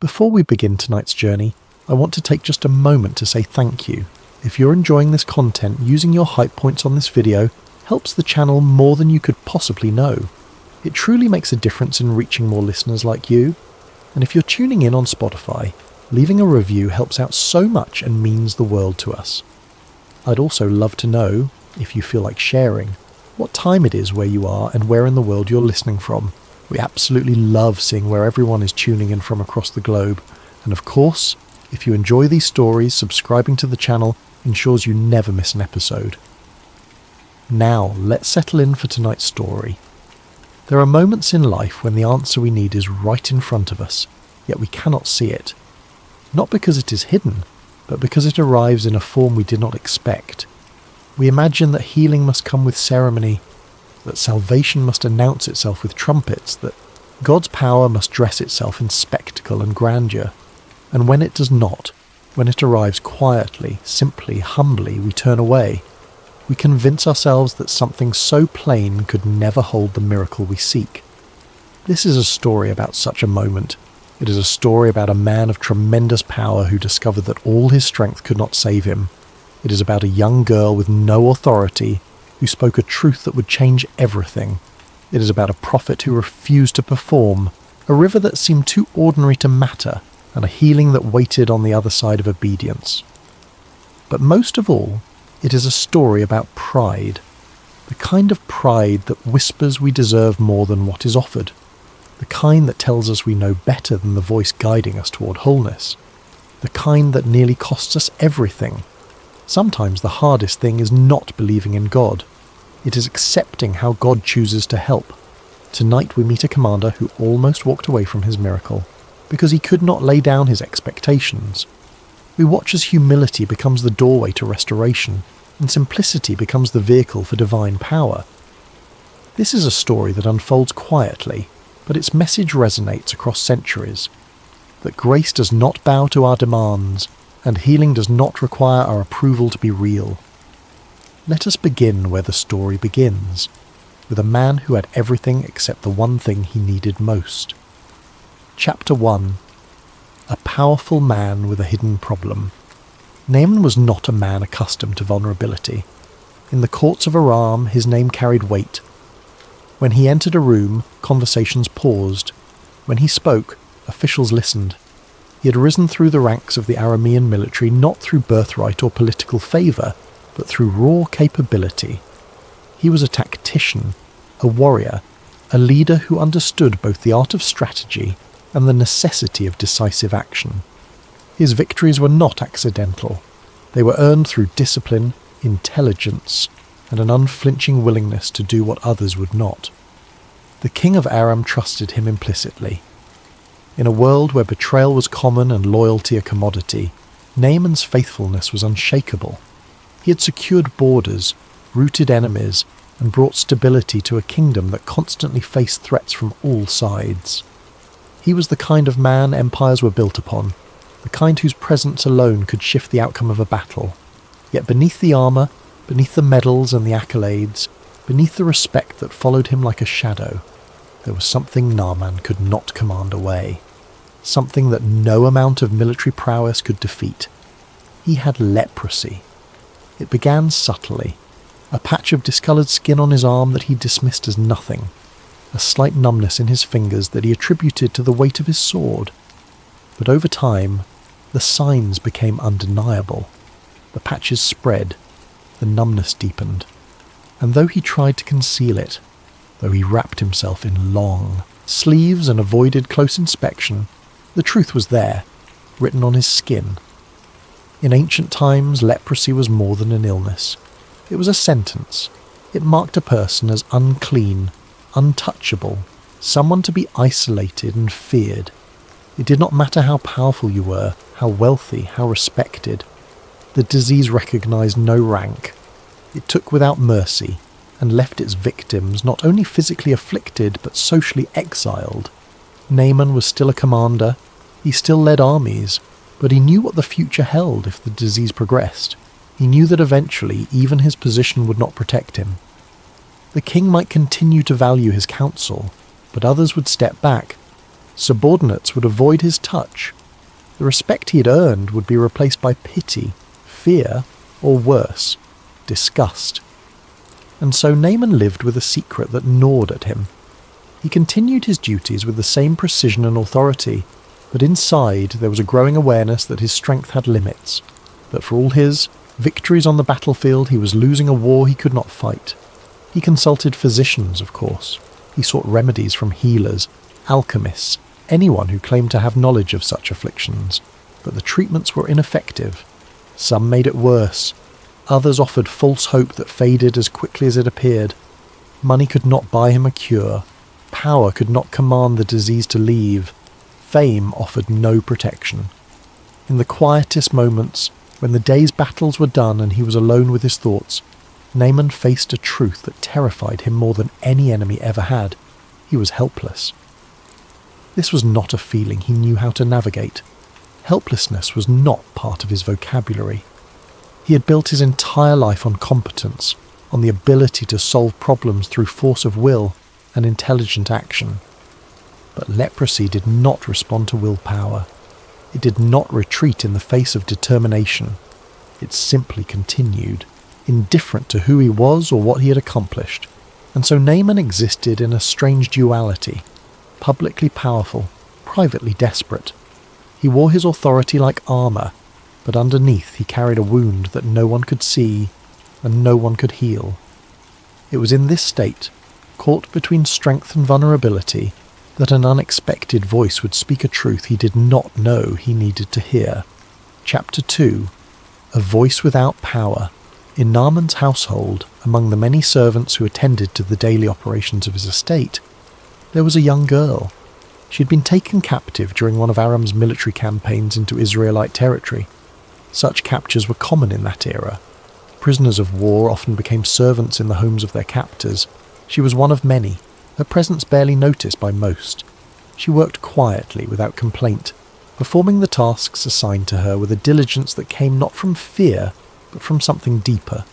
Before we begin tonight's journey, I want to take just a moment to say thank you. If you're enjoying this content, using your hype points on this video helps the channel more than you could possibly know. It truly makes a difference in reaching more listeners like you. And if you're tuning in on Spotify, leaving a review helps out so much and means the world to us. I'd also love to know, if you feel like sharing, what time it is where you are and where in the world you're listening from. We absolutely love seeing where everyone is tuning in from across the globe. And of course, if you enjoy these stories, subscribing to the channel ensures you never miss an episode. Now, let's settle in for tonight's story. There are moments in life when the answer we need is right in front of us, yet we cannot see it. Not because it is hidden, but because it arrives in a form we did not expect. We imagine that healing must come with ceremony, that salvation must announce itself with trumpets, that God's power must dress itself in spectacle and grandeur. And when it does not, when it arrives quietly, simply, humbly, we turn away. We convince ourselves that something so plain could never hold the miracle we seek. This is a story about such a moment. It is a story about a man of tremendous power who discovered that all his strength could not save him. It is about a young girl with no authority who spoke a truth that would change everything. It is about a prophet who refused to perform, a river that seemed too ordinary to matter, and a healing that waited on the other side of obedience. But most of all, it is a story about pride, the kind of pride that whispers we deserve more than what is offered, the kind that tells us we know better than the voice guiding us toward wholeness, the kind that nearly costs us everything. Sometimes the hardest thing is not believing in God. It is accepting how God chooses to help. Tonight we meet a commander who almost walked away from his miracle because he could not lay down his expectations. We watch as humility becomes the doorway to restoration, and simplicity becomes the vehicle for divine power. This is a story that unfolds quietly, but its message resonates across centuries. That grace does not bow to our demands, and healing does not require our approval to be real. Let us begin where the story begins, with a man who had everything except the one thing he needed most. Chapter 1. A powerful man with a hidden problem. Naaman was not a man accustomed to vulnerability. In the courts of Aram, his name carried weight. When he entered a room, conversations paused. When he spoke, officials listened. He had risen through the ranks of the Aramean military not through birthright or political favour, but through raw capability. He was a tactician, a warrior, a leader who understood both the art of strategy and the necessity of decisive action. His victories were not accidental. They were earned through discipline, intelligence, and an unflinching willingness to do what others would not. The king of Aram trusted him implicitly. In a world where betrayal was common and loyalty a commodity, Naaman's faithfulness was unshakable. He had secured borders, routed enemies, and brought stability to a kingdom that constantly faced threats from all sides. He was the kind of man empires were built upon, the kind whose presence alone could shift the outcome of a battle. Yet beneath the armour, beneath the medals and the accolades, beneath the respect that followed him like a shadow, there was something Naaman could not command away, something that no amount of military prowess could defeat. He had leprosy. It began subtly, a patch of discoloured skin on his arm that he dismissed as nothing, a slight numbness in his fingers that he attributed to the weight of his sword. But over time, the signs became undeniable. The patches spread, the numbness deepened, and though he tried to conceal it, though he wrapped himself in long sleeves and avoided close inspection, the truth was there, written on his skin. In ancient times, leprosy was more than an illness. It was a sentence. It marked a person as unclean, untouchable, someone to be isolated and feared. It did not matter how powerful you were, how wealthy, how respected. The disease recognized no rank. It took without mercy, and left its victims not only physically afflicted but socially exiled. Naaman was still a commander. He still led armies, but he knew what the future held if the disease progressed. He knew that eventually even his position would not protect him. The king might continue to value his counsel, but others would step back. Subordinates would avoid his touch. The respect he had earned would be replaced by pity, fear, or worse, disgust. And so Naaman lived with a secret that gnawed at him. He continued his duties with the same precision and authority, but inside there was a growing awareness that his strength had limits, that for all his victories on the battlefield he was losing a war he could not fight. He consulted physicians, of course. He sought remedies from healers, alchemists, anyone who claimed to have knowledge of such afflictions, but the treatments were ineffective. Some made it worse. Others offered false hope that faded as quickly as it appeared. Money could not buy him a cure. Power could not command the disease to leave. Fame offered no protection. In the quietest moments, when the day's battles were done and he was alone with his thoughts, Naaman faced a truth that terrified him more than any enemy ever had. He was helpless. This was not a feeling he knew how to navigate. Helplessness was not part of his vocabulary. He had built his entire life on competence, on the ability to solve problems through force of will and intelligent action. But leprosy did not respond to willpower. It did not retreat in the face of determination. It simply continued, indifferent to who he was or what he had accomplished. And so Naaman existed in a strange duality, publicly powerful, privately desperate. He wore his authority like armour, but underneath he carried a wound that no one could see and no one could heal. It was in this state, caught between strength and vulnerability, that an unexpected voice would speak a truth he did not know he needed to hear. Chapter 2. A voice without power. In Naaman's household, among the many servants who attended to the daily operations of his estate, there was a young girl. She had been taken captive during one of Aram's military campaigns into Israelite territory. Such captures were common in that era. Prisoners of war often became servants in the homes of their captors. She was one of many, her presence barely noticed by most. She worked quietly, without complaint, performing the tasks assigned to her with a diligence that came not from fear, but from something deeper.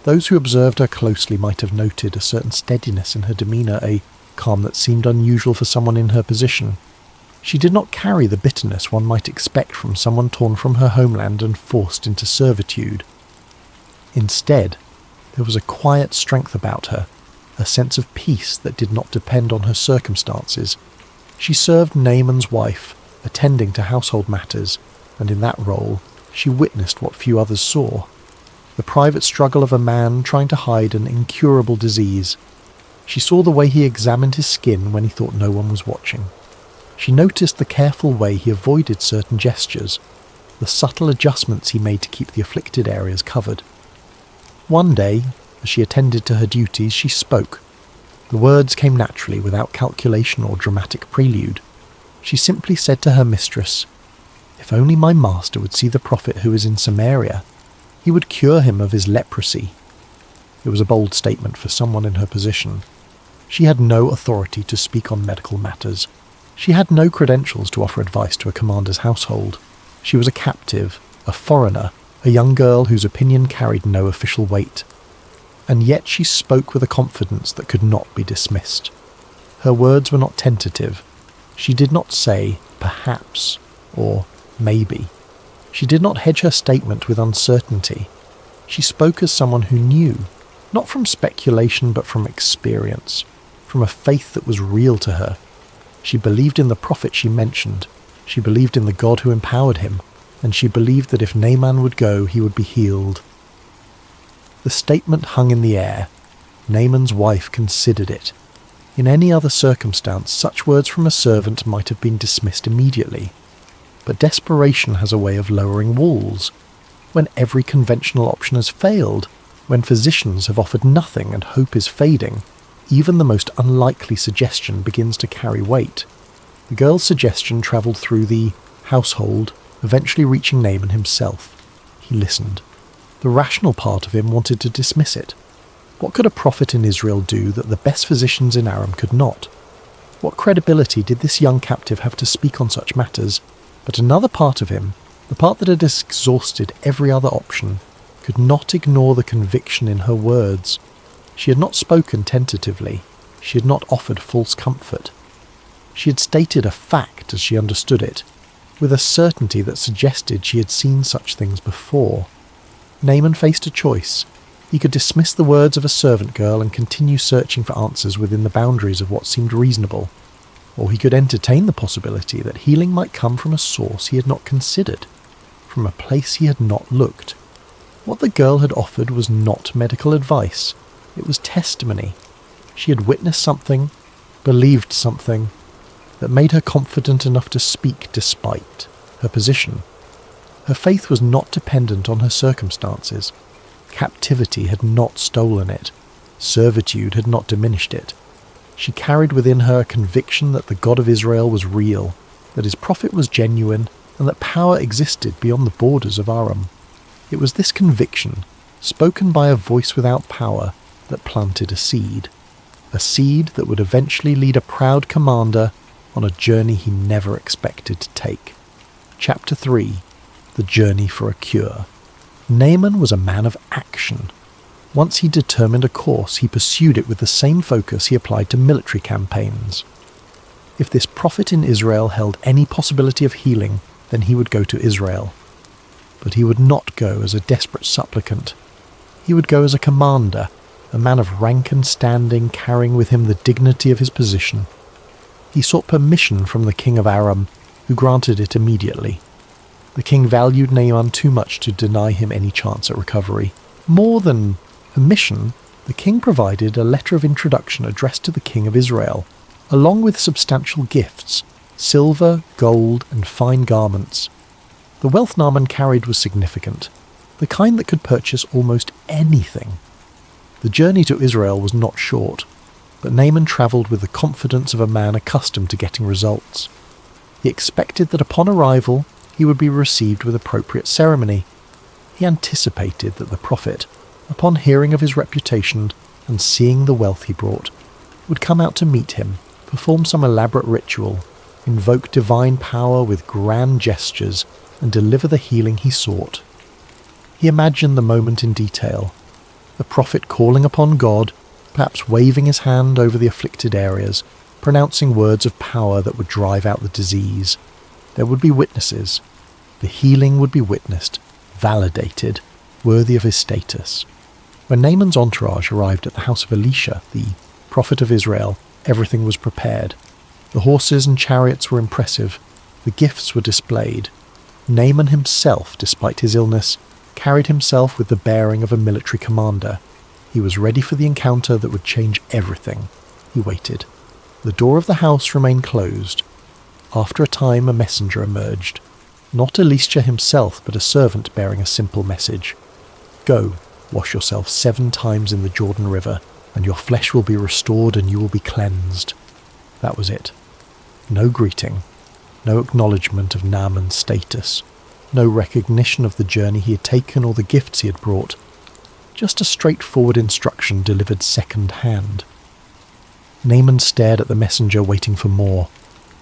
Those who observed her closely might have noted a certain steadiness in her demeanour, a calm that seemed unusual for someone in her position. She did not carry the bitterness one might expect from someone torn from her homeland and forced into servitude. Instead, there was a quiet strength about her, a sense of peace that did not depend on her circumstances. She served Naaman's wife, attending to household matters, and in that role she witnessed what few others saw: the private struggle of a man trying to hide an incurable disease. She saw the way he examined his skin when he thought no one was watching. She noticed the careful way he avoided certain gestures, the subtle adjustments he made to keep the afflicted areas covered. One day, as she attended to her duties, she spoke. The words came naturally, without calculation or dramatic prelude. She simply said to her mistress, "If only my master would see the prophet who is in Samaria, he would cure him of his leprosy." It was a bold statement for someone in her position. She had no authority to speak on medical matters. She had no credentials to offer advice to a commander's household. She was a captive, a foreigner, a young girl whose opinion carried no official weight. And yet she spoke with a confidence that could not be dismissed. Her words were not tentative. She did not say, perhaps, or maybe. She did not hedge her statement with uncertainty. She spoke as someone who knew, not from speculation but from experience, from a faith that was real to her. She believed in the prophet she mentioned. She believed in the God who empowered him, and she believed that if Naaman would go, he would be healed. The statement hung in the air. Naaman's wife considered it. In any other circumstance, such words from a servant might have been dismissed immediately. But desperation has a way of lowering walls. When every conventional option has failed, when physicians have offered nothing and hope is fading, even the most unlikely suggestion begins to carry weight. The girl's suggestion travelled through the household, eventually reaching Naaman himself. He listened. The rational part of him wanted to dismiss it. What could a prophet in Israel do that the best physicians in Aram could not? What credibility did this young captive have to speak on such matters? But another part of him, the part that had exhausted every other option, could not ignore the conviction in her words. She had not spoken tentatively. She had not offered false comfort. She had stated a fact as she understood it, with a certainty that suggested she had seen such things before. Naaman faced a choice. He could dismiss the words of a servant girl and continue searching for answers within the boundaries of what seemed reasonable, or he could entertain the possibility that healing might come from a source he had not considered, from a place he had not looked. What the girl had offered was not medical advice, it was testimony. She had witnessed something, believed something, that made her confident enough to speak despite her position. Her faith was not dependent on her circumstances. Captivity had not stolen it. Servitude had not diminished it. She carried within her a conviction that the God of Israel was real, that his prophet was genuine, and that power existed beyond the borders of Aram. It was this conviction, spoken by a voice without power, that planted a seed that would eventually lead a proud commander on a journey he never expected to take. Chapter 3. The Journey for a Cure. Naaman was a man of action. Once he determined a course, he pursued it with the same focus he applied to military campaigns. If this prophet in Israel held any possibility of healing, then he would go to Israel. But he would not go as a desperate supplicant. He would go as a commander, a man of rank and standing carrying with him the dignity of his position. He sought permission from the king of Aram, who granted it immediately. The king valued Naaman too much to deny him any chance at recovery. More than permission, the king provided a letter of introduction addressed to the king of Israel, along with substantial gifts, silver, gold, and fine garments. The wealth Naaman carried was significant, the kind that could purchase almost anything. The journey to Israel was not short, but Naaman travelled with the confidence of a man accustomed to getting results. He expected that upon arrival he would be received with appropriate ceremony. He anticipated that the prophet, upon hearing of his reputation and seeing the wealth he brought, would come out to meet him, perform some elaborate ritual, invoke divine power with grand gestures, and deliver the healing he sought. He imagined the moment in detail, the prophet calling upon God, perhaps waving his hand over the afflicted areas, pronouncing words of power that would drive out the disease. There would be witnesses. The healing would be witnessed, validated, worthy of his status. When Naaman's entourage arrived at the house of Elisha, the prophet of Israel, everything was prepared. The horses and chariots were impressive. The gifts were displayed. Naaman himself, despite his illness, carried himself with the bearing of a military commander. He was ready for the encounter that would change everything. He waited. The door of the house remained closed. After a time, a messenger emerged. Not Elisha himself, but a servant bearing a simple message. "Go, wash yourself 7 times in the Jordan River, and your flesh will be restored and you will be cleansed." That was it. No greeting, no acknowledgement of Naaman's status, no recognition of the journey he had taken or the gifts he had brought. Just a straightforward instruction delivered second-hand. Naaman stared at the messenger, waiting for more.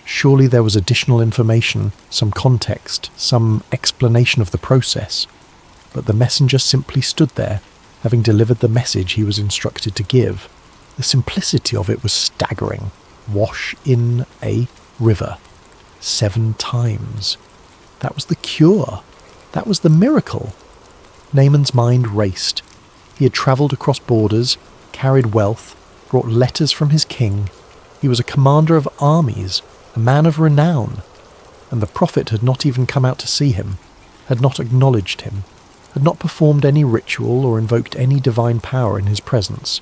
Surely there was additional information, some context, some explanation of the process. But the messenger simply stood there, having delivered the message he was instructed to give. The simplicity of it was staggering. Wash in a river 7 times. That was the cure. That was the miracle. Naaman's mind raced. He had travelled across borders, carried wealth, brought letters from his king. He was a commander of armies, a man of renown. And the prophet had not even come out to see him, had not acknowledged him, had not performed any ritual or invoked any divine power in his presence.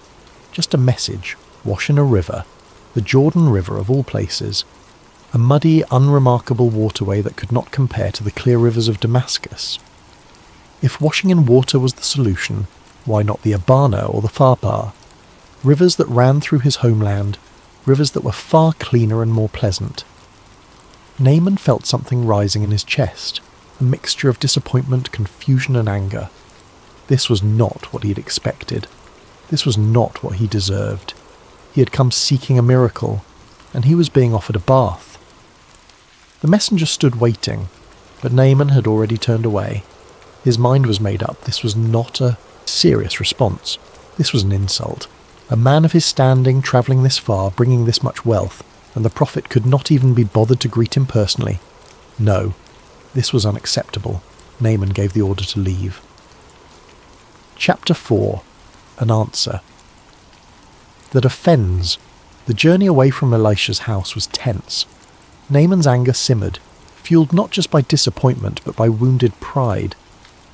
Just a message, wash in a river, the Jordan River of all places, a muddy, unremarkable waterway that could not compare to the clear rivers of Damascus. If washing in water was the solution, why not the Abana or the Pharpar? Rivers that ran through his homeland, rivers that were far cleaner and more pleasant. Naaman felt something rising in his chest, a mixture of disappointment, confusion and anger. This was not what he had expected. This was not what he deserved. He had come seeking a miracle, and he was being offered a bath. The messenger stood waiting, but Naaman had already turned away. His mind was made up. This was not a serious response. This was an insult. A man of his standing, travelling this far, bringing this much wealth, and the prophet could not even be bothered to greet him personally. No, this was unacceptable. Naaman gave the order to leave. Chapter 4. An Answer. That offends. The journey away from Elisha's house was tense. Naaman's anger simmered, fueled not just by disappointment but by wounded pride.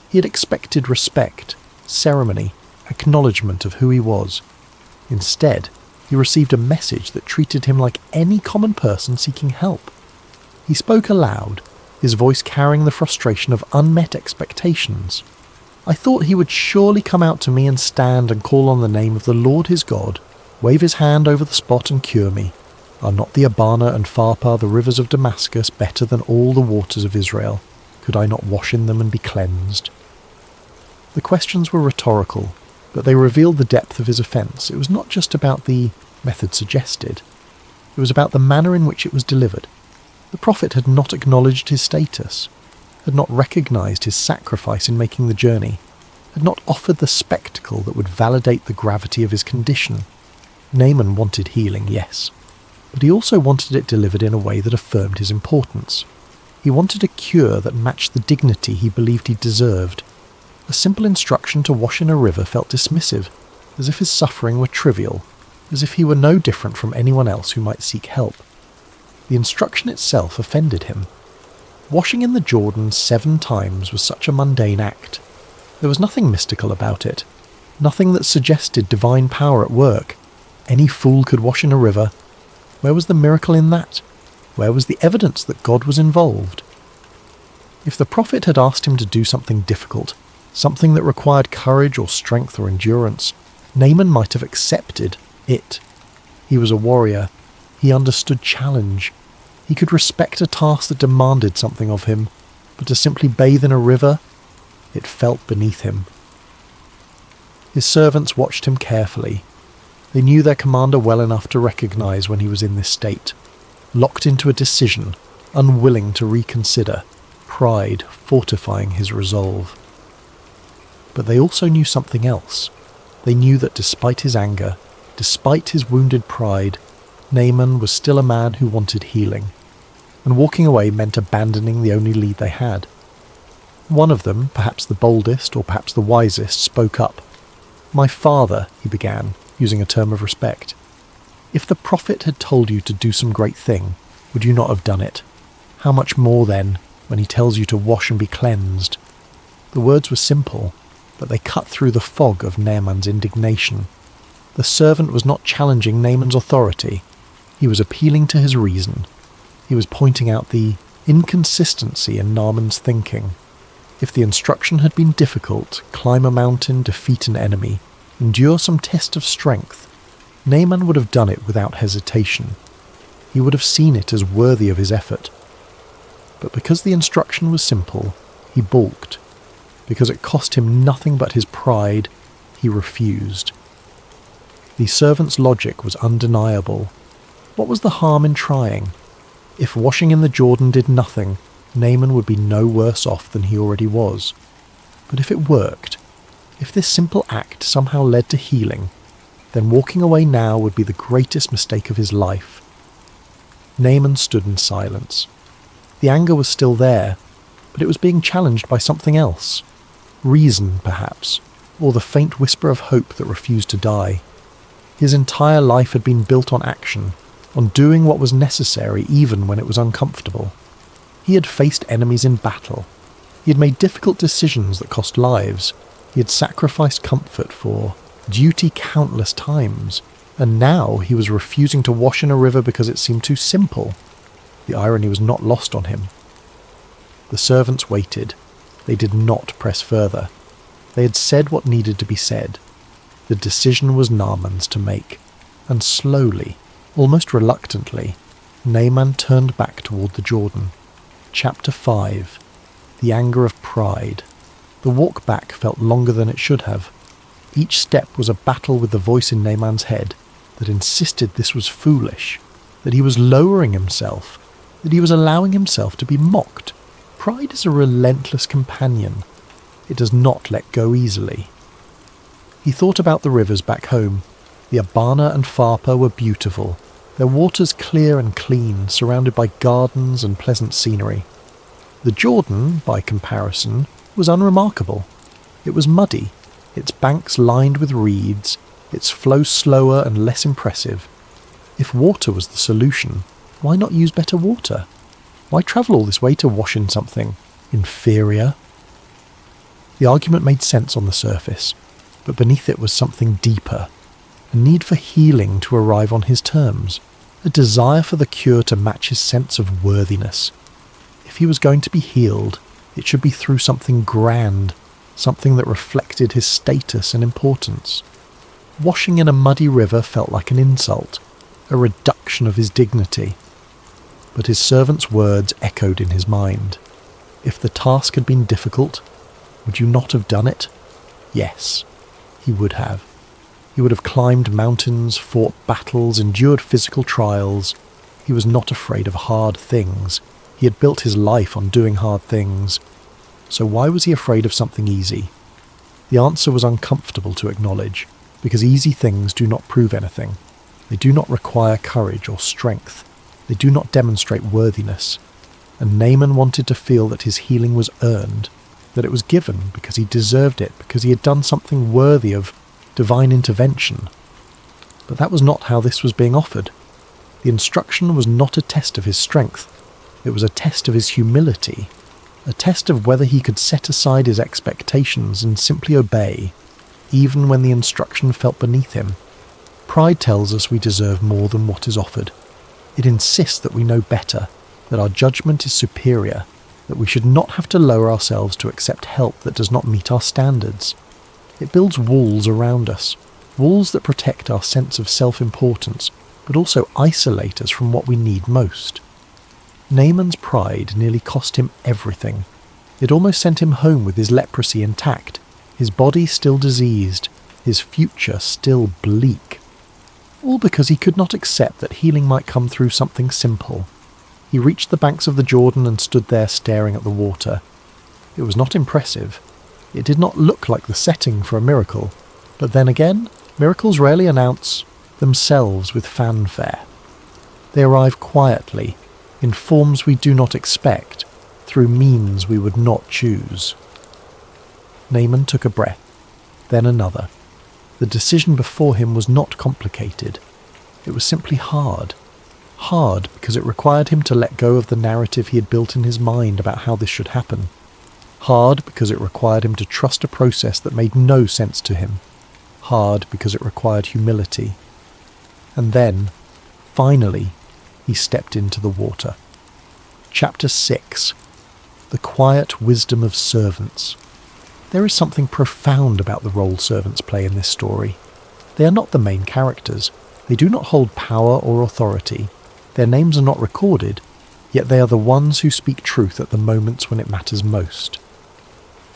He had expected respect, ceremony, acknowledgement of who he was. Instead, he received a message that treated him like any common person seeking help. He spoke aloud, his voice carrying the frustration of unmet expectations. I thought he would surely come out to me and stand and call on the name of the Lord his God, wave his hand over the spot and cure me. Are not the Abana and Pharpar, the rivers of Damascus, better than all the waters of Israel? Could I not wash in them and be cleansed? The questions were rhetorical, but they revealed the depth of his offence. It was not just about the method suggested. It was about the manner in which it was delivered. The prophet had not acknowledged his status, had not recognised his sacrifice in making the journey, had not offered the spectacle that would validate the gravity of his condition. Naaman wanted healing, yes, but he also wanted it delivered in a way that affirmed his importance. He wanted a cure that matched the dignity he believed he deserved. A simple instruction to wash in a river felt dismissive, as if his suffering were trivial, as if he were no different from anyone else who might seek help. The instruction itself offended him. Washing in the Jordan 7 times was such a mundane act. There was nothing mystical about it, nothing that suggested divine power at work. Any fool could wash in a river. Where was the miracle in that? Where was the evidence that God was involved? If the prophet had asked him to do something difficult, something that required courage or strength or endurance, Naaman might have accepted it. He was a warrior. He understood challenge. He could respect a task that demanded something of him, but to simply bathe in a river, it felt beneath him. His servants watched him carefully. They knew their commander well enough to recognise when he was in this state, locked into a decision, unwilling to reconsider, pride fortifying his resolve. But they also knew something else. They knew that despite his anger, despite his wounded pride, Naaman was still a man who wanted healing, and walking away meant abandoning the only lead they had. One of them, perhaps the boldest or perhaps the wisest, spoke up. "My father," he began, using a term of respect. "If the prophet had told you to do some great thing, would you not have done it? How much more then, when he tells you to wash and be cleansed?" The words were simple, but they cut through the fog of Naaman's indignation. The servant was not challenging Naaman's authority. He was appealing to his reason. He was pointing out the inconsistency in Naaman's thinking. If the instruction had been difficult, climb a mountain, defeat an enemy, endure some test of strength, Naaman would have done it without hesitation. He would have seen it as worthy of his effort. But because the instruction was simple, he balked. Because it cost him nothing but his pride, he refused. The servant's logic was undeniable. What was the harm in trying? If washing in the Jordan did nothing, Naaman would be no worse off than he already was. But if it worked, if this simple act somehow led to healing, then walking away now would be the greatest mistake of his life. Naaman stood in silence. The anger was still there, but it was being challenged by something else. Reason, perhaps, or the faint whisper of hope that refused to die. His entire life had been built on action, on doing what was necessary even when it was uncomfortable. He had faced enemies in battle. He had made difficult decisions that cost lives. He had sacrificed comfort for duty countless times, and now he was refusing to wash in a river because it seemed too simple. The irony was not lost on him. The servants waited. They did not press further. They had said what needed to be said. The decision was Naaman's to make, and slowly, almost reluctantly, Naaman turned back toward the Jordan. Chapter 5. The Anger of Pride. The walk back felt longer than it should have. Each step was a battle with the voice in Naaman's head that insisted this was foolish, that he was lowering himself, that he was allowing himself to be mocked. Pride is a relentless companion. It does not let go easily. He thought about the rivers back home. The Abana and Pharpar were beautiful. their waters clear and clean, surrounded by gardens and pleasant scenery. The Jordan, by comparison, was unremarkable. It was muddy, its banks lined with reeds, its flow slower and less impressive. If water was the solution, why not use better water? Why travel all this way to wash in something inferior? The argument made sense on the surface, but beneath it was something deeper, a need for healing to arrive on his terms, a desire for the cure to match his sense of worthiness. If he was going to be healed, it should be through something grand, something that reflected his status and importance. Washing in a muddy river felt like an insult, a reduction of his dignity. But his servant's words echoed in his mind. If the task had been difficult, would you not have done it? Yes, he would have. He would have climbed mountains, fought battles, endured physical trials. He was not afraid of hard things. He had built his life on doing hard things. So why was he afraid of something easy? The answer was uncomfortable to acknowledge, because easy things do not prove anything. They do not require courage or strength. They do not demonstrate worthiness. And Naaman wanted to feel that his healing was earned, that it was given because he deserved it, because he had done something worthy of divine intervention. But that was not how this was being offered. The instruction was not a test of his strength. It was a test of his humility, a test of whether he could set aside his expectations and simply obey, even when the instruction felt beneath him. Pride tells us we deserve more than what is offered. It insists that we know better, that our judgment is superior, that we should not have to lower ourselves to accept help that does not meet our standards. It builds walls around us, walls that protect our sense of self-importance, but also isolate us from what we need most. Naaman's pride nearly cost him everything. It almost sent him home with his leprosy intact, his body still diseased, his future still bleak. All because he could not accept that healing might come through something simple. He reached the banks of the Jordan and stood there staring at the water. It was not impressive. It did not look like the setting for a miracle. But then again, miracles rarely announce themselves with fanfare. They arrive quietly, in forms we do not expect, through means we would not choose. Naaman took a breath, then another. The decision before him was not complicated. It was simply hard. Hard because it required him to let go of the narrative he had built in his mind about how this should happen. Hard because it required him to trust a process that made no sense to him. Hard because it required humility. And then, finally, he stepped into the water. Chapter 6. The Quiet Wisdom of Servants. There is something profound about the role servants play in this story. They are not the main characters. They do not hold power or authority. Their names are not recorded, yet they are the ones who speak truth at the moments when it matters most.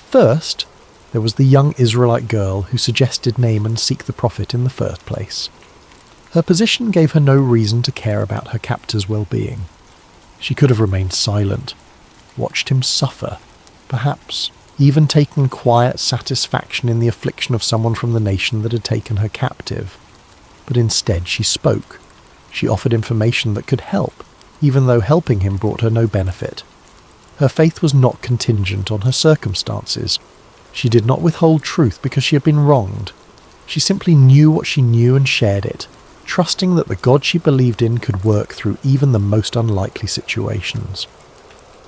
First, there was the young Israelite girl who suggested Naaman seek the prophet in the first place. Her position gave her no reason to care about her captor's well-being. She could have remained silent, watched him suffer, perhaps even taken quiet satisfaction in the affliction of someone from the nation that had taken her captive. But instead she spoke. She offered information that could help, even though helping him brought her no benefit. Her faith was not contingent on her circumstances. She did not withhold truth because she had been wronged. She simply knew what she knew and shared it, trusting that the God she believed in could work through even the most unlikely situations.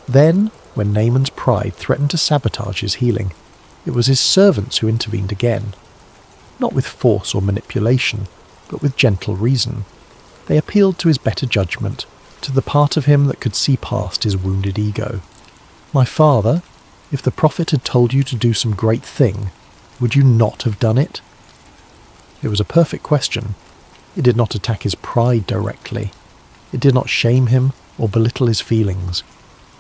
Then, when Naaman's pride threatened to sabotage his healing, it was his servants who intervened again. Not with force or manipulation, but with gentle reason. They appealed to his better judgment, to the part of him that could see past his wounded ego. "My father, if the prophet had told you to do some great thing, would you not have done it?" It was a perfect question. It did not attack his pride directly. It did not shame him or belittle his feelings.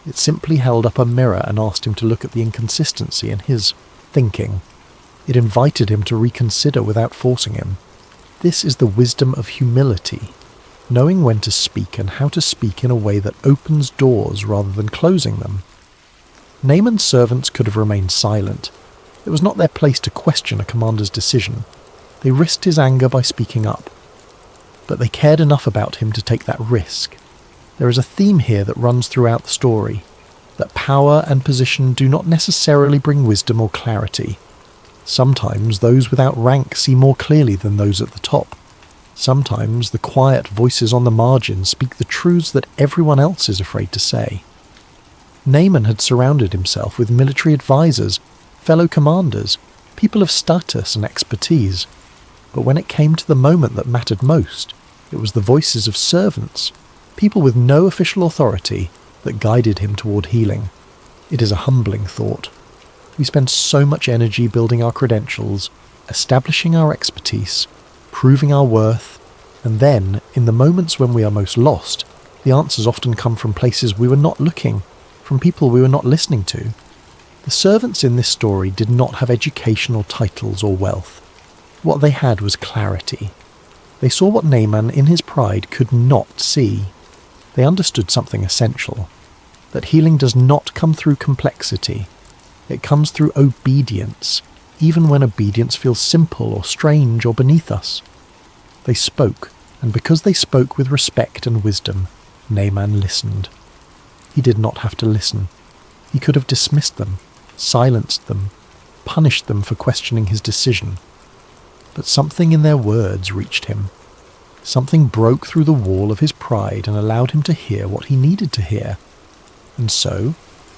It simply held up a mirror and asked him to look at the inconsistency in his thinking. It invited him to reconsider without forcing him. This is the wisdom of humility, knowing when to speak and how to speak in a way that opens doors rather than closing them. Naaman's servants could have remained silent. It was not their place to question a commander's decision. They risked his anger by speaking up. but they cared enough about him to take that risk. There is a theme here that runs throughout the story, that power and position do not necessarily bring wisdom or clarity. Sometimes those without rank see more clearly than those at the top. Sometimes the quiet voices on the margins speak the truths that everyone else is afraid to say. Naaman had surrounded himself with military advisors, fellow commanders, people of status and expertise. But when it came to the moment that mattered most, it was the voices of servants, people with no official authority, that guided him toward healing. It is a humbling thought. We spend so much energy building our credentials, establishing our expertise, proving our worth, and then, in the moments when we are most lost, the answers often come from places we were not looking, from people we were not listening to. The servants in this story did not have educational titles or wealth. What they had was clarity. They saw what Naaman, in his pride, could not see. They understood something essential, that healing does not come through complexity. It comes through obedience, even when obedience feels simple or strange or beneath us. They spoke, and because they spoke with respect and wisdom, Naaman listened. He did not have to listen. He could have dismissed them, silenced them, punished them for questioning his decision. But something in their words reached him. Something broke through the wall of his pride and allowed him to hear what he needed to hear. And so,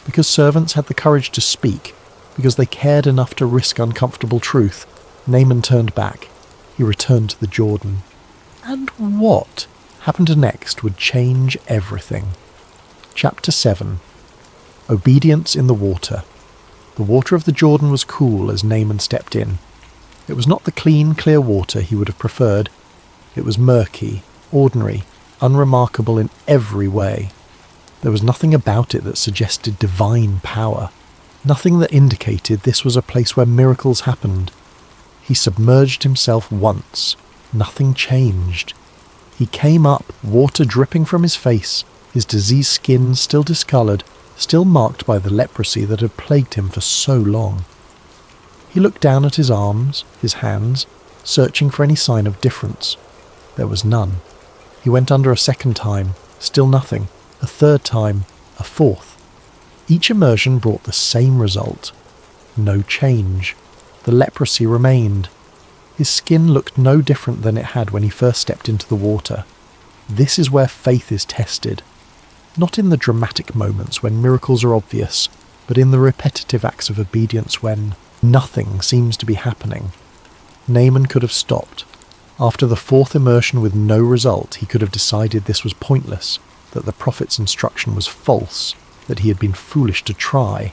because servants had the courage to speak, because they cared enough to risk uncomfortable truth, Naaman turned back. He returned to the Jordan. And what happened next would change everything. Chapter 7. Obedience in the water. The water of the Jordan was cool as Naaman stepped in. It was not the clean, clear water he would have preferred. It was murky, ordinary, unremarkable in every way. There was nothing about it that suggested divine power. Nothing that indicated this was a place where miracles happened. He submerged himself once. Nothing changed. He came up, water dripping from his face, his diseased skin still discoloured, still marked by the leprosy that had plagued him for so long. He looked down at his arms, his hands, searching for any sign of difference. There was none. He went under a second time, still nothing, a third time, a fourth. Each immersion brought the same result. No change. The leprosy remained. His skin looked no different than it had when he first stepped into the water. This is where faith is tested. Not in the dramatic moments when miracles are obvious, but in the repetitive acts of obedience when nothing seems to be happening. Naaman could have stopped. After the fourth immersion with no result, he could have decided this was pointless, that the prophet's instruction was false, that he had been foolish to try.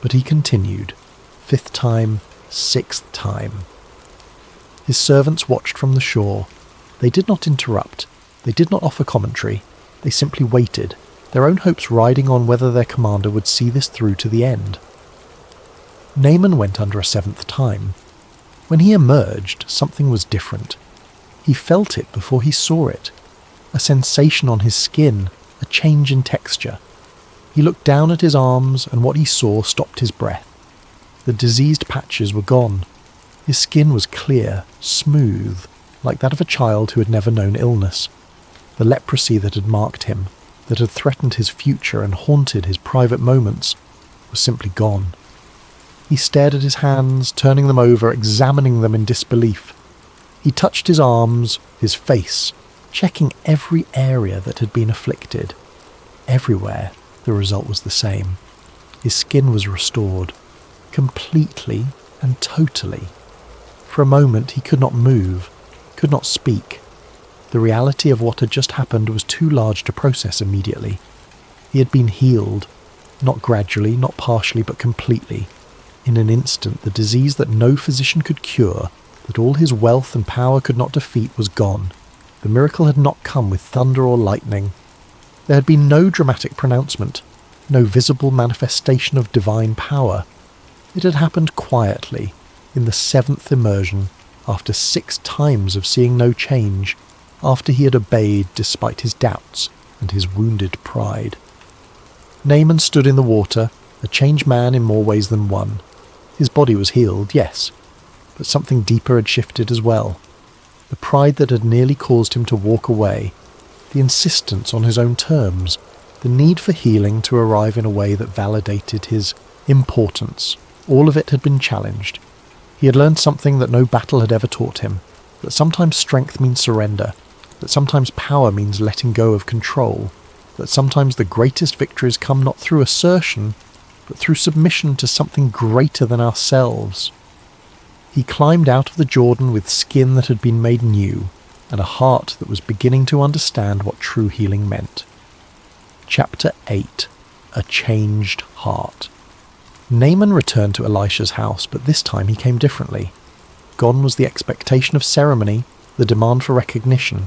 But he continued, fifth time, sixth time. His servants watched from the shore. They did not interrupt. They did not offer commentary. They simply waited, their own hopes riding on whether their commander would see this through to the end. Naaman went under a seventh time. When he emerged, something was different. He felt it before he saw it. A sensation on his skin, a change in texture. He looked down at his arms, and what he saw stopped his breath. The diseased patches were gone. His skin was clear, smooth, like that of a child who had never known illness. The leprosy that had marked him, that had threatened his future and haunted his private moments, was simply gone. He stared at his hands, turning them over, examining them in disbelief. He touched his arms, his face, checking every area that had been afflicted. Everywhere, the result was the same. His skin was restored, completely and totally. For a moment he could not move, could not speak. The reality of what had just happened was too large to process immediately. He had been healed, not gradually, not partially, but completely. In an instant, the disease that no physician could cure, that all his wealth and power could not defeat, was gone. The miracle had not come with thunder or lightning. There had been no dramatic pronouncement, no visible manifestation of divine power. It had happened quietly, in the seventh immersion, after 6 times of seeing no change, after he had obeyed despite his doubts and his wounded pride. Naaman stood in the water, a changed man in more ways than one. His body was healed, yes, but something deeper had shifted as well. the pride that had nearly caused him to walk away, the insistence on his own terms, the need for healing to arrive in a way that validated his importance. All of it had been challenged. He had learned something that no battle had ever taught him, that sometimes strength means surrender, that sometimes power means letting go of control, that sometimes the greatest victories come not through assertion, but through submission to something greater than ourselves. He climbed out of the Jordan with skin that had been made new, and a heart that was beginning to understand what true healing meant. Chapter 8. A Changed Heart. Naaman returned to Elisha's house, but this time he came differently. Gone was the expectation of ceremony, the demand for recognition.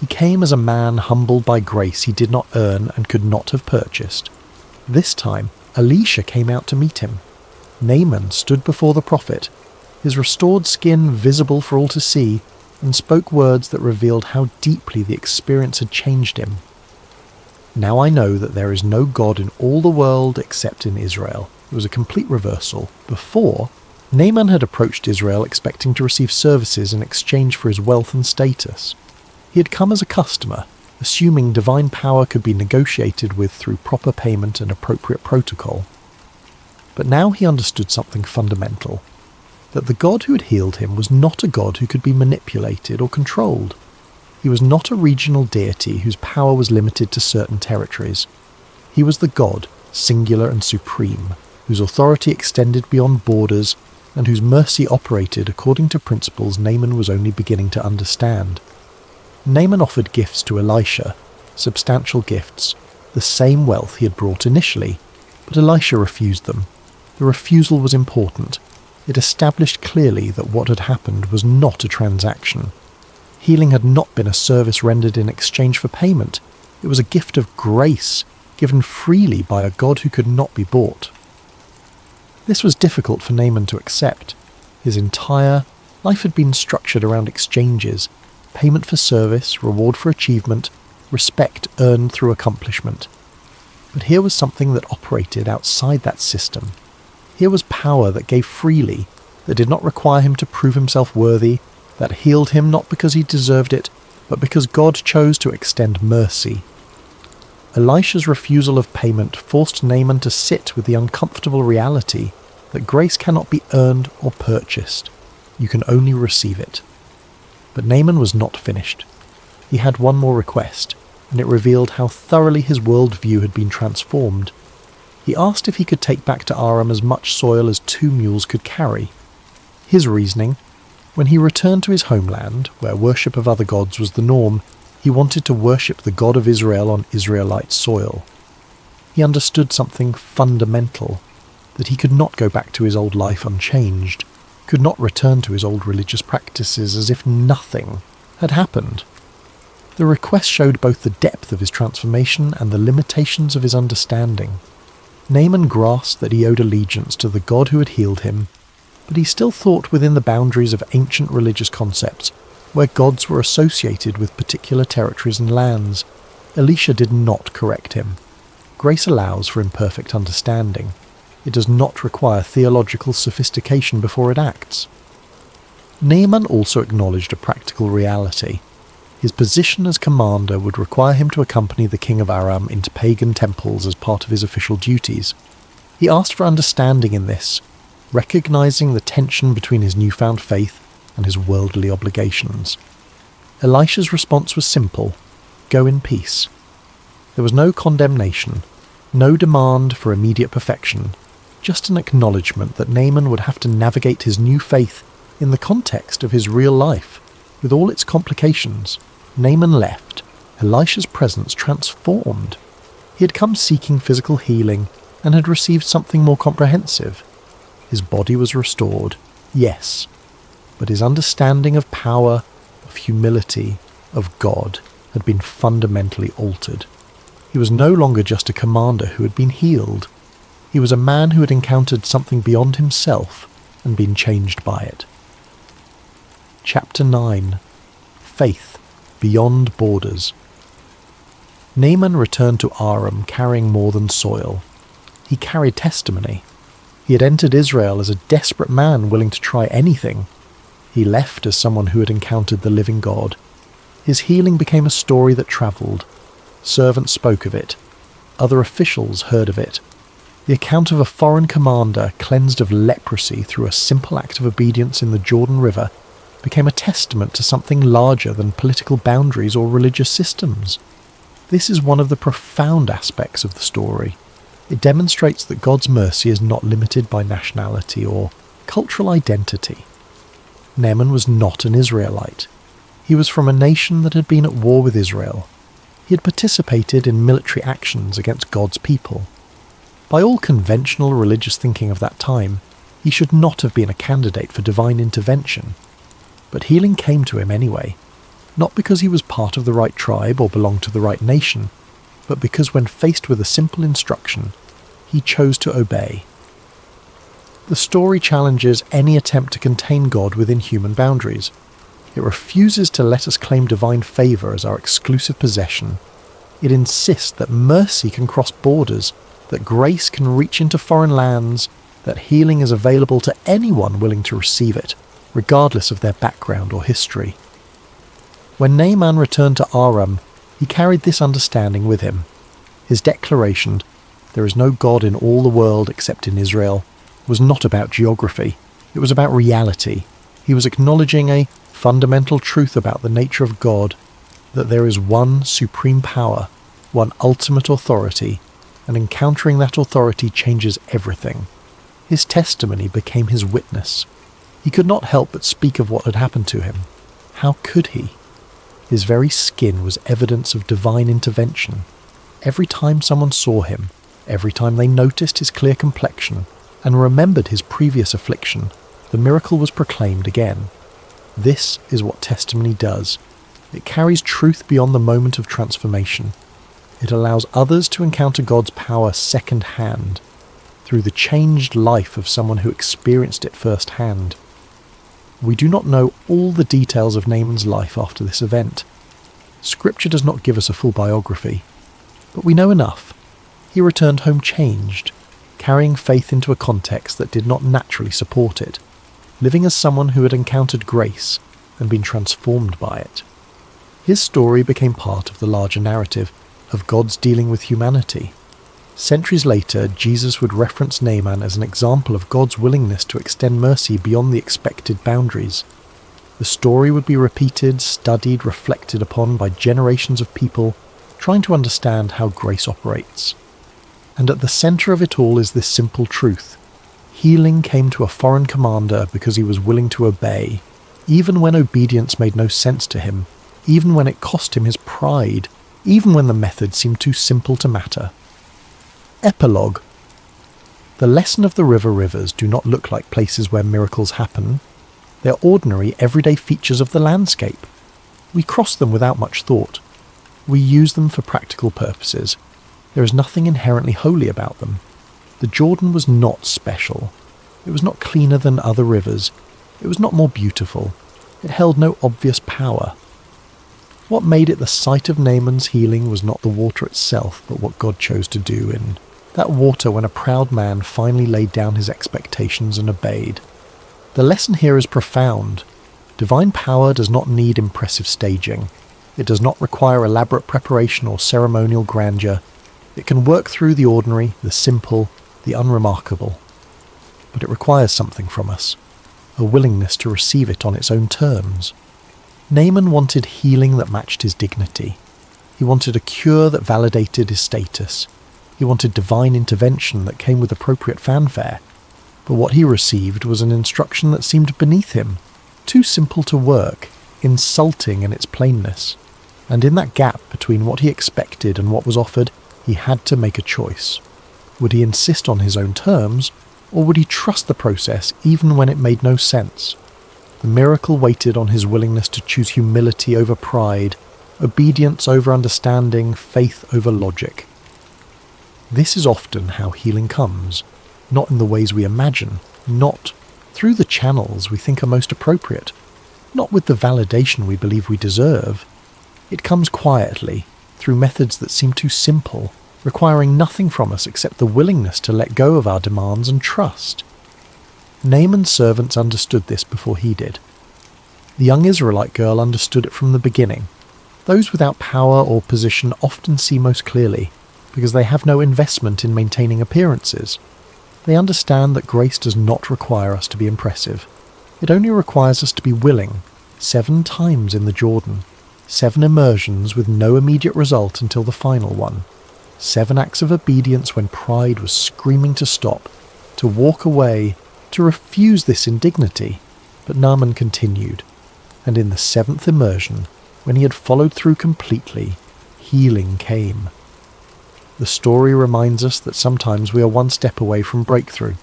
He came as a man humbled by grace he did not earn and could not have purchased. This time, Elisha came out to meet him. Naaman stood before the prophet, his restored skin visible for all to see, and spoke words that revealed how deeply the experience had changed him. Now I know that there is no God in all the world except in Israel. It was a complete reversal. Before, Naaman had approached Israel expecting to receive services in exchange for his wealth and status. He had come as a customer, assuming divine power could be negotiated with through proper payment and appropriate protocol. But now he understood something fundamental, that the God who had healed him was not a God who could be manipulated or controlled. He was not a regional deity whose power was limited to certain territories. He was the God, singular and supreme, whose authority extended beyond borders and whose mercy operated according to principles Naaman was only beginning to understand. Naaman offered gifts to Elisha, substantial gifts, the same wealth he had brought initially, but Elisha refused them. The refusal was important. It established clearly that what had happened was not a transaction. Healing had not been a service rendered in exchange for payment. It was a gift of grace, given freely by a God who could not be bought. This was difficult for Naaman to accept. His entire life had been structured around exchanges, payment for service, reward for achievement, respect earned through accomplishment. But here was something that operated outside that system. Here was power that gave freely, that did not require him to prove himself worthy, that healed him not because he deserved it, but because God chose to extend mercy. Elisha's refusal of payment forced Naaman to sit with the uncomfortable reality that grace cannot be earned or purchased. You can only receive it. But Naaman was not finished. He had one more request, and it revealed how thoroughly his worldview had been transformed. He asked if he could take back to Aram as much soil as 2 mules could carry. His reasoning: when he returned to his homeland, where worship of other gods was the norm, he wanted to worship the God of Israel on Israelite soil. He understood something fundamental, that he could not go back to his old life unchanged, could not return to his old religious practices as if nothing had happened. The request showed both the depth of his transformation and the limitations of his understanding. Naaman grasped that he owed allegiance to the God who had healed him, but he still thought within the boundaries of ancient religious concepts, where gods were associated with particular territories and lands. Elisha did not correct him. Grace allows for imperfect understanding. It does not require theological sophistication before it acts. Naaman also acknowledged a practical reality. His position as commander would require him to accompany the king of Aram into pagan temples as part of his official duties. He asked for understanding in this, recognizing the tension between his newfound faith and his worldly obligations. Elisha's response was simple: go in peace. There was no condemnation, no demand for immediate perfection, just an acknowledgement that Naaman would have to navigate his new faith in the context of his real life, with all its complications. Naaman left, Elisha's presence transformed. He had come seeking physical healing and had received something more comprehensive. His body was restored, yes, but his understanding of power, of humility, of God had been fundamentally altered. He was no longer just a commander who had been healed. He was a man who had encountered something beyond himself and been changed by it. Chapter 9. Faith Beyond Borders. Naaman returned to Aram carrying more than soil. He carried testimony. He had entered Israel as a desperate man willing to try anything. He left as someone who had encountered the living God. His healing became a story that travelled. Servants spoke of it. Other officials heard of it. The account of a foreign commander cleansed of leprosy through a simple act of obedience in the Jordan River became a testament to something larger than political boundaries or religious systems. This is one of the profound aspects of the story. It demonstrates that God's mercy is not limited by nationality or cultural identity. Naaman was not an Israelite. He was from a nation that had been at war with Israel. He had participated in military actions against God's people. By all conventional religious thinking of that time, he should not have been a candidate for divine intervention. But healing came to him anyway, not because he was part of the right tribe or belonged to the right nation, but because when faced with a simple instruction, he chose to obey. The story challenges any attempt to contain God within human boundaries. It refuses to let us claim divine favour as our exclusive possession. It insists that mercy can cross borders, that grace can reach into foreign lands, that healing is available to anyone willing to receive it, regardless of their background or history. When Naaman returned to Aram, he carried this understanding with him. His declaration, "There is no God in all the world except in Israel," was not about geography. It was about reality. He was acknowledging a fundamental truth about the nature of God, that there is one supreme power, one ultimate authority, and encountering that authority changes everything. His testimony became his witness. He could not help but speak of what had happened to him. How could he? His very skin was evidence of divine intervention. Every time someone saw him, every time they noticed his clear complexion and remembered his previous affliction, the miracle was proclaimed again. This is what testimony does. It carries truth beyond the moment of transformation. It allows others to encounter God's power second-hand, through the changed life of someone who experienced it firsthand. We do not know all the details of Naaman's life after this event. Scripture does not give us a full biography, but we know enough. He returned home changed, carrying faith into a context that did not naturally support it, living as someone who had encountered grace and been transformed by it. His story became part of the larger narrative of God's dealing with humanity. Centuries later, Jesus would reference Naaman as an example of God's willingness to extend mercy beyond the expected boundaries. The story would be repeated, studied, reflected upon by generations of people trying to understand how grace operates. And at the centre of it all is this simple truth. Healing came to a foreign commander because he was willing to obey, even when obedience made no sense to him, even when it cost him his pride, even when the method seemed too simple to matter. Epilogue. The lesson of the rivers do not look like places where miracles happen. They're ordinary, everyday features of the landscape. We cross them without much thought. We use them for practical purposes. There is nothing inherently holy about them. The Jordan was not special. It was not cleaner than other rivers. It was not more beautiful. It held no obvious power. What made it the site of Naaman's healing was not the water itself, but what God chose to do in that water when a proud man finally laid down his expectations and obeyed. The lesson here is profound. Divine power does not need impressive staging. It does not require elaborate preparation or ceremonial grandeur. It can work through the ordinary, the simple, the unremarkable. But it requires something from us, a willingness to receive it on its own terms. Naaman wanted healing that matched his dignity. He wanted a cure that validated his status. He wanted divine intervention that came with appropriate fanfare. But what he received was an instruction that seemed beneath him, too simple to work, insulting in its plainness. And in that gap between what he expected and what was offered, he had to make a choice. Would he insist on his own terms, or would he trust the process even when it made no sense? The miracle waited on his willingness to choose humility over pride, obedience over understanding, faith over logic. This is often how healing comes, not in the ways we imagine, not through the channels we think are most appropriate, not with the validation we believe we deserve. It comes quietly, through methods that seem too simple, requiring nothing from us except the willingness to let go of our demands and trust. Naaman's servants understood this before he did. The young Israelite girl understood it from the beginning. Those without power or position often see most clearly, because they have no investment in maintaining appearances. They understand that grace does not require us to be impressive. It only requires us to be willing, 7 times in the Jordan, 7 immersions with no immediate result until the final one, 7 acts of obedience when pride was screaming to stop, to walk away, to refuse this indignity. But Naaman continued, and in the 7th immersion, when he had followed through completely, healing came. The story reminds us that sometimes we are one step away from breakthrough.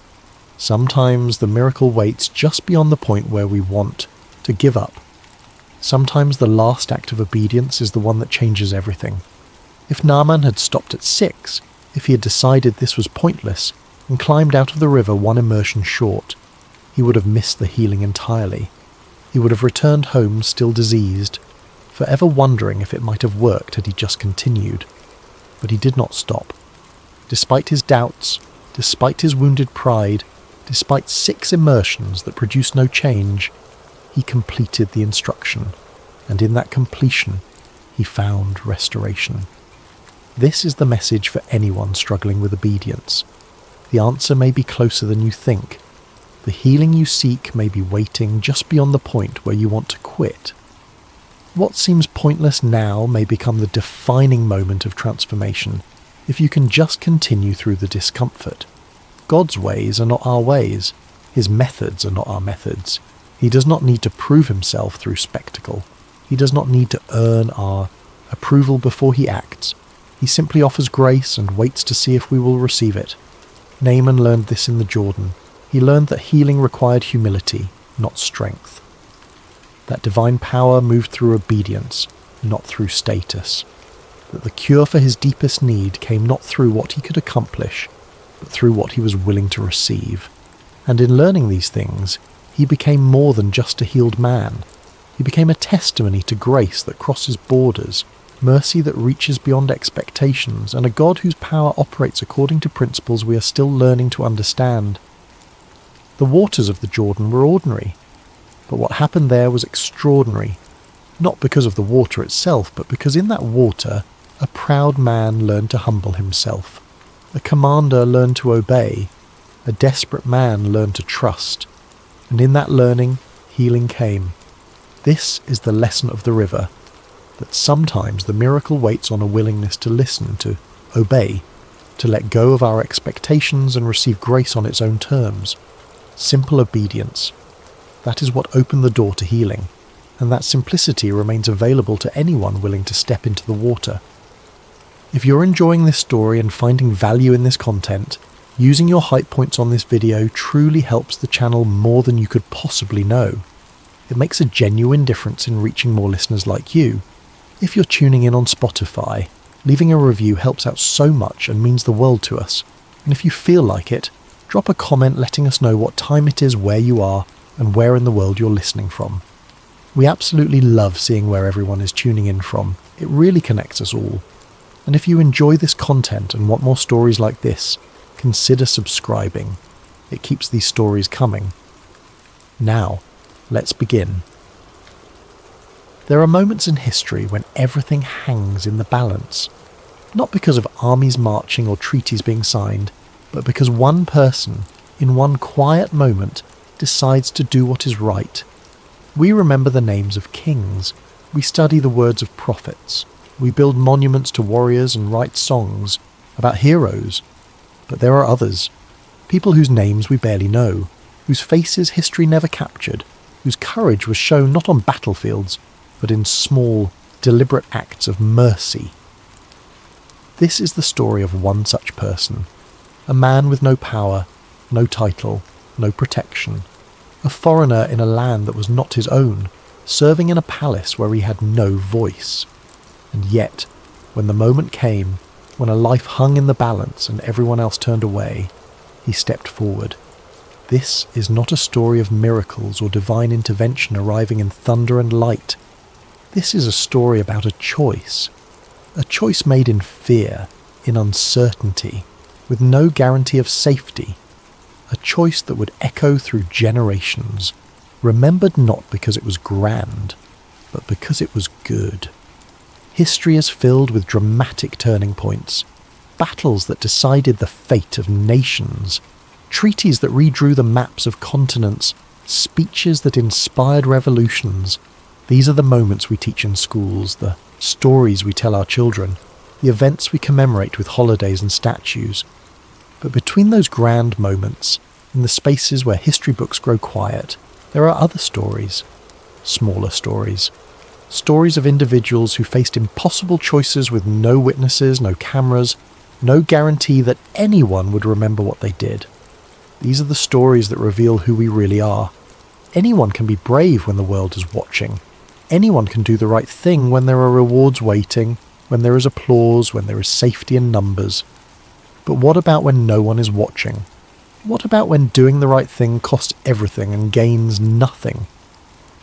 Sometimes the miracle waits just beyond the point where we want to give up. Sometimes the last act of obedience is the one that changes everything. If Naaman had stopped at 6, if he had decided this was pointless and climbed out of the river 1 immersion short, he would have missed the healing entirely. He would have returned home still diseased, forever wondering if it might have worked had he just continued. But he did not stop. Despite his doubts, despite his wounded pride, despite 6 immersions that produced no change, he completed the instruction, and in that completion, he found restoration. This is the message for anyone struggling with obedience. The answer may be closer than you think. The healing you seek may be waiting just beyond the point where you want to quit. What seems pointless now may become the defining moment of transformation if you can just continue through the discomfort. God's ways are not our ways. His methods are not our methods. He does not need to prove himself through spectacle. He does not need to earn our approval before he acts. He simply offers grace and waits to see if we will receive it. Naaman learned this in the Jordan. He learned that healing required humility, not strength. That divine power moved through obedience, not through status. That the cure for his deepest need came not through what he could accomplish, but through what he was willing to receive. And in learning these things, he became more than just a healed man. He became a testimony to grace that crosses borders, mercy that reaches beyond expectations, and a God whose power operates according to principles we are still learning to understand. The waters of the Jordan were ordinary, but what happened there was extraordinary, not because of the water itself, but because in that water, a proud man learned to humble himself. A commander learned to obey. A desperate man learned to trust. And in that learning, healing came. This is the lesson of the river, that sometimes the miracle waits on a willingness to listen, to obey, to let go of our expectations and receive grace on its own terms. Simple obedience. That is what opened the door to healing, and that simplicity remains available to anyone willing to step into the water. If you're enjoying this story and finding value in this content, using your hype points on this video truly helps the channel more than you could possibly know. It makes a genuine difference in reaching more listeners like you. If you're tuning in on Spotify, leaving a review helps out so much and means the world to us. And if you feel like it, drop a comment letting us know what time it is where you are and where in the world you're listening from. We absolutely love seeing where everyone is tuning in from. It really connects us all. And if you enjoy this content and want more stories like this, consider subscribing. It keeps these stories coming. Now, let's begin. There are moments in history when everything hangs in the balance, not because of armies marching or treaties being signed, but because one person, in one quiet moment, decides to do what is right. We remember the names of kings. We study the words of prophets. We build monuments to warriors and write songs about heroes. But there are others, people whose names we barely know, whose faces history never captured, whose courage was shown not on battlefields, but in small, deliberate acts of mercy. This is the story of one such person, a man with no power, no title, no protection, a foreigner in a land that was not his own, serving in a palace where he had no voice. And yet, when the moment came, when a life hung in the balance and everyone else turned away, he stepped forward. This is not a story of miracles or divine intervention arriving in thunder and light. This is a story about a choice made in fear, in uncertainty, with no guarantee of safety, a choice that would echo through generations, remembered not because it was grand, but because it was good. History is filled with dramatic turning points, battles that decided the fate of nations, treaties that redrew the maps of continents, speeches that inspired revolutions. These are the moments we teach in schools, the stories we tell our children, the events we commemorate with holidays and statues. But between those grand moments, in the spaces where history books grow quiet, there are other stories, smaller stories. Stories of individuals who faced impossible choices with no witnesses, no cameras, no guarantee that anyone would remember what they did. These are the stories that reveal who we really are. Anyone can be brave when the world is watching. Anyone can do the right thing when there are rewards waiting, when there is applause, when there is safety in numbers. But what about when no one is watching? What about when doing the right thing costs everything and gains nothing?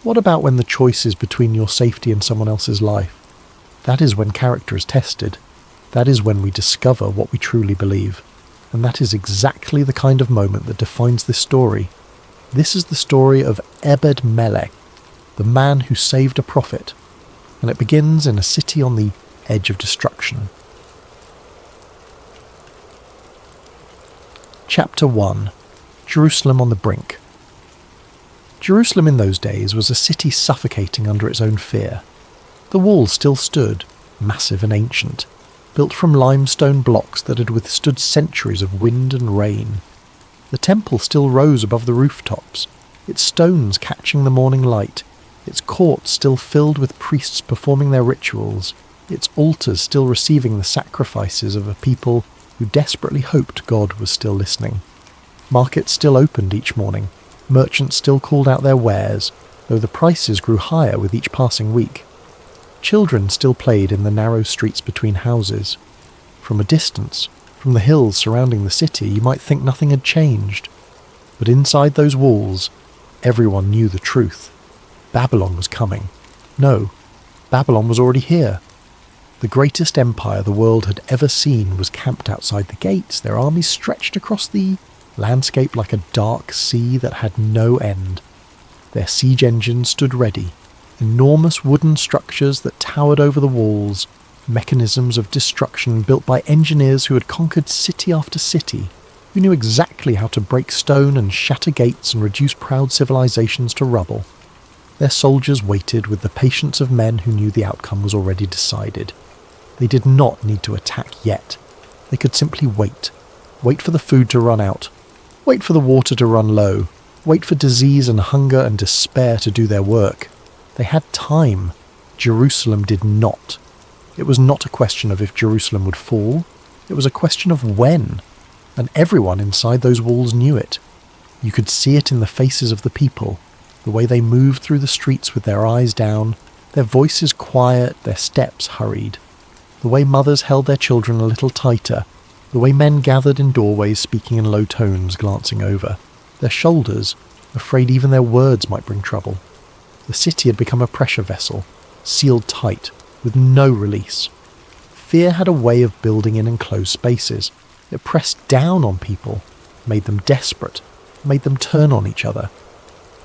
What about when the choice is between your safety and someone else's life? That is when character is tested. That is when we discover what we truly believe. And that is exactly the kind of moment that defines this story. This is the story of Ebed-Melech, the man who saved a prophet. And it begins in a city on the edge of destruction. Chapter 1. Jerusalem on the Brink. Jerusalem in those days was a city suffocating under its own fear. The walls still stood, massive and ancient, built from limestone blocks that had withstood centuries of wind and rain. The temple still rose above the rooftops, its stones catching the morning light, its courts still filled with priests performing their rituals, its altars still receiving the sacrifices of a people who desperately hoped God was still listening. Markets still opened each morning, merchants still called out their wares, though the prices grew higher with each passing week. Children still played in the narrow streets between houses. From a distance, from the hills surrounding the city, you might think nothing had changed. But inside those walls, everyone knew the truth. Babylon was coming. No, Babylon was already here. The greatest empire the world had ever seen was camped outside the gates, their armies stretched across the landscape like a dark sea that had no end. Their siege engines stood ready, enormous wooden structures that towered over the walls, mechanisms of destruction built by engineers who had conquered city after city, who knew exactly how to break stone and shatter gates and reduce proud civilizations to rubble. Their soldiers waited with the patience of men who knew the outcome was already decided. They did not need to attack yet. They could simply wait. Wait for the food to run out. Wait for the water to run low. Wait for disease and hunger and despair to do their work. They had time. Jerusalem did not. It was not a question of if Jerusalem would fall. It was a question of when. And everyone inside those walls knew it. You could see it in the faces of the people, the way they moved through the streets with their eyes down, their voices quiet, their steps hurried. The way mothers held their children a little tighter, the way men gathered in doorways speaking in low tones, glancing over, their shoulders, afraid even their words might bring trouble. The city had become a pressure vessel, sealed tight, with no release. Fear had a way of building in enclosed spaces. It pressed down on people, made them desperate, made them turn on each other.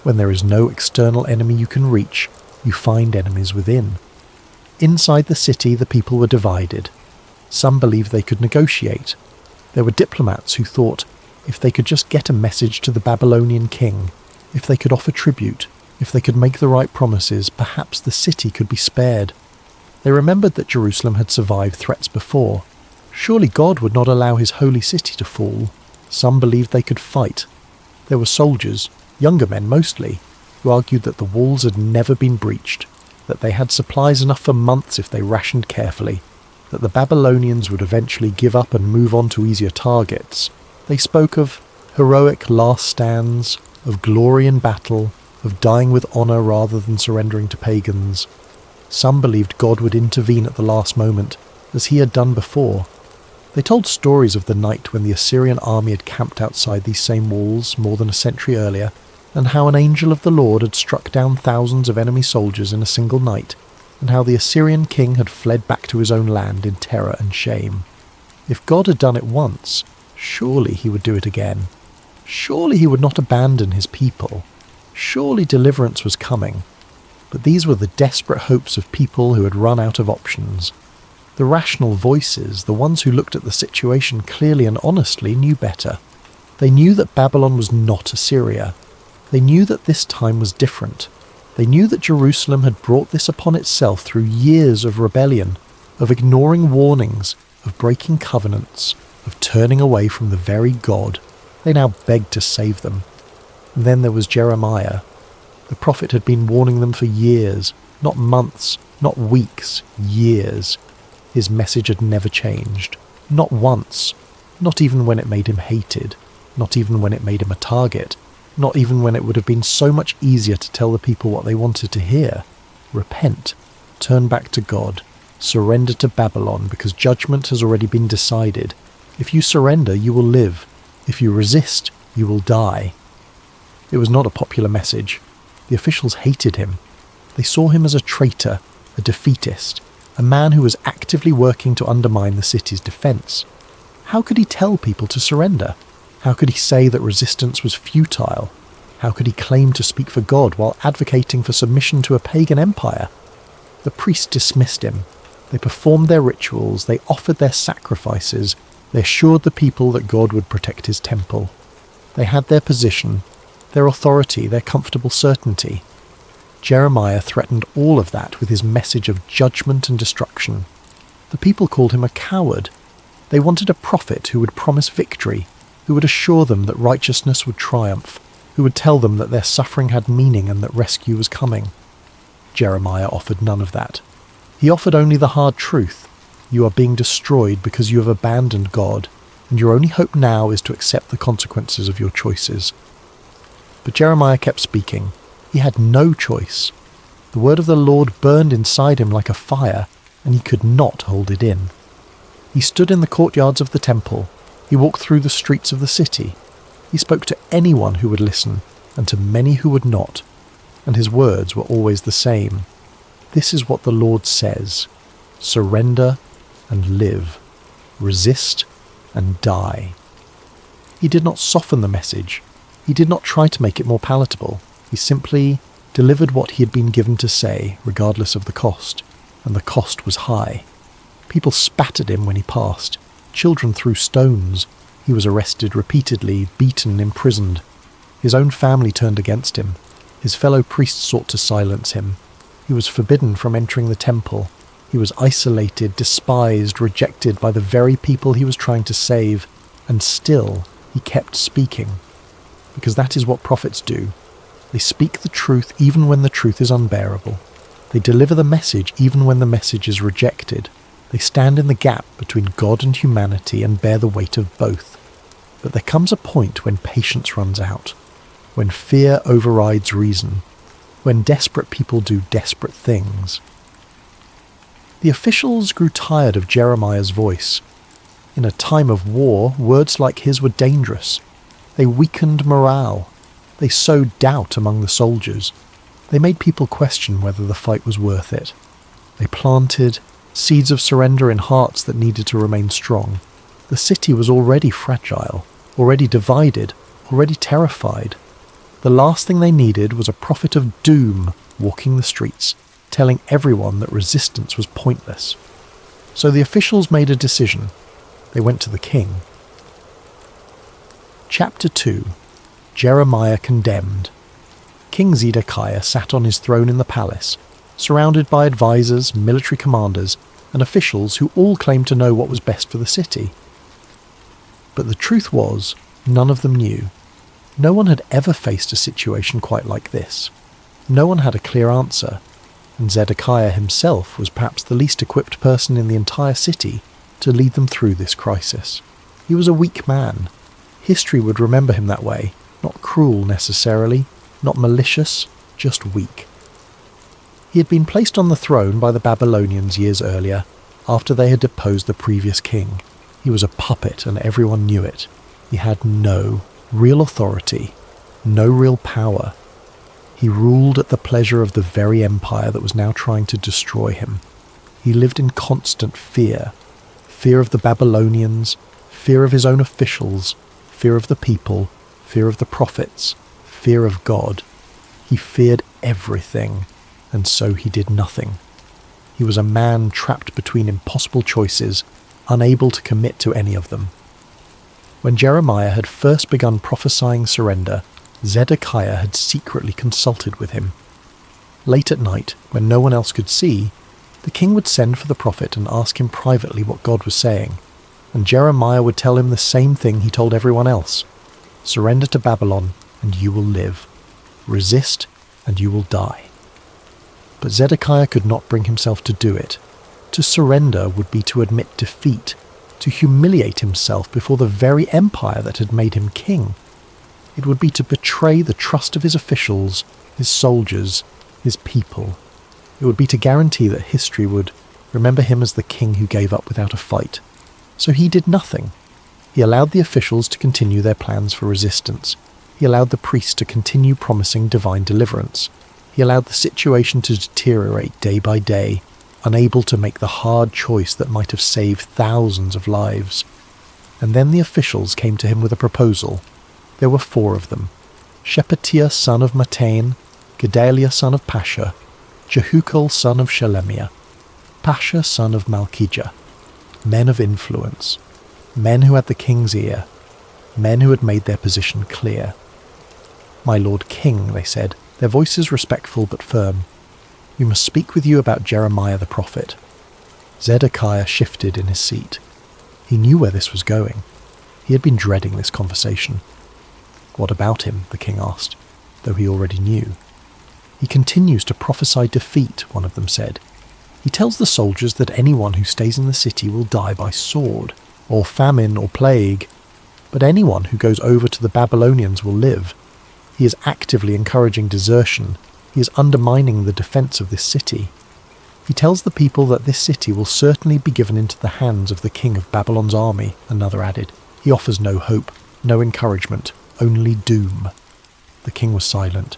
When there is no external enemy you can reach, you find enemies within. Inside the city, the people were divided. Some believed they could negotiate. There were diplomats who thought if they could just get a message to the Babylonian king, if they could offer tribute, if they could make the right promises, perhaps the city could be spared. They remembered that Jerusalem had survived threats before. Surely God would not allow his holy city to fall. Some believed they could fight. There were soldiers, younger men mostly, who argued that the walls had never been breached, that they had supplies enough for months if they rationed carefully, that the Babylonians would eventually give up and move on to easier targets. They spoke of heroic last stands, of glory in battle, of dying with honour rather than surrendering to pagans. Some believed God would intervene at the last moment, as he had done before. They told stories of the night when the Assyrian army had camped outside these same walls more than a century earlier, and how an angel of the Lord had struck down thousands of enemy soldiers in a single night, and how the Assyrian king had fled back to his own land in terror and shame. If God had done it once, surely he would do it again. Surely he would not abandon his people. Surely deliverance was coming. But these were the desperate hopes of people who had run out of options. The rational voices, the ones who looked at the situation clearly and honestly, knew better. They knew that Babylon was not Assyria. They knew that this time was different. They knew that Jerusalem had brought this upon itself through years of rebellion, of ignoring warnings, of breaking covenants, of turning away from the very God. They now begged to save them. And then there was Jeremiah. The prophet had been warning them for years, not months, not weeks, years. His message had never changed. Not once. Not even when it made him hated. Not even when it made him a target. Not even when it would have been so much easier to tell the people what they wanted to hear. Repent. Turn back to God. Surrender to Babylon, because judgment has already been decided. If you surrender, you will live. If you resist, you will die. It was not a popular message. The officials hated him. They saw him as a traitor, a defeatist, a man who was actively working to undermine the city's defense. How could he tell people to surrender? How could he say that resistance was futile? How could he claim to speak for God while advocating for submission to a pagan empire? The priests dismissed him. They performed their rituals, they offered their sacrifices, they assured the people that God would protect his temple. They had their position, their authority, their comfortable certainty. Jeremiah threatened all of that with his message of judgment and destruction. The people called him a coward. They wanted a prophet who would promise victory, who would assure them that righteousness would triumph, who would tell them that their suffering had meaning and that rescue was coming. Jeremiah offered none of that. He offered only the hard truth. You are being destroyed because you have abandoned God, and your only hope now is to accept the consequences of your choices. But Jeremiah kept speaking. He had no choice. The word of the Lord burned inside him like a fire, and he could not hold it in. He stood in the courtyards of the temple. He walked through the streets of the city. He spoke to anyone who would listen, and to many who would not. And his words were always the same. This is what the Lord says. Surrender and live. Resist and die. He did not soften the message. He did not try to make it more palatable. He simply delivered what he had been given to say, regardless of the cost. And the cost was high. People spat at him when he passed. Children threw stones. He was arrested repeatedly, beaten, imprisoned. His own family turned against him. His fellow priests sought to silence him. He was forbidden from entering the temple. He was isolated, despised, rejected by the very people he was trying to save. And still, he kept speaking. Because that is what prophets do. They speak the truth even when the truth is unbearable. They deliver the message even when the message is rejected. They stand in the gap between God and humanity and bear the weight of both. But there comes a point when patience runs out, when fear overrides reason, when desperate people do desperate things. The officials grew tired of Jeremiah's voice. In a time of war, words like his were dangerous. They weakened morale. They sowed doubt among the soldiers. They made people question whether the fight was worth it. They planted seeds of surrender in hearts that needed to remain strong. The city was already fragile, already divided, already terrified. The last thing they needed was a prophet of doom walking the streets, telling everyone that resistance was pointless. So the officials made a decision. They went to the king. Chapter 2. Jeremiah Condemned. King Zedekiah sat on his throne in the palace, surrounded by advisors, military commanders, and officials who all claimed to know what was best for the city. But the truth was, none of them knew. No one had ever faced a situation quite like this. No one had a clear answer, and Zedekiah himself was perhaps the least equipped person in the entire city to lead them through this crisis. He was a weak man. History would remember him that way, not cruel necessarily, not malicious, just weak. He had been placed on the throne by the Babylonians years earlier, after they had deposed the previous king. He was a puppet and everyone knew it. He had no real authority, no real power. He ruled at the pleasure of the very empire that was now trying to destroy him. He lived in constant fear. Fear of the Babylonians, fear of his own officials, fear of the people, fear of the prophets, fear of God. He feared everything, and so he did nothing. He was a man trapped between impossible choices, unable to commit to any of them. When Jeremiah had first begun prophesying surrender, Zedekiah had secretly consulted with him. Late at night, when no one else could see, the king would send for the prophet and ask him privately what God was saying, and Jeremiah would tell him the same thing he told everyone else: surrender to Babylon and you will live. Resist and you will die. But Zedekiah could not bring himself to do it. To surrender would be to admit defeat, to humiliate himself before the very empire that had made him king. It would be to betray the trust of his officials, his soldiers, his people. It would be to guarantee that history would remember him as the king who gave up without a fight. So he did nothing. He allowed the officials to continue their plans for resistance. He allowed the priests to continue promising divine deliverance. He allowed the situation to deteriorate day by day, unable to make the hard choice that might have saved thousands of lives. And then the officials came to him with a proposal. There were 4 of them: Shephatiah son of Mattain, Gedaliah son of Pasha, Jehukal son of Shelemiah, Pasha son of Malchijah. Men of influence, men who had the king's ear, men who had made their position clear. "My lord king," they said, their voices respectful but firm, "we must speak with you about Jeremiah the prophet." Zedekiah shifted in his seat. He knew where this was going. He had been dreading this conversation. "What about him?" the king asked, though he already knew. "He continues to prophesy defeat," one of them said. "He tells the soldiers that anyone who stays in the city will die by sword, or famine, or plague, but anyone who goes over to the Babylonians will live. He is actively encouraging desertion. He is undermining the defense of this city. He tells the people that this city will certainly be given into the hands of the king of Babylon's army," another added. "He offers no hope, no encouragement, only doom." The king was silent.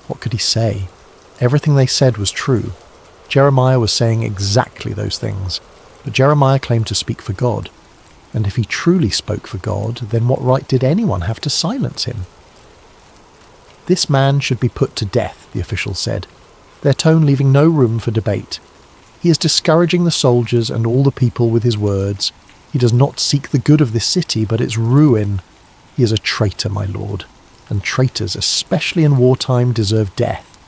What could he say? Everything they said was true. Jeremiah was saying exactly those things, but Jeremiah claimed to speak for God. And if he truly spoke for God, then what right did anyone have to silence him? "This man should be put to death," the officials said, their tone leaving no room for debate. "He is discouraging the soldiers and all the people with his words. He does not seek the good of this city, but its ruin. He is a traitor, my lord, and traitors, especially in wartime, deserve death."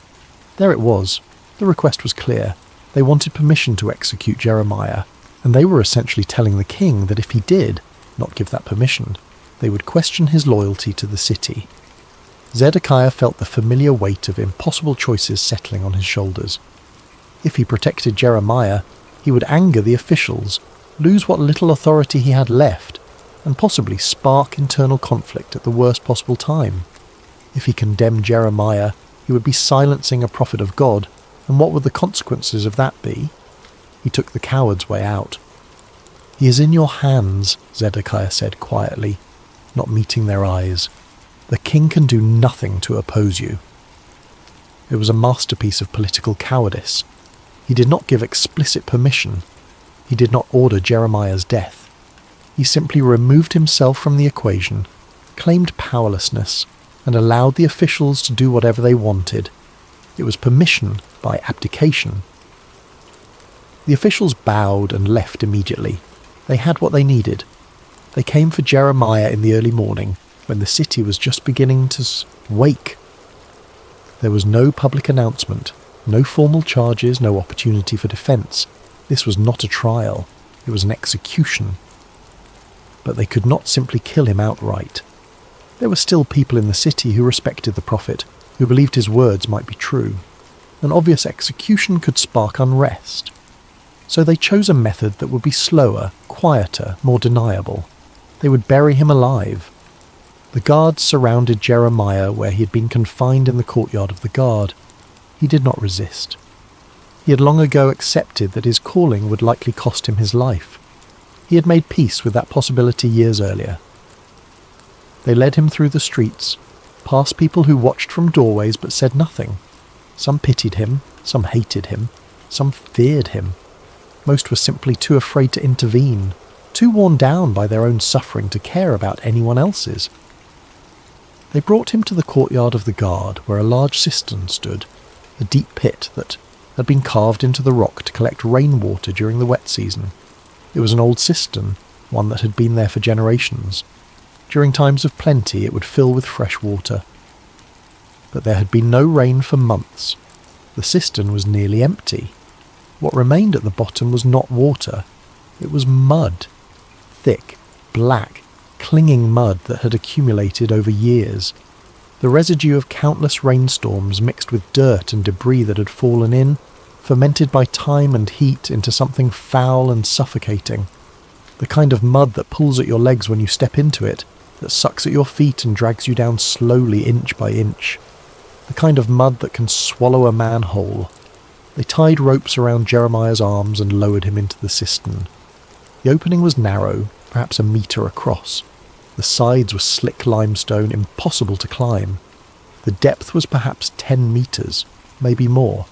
There it was. The request was clear. They wanted permission to execute Jeremiah, and they were essentially telling the king that if he did not give that permission, they would question his loyalty to the city. Zedekiah felt the familiar weight of impossible choices settling on his shoulders. If he protected Jeremiah, he would anger the officials, lose what little authority he had left, and possibly spark internal conflict at the worst possible time. If he condemned Jeremiah, he would be silencing a prophet of God, and what would the consequences of that be? He took the coward's way out. "He is in your hands," Zedekiah said quietly, not meeting their eyes. "The king can do nothing to oppose you." It was a masterpiece of political cowardice. He did not give explicit permission. He did not order Jeremiah's death. He simply removed himself from the equation, claimed powerlessness, and allowed the officials to do whatever they wanted. It was permission by abdication. The officials bowed and left immediately. They had what they needed. They came for Jeremiah in the early morning, when the city was just beginning to wake. There was no public announcement, no formal charges, no opportunity for defense. This was not a trial. It was an execution. But they could not simply kill him outright. There were still people in the city who respected the prophet, who believed his words might be true. An obvious execution could spark unrest. So they chose a method that would be slower, quieter, more deniable. They would bury him alive. The guards surrounded Jeremiah where he had been confined in the courtyard of the guard. He did not resist. He had long ago accepted that his calling would likely cost him his life. He had made peace with that possibility years earlier. They led him through the streets, past people who watched from doorways but said nothing. Some pitied him, some hated him, some feared him. Most were simply too afraid to intervene, too worn down by their own suffering to care about anyone else's. They brought him to the courtyard of the guard, where a large cistern stood, a deep pit that had been carved into the rock to collect rainwater during the wet season. It was an old cistern, one that had been there for generations. During times of plenty it would fill with fresh water. But there had been no rain for months. The cistern was nearly empty. What remained at the bottom was not water, it was mud. Thick, black, clinging mud that had accumulated over years. The residue of countless rainstorms mixed with dirt and debris that had fallen in, fermented by time and heat into something foul and suffocating. The kind of mud that pulls at your legs when you step into it, that sucks at your feet and drags you down slowly inch by inch. The kind of mud that can swallow a man whole. They tied ropes around Jeremiah's arms and lowered him into the cistern. The opening was narrow, perhaps a metre across. The sides were slick limestone, impossible to climb. The depth was perhaps 10 metres, maybe more.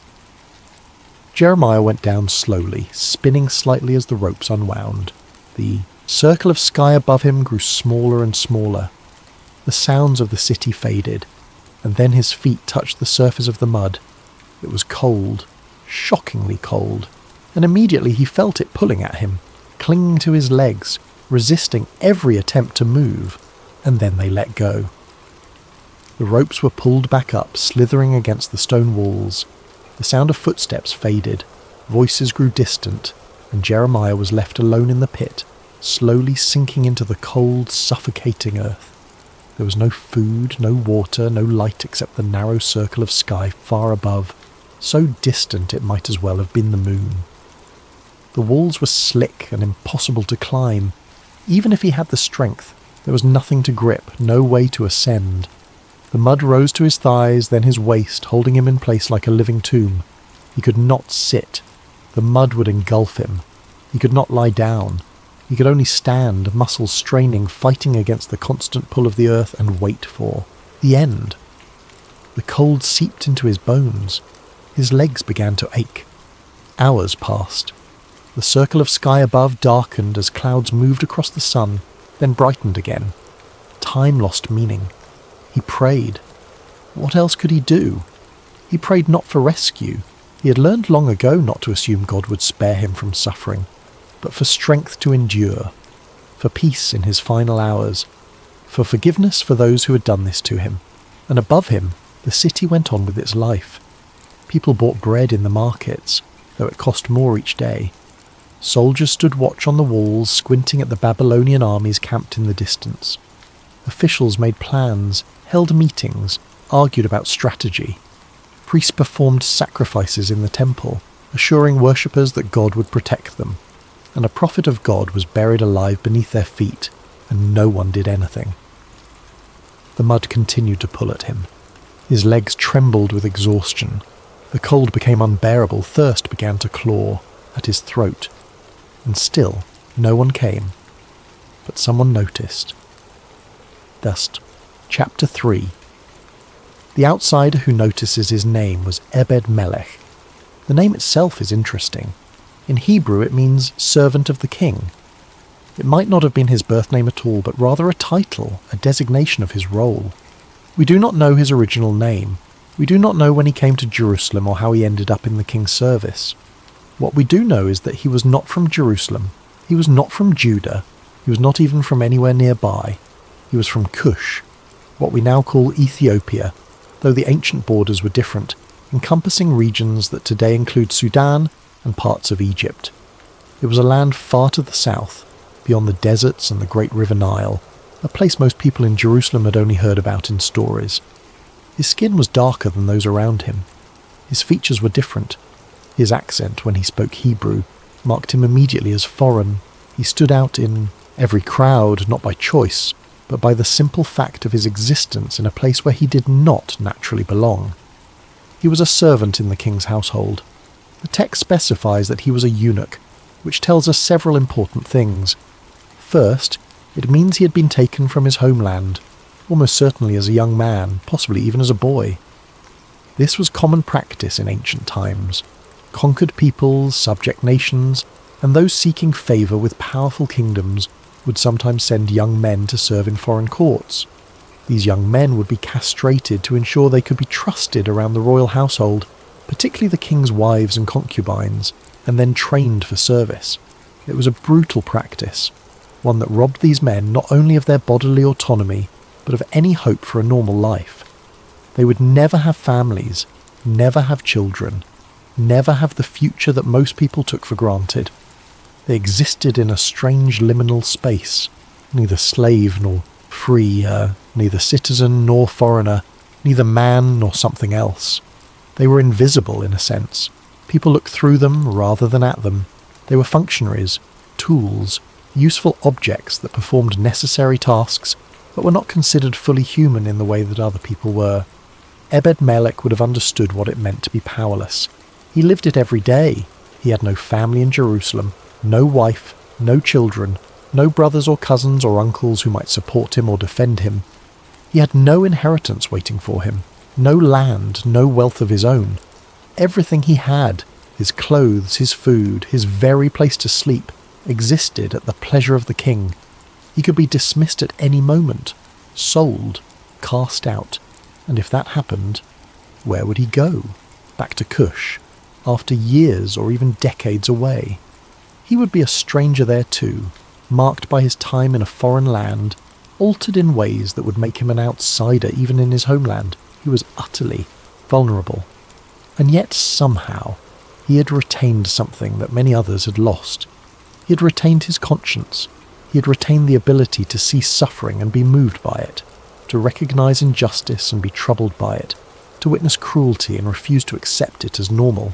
Jeremiah went down slowly, spinning slightly as the ropes unwound. The circle of sky above him grew smaller and smaller. The sounds of the city faded, and then his feet touched the surface of the mud. It was cold, shockingly cold, and immediately he felt it pulling at him, clinging to his legs, resisting every attempt to move, and then they let go. The ropes were pulled back up, slithering against the stone walls. The sound of footsteps faded, voices grew distant, and Jeremiah was left alone in the pit, slowly sinking into the cold, suffocating earth. There was no food, no water, no light except the narrow circle of sky far above, so distant it might as well have been the moon. The walls were slick and impossible to climb. Even if he had the strength, there was nothing to grip, no way to ascend. The mud rose to his thighs, then his waist, holding him in place like a living tomb. He could not sit. The mud would engulf him. He could not lie down. He could only stand, muscles straining, fighting against the constant pull of the earth, and wait for the end. The cold seeped into his bones. His legs began to ache. Hours passed. The circle of sky above darkened as clouds moved across the sun, then brightened again. Time lost meaning. He prayed. What else could he do? He prayed not for rescue. He had learned long ago not to assume God would spare him from suffering, but for strength to endure, for peace in his final hours, for forgiveness for those who had done this to him. And above him, the city went on with its life. People bought bread in the markets, though it cost more each day. Soldiers stood watch on the walls, squinting at the Babylonian armies camped in the distance. Officials made plans, held meetings, argued about strategy. Priests performed sacrifices in the temple, assuring worshippers that God would protect them. And a prophet of God was buried alive beneath their feet, and no one did anything. The mud continued to pull at him. His legs trembled with exhaustion. The cold became unbearable, thirst began to claw at his throat. And still, no one came. But someone noticed. Dust. Chapter 3. The outsider who notices his name was Ebed-Melech. The name itself is interesting. In Hebrew it means servant of the king. It might not have been his birth name at all, but rather a title, a designation of his role. We do not know his original name. We do not know when he came to Jerusalem or how he ended up in the king's service. What we do know is that he was not from Jerusalem, he was not from Judah, he was not even from anywhere nearby. He was from Cush, what we now call Ethiopia, though the ancient borders were different, encompassing regions that today include Sudan and parts of Egypt. It was a land far to the south, beyond the deserts and the great river Nile, a place most people in Jerusalem had only heard about in stories. His skin was darker than those around him. His features were different. His accent, when he spoke Hebrew, marked him immediately as foreign. He stood out in every crowd, not by choice, but by the simple fact of his existence in a place where he did not naturally belong. He was a servant in the king's household. The text specifies that he was a eunuch, which tells us several important things. First, it means he had been taken from his homeland, almost certainly as a young man, possibly even as a boy. This was common practice in ancient times. Conquered peoples, subject nations, and those seeking favour with powerful kingdoms would sometimes send young men to serve in foreign courts. These young men would be castrated to ensure they could be trusted around the royal household, particularly the king's wives and concubines, and then trained for service. It was a brutal practice, one that robbed these men not only of their bodily autonomy, but of any hope for a normal life. They would never have families, never have children, never have the future that most people took for granted. They existed in a strange liminal space, neither slave nor free, neither citizen nor foreigner, neither man nor something else. They were invisible in a sense. People looked through them rather than at them. They were functionaries, tools, useful objects that performed necessary tasks, but were not considered fully human in the way that other people were. Ebed-Melech would have understood what it meant to be powerless. He lived it every day. He had no family in Jerusalem, no wife, no children, no brothers or cousins or uncles who might support him or defend him. He had no inheritance waiting for him, no land, no wealth of his own. Everything he had, his clothes, his food, his very place to sleep, existed at the pleasure of the king. He could be dismissed at any moment, sold, cast out, and if that happened, where would he go? Back to Cush, after years or even decades away. He would be a stranger there too, marked by his time in a foreign land, altered in ways that would make him an outsider even in his homeland. He was utterly vulnerable. And yet somehow he had retained something that many others had lost. He had retained his conscience. He had retained the ability to see suffering and be moved by it, to recognize injustice and be troubled by it, to witness cruelty and refuse to accept it as normal.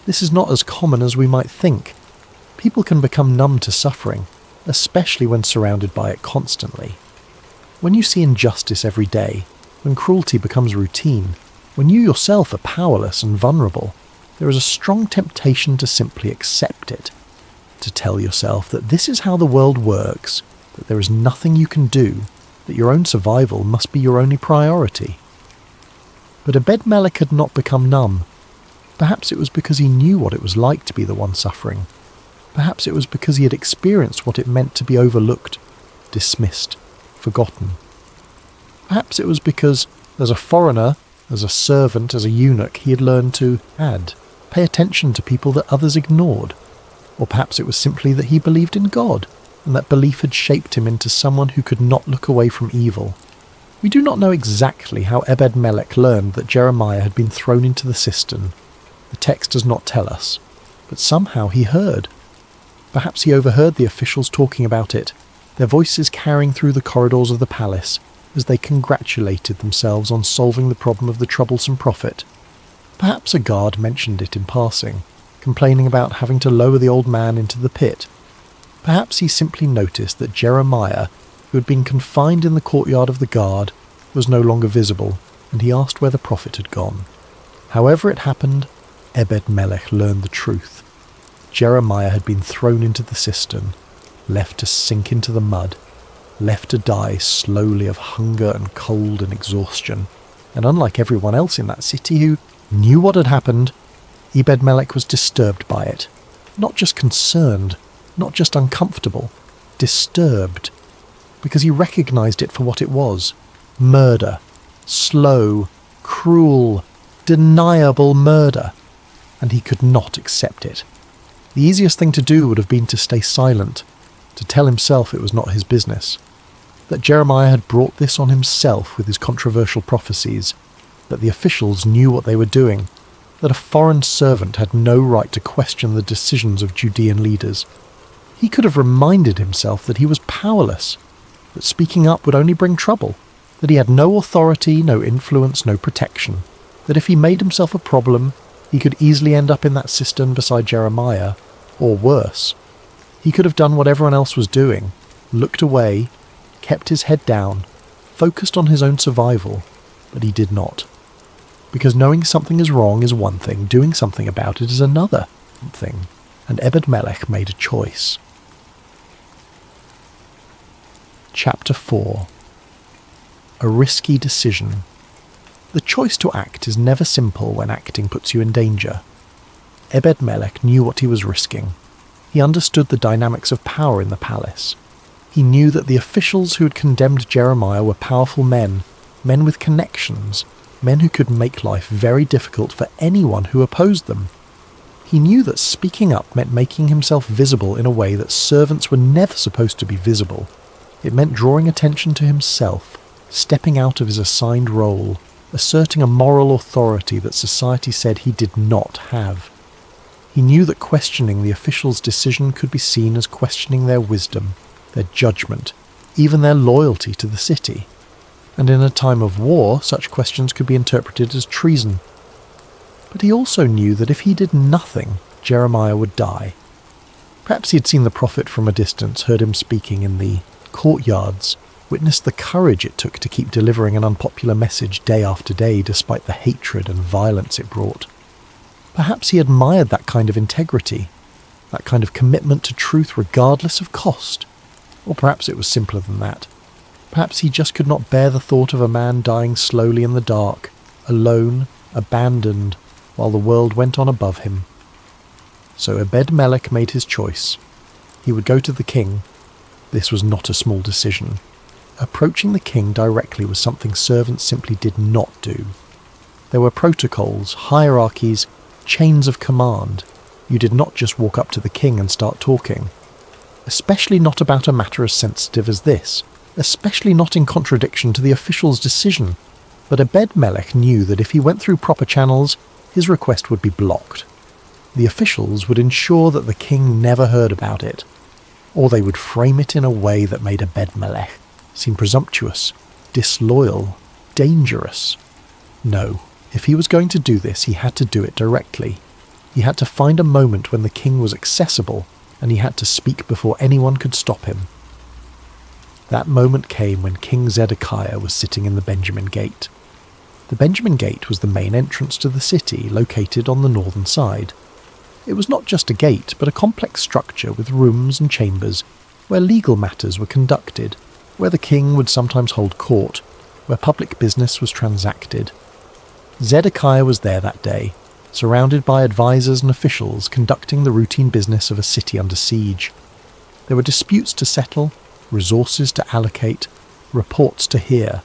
This is not as common as we might think. People can become numb to suffering, especially when surrounded by it constantly. When you see injustice every day, when cruelty becomes routine, when you yourself are powerless and vulnerable, there is a strong temptation to simply accept it, to tell yourself that this is how the world works, that there is nothing you can do, that your own survival must be your only priority. But Ebed-Melech had not become numb. Perhaps it was because he knew what it was like to be the one suffering. Perhaps it was because he had experienced what it meant to be overlooked, dismissed, forgotten. Perhaps it was because, as a foreigner, as a servant, as a eunuch, he had learned to pay attention to people that others ignored. Or perhaps it was simply that he believed in God, and that belief had shaped him into someone who could not look away from evil. We do not know exactly how Ebed-Melech learned that Jeremiah had been thrown into the cistern. The text does not tell us, but somehow he heard. Perhaps he overheard the officials talking about it, their voices carrying through the corridors of the palace as they congratulated themselves on solving the problem of the troublesome prophet. Perhaps a guard mentioned it in passing, complaining about having to lower the old man into the pit. Perhaps he simply noticed that Jeremiah, who had been confined in the courtyard of the guard, was no longer visible, and he asked where the prophet had gone. However it happened, Ebed-Melech learned the truth. Jeremiah had been thrown into the cistern, left to sink into the mud, left to die slowly of hunger and cold and exhaustion. And unlike everyone else in that city who knew what had happened, Ebed-Melech was disturbed by it. Not just concerned, not just uncomfortable, disturbed, because he recognized it for what it was. Murder. Slow, cruel, deniable murder. And he could not accept it. The easiest thing to do would have been to stay silent, to tell himself it was not his business, that Jeremiah had brought this on himself with his controversial prophecies, that the officials knew what they were doing, that a foreign servant had no right to question the decisions of Judean leaders. He could have reminded himself that he was powerless, that speaking up would only bring trouble, that he had no authority, no influence, no protection, that if he made himself a problem, he could easily end up in that cistern beside Jeremiah, or worse. He could have done what everyone else was doing, looked away, kept his head down, focused on his own survival, but he did not. Because knowing something is wrong is one thing, doing something about it is another thing, and Ebed-Melech made a choice. Chapter 4. A risky decision. The choice to act is never simple when acting puts you in danger. Ebed-Melech knew what he was risking. He understood the dynamics of power in the palace. He knew that the officials who had condemned Jeremiah were powerful men, men with connections, men who could make life very difficult for anyone who opposed them. He knew that speaking up meant making himself visible in a way that servants were never supposed to be visible. It meant drawing attention to himself, stepping out of his assigned role, asserting a moral authority that society said he did not have. He knew that questioning the officials' decision could be seen as questioning their wisdom, their judgment, even their loyalty to the city. And in a time of war, such questions could be interpreted as treason. But he also knew that if he did nothing, Jeremiah would die. Perhaps he had seen the prophet from a distance, heard him speaking in the courtyards, witnessed the courage it took to keep delivering an unpopular message day after day despite the hatred and violence it brought. Perhaps he admired that kind of integrity, that kind of commitment to truth regardless of cost. Or perhaps it was simpler than that. Perhaps he just could not bear the thought of a man dying slowly in the dark, alone, abandoned, while the world went on above him. So Ebed-Melech made his choice. He would go to the king. This was not a small decision. Approaching the king directly was something servants simply did not do. There were protocols, hierarchies, chains of command. You did not just walk up to the king and start talking. Especially not about a matter as sensitive as this. Especially not in contradiction to the official's decision. But Ebed-Melech knew that if he went through proper channels, his request would be blocked. The officials would ensure that the king never heard about it. Or they would frame it in a way that made Ebed-Melech seem presumptuous, disloyal, dangerous. No, if he was going to do this, he had to do it directly. He had to find a moment when the king was accessible, and he had to speak before anyone could stop him. That moment came when King Zedekiah was sitting in the Benjamin Gate. The Benjamin Gate was the main entrance to the city, located on the northern side. It was not just a gate, but a complex structure with rooms and chambers where legal matters were conducted, where the king would sometimes hold court, where public business was transacted. Zedekiah was there that day, surrounded by advisors and officials conducting the routine business of a city under siege. There were disputes to settle, resources to allocate, reports to hear.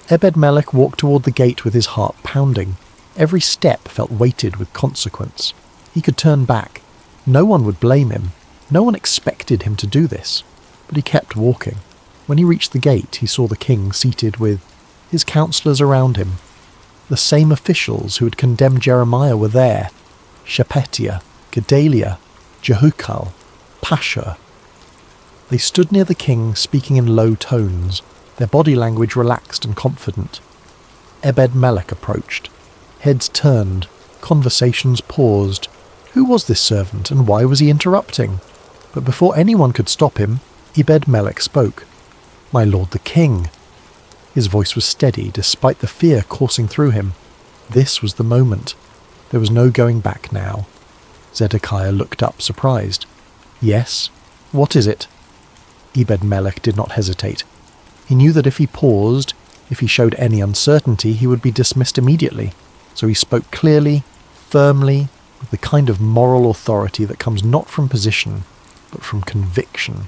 Ebed-Melech walked toward the gate with his heart pounding. Every step felt weighted with consequence. He could turn back. No one would blame him. No one expected him to do this. But he kept walking. When he reached the gate, he saw the king seated with his counsellors around him. The same officials who had condemned Jeremiah were there. Shephatiah, Gedaliah, Jehukal, Pashur. They stood near the king, speaking in low tones, their body language relaxed and confident. Ebed-Melech approached. Heads turned, conversations paused. Who was this servant, and why was he interrupting? But before anyone could stop him, Ebed-Melech spoke. "My lord the king." His voice was steady, despite the fear coursing through him. This was the moment. There was no going back now. Zedekiah looked up, surprised. "Yes? What is it?" Ebed-Melech did not hesitate. He knew that if he paused, if he showed any uncertainty, he would be dismissed immediately. So he spoke clearly, firmly, with the kind of moral authority that comes not from position, but from conviction.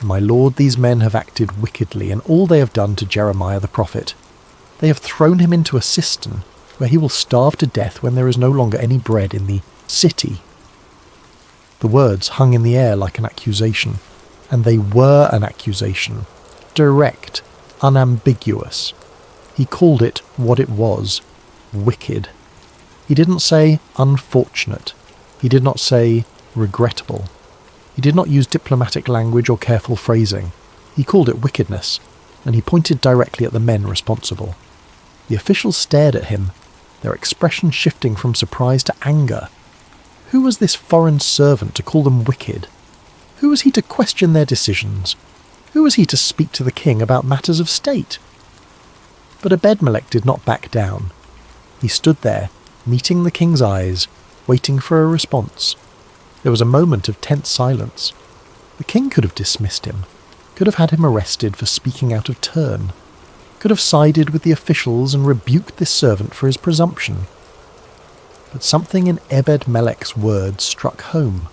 "My lord, these men have acted wickedly in all they have done to Jeremiah the prophet. They have thrown him into a cistern, where he will starve to death when there is no longer any bread in the city." The words hung in the air like an accusation, and they were an accusation. Direct, unambiguous. He called it what it was, wicked. He didn't say unfortunate. He did not say regrettable. He did not use diplomatic language or careful phrasing. He called it wickedness, and he pointed directly at the men responsible. The officials stared at him, their expression shifting from surprise to anger. Who was this foreign servant to call them wicked? Who was he to question their decisions? Who was he to speak to the king about matters of state? But Ebed-Melech did not back down. He stood there, meeting the king's eyes, waiting for a response. There was a moment of tense silence. The king could have dismissed him, could have had him arrested for speaking out of turn, could have sided with the officials and rebuked this servant for his presumption. But something in Ebed-Melech's words struck home.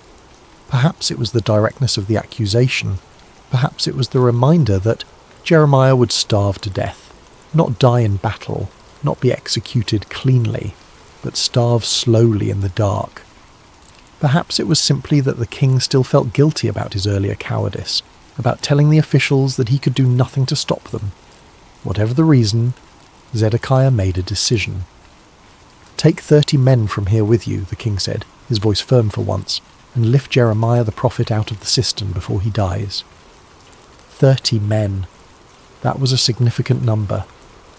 Perhaps it was the directness of the accusation. Perhaps it was the reminder that Jeremiah would starve to death, not die in battle, not be executed cleanly, but starve slowly in the dark. Perhaps it was simply that the king still felt guilty about his earlier cowardice, about telling the officials that he could do nothing to stop them. Whatever the reason, Zedekiah made a decision. "Take 30 men from here with you," the king said, his voice firm for once, "and lift Jeremiah the prophet out of the cistern before he dies." 30 men. That was a significant number,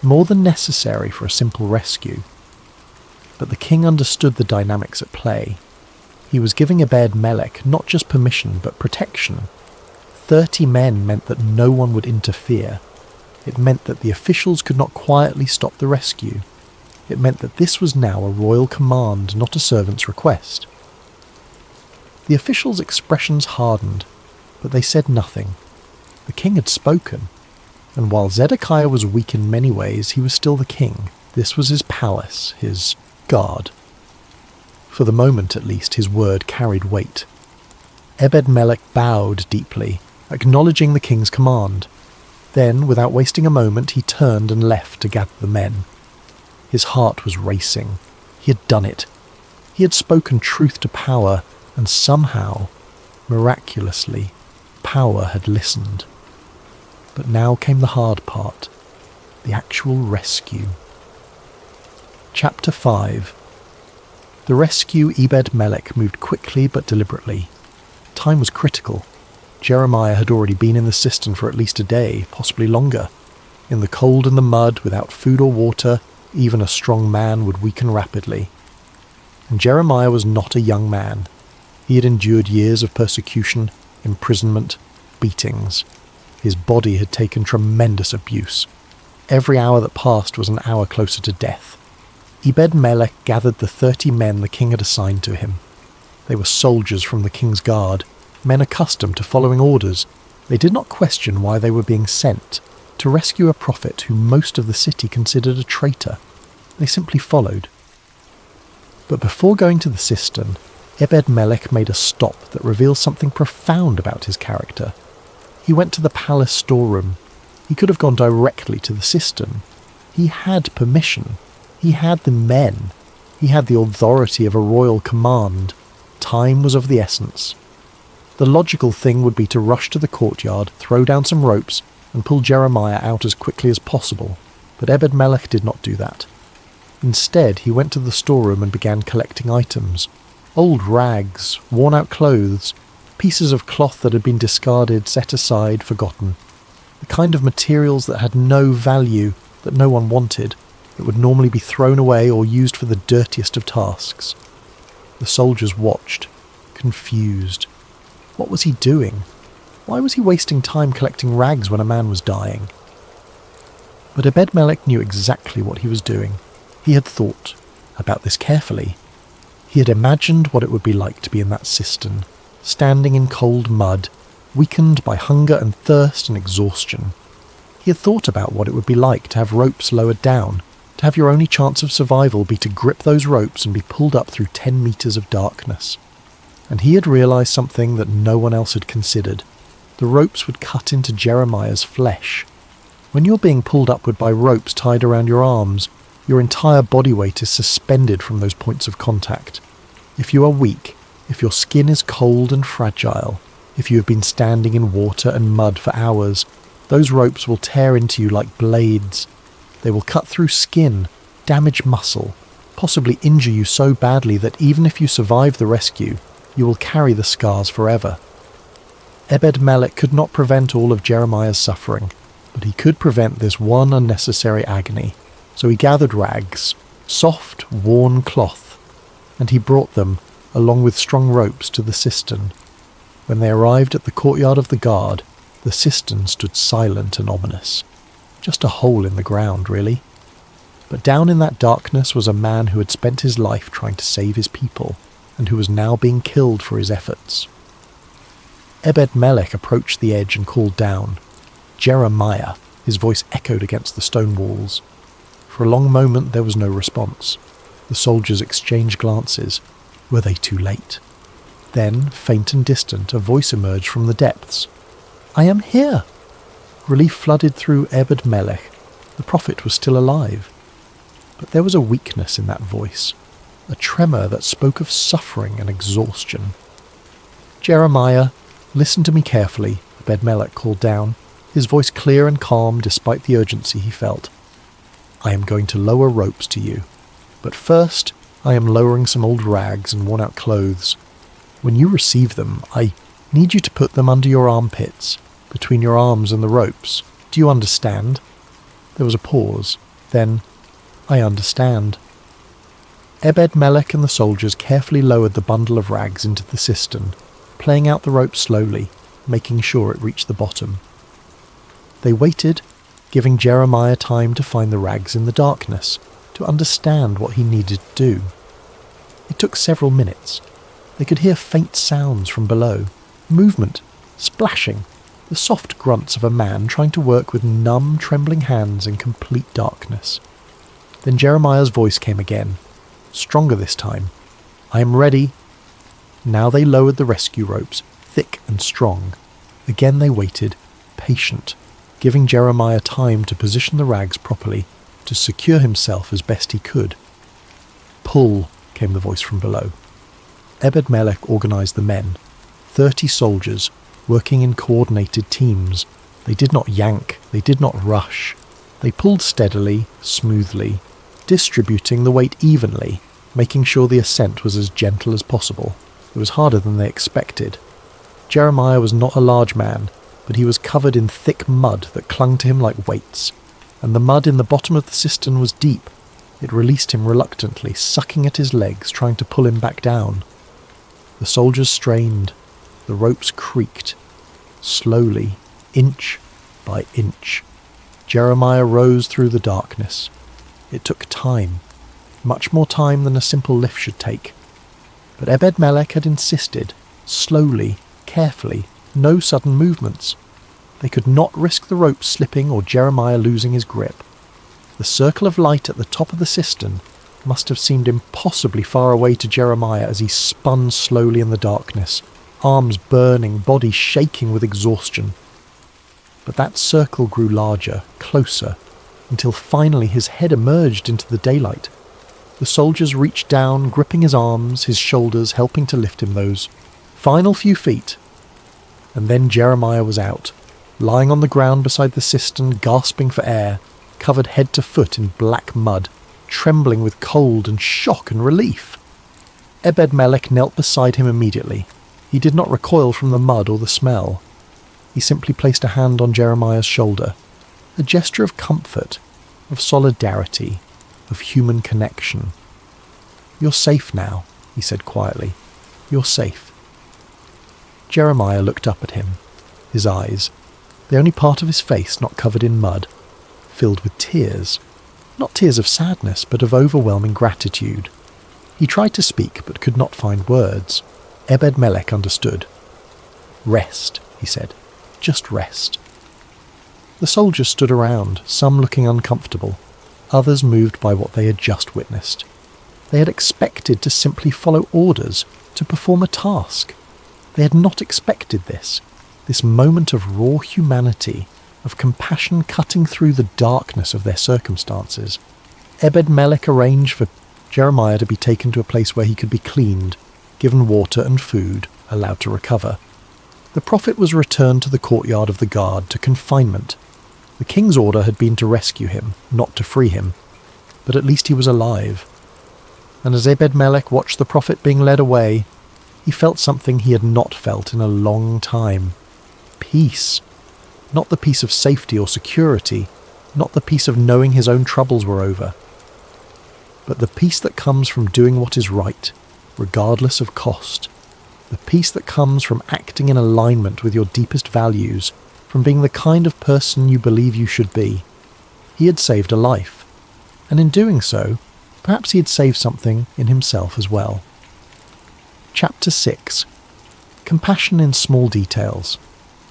more than necessary for a simple rescue. But the king understood the dynamics at play. He was giving Ebed-Melech not just permission, but protection. 30 men meant that no one would interfere. It meant that the officials could not quietly stop the rescue. It meant that this was now a royal command, not a servant's request. The officials' expressions hardened, but they said nothing. The king had spoken, and while Zedekiah was weak in many ways, he was still the king. This was his palace, his guard. For the moment, at least, his word carried weight. Ebed-Melech bowed deeply, acknowledging the king's command. Then, without wasting a moment, he turned and left to gather the men. His heart was racing. He had done it. He had spoken truth to power, and somehow, miraculously, power had listened. But now came the hard part, the actual rescue. Chapter 5. The rescue Ebed-Melech moved quickly but deliberately. Time was critical. Jeremiah had already been in the cistern for at least a day, possibly longer. In the cold and the mud, without food or water, even a strong man would weaken rapidly. And Jeremiah was not a young man. He had endured years of persecution, imprisonment, beatings. His body had taken tremendous abuse. Every hour that passed was an hour closer to death. Ebed-Melech gathered the 30 men the king had assigned to him. They were soldiers from the king's guard, men accustomed to following orders. They did not question why they were being sent, to rescue a prophet whom most of the city considered a traitor. They simply followed. But before going to the cistern, Ebed-Melech made a stop that reveals something profound about his character. He went to the palace storeroom. He could have gone directly to the cistern. He had permission. He had the men. He had the authority of a royal command. Time was of the essence. The logical thing would be to rush to the courtyard, throw down some ropes, and pull Jeremiah out as quickly as possible. But Ebed-Melech did not do that. Instead, he went to the storeroom and began collecting items. Old rags, worn-out clothes, pieces of cloth that had been discarded, set aside, forgotten. The kind of materials that had no value, that no one wanted, that would normally be thrown away or used for the dirtiest of tasks. The soldiers watched, confused. What was he doing? Why was he wasting time collecting rags when a man was dying? But Ebed-Melech knew exactly what he was doing. He had thought about this carefully. He had imagined what it would be like to be in that cistern, standing in cold mud, weakened by hunger and thirst and exhaustion. He had thought about what it would be like to have ropes lowered down, to have your only chance of survival be to grip those ropes and be pulled up through 10 meters of darkness. And he had realized something that no one else had considered. The ropes would cut into Jeremiah's flesh. When you're being pulled upward by ropes tied around your arms, your entire body weight is suspended from those points of contact. If you are weak, if your skin is cold and fragile, if you have been standing in water and mud for hours, those ropes will tear into you like blades. They will cut through skin, damage muscle, possibly injure you so badly that even if you survive the rescue, you will carry the scars forever. Ebed-Melech could not prevent all of Jeremiah's suffering, but he could prevent this one unnecessary agony. So he gathered rags, soft, worn cloth, and he brought them, along with strong ropes, to the cistern. When they arrived at the courtyard of the guard, the cistern stood silent and ominous. Just a hole in the ground, really. But down in that darkness was a man who had spent his life trying to save his people, and who was now being killed for his efforts. Ebed-Melech approached the edge and called down, "Jeremiah!" His voice echoed against the stone walls. For a long moment there was no response. The soldiers exchanged glances. Were they too late? Then, faint and distant, a voice emerged from the depths. I am here!" Relief flooded through Ebed-Melech. The prophet was still alive. But there was a weakness in that voice, a tremor that spoke of suffering and exhaustion. "Jeremiah, listen to me carefully," Ebed-Melech called down, his voice clear and calm despite the urgency he felt. "I am going to lower ropes to you, but first I am lowering some old rags and worn-out clothes. When you receive them, I need you to put them under your armpits, between your arms and the ropes. Do you understand?" There was a pause. Then, "I understand." Ebed-Melech and the soldiers carefully lowered the bundle of rags into the cistern, playing out the rope slowly, making sure it reached the bottom. They waited, giving Jeremiah time to find the rags in the darkness, to understand what he needed to do. It took several minutes. They could hear faint sounds from below, movement, splashing, the soft grunts of a man trying to work with numb, trembling hands in complete darkness. Then Jeremiah's voice came again, stronger this time. "I am ready." Now they lowered the rescue ropes, thick and strong. Again they waited, patient, giving Jeremiah time to position the rags properly, to secure himself as best he could. "Pull," came the voice from below. Ebed-Melech organized the men, 30 soldiers, working in coordinated teams. They did not yank, they did not rush. They pulled steadily, smoothly, distributing the weight evenly, making sure the ascent was as gentle as possible. It was harder than they expected. Jeremiah was not a large man, but he was covered in thick mud that clung to him like weights, and the mud in the bottom of the cistern was deep. It released him reluctantly, sucking at his legs, trying to pull him back down. The soldiers strained. The ropes creaked. Slowly, inch by inch, Jeremiah rose through the darkness. It took time, much more time than a simple lift should take. But Ebed-Melech had insisted, slowly, carefully, no sudden movements. They could not risk the rope slipping or Jeremiah losing his grip. The circle of light at the top of the cistern must have seemed impossibly far away to Jeremiah as he spun slowly in the darkness, arms burning, body shaking with exhaustion. But that circle grew larger, closer, until finally his head emerged into the daylight. The soldiers reached down, gripping his arms, his shoulders, helping to lift him those final few feet. And then Jeremiah was out, lying on the ground beside the cistern, gasping for air, covered head to foot in black mud, trembling with cold and shock and relief. Ebed-Melech knelt beside him immediately. He did not recoil from the mud or the smell. He simply placed a hand on Jeremiah's shoulder, a gesture of comfort, of solidarity, of human connection. "You're safe now," he said quietly. "You're safe." Jeremiah looked up at him, his eyes, the only part of his face not covered in mud, filled with tears. Not tears of sadness, but of overwhelming gratitude. He tried to speak, but could not find words. Ebed-Melech understood. "Rest," he said. "Just rest." The soldiers stood around, some looking uncomfortable, others moved by what they had just witnessed. They had expected to simply follow orders, to perform a task. They had not expected this moment of raw humanity, of compassion cutting through the darkness of their circumstances. Ebed-Melech arranged for Jeremiah to be taken to a place where he could be cleaned, given water and food, allowed to recover. The prophet was returned to the courtyard of the guard, to confinement. The king's order had been to rescue him, not to free him, but at least he was alive. And as Ebed-Melech watched the prophet being led away, he felt something he had not felt in a long time. Peace. Not the peace of safety or security, not the peace of knowing his own troubles were over, but the peace that comes from doing what is right, regardless of cost. The peace that comes from acting in alignment with your deepest values, from being the kind of person you believe you should be. He had saved a life, and in doing so, perhaps he had saved something in himself as well. Chapter 6. Compassion in small details.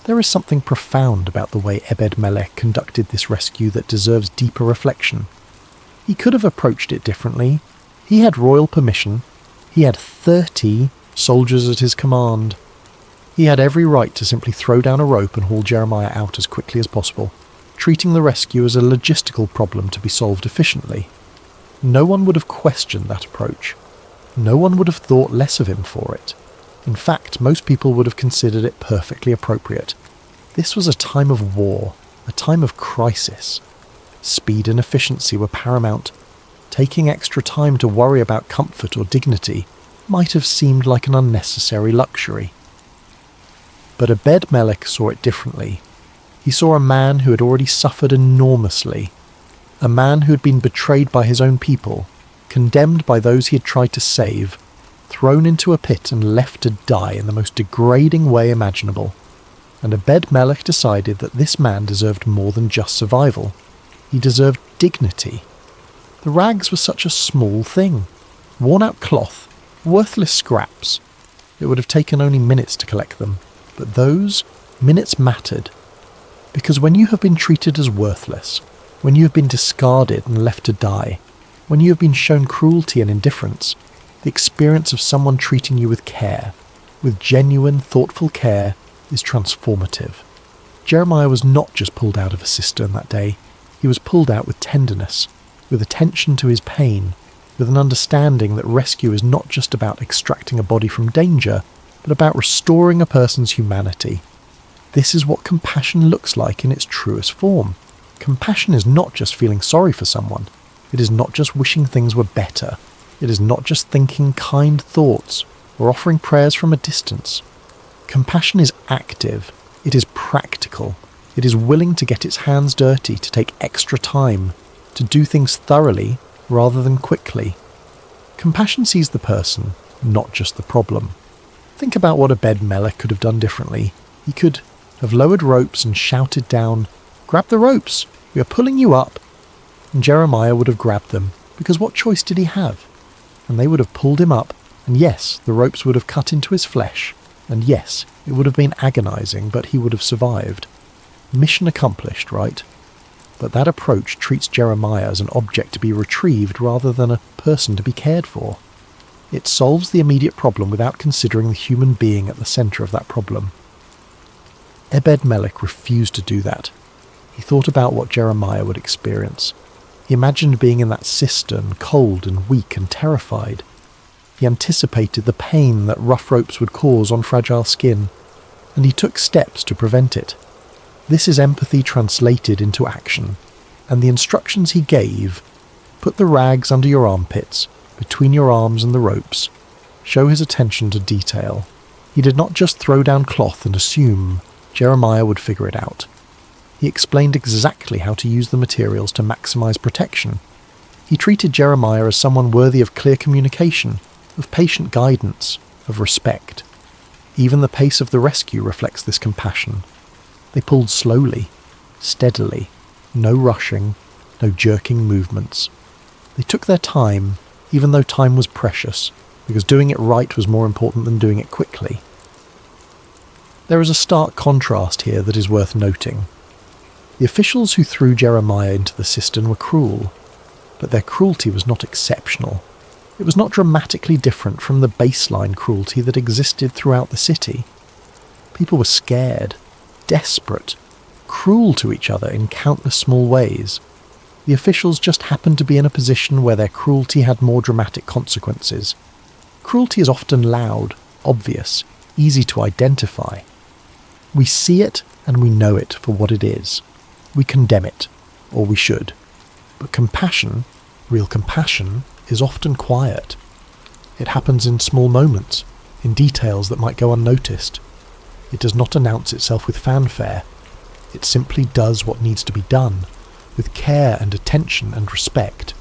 There is something profound about the way Ebed-Melech conducted this rescue that deserves deeper reflection. He could have approached it differently. He had royal permission. He had 30 soldiers at his command. He had every right to simply throw down a rope and haul Jeremiah out as quickly as possible, treating the rescue as a logistical problem to be solved efficiently. No one would have questioned that approach. No one would have thought less of him for it. In fact, most people would have considered it perfectly appropriate. This was a time of war, a time of crisis. Speed and efficiency were paramount. Taking extra time to worry about comfort or dignity might have seemed like an unnecessary luxury. But Ebed-Melech saw it differently. He saw a man who had already suffered enormously, a man who had been betrayed by his own people, condemned by those he had tried to save, thrown into a pit and left to die in the most degrading way imaginable. And Ebed-Melech decided that this man deserved more than just survival. He deserved dignity. The rags were such a small thing. Worn-out cloth, worthless scraps. It would have taken only minutes to collect them, but those minutes mattered. Because when you have been treated as worthless, when you have been discarded and left to die, when you have been shown cruelty and indifference, the experience of someone treating you with care, with genuine, thoughtful care, is transformative. Jeremiah was not just pulled out of a cistern that day. He was pulled out with tenderness, with attention to his pain, with an understanding that rescue is not just about extracting a body from danger, but about restoring a person's humanity. This is what compassion looks like in its truest form. Compassion is not just feeling sorry for someone. It is not just wishing things were better. It is not just thinking kind thoughts or offering prayers from a distance. Compassion is active. It is practical. It is willing to get its hands dirty, to take extra time, to do things thoroughly rather than quickly. Compassion sees the person, not just the problem. Think about what Ebed-Melech could have done differently. He could have lowered ropes and shouted down, "Grab the ropes! We are pulling you up!" And Jeremiah would have grabbed them, because what choice did he have? And they would have pulled him up, and yes, the ropes would have cut into his flesh, and yes, it would have been agonizing, but he would have survived. Mission accomplished, right? But that approach treats Jeremiah as an object to be retrieved rather than a person to be cared for. It solves the immediate problem without considering the human being at the centre of that problem. Ebed-Melech refused to do that. He thought about what Jeremiah would experience. He imagined being in that cistern, cold and weak and terrified. He anticipated the pain that rough ropes would cause on fragile skin, and he took steps to prevent it. This is empathy translated into action, and the instructions he gave: put the rags under your armpits, between your arms and the ropes, show his attention to detail. He did not just throw down cloth and assume Jeremiah would figure it out. He explained exactly how to use the materials to maximize protection. He treated Jeremiah as someone worthy of clear communication, of patient guidance, of respect. Even the pace of the rescue reflects this compassion. They pulled slowly, steadily, no rushing, no jerking movements. They took their time, even though time was precious, because doing it right was more important than doing it quickly. There is a stark contrast here that is worth noting. The officials who threw Jeremiah into the cistern were cruel, but their cruelty was not exceptional. It was not dramatically different from the baseline cruelty that existed throughout the city. People were scared, desperate, cruel to each other in countless small ways. The officials just happened to be in a position where their cruelty had more dramatic consequences. Cruelty is often loud, obvious, easy to identify. We see it and we know it for what it is. We condemn it, or we should. But compassion, real compassion, is often quiet. It happens in small moments, in details that might go unnoticed. It does not announce itself with fanfare. It simply does what needs to be done, with care and attention and respect.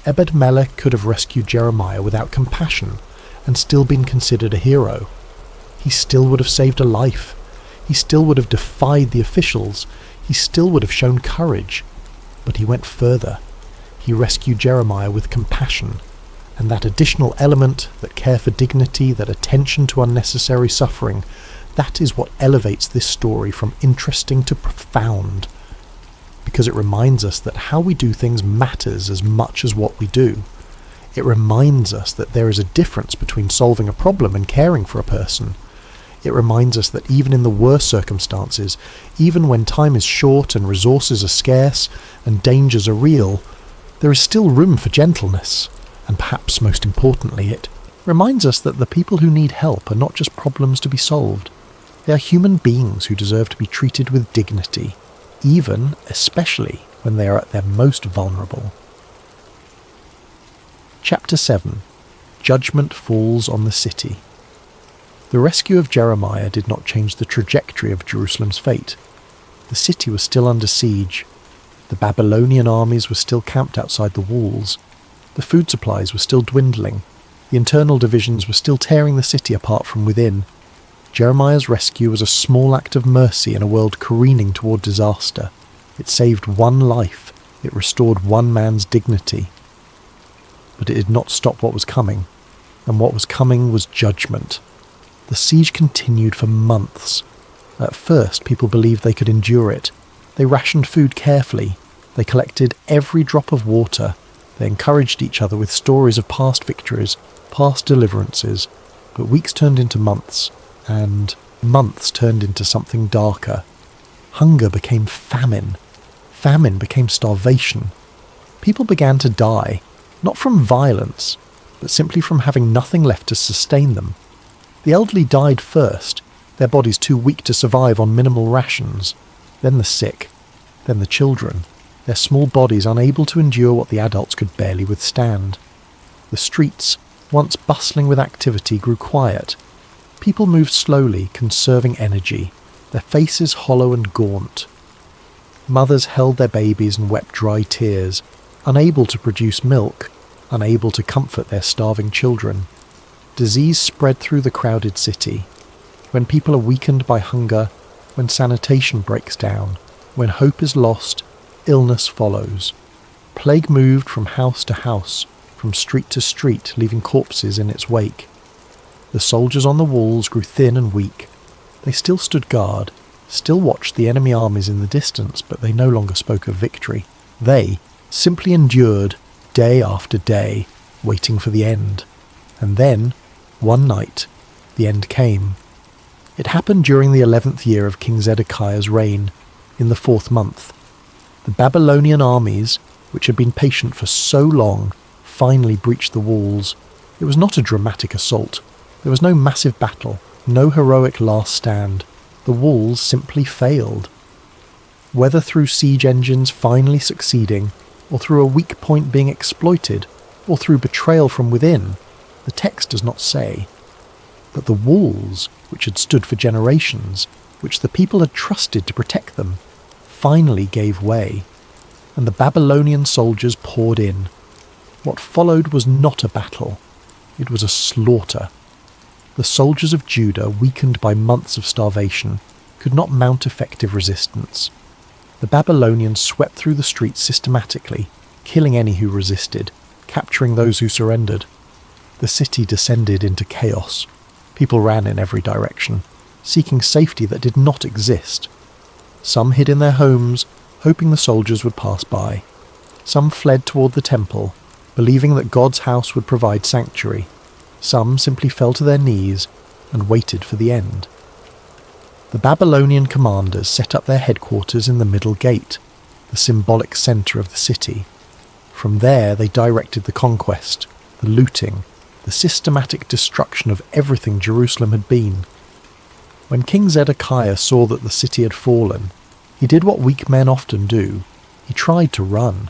Ebed-Melech could have rescued Jeremiah without compassion and still been considered a hero. He still would have saved a life. He still would have defied the officials. He still would have shown courage. But he went further. He rescued Jeremiah with compassion, and that additional element, that care for dignity, that attention to unnecessary suffering, that is what elevates this story from interesting to profound, because it reminds us that how we do things matters as much as what we do. It reminds us that there is a difference between solving a problem and caring for a person. It reminds us that even in the worst circumstances, even when time is short and resources are scarce and dangers are real, there is still room for gentleness. And perhaps most importantly, it reminds us that the people who need help are not just problems to be solved. They are human beings who deserve to be treated with dignity, even, especially, when they are at their most vulnerable. Chapter 7. Judgment Falls on the City. The rescue of Jeremiah did not change the trajectory of Jerusalem's fate. The city was still under siege. The Babylonian armies were still camped outside the walls. The food supplies were still dwindling. The internal divisions were still tearing the city apart from within. Jeremiah's rescue was a small act of mercy in a world careening toward disaster. It saved one life. It restored one man's dignity. But it did not stop what was coming. And what was coming was judgment. The siege continued for months. At first, people believed they could endure it. They rationed food carefully. They collected every drop of water. They encouraged each other with stories of past victories, past deliverances. But weeks turned into months, and months turned into something darker. Hunger became famine. Famine became starvation. People began to die, not from violence, but simply from having nothing left to sustain them. The elderly died first, their bodies too weak to survive on minimal rations. Then the sick, then the children, their small bodies unable to endure what the adults could barely withstand. The streets, once bustling with activity, grew quiet. People moved slowly, conserving energy, their faces hollow and gaunt. Mothers held their babies and wept dry tears, unable to produce milk, unable to comfort their starving children. Disease spread through the crowded city. When people are weakened by hunger, when sanitation breaks down, when hope is lost, illness follows. Plague moved from house to house, from street to street, leaving corpses in its wake. The soldiers on the walls grew thin and weak. They still stood guard, still watched the enemy armies in the distance, but they no longer spoke of victory. They simply endured, day after day, waiting for the end. And then, one night, the end came. It happened during the 11th year of King Zedekiah's reign, in the 4th month. The Babylonian armies, which had been patient for so long, finally breached the walls. It was not a dramatic assault. There was no massive battle, no heroic last stand. The walls simply failed. Whether through siege engines finally succeeding, or through a weak point being exploited, or through betrayal from within, the text does not say. But the walls, which had stood for generations, which the people had trusted to protect them, finally gave way, and the Babylonian soldiers poured in. What followed was not a battle. It was a slaughter. The soldiers of Judah, weakened by months of starvation, could not mount effective resistance. The Babylonians swept through the streets systematically, killing any who resisted, capturing those who surrendered. The city descended into chaos. People ran in every direction, seeking safety that did not exist. Some hid in their homes, hoping the soldiers would pass by. Some fled toward the temple, believing that God's house would provide sanctuary. Some simply fell to their knees and waited for the end. The Babylonian commanders set up their headquarters in the middle gate, the symbolic centre of the city. From there they directed the conquest, the looting, the systematic destruction of everything Jerusalem had been. When King Zedekiah saw that the city had fallen, he did what weak men often do. He tried to run.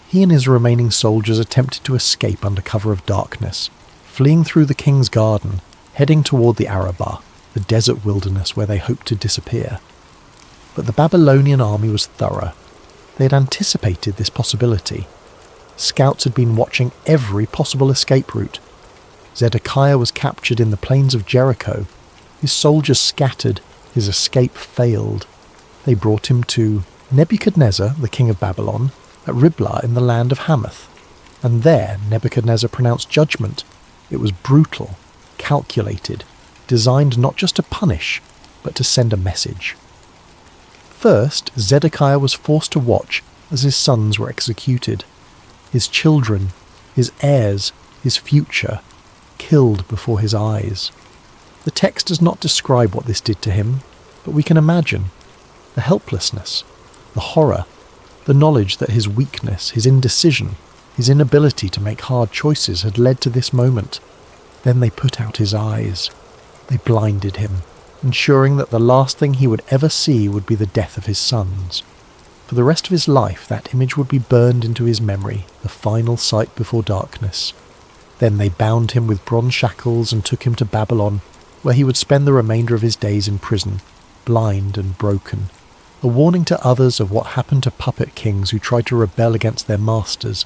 He and his remaining soldiers attempted to escape under cover of darkness, fleeing through the king's garden, heading toward the Arabah, the desert wilderness where they hoped to disappear. But the Babylonian army was thorough. They had anticipated this possibility. Scouts had been watching every possible escape route. Zedekiah was captured in the plains of Jericho. His soldiers scattered. His escape failed. They brought him to Nebuchadnezzar, the king of Babylon, at Riblah in the land of Hamath. And there Nebuchadnezzar pronounced judgment. It was brutal, calculated, designed not just to punish, but to send a message. First, Zedekiah was forced to watch as his sons were executed. His children, his heirs, his future, killed before his eyes. The text does not describe what this did to him, but we can imagine the helplessness, the horror, the knowledge that his weakness, his indecision, his inability to make hard choices had led to this moment. Then they put out his eyes. They blinded him, ensuring that the last thing he would ever see would be the death of his sons. For the rest of his life, that image would be burned into his memory, the final sight before darkness. Then they bound him with bronze shackles and took him to Babylon, where he would spend the remainder of his days in prison, blind and broken, a warning to others of what happened to puppet kings who tried to rebel against their masters.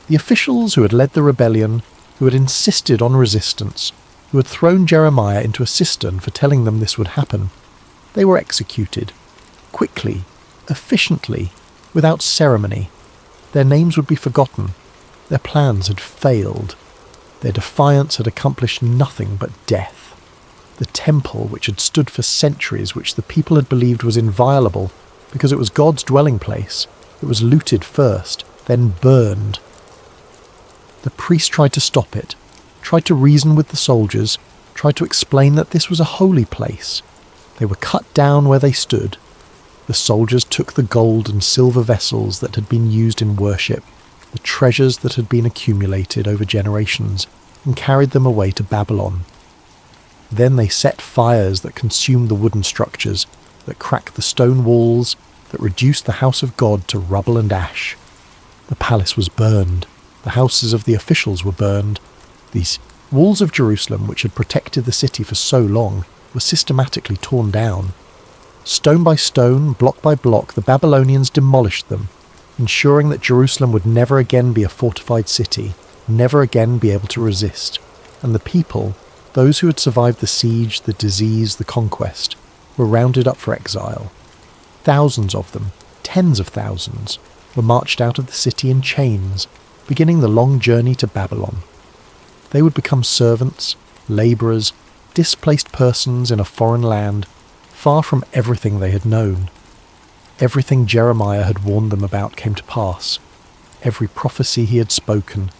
The officials who had led the rebellion, who had insisted on resistance, who had thrown Jeremiah into a cistern for telling them this would happen, they were executed, quickly, efficiently, without ceremony. Their names would be forgotten. Their plans had failed. Their defiance had accomplished nothing but death. The temple, which had stood for centuries, which the people had believed was inviolable because it was God's dwelling place, it was looted first, then burned. The priest tried to stop it, tried to reason with the soldiers, tried to explain that this was a holy place. They were cut down where they stood. The soldiers took the gold and silver vessels that had been used in worship, the treasures that had been accumulated over generations, and carried them away to Babylon. Then they set fires that consumed the wooden structures, that cracked the stone walls, that reduced the house of God to rubble and ash. The palace was burned. The houses of the officials were burned. These walls of Jerusalem, which had protected the city for so long, were systematically torn down. Stone by stone, block by block, the Babylonians demolished them, ensuring that Jerusalem would never again be a fortified city, never again be able to resist. And the people, those who had survived the siege, the disease, the conquest, were rounded up for exile. Thousands of them, tens of thousands, were marched out of the city in chains, beginning the long journey to Babylon. They would become servants, labourers, displaced persons in a foreign land, far from everything they had known. Everything Jeremiah had warned them about came to pass. Every prophecy he had spoken,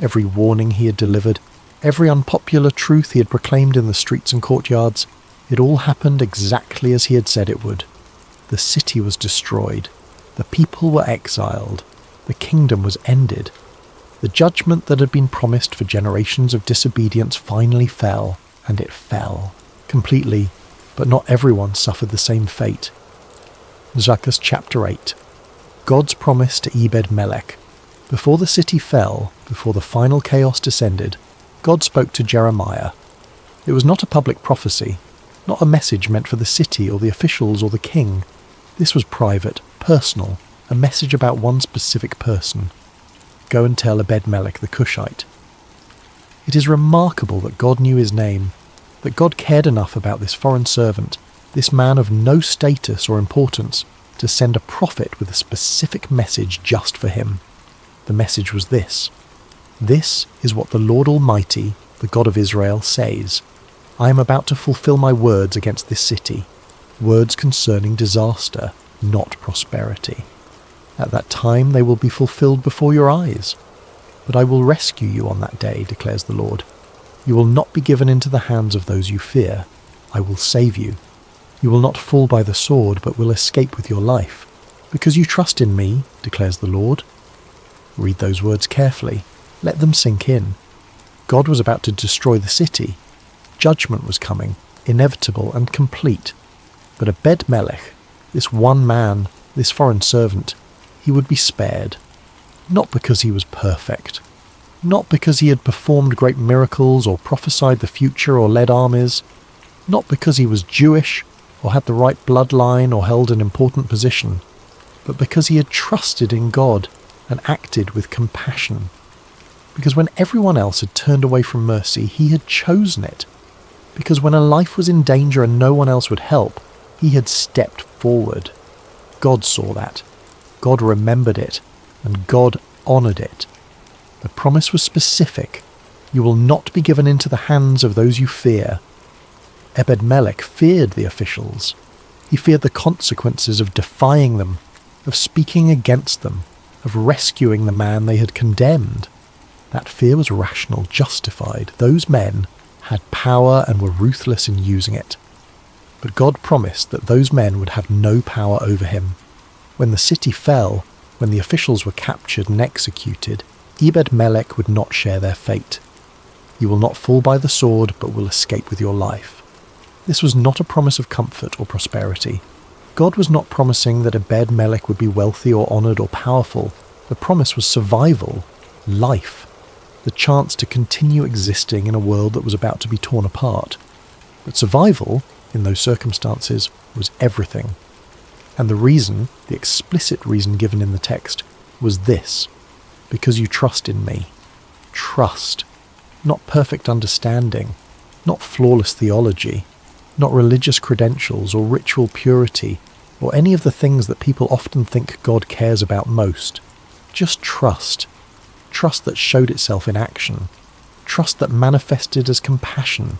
every warning he had delivered, every unpopular truth he had proclaimed in the streets and courtyards, it all happened exactly as he had said it would. The city was destroyed. The people were exiled. The kingdom was ended. The judgment that had been promised for generations of disobedience finally fell, and it fell, completely, but not everyone suffered the same fate. Zechariah chapter 8. God's promise to Ebed-Melech. Before the city fell, before the final chaos descended, God spoke to Jeremiah. It was not a public prophecy, not a message meant for the city or the officials or the king. This was private, personal, a message about one specific person. Go and tell Ebed-Melech the Cushite. It is remarkable that God knew his name, that God cared enough about this foreign servant, this man of no status or importance, to send a prophet with a specific message just for him. The message was this. This is what the Lord Almighty, the God of Israel, says. I am about to fulfill my words against this city, words concerning disaster, not prosperity. At that time they will be fulfilled before your eyes. But I will rescue you on that day, declares the Lord. You will not be given into the hands of those you fear. I will save you. You will not fall by the sword, but will escape with your life. Because you trust in me, declares the Lord. Read those words carefully. Let them sink in. God was about to destroy the city. Judgment was coming, inevitable and complete. But Ebed-Melech, this one man, this foreign servant, he would be spared. Not because he was perfect. Not because he had performed great miracles or prophesied the future or led armies. Not because he was Jewish or had the right bloodline or held an important position. But because he had trusted in God and acted with compassion. Because when everyone else had turned away from mercy, he had chosen it. Because when a life was in danger and no one else would help, he had stepped forward. God saw that. God remembered it. And God honoured it. The promise was specific. You will not be given into the hands of those you fear. Ebed-Melech feared the officials. He feared the consequences of defying them, of speaking against them, of rescuing the man they had condemned. That fear was rational, justified. Those men had power and were ruthless in using it. But God promised that those men would have no power over him. When the city fell, when the officials were captured and executed, Ebed-Melech would not share their fate. You will not fall by the sword, but will escape with your life. This was not a promise of comfort or prosperity. God was not promising that Ebed-Melech would be wealthy or honoured or powerful. The promise was survival, life, the chance to continue existing in a world that was about to be torn apart. But survival, in those circumstances, was everything. And the reason, the explicit reason given in the text, was this: because you trust in me. Trust. Not perfect understanding, not flawless theology, not religious credentials or ritual purity, or any of the things that people often think God cares about most. Just trust. Trust that showed itself in action. Trust that manifested as compassion.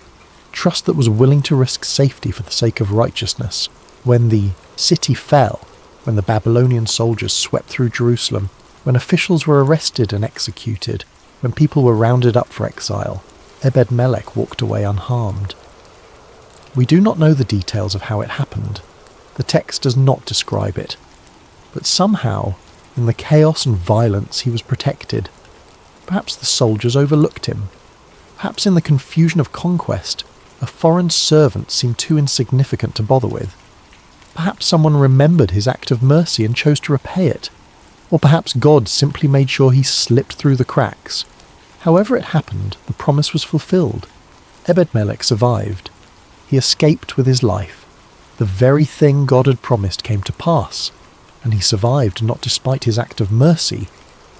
Trust that was willing to risk safety for the sake of righteousness. When the city fell, when the Babylonian soldiers swept through Jerusalem, when officials were arrested and executed, when people were rounded up for exile, Ebed-Melech walked away unharmed. We do not know the details of how it happened. The text does not describe it. But somehow, in the chaos and violence, he was protected. Perhaps the soldiers overlooked him. Perhaps in the confusion of conquest, a foreign servant seemed too insignificant to bother with. Perhaps someone remembered his act of mercy and chose to repay it. Or perhaps God simply made sure he slipped through the cracks. However it happened, the promise was fulfilled. Ebed-Melech survived. He escaped with his life. The very thing God had promised came to pass, and he survived not despite his act of mercy,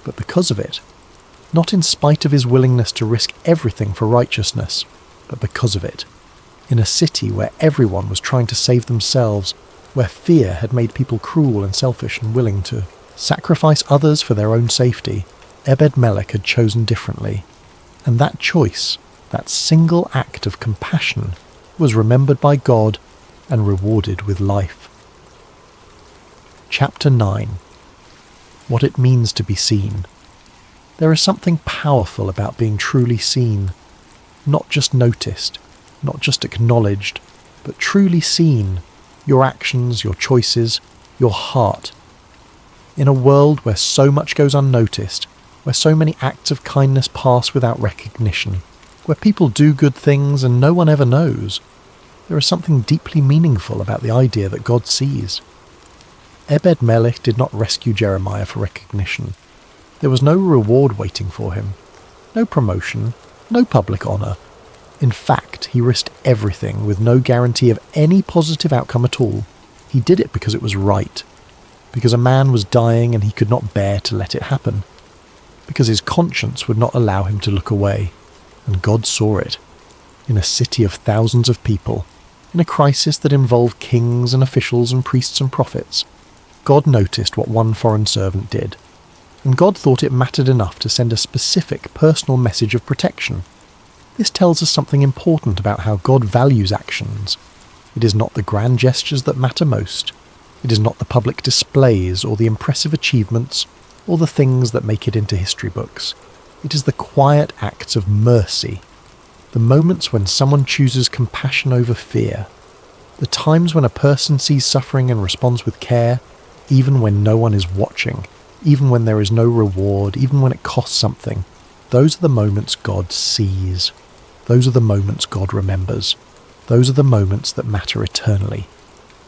but because of it. Not in spite of his willingness to risk everything for righteousness, but because of it. In a city where everyone was trying to save themselves, where fear had made people cruel and selfish and willing to sacrifice others for their own safety, Ebed-Melech had chosen differently. And that choice, that single act of compassion, was remembered by God and rewarded with life. Chapter 9. What it means to be seen. There is something powerful about being truly seen, not just noticed, not just acknowledged, but truly seen, your actions, your choices, your heart. In a world where so much goes unnoticed, where so many acts of kindness pass without recognition, where people do good things and no one ever knows, there is something deeply meaningful about the idea that God sees. Ebed-Melech did not rescue Jeremiah for recognition. There was no reward waiting for him, no promotion, no public honour. In fact, he risked everything with no guarantee of any positive outcome at all. He did it because it was right, because a man was dying and he could not bear to let it happen, because his conscience would not allow him to look away, and God saw it. In a city of thousands of people, in a crisis that involved kings and officials and priests and prophets, God noticed what one foreign servant did, and God thought it mattered enough to send a specific personal message of protection. This tells us something important about how God values actions. It is not the grand gestures that matter most. It is not the public displays or the impressive achievements or the things that make it into history books. It is the quiet acts of mercy, the moments when someone chooses compassion over fear, the times when a person sees suffering and responds with care, even when no one is watching, even when there is no reward, even when it costs something. Those are the moments God sees. Those are the moments God remembers. Those are the moments that matter eternally.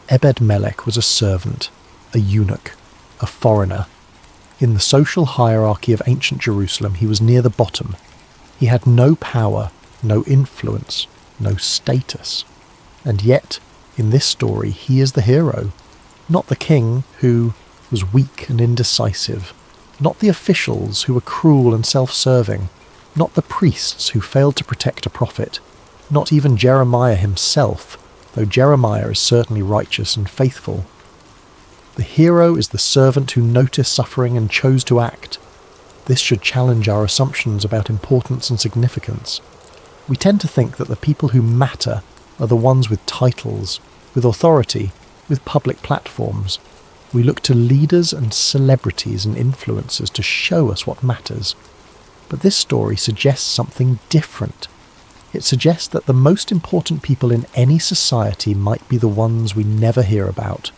Ebed-Melech was a servant, a eunuch, a foreigner. In the social hierarchy of ancient Jerusalem, he was near the bottom. He had no power, no influence, no status. And yet, in this story, he is the hero. Not the king, who was weak and indecisive. Not the officials, who were cruel and self-serving. Not the priests, who failed to protect a prophet. Not even Jeremiah himself, though Jeremiah is certainly righteous and faithful. The hero is the servant who noticed suffering and chose to act. This should challenge our assumptions about importance and significance. We tend to think that the people who matter are the ones with titles, with authority, with public platforms. We look to leaders and celebrities and influencers to show us what matters. But this story suggests something different. It suggests that the most important people in any society might be the ones we never hear about,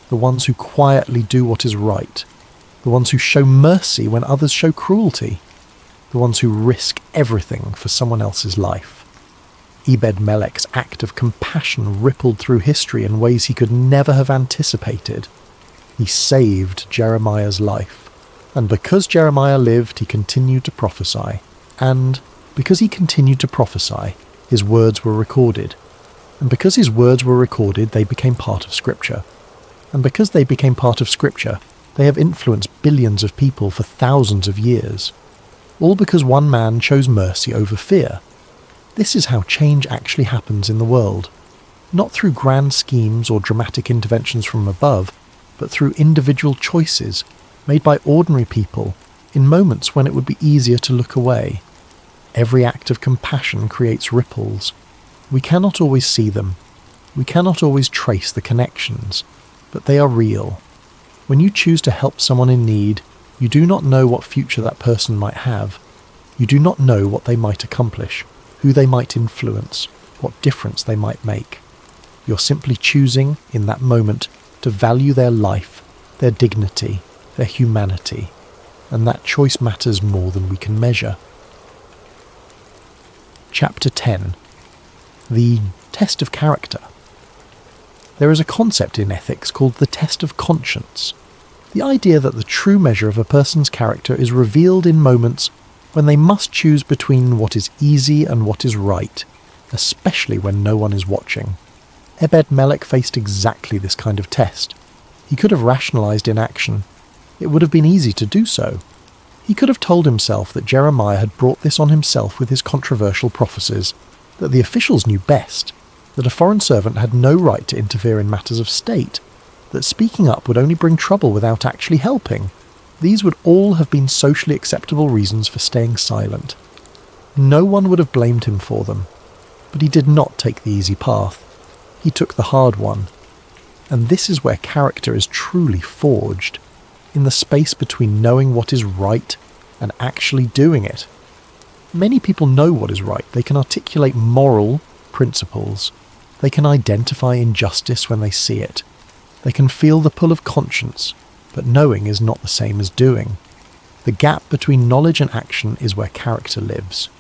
the ones who quietly do what is right, the ones who show mercy when others show cruelty, the ones who risk everything for someone else's life. Ebed-Melech's act of compassion rippled through history in ways he could never have anticipated. He saved Jeremiah's life, and because Jeremiah lived, he continued to prophesy, and because he continued to prophesy, his words were recorded, and because his words were recorded, they became part of Scripture, and because they became part of Scripture, they have influenced billions of people for thousands of years, all because one man chose mercy over fear. This is how change actually happens in the world, not through grand schemes or dramatic interventions from above, but through individual choices made by ordinary people in moments when it would be easier to look away. Every act of compassion creates ripples. We cannot always see them. We cannot always trace the connections, but they are real. When you choose to help someone in need, you do not know what future that person might have. You do not know what they might accomplish, who they might influence, what difference they might make. You're simply choosing, in that moment, to value their life, their dignity, their humanity, and that choice matters more than we can measure. Chapter 10. The Test of Character. There is a concept in ethics called the test of conscience, the idea that the true measure of a person's character is revealed in moments when they must choose between what is easy and what is right, especially when no one is watching. Ebed-Melech faced exactly this kind of test. He could have rationalized inaction. It would have been easy to do so. He could have told himself that Jeremiah had brought this on himself with his controversial prophecies, that the officials knew best, that a foreign servant had no right to interfere in matters of state, that speaking up would only bring trouble without actually helping. These would all have been socially acceptable reasons for staying silent. No one would have blamed him for them. But he did not take the easy path. He took the hard one. And this is where character is truly forged, in the space between knowing what is right and actually doing it. Many people know what is right. They can articulate moral principles. They can identify injustice when they see it. They can feel the pull of conscience, but knowing is not the same as doing. The gap between knowledge and action is where character lives.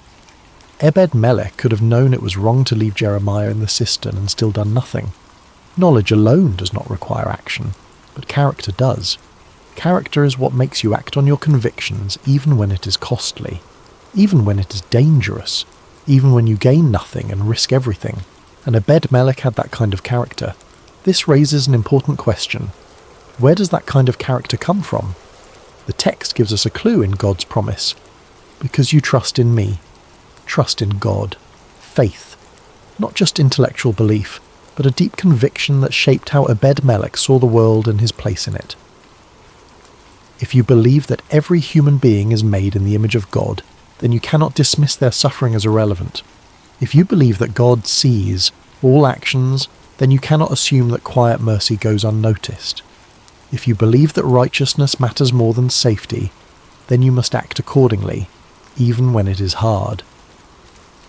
Ebed-Melech could have known it was wrong to leave Jeremiah in the cistern and still done nothing. Knowledge alone does not require action, but character does. Character is what makes you act on your convictions even when it is costly, even when it is dangerous, even when you gain nothing and risk everything. And Ebed-Melech had that kind of character. This raises an important question. Where does that kind of character come from? The text gives us a clue in God's promise. Because you trust in me. Trust in God. Faith. Not just intellectual belief, but a deep conviction that shaped how Ebed-Melech saw the world and his place in it. If you believe that every human being is made in the image of God, then you cannot dismiss their suffering as irrelevant. If you believe that God sees all actions, then you cannot assume that quiet mercy goes unnoticed. If you believe that righteousness matters more than safety, then you must act accordingly, even when it is hard.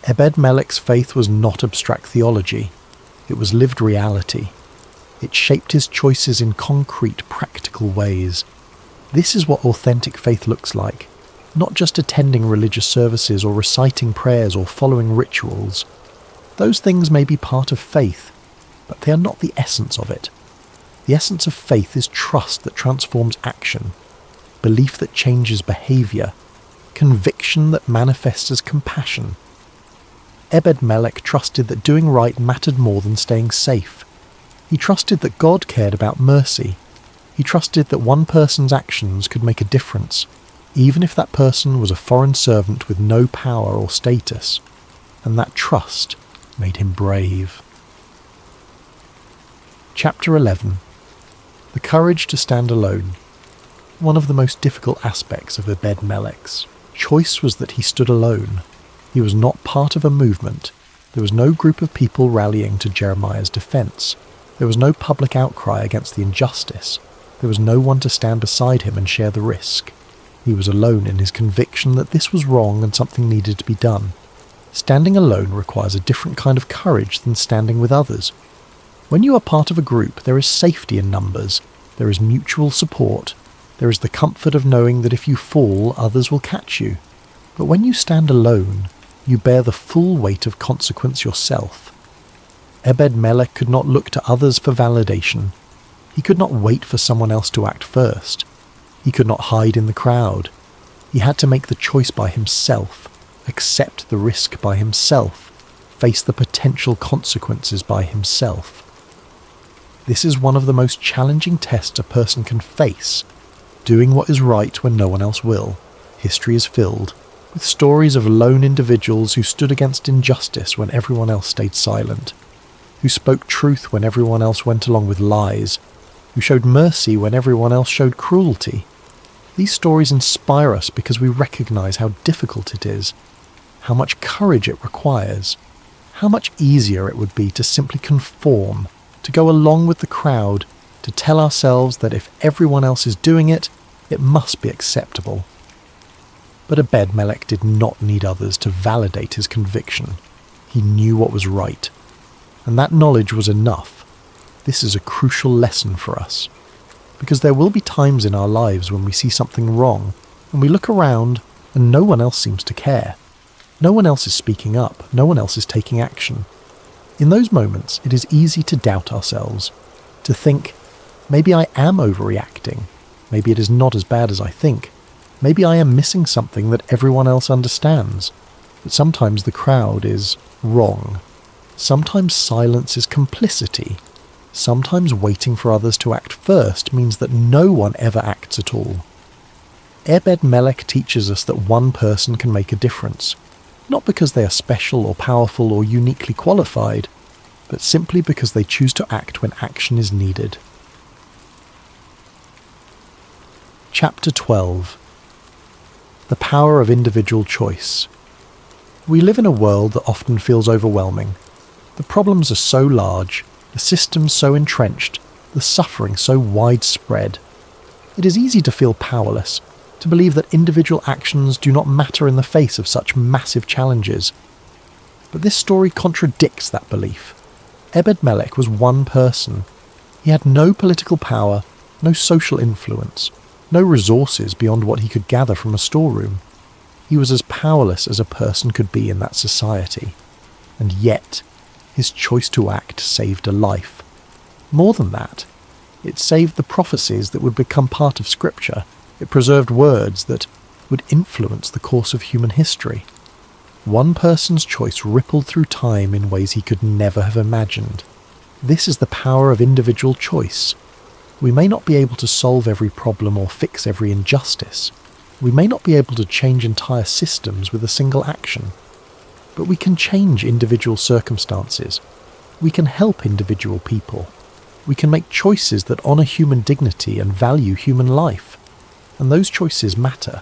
Ebed-Melech's faith was not abstract theology. It was lived reality. It shaped his choices in concrete, practical ways. This is what authentic faith looks like, not just attending religious services or reciting prayers or following rituals. Those things may be part of faith, but they are not the essence of it. The essence of faith is trust that transforms action, belief that changes behavior, conviction that manifests as compassion. Ebed-Melech trusted that doing right mattered more than staying safe. He trusted that God cared about mercy. He trusted that one person's actions could make a difference, even if that person was a foreign servant with no power or status. And that trust made him brave. Chapter 11. The courage to stand alone. One of the most difficult aspects of Ebed-Melech's choice was that he stood alone. He was not part of a movement. There was no group of people rallying to Jeremiah's defense. There was no public outcry against the injustice. There was no one to stand beside him and share the risk. He was alone in his conviction that this was wrong and something needed to be done. Standing alone requires a different kind of courage than standing with others. When you are part of a group, there is safety in numbers, there is mutual support, there is the comfort of knowing that if you fall, others will catch you. But when you stand alone, you bear the full weight of consequence yourself. Ebed-Melech could not look to others for validation. He could not wait for someone else to act first. He could not hide in the crowd. He had to make the choice by himself, accept the risk by himself, face the potential consequences by himself. This is one of the most challenging tests a person can face, doing what is right when no one else will. History is filled with stories of lone individuals who stood against injustice when everyone else stayed silent, who spoke truth when everyone else went along with lies, who showed mercy when everyone else showed cruelty. These stories inspire us because we recognize how difficult it is, how much courage it requires, how much easier it would be to simply conform, to go along with the crowd, to tell ourselves that if everyone else is doing it, it must be acceptable. But Ebed-Melech did not need others to validate his conviction. He knew what was right, and that knowledge was enough. This is a crucial lesson for us, because there will be times in our lives when we see something wrong, and we look around and no one else seems to care. No one else is speaking up, no one else is taking action. In those moments, it is easy to doubt ourselves, to think, maybe I am overreacting, maybe it is not as bad as I think, maybe I am missing something that everyone else understands. But sometimes the crowd is wrong. Sometimes silence is complicity. Sometimes waiting for others to act first means that no one ever acts at all. Ebed-Melech teaches us that one person can make a difference, not because they are special or powerful or uniquely qualified, but simply because they choose to act when action is needed. Chapter 12. The Power of Individual Choice. We live in a world that often feels overwhelming. The problems are so large, the systems so entrenched, the suffering so widespread. It is easy to feel powerless, to believe that individual actions do not matter in the face of such massive challenges. But this story contradicts that belief. Ebed-Melech was one person. He had no political power, no social influence, no resources beyond what he could gather from a storeroom. He was as powerless as a person could be in that society. And yet, his choice to act saved a life. More than that, it saved the prophecies that would become part of Scripture. It preserved words that would influence the course of human history. One person's choice rippled through time in ways he could never have imagined. This is the power of individual choice. We may not be able to solve every problem or fix every injustice. We may not be able to change entire systems with a single action. But we can change individual circumstances. We can help individual people. We can make choices that honour human dignity and value human life. And those choices matter.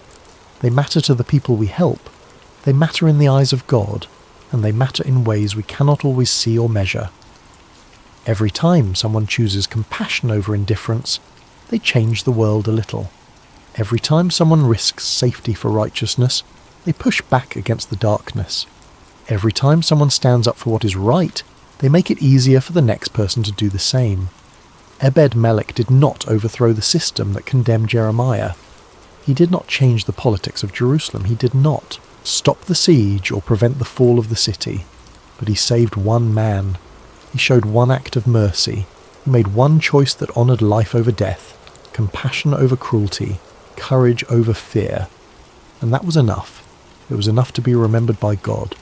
They matter to the people we help. They matter in the eyes of God, and they matter in ways we cannot always see or measure. Every time someone chooses compassion over indifference, they change the world a little. Every time someone risks safety for righteousness, they push back against the darkness. Every time someone stands up for what is right, they make it easier for the next person to do the same. Ebed-Melech did not overthrow the system that condemned Jeremiah. He did not change the politics of Jerusalem. He did not stop the siege or prevent the fall of the city. But he saved one man. He showed one act of mercy. He made one choice that honoured life over death, compassion over cruelty, courage over fear. And that was enough. It was enough to be remembered by God.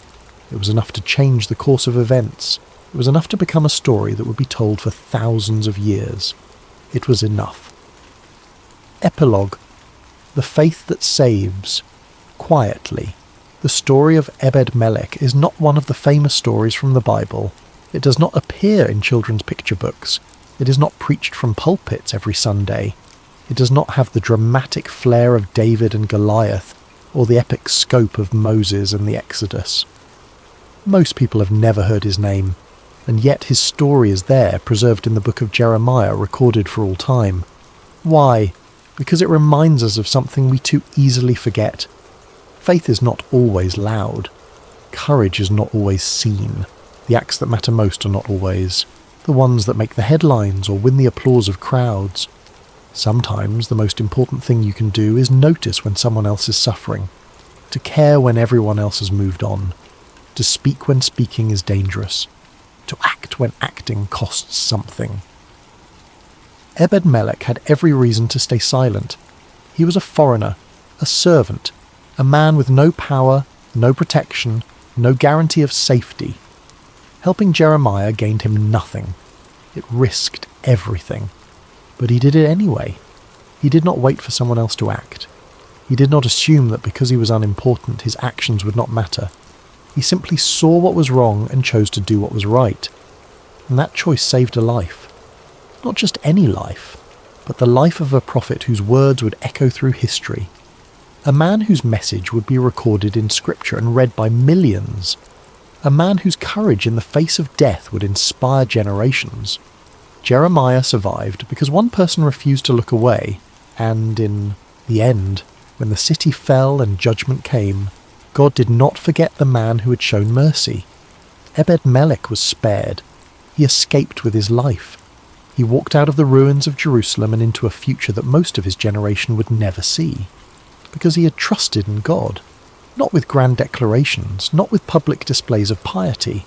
It was enough to change the course of events. It was enough to become a story that would be told for thousands of years. It was enough. Epilogue. The faith that saves. Quietly. The story of Ebed-Melech is not one of the famous stories from the Bible. It does not appear in children's picture books. It is not preached from pulpits every Sunday. It does not have the dramatic flair of David and Goliath, or the epic scope of Moses and the Exodus. Most people have never heard his name, and yet his story is there, preserved in the book of Jeremiah, recorded for all time. Why? Because it reminds us of something we too easily forget. Faith is not always loud. Courage is not always seen. The acts that matter most are not always the ones that make the headlines or win the applause of crowds. Sometimes the most important thing you can do is notice when someone else is suffering, to care when everyone else has moved on, to speak when speaking is dangerous, to act when acting costs something. Ebed-Melech had every reason to stay silent. He was a foreigner, a servant, a man with no power, no protection, no guarantee of safety. Helping Jeremiah gained him nothing. It risked everything. But he did it anyway. He did not wait for someone else to act. He did not assume that because he was unimportant, his actions would not matter. He simply saw what was wrong and chose to do what was right. And that choice saved a life. Not just any life, but the life of a prophet whose words would echo through history. A man whose message would be recorded in scripture and read by millions. A man whose courage in the face of death would inspire generations. Jeremiah survived because one person refused to look away, and in the end, when the city fell and judgment came, God did not forget the man who had shown mercy. Ebed-Melech was spared. He escaped with his life. He walked out of the ruins of Jerusalem and into a future that most of his generation would never see, because he had trusted in God, not with grand declarations, not with public displays of piety,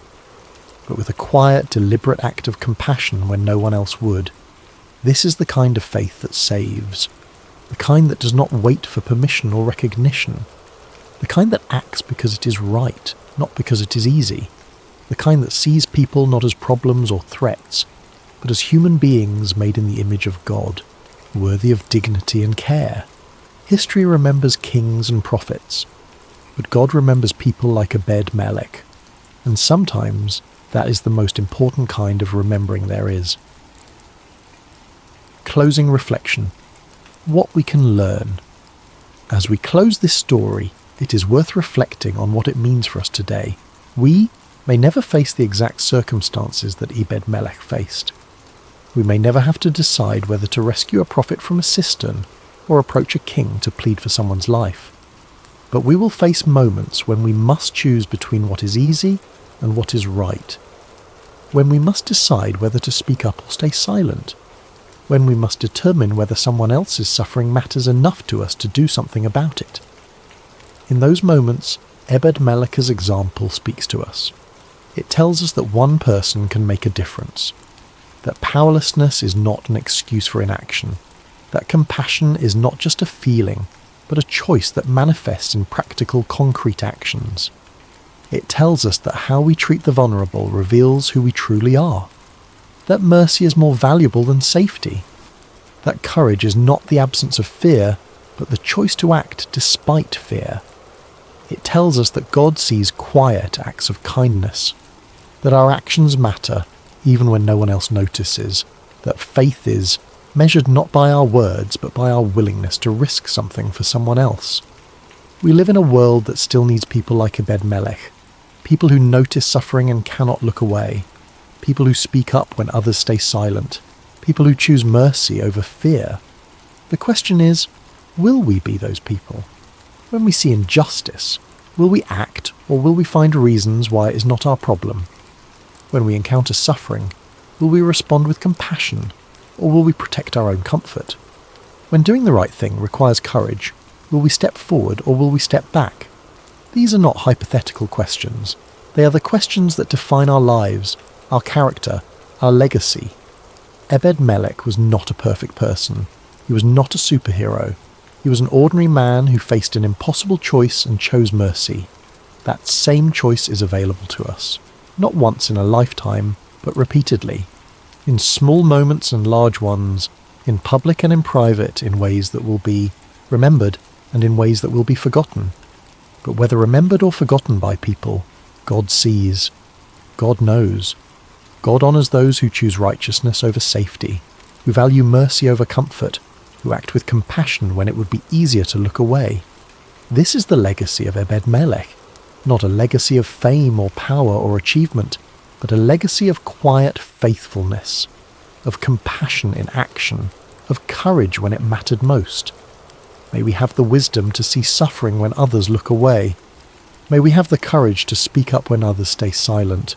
but with a quiet, deliberate act of compassion when no one else would. This is the kind of faith that saves, the kind that does not wait for permission or recognition, the kind that acts because it is right, not because it is easy, the kind that sees people not as problems or threats, but as human beings made in the image of God, worthy of dignity and care. History remembers kings and prophets, but God remembers people like Ebed-Melech, and sometimes that is the most important kind of remembering there is. Closing reflection. What we can learn. As we close this story, it is worth reflecting on what it means for us today. We may never face the exact circumstances that Ebed-Melech faced. We may never have to decide whether to rescue a prophet from a cistern or approach a king to plead for someone's life. But we will face moments when we must choose between what is easy and what is right. When we must decide whether to speak up or stay silent. When we must determine whether someone else's suffering matters enough to us to do something about it. In those moments, Ebed-Melech's example speaks to us. It tells us that one person can make a difference. That powerlessness is not an excuse for inaction. That compassion is not just a feeling, but a choice that manifests in practical, concrete actions. It tells us that how we treat the vulnerable reveals who we truly are. That mercy is more valuable than safety. That courage is not the absence of fear, but the choice to act despite fear. It tells us that God sees quiet acts of kindness, that our actions matter even when no one else notices, that faith is measured not by our words but by our willingness to risk something for someone else. We live in a world that still needs people like Ebed-Melech, people who notice suffering and cannot look away, people who speak up when others stay silent, people who choose mercy over fear. The question is, will we be those people? When we see injustice, will we act or will we find reasons why it is not our problem? When we encounter suffering, will we respond with compassion or will we protect our own comfort? When doing the right thing requires courage, will we step forward or will we step back? These are not hypothetical questions. They are the questions that define our lives, our character, our legacy. Ebed-Melech was not a perfect person. He was not a superhero. He was an ordinary man who faced an impossible choice and chose mercy. That same choice is available to us, not once in a lifetime, but repeatedly, in small moments and large ones, in public and in private, in ways that will be remembered and in ways that will be forgotten. But whether remembered or forgotten by people, God sees, God knows. God honours those who choose righteousness over safety, who value mercy over comfort, who act with compassion when it would be easier to look away. This is the legacy of Ebed-Melech, not a legacy of fame or power or achievement, but a legacy of quiet faithfulness, of compassion in action, of courage when it mattered most. May we have the wisdom to see suffering when others look away. May we have the courage to speak up when others stay silent.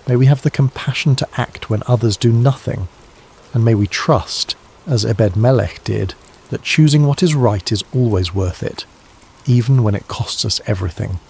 May we have the compassion to act when others do nothing. And may we trust, as Ebed-Melech did, that choosing what is right is always worth it, even when it costs us everything.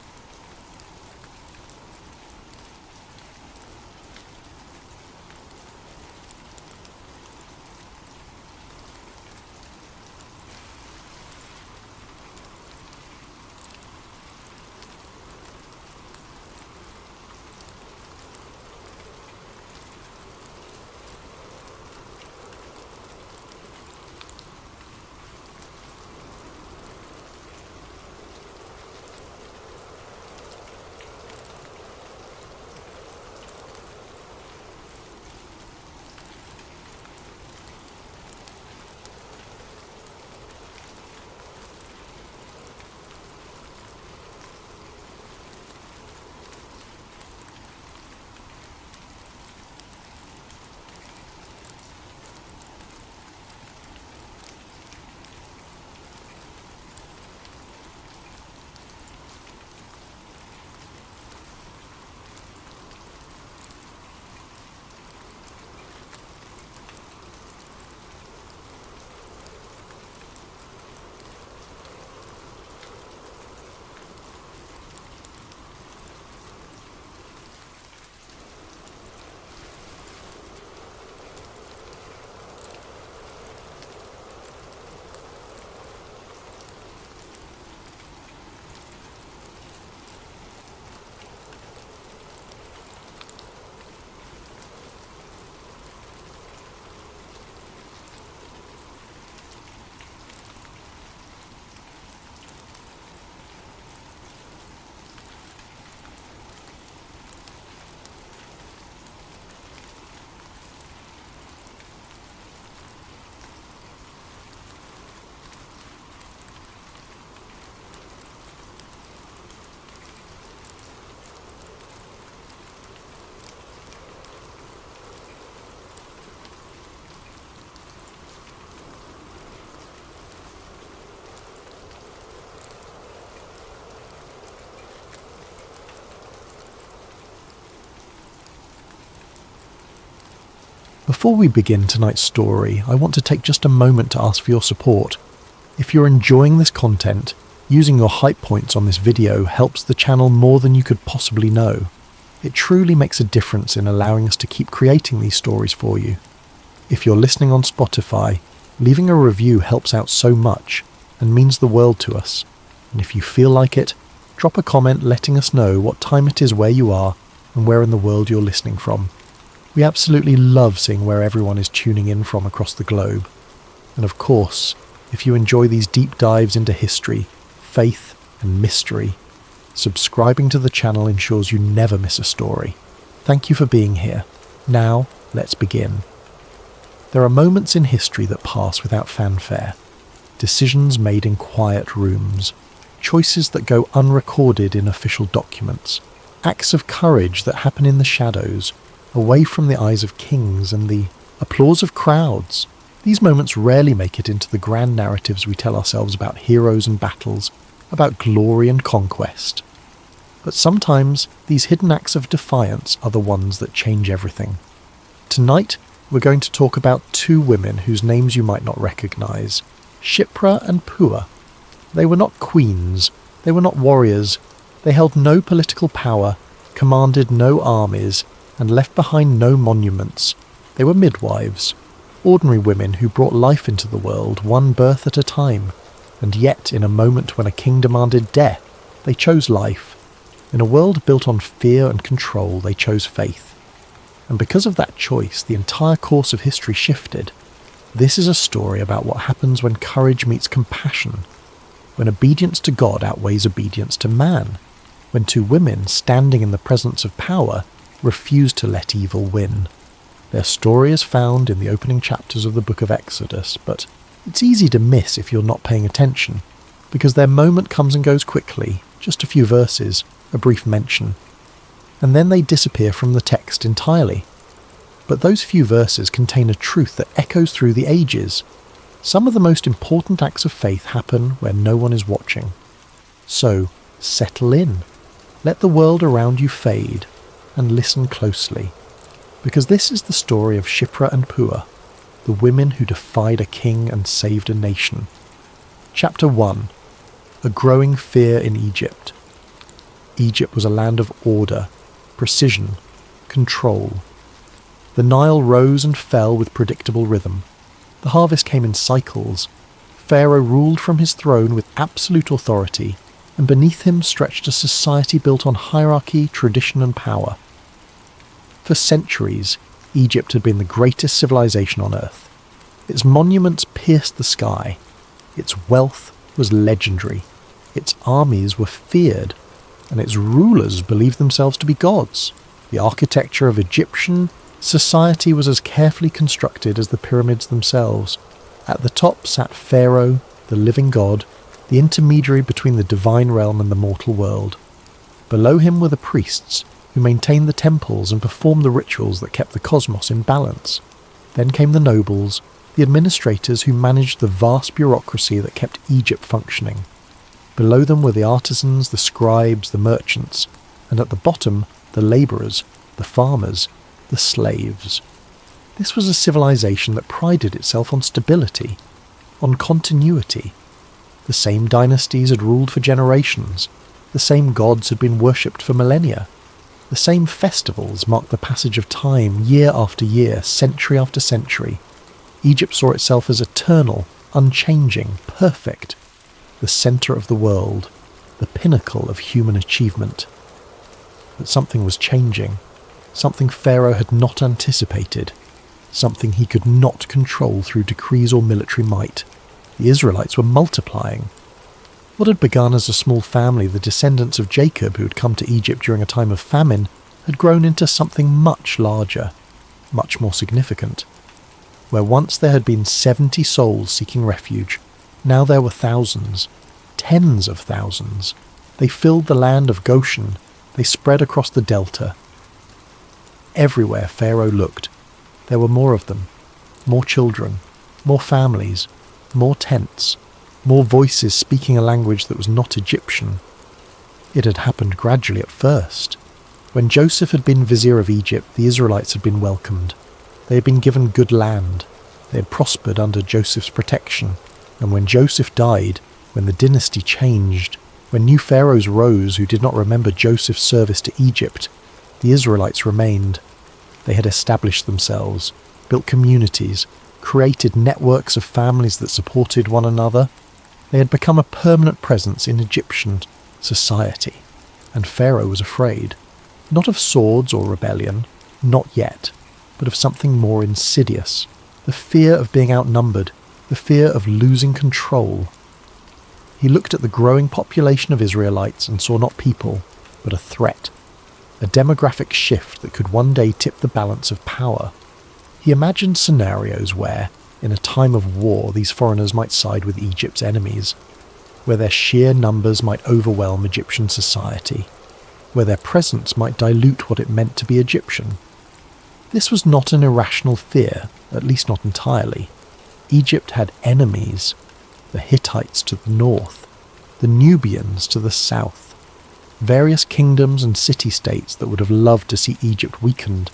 Before we begin tonight's story, I want to take just a moment to ask for your support. If you're enjoying this content, using your hype points on this video helps the channel more than you could possibly know. It truly makes a difference in allowing us to keep creating these stories for you. If you're listening on Spotify, leaving a review helps out so much and means the world to us. And if you feel like it, drop a comment letting us know what time it is where you are and where in the world you're listening from. We absolutely love seeing where everyone is tuning in from across the globe. And of course, if you enjoy these deep dives into history, faith and mystery, subscribing to the channel ensures you never miss a story. Thank you for being here. Now, let's begin. There are moments in history that pass without fanfare. Decisions made in quiet rooms. Choices that go unrecorded in official documents. Acts of courage that happen in the shadows, away from the eyes of kings and the applause of crowds. These moments rarely make it into the grand narratives we tell ourselves about heroes and battles, about glory and conquest. But sometimes these hidden acts of defiance are the ones that change everything. Tonight, we're going to talk about two women whose names you might not recognise, Shiphrah and Puah. They were not queens, they were not warriors, they held no political power, commanded no armies, and left behind no monuments. They were midwives, ordinary women who brought life into the world, one birth at a time. And yet, in a moment when a king demanded death, they chose life. In a world built on fear and control, they chose faith. And because of that choice, the entire course of history shifted. This is a story about what happens when courage meets compassion, when obedience to God outweighs obedience to man, when two women standing in the presence of power refuse to let evil win. Their story is found in the opening chapters of the book of Exodus, but it's easy to miss if you're not paying attention, because their moment comes and goes quickly, just a few verses, a brief mention, and then they disappear from the text entirely. But those few verses contain a truth that echoes through the ages. Some of the most important acts of faith happen where no one is watching. So, settle in. let the world around you fade and listen closely, because this is the story of Shiphrah and Puah, the women who defied a king and saved a nation. Chapter 1. A growing fear in Egypt. Egypt was a land of order, precision, control. The Nile rose and fell with predictable rhythm. The harvest came in cycles. Pharaoh ruled from his throne with absolute authority, and beneath him stretched a society built on hierarchy, tradition and power. For centuries, Egypt had been the greatest civilization on earth. Its monuments pierced the sky. Its wealth was legendary. Its armies were feared, and its rulers believed themselves to be gods. The architecture of Egyptian society was as carefully constructed as the pyramids themselves. At the top sat Pharaoh, the living god, the intermediary between the divine realm and the mortal world. Below him were the priests, who maintained the temples and performed the rituals that kept the cosmos in balance. Then came the nobles, the administrators who managed the vast bureaucracy that kept Egypt functioning. Below them were the artisans, the scribes, the merchants, and at the bottom, the labourers, the farmers, the slaves. This was a civilization that prided itself on stability, on continuity. The same dynasties had ruled for generations. The same gods had been worshipped for millennia. The same festivals marked the passage of time year after year, century after century. Egypt saw itself as eternal, unchanging, perfect, the centre of the world, the pinnacle of human achievement. But something was changing, something Pharaoh had not anticipated, something he could not control through decrees or military might. The Israelites were multiplying. What had begun as a small family, the descendants of Jacob who had come to Egypt during a time of famine, had grown into something much larger, much more significant. Where once there had been 70 souls seeking refuge, now there were thousands, tens of thousands. They filled the land of Goshen. They spread across the delta. Everywhere Pharaoh looked, there were more of them, more children, more families, more tents, more voices speaking a language that was not Egyptian. It had happened gradually at first. When Joseph had been vizier of Egypt, the Israelites had been welcomed. They had been given good land. They had prospered under Joseph's protection. And when Joseph died, when the dynasty changed, when new pharaohs rose who did not remember Joseph's service to Egypt, the Israelites remained. They had established themselves, built communities, created networks of families that supported one another. They had become a permanent presence in Egyptian society, and Pharaoh was afraid, not of swords or rebellion, not yet, but of something more insidious, the fear of being outnumbered, the fear of losing control. He looked at the growing population of Israelites and saw not people, but a threat, a demographic shift that could one day tip the balance of power. He imagined scenarios where, in a time of war, these foreigners might side with Egypt's enemies, where their sheer numbers might overwhelm Egyptian society, where their presence might dilute what it meant to be Egyptian. This was not an irrational fear, at least not entirely. Egypt had enemies, the Hittites to the north, the Nubians to the south, various kingdoms and city-states that would have loved to see Egypt weakened,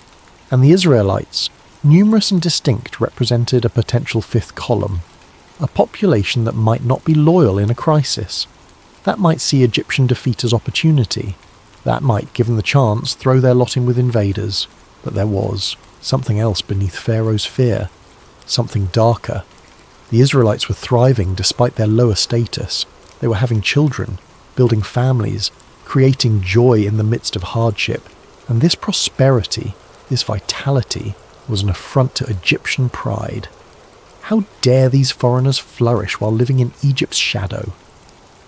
and the Israelites, numerous and distinct, represented a potential fifth column, a population that might not be loyal in a crisis. That might see Egyptian defeat as opportunity. That might, given the chance, throw their lot in with invaders. But there was something else beneath Pharaoh's fear, something darker. The Israelites were thriving despite their lower status. They were having children, building families, creating joy in the midst of hardship. And this prosperity, this vitality, was an affront to Egyptian pride. How dare these foreigners flourish while living in Egypt's shadow?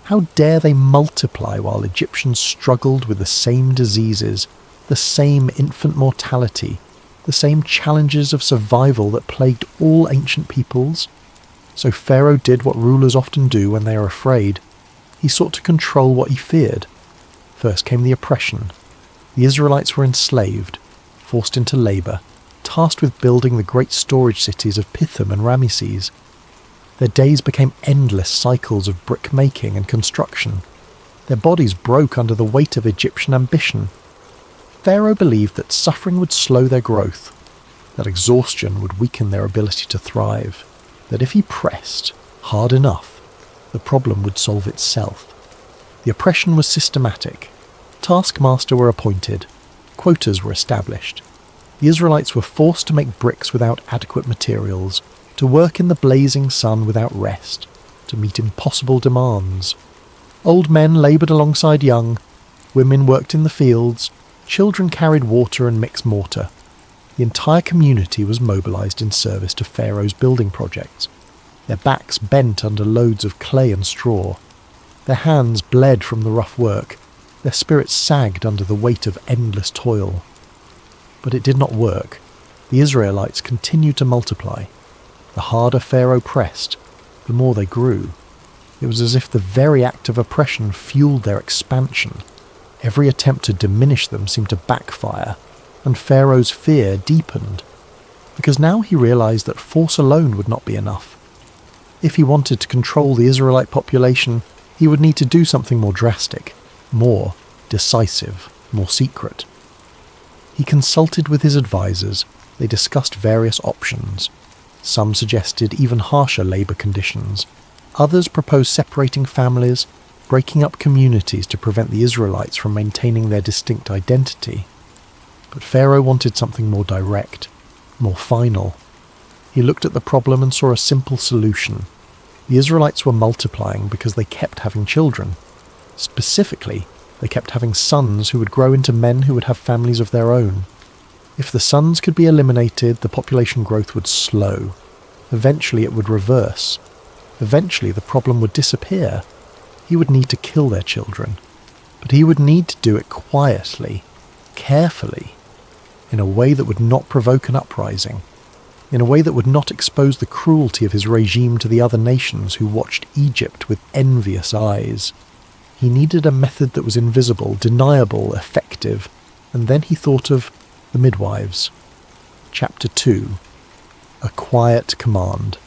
How dare they multiply while Egyptians struggled with the same diseases, the same infant mortality, the same challenges of survival that plagued all ancient peoples? So Pharaoh did what rulers often do when they are afraid. He sought to control what he feared. First came the oppression. The Israelites were enslaved, forced into labour, tasked with building the great storage cities of Pithom and Ramesses. Their days became endless cycles of brick-making and construction. Their bodies broke under the weight of Egyptian ambition. Pharaoh believed that suffering would slow their growth, that exhaustion would weaken their ability to thrive, that if he pressed hard enough, the problem would solve itself. The oppression was systematic. Taskmasters were appointed. Quotas were established. The Israelites were forced to make bricks without adequate materials, to work in the blazing sun without rest, to meet impossible demands. Old men laboured alongside young, women worked in the fields, children carried water and mixed mortar. The entire community was mobilised in service to Pharaoh's building projects. Their backs bent under loads of clay and straw. Their hands bled from the rough work. Their spirits sagged under the weight of endless toil. But it did not work. The Israelites continued to multiply. The harder Pharaoh pressed, the more they grew. It was as if the very act of oppression fueled their expansion. Every attempt to diminish them seemed to backfire, and Pharaoh's fear deepened, because now he realized that force alone would not be enough. If he wanted to control the Israelite population, he would need to do something more drastic, more decisive, more secret. He consulted with his advisors. They discussed various options. Some suggested even harsher labour conditions. Others proposed separating families, breaking up communities to prevent the Israelites from maintaining their distinct identity. But Pharaoh wanted something more direct, more final. He looked at the problem and saw a simple solution. The Israelites were multiplying because they kept having children. Specifically, they kept having sons who would grow into men who would have families of their own. If the sons could be eliminated, the population growth would slow. Eventually it would reverse. Eventually the problem would disappear. He would need to kill their children. But he would need to do it quietly, carefully, in a way that would not provoke an uprising, in a way that would not expose the cruelty of his regime to the other nations who watched Egypt with envious eyes. He needed a method that was invisible, deniable, effective, and then he thought of the midwives. Chapter 2. A quiet command.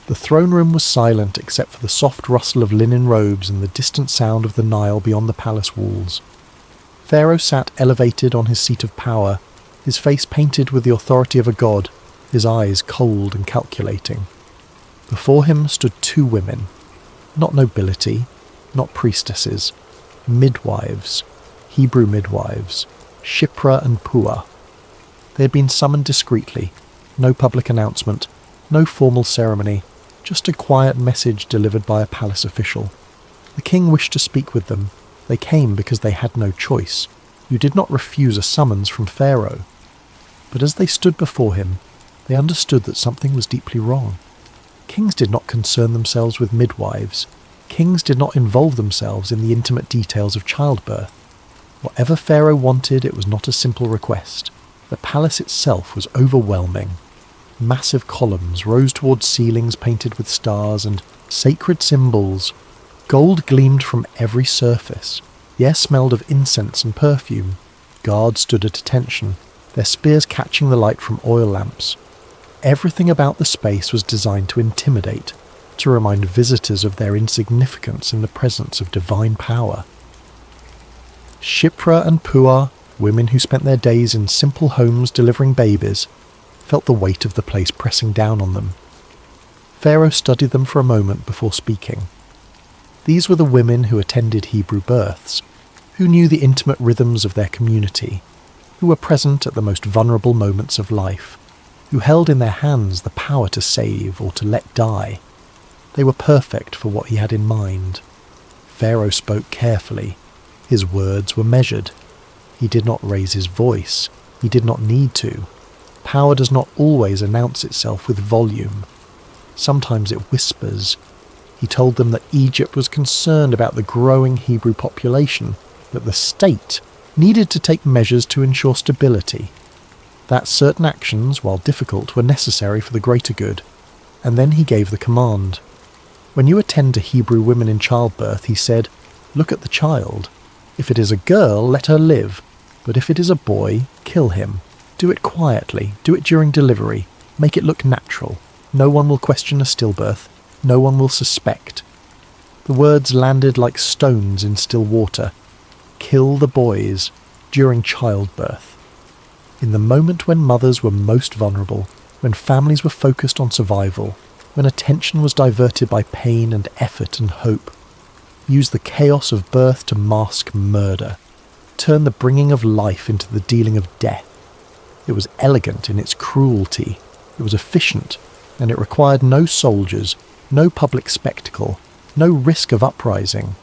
The throne room was silent except for the soft rustle of linen robes and the distant sound of the Nile beyond the palace walls. Pharaoh sat elevated on his seat of power, his face painted with the authority of a god, his eyes cold and calculating. Before him stood two women, not nobility, not priestesses, midwives, Hebrew midwives, Shiphrah and Puah. They had been summoned discreetly, no public announcement, no formal ceremony, just a quiet message delivered by a palace official. The king wished to speak with them. They came because they had no choice. You did not refuse a summons from Pharaoh. But as they stood before him, they understood that something was deeply wrong. Kings did not concern themselves with midwives. Kings did not involve themselves in the intimate details of childbirth. Whatever Pharaoh wanted, it was not a simple request. The palace itself was overwhelming. Massive columns rose towards ceilings painted with stars and sacred symbols. Gold gleamed from every surface. The air smelled of incense and perfume. Guards stood at attention, their spears catching the light from oil lamps. Everything about the space was designed to intimidate, to remind visitors of their insignificance in the presence of divine power. Shiphrah and Puah, women who spent their days in simple homes delivering babies, felt the weight of the place pressing down on them. Pharaoh studied them for a moment before speaking. These were the women who attended Hebrew births, who knew the intimate rhythms of their community, who were present at the most vulnerable moments of life, who held in their hands the power to save or to let die. They were perfect for what he had in mind. Pharaoh spoke carefully. His words were measured. He did not raise his voice. He did not need to. Power does not always announce itself with volume. Sometimes it whispers. He told them that Egypt was concerned about the growing Hebrew population, that the state needed to take measures to ensure stability, that certain actions, while difficult, were necessary for the greater good. And then he gave the command. When you attend to Hebrew women in childbirth, he said, "Look at the child. If it is a girl, let her live. But if it is a boy, kill him. Do it quietly. Do it during delivery. Make it look natural. No one will question a stillbirth. No one will suspect." The words landed like stones in still water. Kill the boys during childbirth. In the moment when mothers were most vulnerable, when families were focused on survival, when attention was diverted by pain and effort and hope, use the chaos of birth to mask murder, turn the bringing of life into the dealing of death. It was elegant in its cruelty, it was efficient, and it required no soldiers, no public spectacle, no risk of uprising.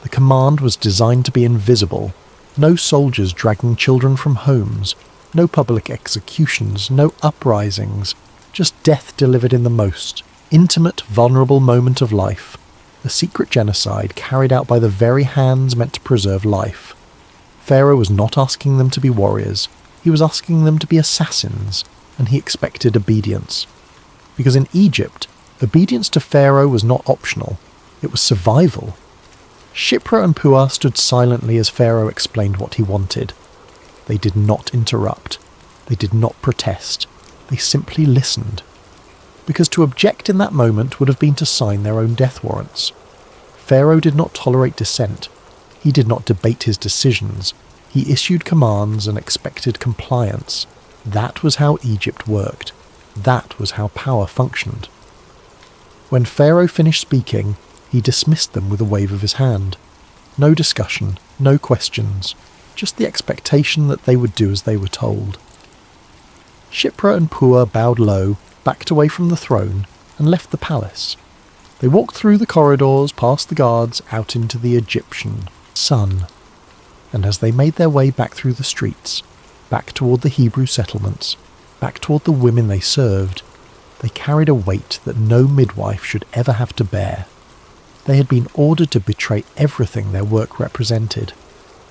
The command was designed to be invisible, no soldiers dragging children from homes, no public executions, no uprisings, just death delivered in the most intimate, vulnerable moment of life, a secret genocide carried out by the very hands meant to preserve life. Pharaoh was not asking them to be warriors, he was asking them to be assassins, and he expected obedience. Because in Egypt, obedience to Pharaoh was not optional, it was survival. Shiphrah and Puah stood silently as Pharaoh explained what he wanted. They did not interrupt. They did not protest. They simply listened. Because to object in that moment would have been to sign their own death warrants. Pharaoh did not tolerate dissent. He did not debate his decisions. He issued commands and expected compliance. That was how Egypt worked. That was how power functioned. When Pharaoh finished speaking, he dismissed them with a wave of his hand. No discussion, no questions, just the expectation that they would do as they were told. Shiphrah and Puah bowed low, backed away from the throne, and left the palace. They walked through the corridors, past the guards, out into the Egyptian sun. And as they made their way back through the streets, back toward the Hebrew settlements, back toward the women they served, they carried a weight that no midwife should ever have to bear. They had been ordered to betray everything their work represented,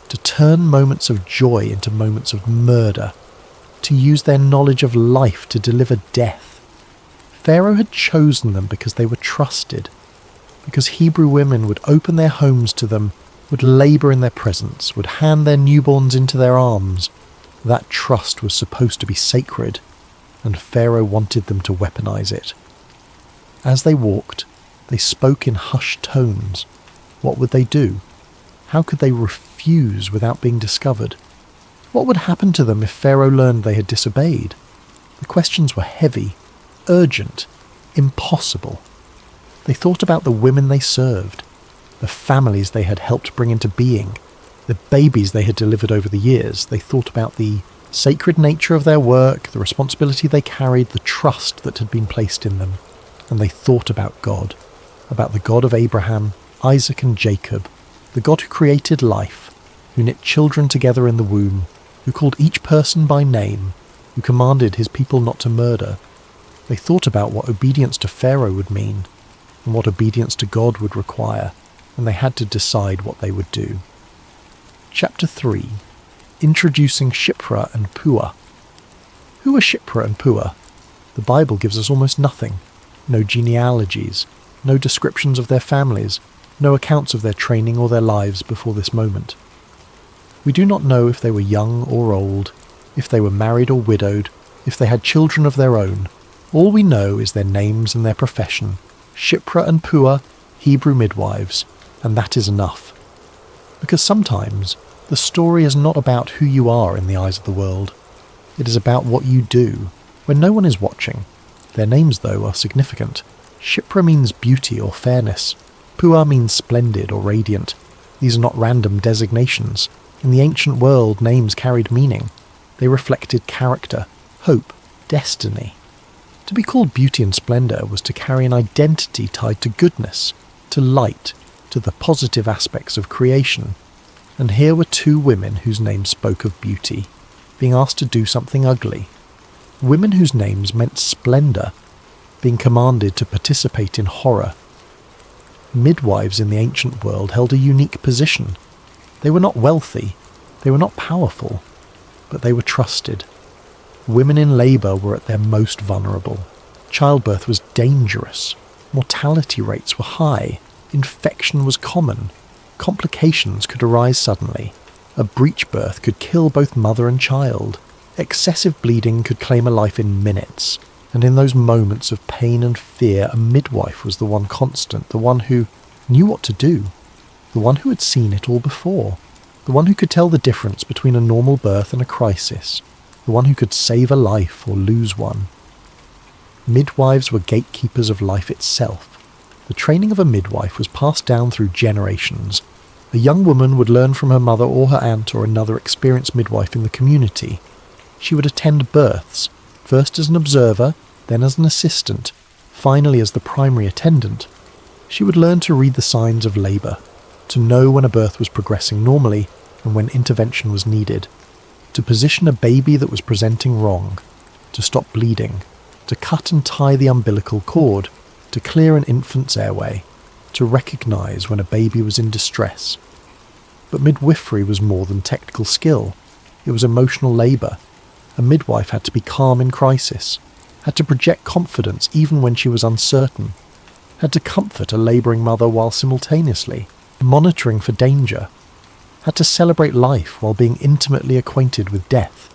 to turn moments of joy into moments of murder, to use their knowledge of life to deliver death. Pharaoh had chosen them because they were trusted, because Hebrew women would open their homes to them, would labour in their presence, would hand their newborns into their arms. That trust was supposed to be sacred, and Pharaoh wanted them to weaponize it. As they walked, they spoke in hushed tones. What would they do? How could they refuse without being discovered? What would happen to them if Pharaoh learned they had disobeyed? The questions were heavy, urgent, impossible. They thought about the women they served, the families they had helped bring into being, the babies they had delivered over the years. They thought about the sacred nature of their work, the responsibility they carried, the trust that had been placed in them. And they thought about God, about the God of Abraham, Isaac and Jacob, the God who created life, who knit children together in the womb, who called each person by name, who commanded his people not to murder. They thought about what obedience to Pharaoh would mean, and what obedience to God would require, and they had to decide what they would do. Chapter 3. Introducing Shiphrah and Puah. Who are Shiphrah and Puah? The Bible gives us almost nothing. No genealogies, no descriptions of their families, no accounts of their training or their lives before this moment. We do not know if they were young or old, if they were married or widowed, if they had children of their own. All we know is their names and their profession. Shiphrah and Puah, Hebrew midwives, and that is enough. Because sometimes the story is not about who you are in the eyes of the world. It is about what you do when no one is watching. Their names, though, are significant. Shiphrah means beauty or fairness. Puah means splendid or radiant. These are not random designations. In the ancient world, names carried meaning. They reflected character, hope, destiny. To be called beauty and splendour was to carry an identity tied to goodness, to light, to the positive aspects of creation. And here were two women whose names spoke of beauty, being asked to do something ugly. Women whose names meant splendour, being commanded to participate in horror. Midwives in the ancient world held a unique position. They were not wealthy, they were not powerful, but they were trusted. Women in labour were at their most vulnerable. Childbirth was dangerous. Mortality rates were high. Infection was common. Complications could arise suddenly. A breech birth could kill both mother and child. Excessive bleeding could claim a life in minutes. And in those moments of pain and fear, a midwife was the one constant, the one who knew what to do, the one who had seen it all before, the one who could tell the difference between a normal birth and a crisis, the one who could save a life or lose one. Midwives were gatekeepers of life itself. The training of a midwife was passed down through generations. A young woman would learn from her mother or her aunt or another experienced midwife in the community. She would attend births, first as an observer, then as an assistant, finally as the primary attendant. She would learn to read the signs of labour, to know when a birth was progressing normally and when intervention was needed, to position a baby that was presenting wrong, to stop bleeding, to cut and tie the umbilical cord, to clear an infant's airway, to recognise when a baby was in distress. But midwifery was more than technical skill. It was emotional labour. A midwife had to be calm in crisis, had to project confidence even when she was uncertain, had to comfort a labouring mother while simultaneously monitoring for danger, had to celebrate life while being intimately acquainted with death.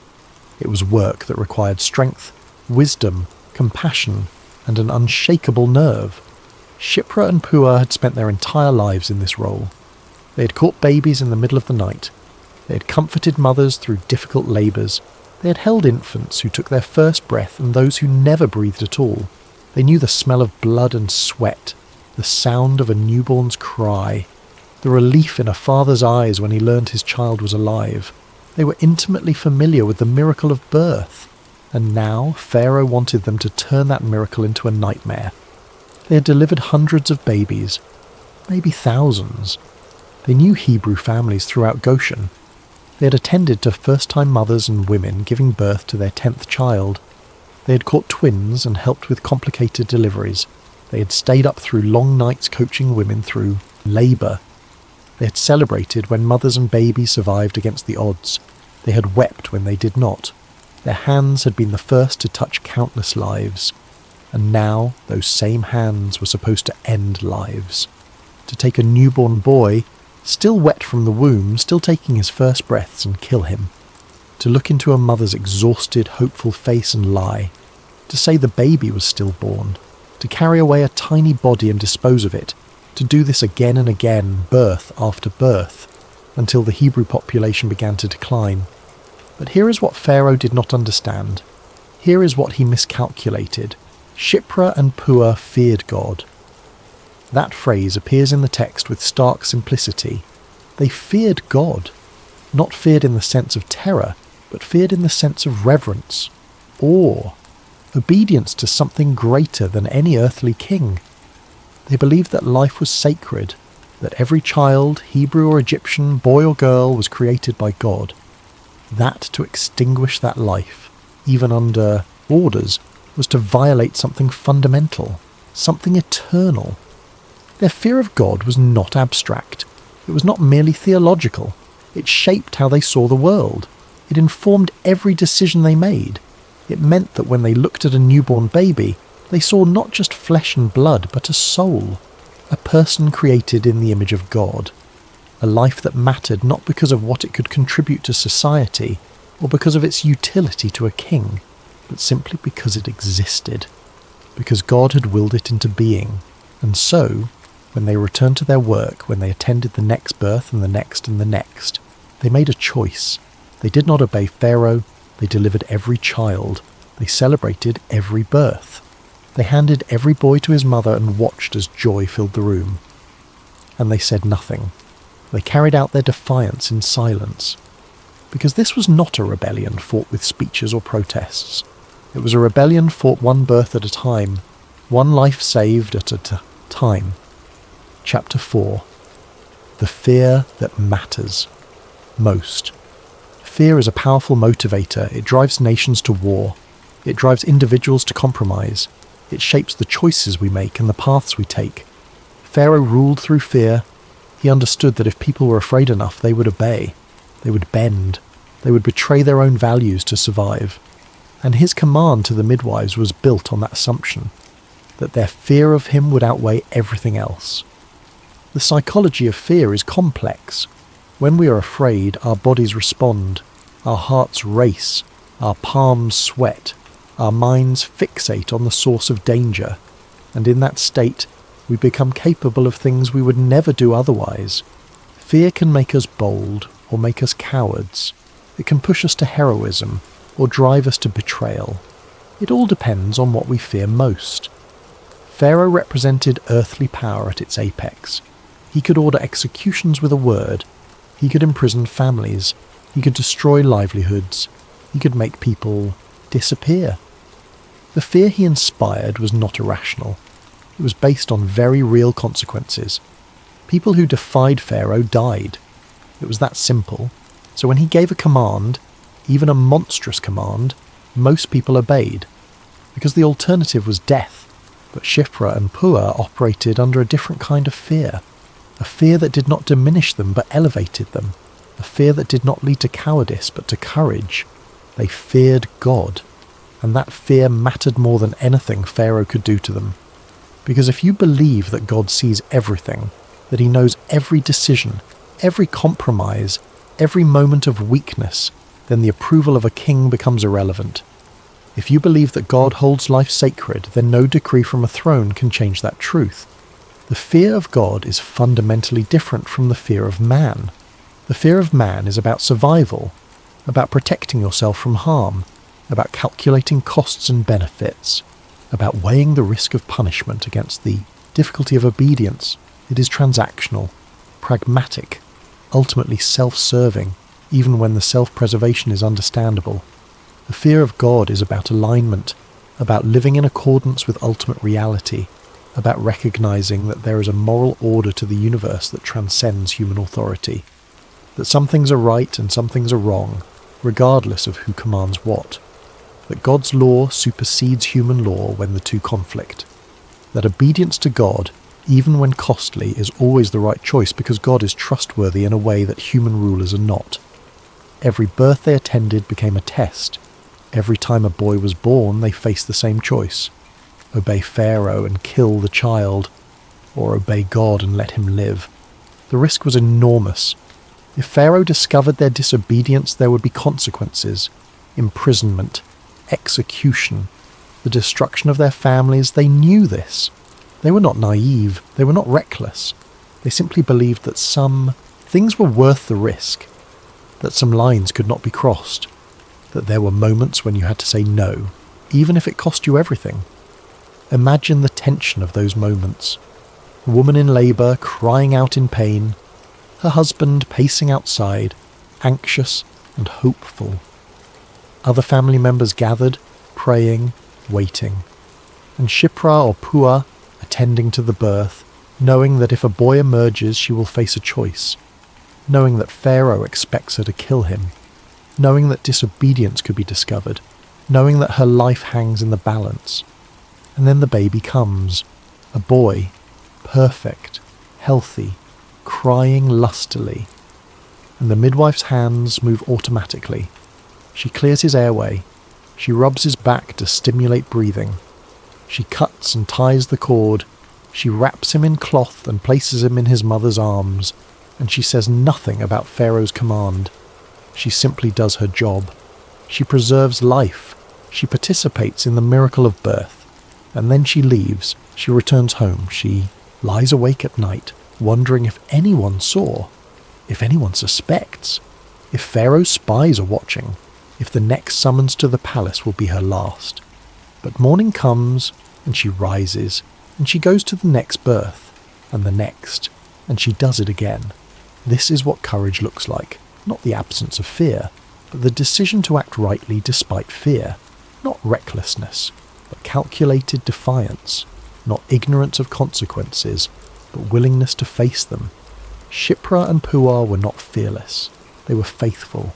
It was work that required strength, wisdom, compassion, and an unshakable nerve. Shipra and Pua had spent their entire lives in this role. They had caught babies in the middle of the night. They had comforted mothers through difficult labours. They had held infants who took their first breath and those who never breathed at all. They knew the smell of blood and sweat, the sound of a newborn's cry, the relief in a father's eyes when he learned his child was alive. They were intimately familiar with the miracle of birth. And now Pharaoh wanted them to turn that miracle into a nightmare. They had delivered hundreds of babies, maybe thousands. They knew Hebrew families throughout Goshen. They had attended to first-time mothers and women giving birth to their 10th child. They had caught twins and helped with complicated deliveries. They had stayed up through long nights coaching women through labour. They had celebrated when mothers and babies survived against the odds. They had wept when they did not. Their hands had been the first to touch countless lives, and now those same hands were supposed to end lives. To take a newborn boy, still wet from the womb, still taking his first breaths, and kill him. To look into a mother's exhausted, hopeful face and lie. To say the baby was stillborn. To carry away a tiny body and dispose of it. To do this again and again, birth after birth, until the Hebrew population began to decline. But here is what Pharaoh did not understand. Here is what he miscalculated. Shipra and Pua feared God. That phrase appears in the text with stark simplicity. They feared God. Not feared in the sense of terror, but feared in the sense of reverence, awe, obedience to something greater than any earthly king. They believed that life was sacred, that every child, Hebrew or Egyptian, boy or girl, was created by God. That to extinguish that life, even under orders, was to violate something fundamental, something eternal. Their fear of God was not abstract. It was not merely theological. It shaped how they saw the world. It informed every decision they made. It meant that when they looked at a newborn baby, they saw not just flesh and blood, but a soul, a person created in the image of God. A life that mattered not because of what it could contribute to society, or because of its utility to a king, but simply because it existed, because God had willed it into being. And so, when they returned to their work, when they attended the next birth and the next and the next, they made a choice. They did not obey Pharaoh, they delivered every child, they celebrated every birth. They handed every boy to his mother and watched as joy filled the room. And they said nothing. They carried out their defiance in silence. Because this was not a rebellion fought with speeches or protests. It was a rebellion fought one birth at a time, one life saved at a time. Chapter 4. The fear that matters most. Fear is a powerful motivator. It drives nations to war. It drives individuals to compromise. It shapes the choices we make and the paths we take. Pharaoh ruled through fear. He understood that if people were afraid enough, they would obey. They would bend. They would betray their own values to survive. And his command to the midwives was built on that assumption, that their fear of him would outweigh everything else. The psychology of fear is complex. When we are afraid, our bodies respond, our hearts race, our palms sweat, our minds fixate on the source of danger, and in that state, We become capable of things we would never do otherwise. Fear can make us bold or make us cowards. It can push us to heroism or drive us to betrayal. It all depends on what we fear most. Pharaoh represented earthly power at its apex. He could order executions with a word. He could imprison families. He could destroy livelihoods. He could make people disappear. The fear he inspired was not irrational. It was based on very real consequences. People who defied Pharaoh died. It was that simple. So when he gave a command, even a monstrous command, most people obeyed, because the alternative was death. But Shiphrah and Puah operated under a different kind of fear, a fear that did not diminish them but elevated them, a fear that did not lead to cowardice but to courage. They feared God, and that fear mattered more than anything Pharaoh could do to them. Because if you believe that God sees everything, that he knows every decision, every compromise, every moment of weakness, then the approval of a king becomes irrelevant. If you believe that God holds life sacred, then no decree from a throne can change that truth. The fear of God is fundamentally different from the fear of man. The fear of man is about survival, about protecting yourself from harm, about calculating costs and benefits, about weighing the risk of punishment against the difficulty of obedience. It is transactional, pragmatic, ultimately self-serving, even when the self-preservation is understandable. The fear of God is about alignment, about living in accordance with ultimate reality, about recognizing that there is a moral order to the universe that transcends human authority, that some things are right and some things are wrong, regardless of who commands what, that God's law supersedes human law when the two conflict, that obedience to God, even when costly, is always the right choice because God is trustworthy in a way that human rulers are not. Every birth they attended became a test. Every time a boy was born, they faced the same choice: obey Pharaoh and kill the child, or obey God and let him live. The risk was enormous. If Pharaoh discovered their disobedience, there would be consequences: imprisonment, execution, the destruction of their families. They knew this. They were not naive. They were not reckless. They simply believed that some things were worth the risk, that some lines could not be crossed, that there were moments when you had to say no, even if it cost you everything. Imagine the tension of those moments. A woman in labour crying out in pain, her husband pacing outside, anxious and hopeful. Other family members gathered, praying, waiting. And Shiphrah or Puah attending to the birth, knowing that if a boy emerges she will face a choice, knowing that Pharaoh expects her to kill him, knowing that disobedience could be discovered, knowing that her life hangs in the balance. And then the baby comes, a boy, perfect, healthy, crying lustily. And the midwife's hands move automatically. She clears his airway. She rubs his back to stimulate breathing. She cuts and ties the cord. She wraps him in cloth and places him in his mother's arms. And she says nothing about Pharaoh's command. She simply does her job. She preserves life. She participates in the miracle of birth. And then she leaves. She returns home. She lies awake at night, wondering if anyone saw, if anyone suspects, if Pharaoh's spies are watching, if the next summons to the palace will be her last. But morning comes, and she rises, and she goes to the next birth, and the next, and she does it again. This is what courage looks like. Not the absence of fear, but the decision to act rightly despite fear. Not recklessness, but calculated defiance. Not ignorance of consequences, but willingness to face them. Shiphrah and Puah were not fearless. They were faithful,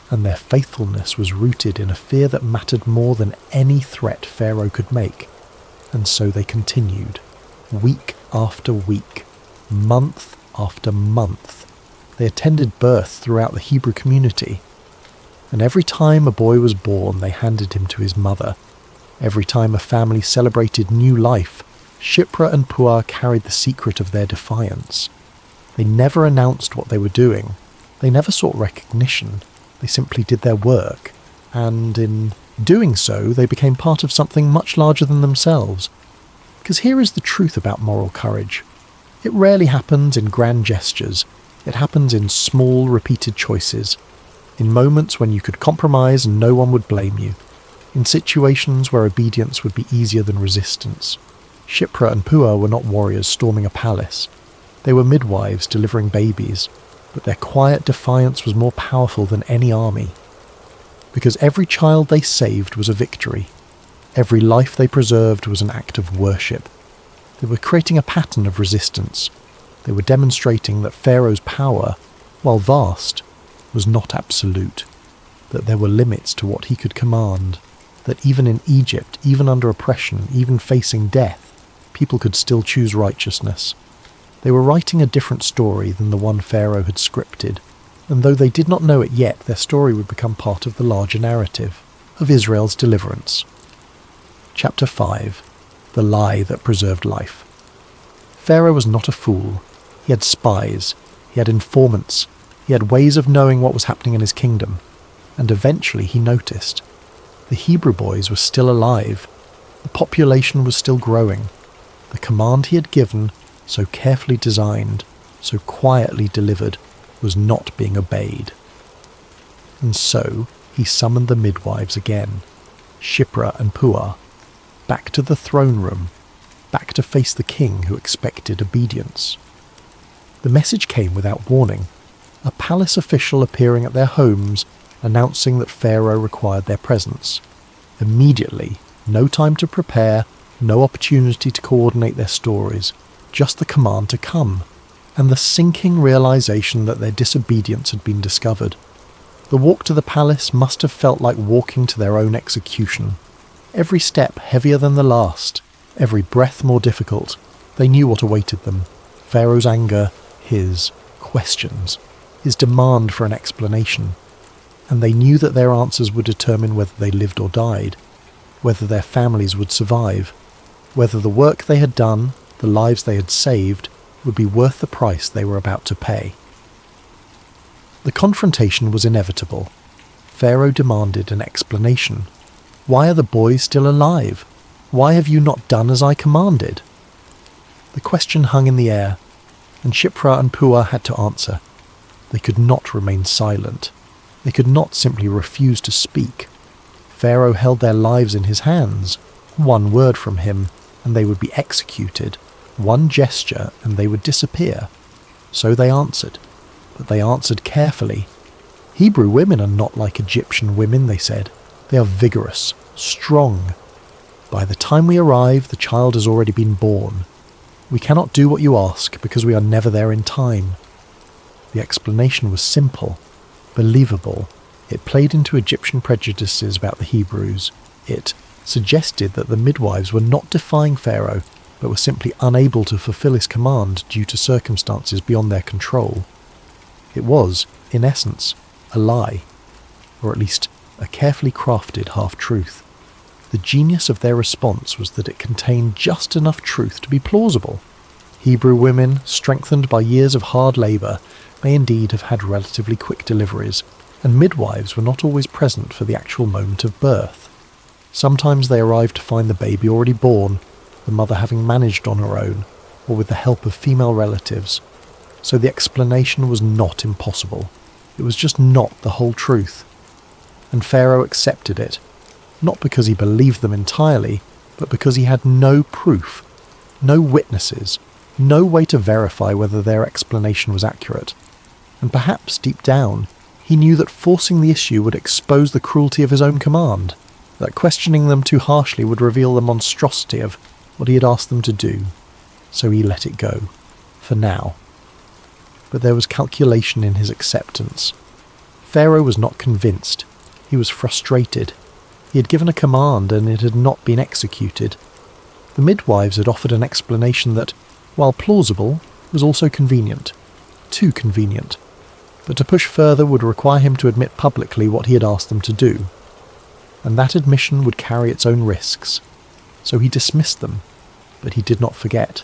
and their faithfulness was rooted in a fear that mattered more than any threat Pharaoh could make. And so they continued, week after week, month after month. They attended birth throughout the Hebrew community, and every time a boy was born, they handed him to his mother. Every time a family celebrated new life, Shiphrah and Puah carried the secret of their defiance. They never announced what they were doing. They never sought recognition. They simply did their work, and in doing so, they became part of something much larger than themselves. Because here is the truth about moral courage. It rarely happens in grand gestures. It happens in small, repeated choices. In moments when you could compromise and no one would blame you. In situations where obedience would be easier than resistance. Shipra and Puah were not warriors storming a palace. They were midwives delivering babies, but their quiet defiance was more powerful than any army. Because every child they saved was a victory. Every life they preserved was an act of worship. They were creating a pattern of resistance. They were demonstrating that Pharaoh's power, while vast, was not absolute, that there were limits to what he could command, that even in Egypt, even under oppression, even facing death, people could still choose righteousness. They were writing a different story than the one Pharaoh had scripted, and though they did not know it yet, their story would become part of the larger narrative of Israel's deliverance. Chapter 5. The Lie That Preserved Life. Pharaoh was not a fool. He had spies, he had informants, he had ways of knowing what was happening in his kingdom, and eventually he noticed. The Hebrew boys were still alive. The population was still growing. The command he had given, so carefully designed, so quietly delivered, was not being obeyed. And so he summoned the midwives again, Shipra and Puah, back to the throne room, back to face the king who expected obedience. The message came without warning, a palace official appearing at their homes, announcing that Pharaoh required their presence. Immediately, no time to prepare, no opportunity to coordinate their stories, just the command to come, and the sinking realization that their disobedience had been discovered. The walk to the palace must have felt like walking to their own execution. Every step heavier than the last, every breath more difficult. They knew what awaited them. Pharaoh's anger, his questions, his demand for an explanation. And they knew that their answers would determine whether they lived or died, whether their families would survive, whether the work they had done, the lives they had saved, would be worth the price they were about to pay. The confrontation was inevitable. Pharaoh demanded an explanation. Why are the boys still alive? Why have you not done as I commanded? The question hung in the air, and Shipra and Puah had to answer. They could not remain silent. They could not simply refuse to speak. Pharaoh held their lives in his hands. One word from him, and they would be executed. One gesture, and they would disappear. So they answered, but they answered carefully. Hebrew women are not like Egyptian women, they said. They are vigorous, strong. By the time we arrive, the child has already been born. We cannot do what you ask because we are never there in time. The explanation was simple, believable. It played into Egyptian prejudices about the Hebrews. It suggested that the midwives were not defying Pharaoh, but were simply unable to fulfill his command due to circumstances beyond their control. It was, in essence, a lie, or at least a carefully crafted half-truth. The genius of their response was that it contained just enough truth to be plausible. Hebrew women, strengthened by years of hard labour, may indeed have had relatively quick deliveries, and midwives were not always present for the actual moment of birth. Sometimes they arrived to find the baby already born, the mother having managed on her own, or with the help of female relatives. So the explanation was not impossible. It was just not the whole truth. And Pharaoh accepted it, not because he believed them entirely, but because he had no proof, no witnesses, no way to verify whether their explanation was accurate. And perhaps, deep down, he knew that forcing the issue would expose the cruelty of his own command, that questioning them too harshly would reveal the monstrosity of what he had asked them to do. So he let it go, for now. But there was calculation in his acceptance. Pharaoh was not convinced. He was frustrated. He had given a command and it had not been executed. The midwives had offered an explanation that, while plausible, was also convenient. Too convenient. But to push further would require him to admit publicly what he had asked them to do. And that admission would carry its own risks. So he dismissed them, but he did not forget,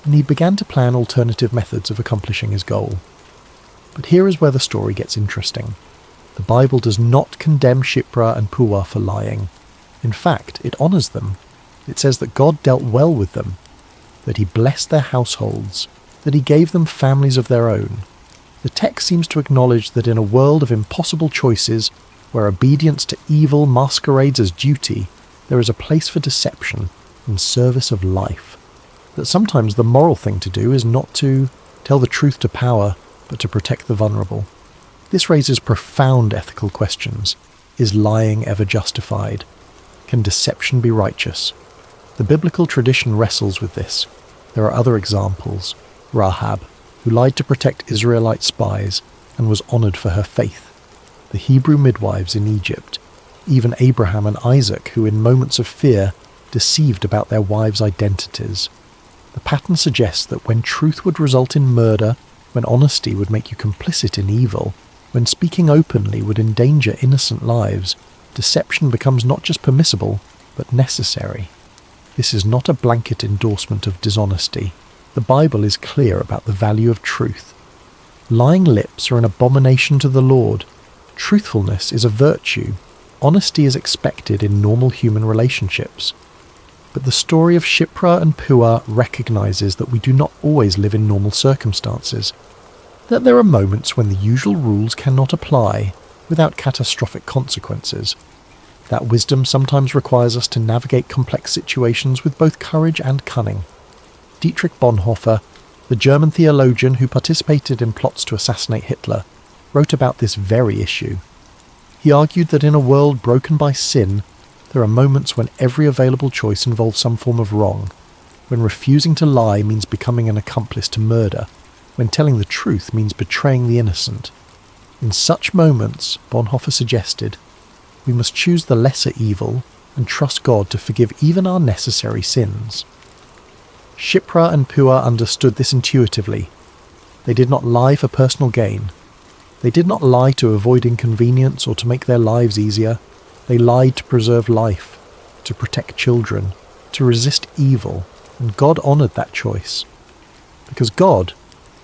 and he began to plan alternative methods of accomplishing his goal. But here is where the story gets interesting. The Bible does not condemn Shipra and Puah for lying. In fact, it honours them. It says that God dealt well with them, that he blessed their households, that he gave them families of their own. The text seems to acknowledge that in a world of impossible choices, where obedience to evil masquerades as duty, there is a place for deception in service of life. That sometimes the moral thing to do is not to tell the truth to power, but to protect the vulnerable. This raises profound ethical questions. Is lying ever justified? Can deception be righteous? The biblical tradition wrestles with this. There are other examples. Rahab, who lied to protect Israelite spies and was honoured for her faith. The Hebrew midwives in Egypt. Even Abraham and Isaac, who in moments of fear deceived about their wives' identities. The pattern suggests that when truth would result in murder, when honesty would make you complicit in evil, when speaking openly would endanger innocent lives, deception becomes not just permissible, but necessary. This is not a blanket endorsement of dishonesty. The Bible is clear about the value of truth. Lying lips are an abomination to the Lord. Truthfulness is a virtue. Honesty is expected in normal human relationships. But the story of Shiphrah and Puah recognizes that we do not always live in normal circumstances, that there are moments when the usual rules cannot apply without catastrophic consequences. That wisdom sometimes requires us to navigate complex situations with both courage and cunning. Dietrich Bonhoeffer, the German theologian who participated in plots to assassinate Hitler, wrote about this very issue. He argued that in a world broken by sin, there are moments when every available choice involves some form of wrong, when refusing to lie means becoming an accomplice to murder, when telling the truth means betraying the innocent. In such moments, Bonhoeffer suggested, we must choose the lesser evil and trust God to forgive even our necessary sins. Shiphrah and Puah understood this intuitively. They did not lie for personal gain. They did not lie to avoid inconvenience or to make their lives easier. They lied to preserve life, to protect children, to resist evil, and God honoured that choice. Because God,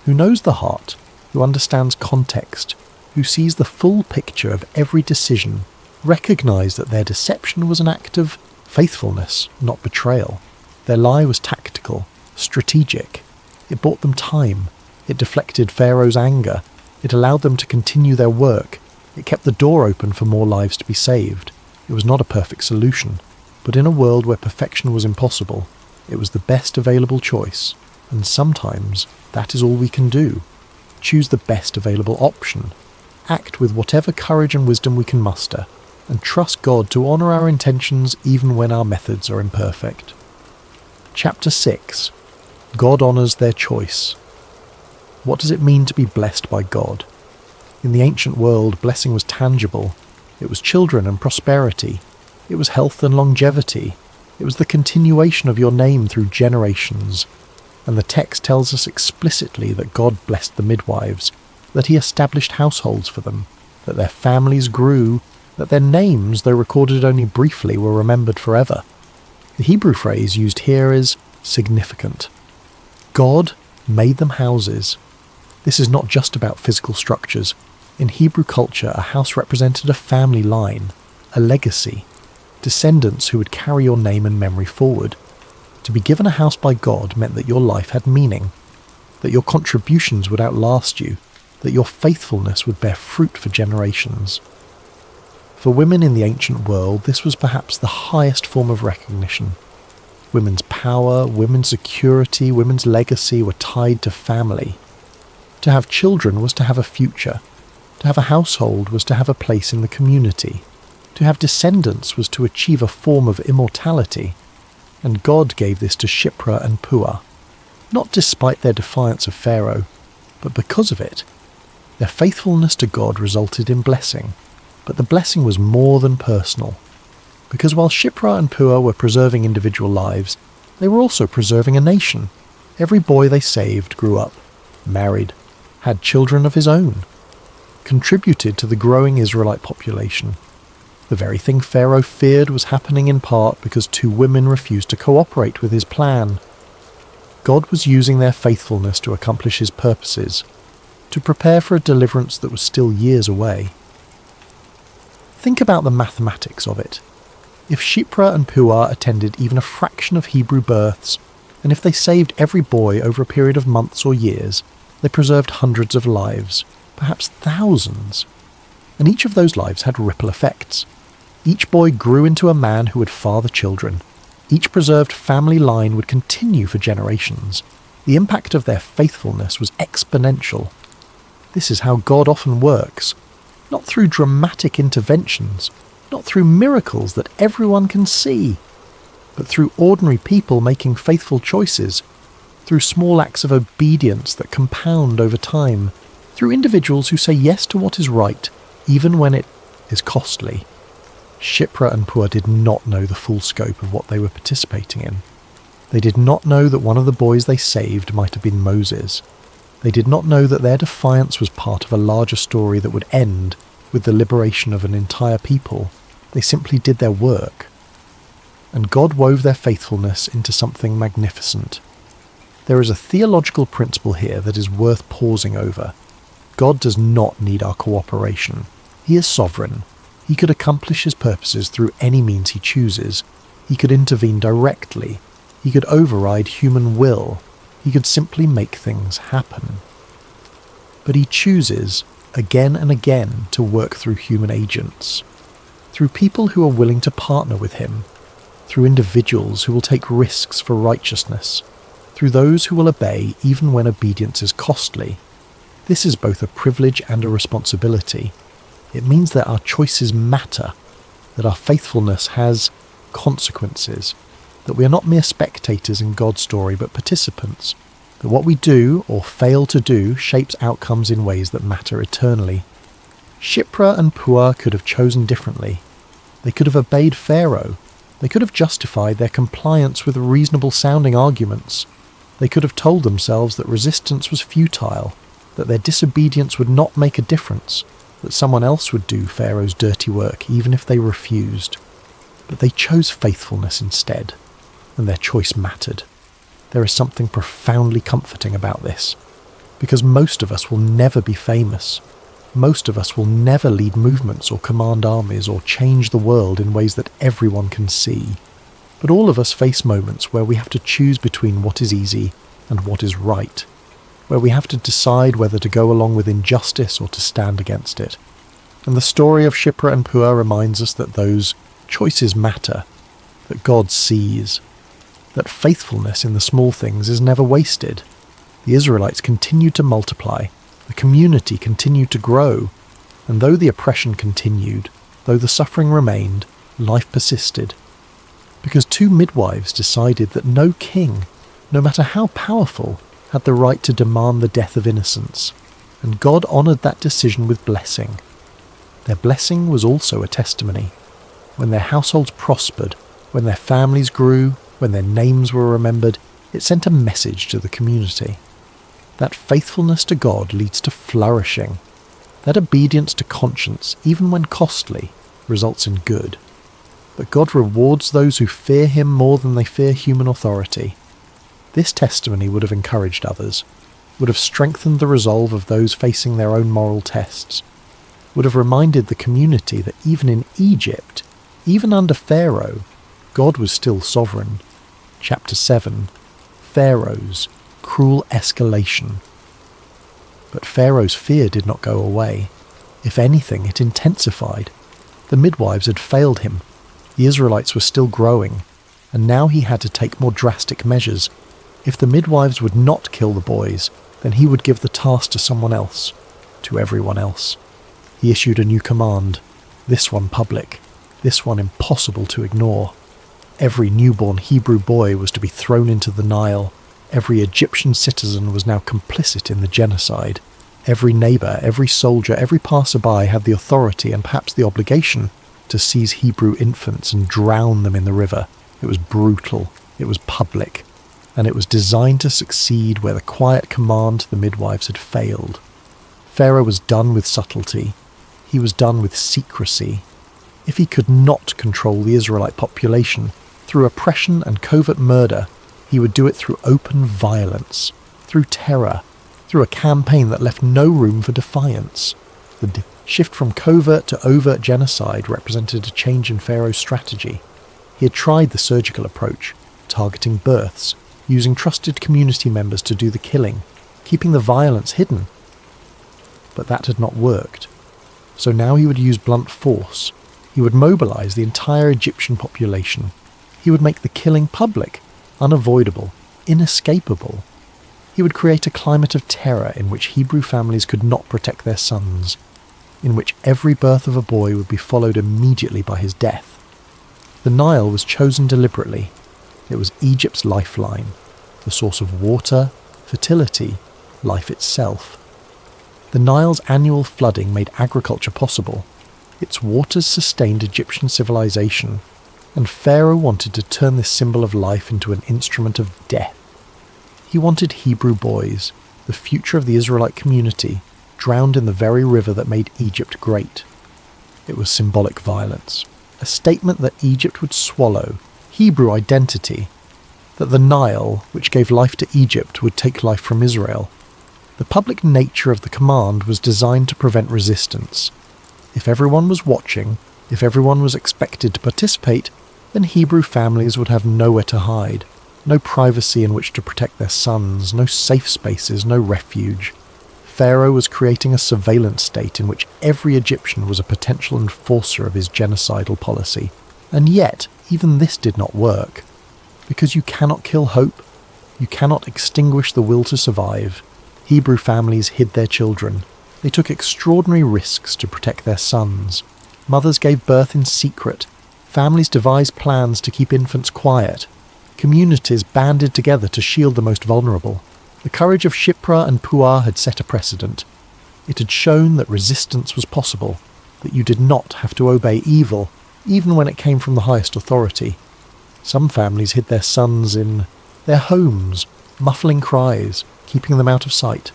who knows the heart, who understands context, who sees the full picture of every decision, recognised that their deception was an act of faithfulness, not betrayal. Their lie was tactical, strategic. It bought them time. It deflected Pharaoh's anger. It allowed them to continue their work. It kept the door open for more lives to be saved. It was not a perfect solution, but in a world where perfection was impossible, it was the best available choice, and sometimes that is all we can do. Choose the best available option. Act with whatever courage and wisdom we can muster, and trust God to honour our intentions even when our methods are imperfect. Chapter 6. God honours their choice. What does it mean to be blessed by God? In the ancient world, blessing was tangible. It was children and prosperity. It was health and longevity. It was the continuation of your name through generations. And the text tells us explicitly that God blessed the midwives, that he established households for them, that their families grew, that their names, though recorded only briefly, were remembered forever. The Hebrew phrase used here is significant. God made them houses. This is not just about physical structures. In Hebrew culture, a house represented a family line, a legacy, descendants who would carry your name and memory forward. To be given a house by God meant that your life had meaning, that your contributions would outlast you, that your faithfulness would bear fruit for generations. For women in the ancient world, this was perhaps the highest form of recognition. Women's power, women's security, women's legacy were tied to family. To have children was to have a future. To have a household was to have a place in the community. To have descendants was to achieve a form of immortality. And God gave this to Shiphrah and Puah, not despite their defiance of Pharaoh, but because of it. Their faithfulness to God resulted in blessing. But the blessing was more than personal. Because while Shiphrah and Puah were preserving individual lives, they were also preserving a nation. Every boy they saved grew up, married, had children of his own, contributed to the growing Israelite population. The very thing Pharaoh feared was happening in part because two women refused to cooperate with his plan. God was using their faithfulness to accomplish his purposes, to prepare for a deliverance that was still years away. Think about the mathematics of it. If Shiphrah and Puah attended even a fraction of Hebrew births, and if they saved every boy over a period of months or years, they preserved hundreds of lives, perhaps thousands. And each of those lives had ripple effects. Each boy grew into a man who would father children. Each preserved family line would continue for generations. The impact of their faithfulness was exponential. This is how God often works, not through dramatic interventions, not through miracles that everyone can see, but through ordinary people making faithful choices, through small acts of obedience that compound over time, through individuals who say yes to what is right, even when it is costly. Shiphrah and Puah did not know the full scope of what they were participating in. They did not know that one of the boys they saved might have been Moses. They did not know that their defiance was part of a larger story that would end with the liberation of an entire people. They simply did their work. And God wove their faithfulness into something magnificent. There is a theological principle here that is worth pausing over. God does not need our cooperation. He is sovereign. He could accomplish his purposes through any means he chooses. He could intervene directly. He could override human will. He could simply make things happen. But he chooses, again and again, to work through human agents, through people who are willing to partner with him, through individuals who will take risks for righteousness, through those who will obey even when obedience is costly. This is both a privilege and a responsibility. It means that our choices matter, that our faithfulness has consequences, that we are not mere spectators in God's story but participants, that what we do or fail to do shapes outcomes in ways that matter eternally. Shiphrah and Puah could have chosen differently. They could have obeyed Pharaoh. They could have justified their compliance with reasonable-sounding arguments. They could have told themselves that resistance was futile, that their disobedience would not make a difference, that someone else would do Pharaoh's dirty work even if they refused. But they chose faithfulness instead, and their choice mattered. There is something profoundly comforting about this, because most of us will never be famous. Most of us will never lead movements or command armies or change the world in ways that everyone can see. But all of us face moments where we have to choose between what is easy and what is right, where we have to decide whether to go along with injustice or to stand against it. And the story of Shiphrah and Puah reminds us that those choices matter, that God sees, that faithfulness in the small things is never wasted. The Israelites continued to multiply, the community continued to grow, and though the oppression continued, though the suffering remained, life persisted. Because two midwives decided that no king, no matter how powerful, had the right to demand the death of innocents, and God honoured that decision with blessing. Their blessing was also a testimony. When their households prospered, when their families grew, when their names were remembered, it sent a message to the community. That faithfulness to God leads to flourishing. That obedience to conscience, even when costly, results in good. But God rewards those who fear him more than they fear human authority. This testimony would have encouraged others, would have strengthened the resolve of those facing their own moral tests, would have reminded the community that even in Egypt, even under Pharaoh, God was still sovereign. Chapter 7, Pharaoh's cruel escalation. But Pharaoh's fear did not go away. If anything, it intensified. The midwives had failed him. The Israelites were still growing, and now he had to take more drastic measures. If the midwives would not kill the boys, then he would give the task to someone else, to everyone else. He issued a new command, this one public, this one impossible to ignore. Every newborn Hebrew boy was to be thrown into the Nile. Every Egyptian citizen was now complicit in the genocide. Every neighbour, every soldier, every passerby had the authority and perhaps the obligation to seize Hebrew infants and drown them in the river. It was brutal, it was public, and it was designed to succeed where the quiet command to the midwives had failed. Pharaoh was done with subtlety. He was done with secrecy. If he could not control the Israelite population through oppression and covert murder, he would do it through open violence, through terror, through a campaign that left no room for defiance. The shift from covert to overt genocide represented a change in Pharaoh's strategy. He had tried the surgical approach, targeting births, using trusted community members to do the killing, keeping the violence hidden. But that had not worked. So now he would use blunt force. He would mobilize the entire Egyptian population. He would make the killing public, unavoidable, inescapable. He would create a climate of terror in which Hebrew families could not protect their sons, in which every birth of a boy would be followed immediately by his death. The Nile was chosen deliberately. It was Egypt's lifeline, the source of water, fertility, life itself. The Nile's annual flooding made agriculture possible. Its waters sustained Egyptian civilization, and Pharaoh wanted to turn this symbol of life into an instrument of death. He wanted Hebrew boys, the future of the Israelite community, drowned in the very river that made Egypt great. It was symbolic violence, a statement that Egypt would swallow Hebrew identity, that the Nile, which gave life to Egypt, would take life from Israel. The public nature of the command was designed to prevent resistance. If everyone was watching, if everyone was expected to participate, then Hebrew families would have nowhere to hide, no privacy in which to protect their sons, no safe spaces, no refuge. Pharaoh was creating a surveillance state in which every Egyptian was a potential enforcer of his genocidal policy. And yet, even this did not work. Because you cannot kill hope, you cannot extinguish the will to survive. Hebrew families hid their children. They took extraordinary risks to protect their sons. Mothers gave birth in secret. Families devised plans to keep infants quiet. Communities banded together to shield the most vulnerable. The courage of Shiphrah and Puah had set a precedent. It had shown that resistance was possible, that you did not have to obey evil, even when it came from the highest authority. Some families hid their sons in their homes, muffling cries, keeping them out of sight.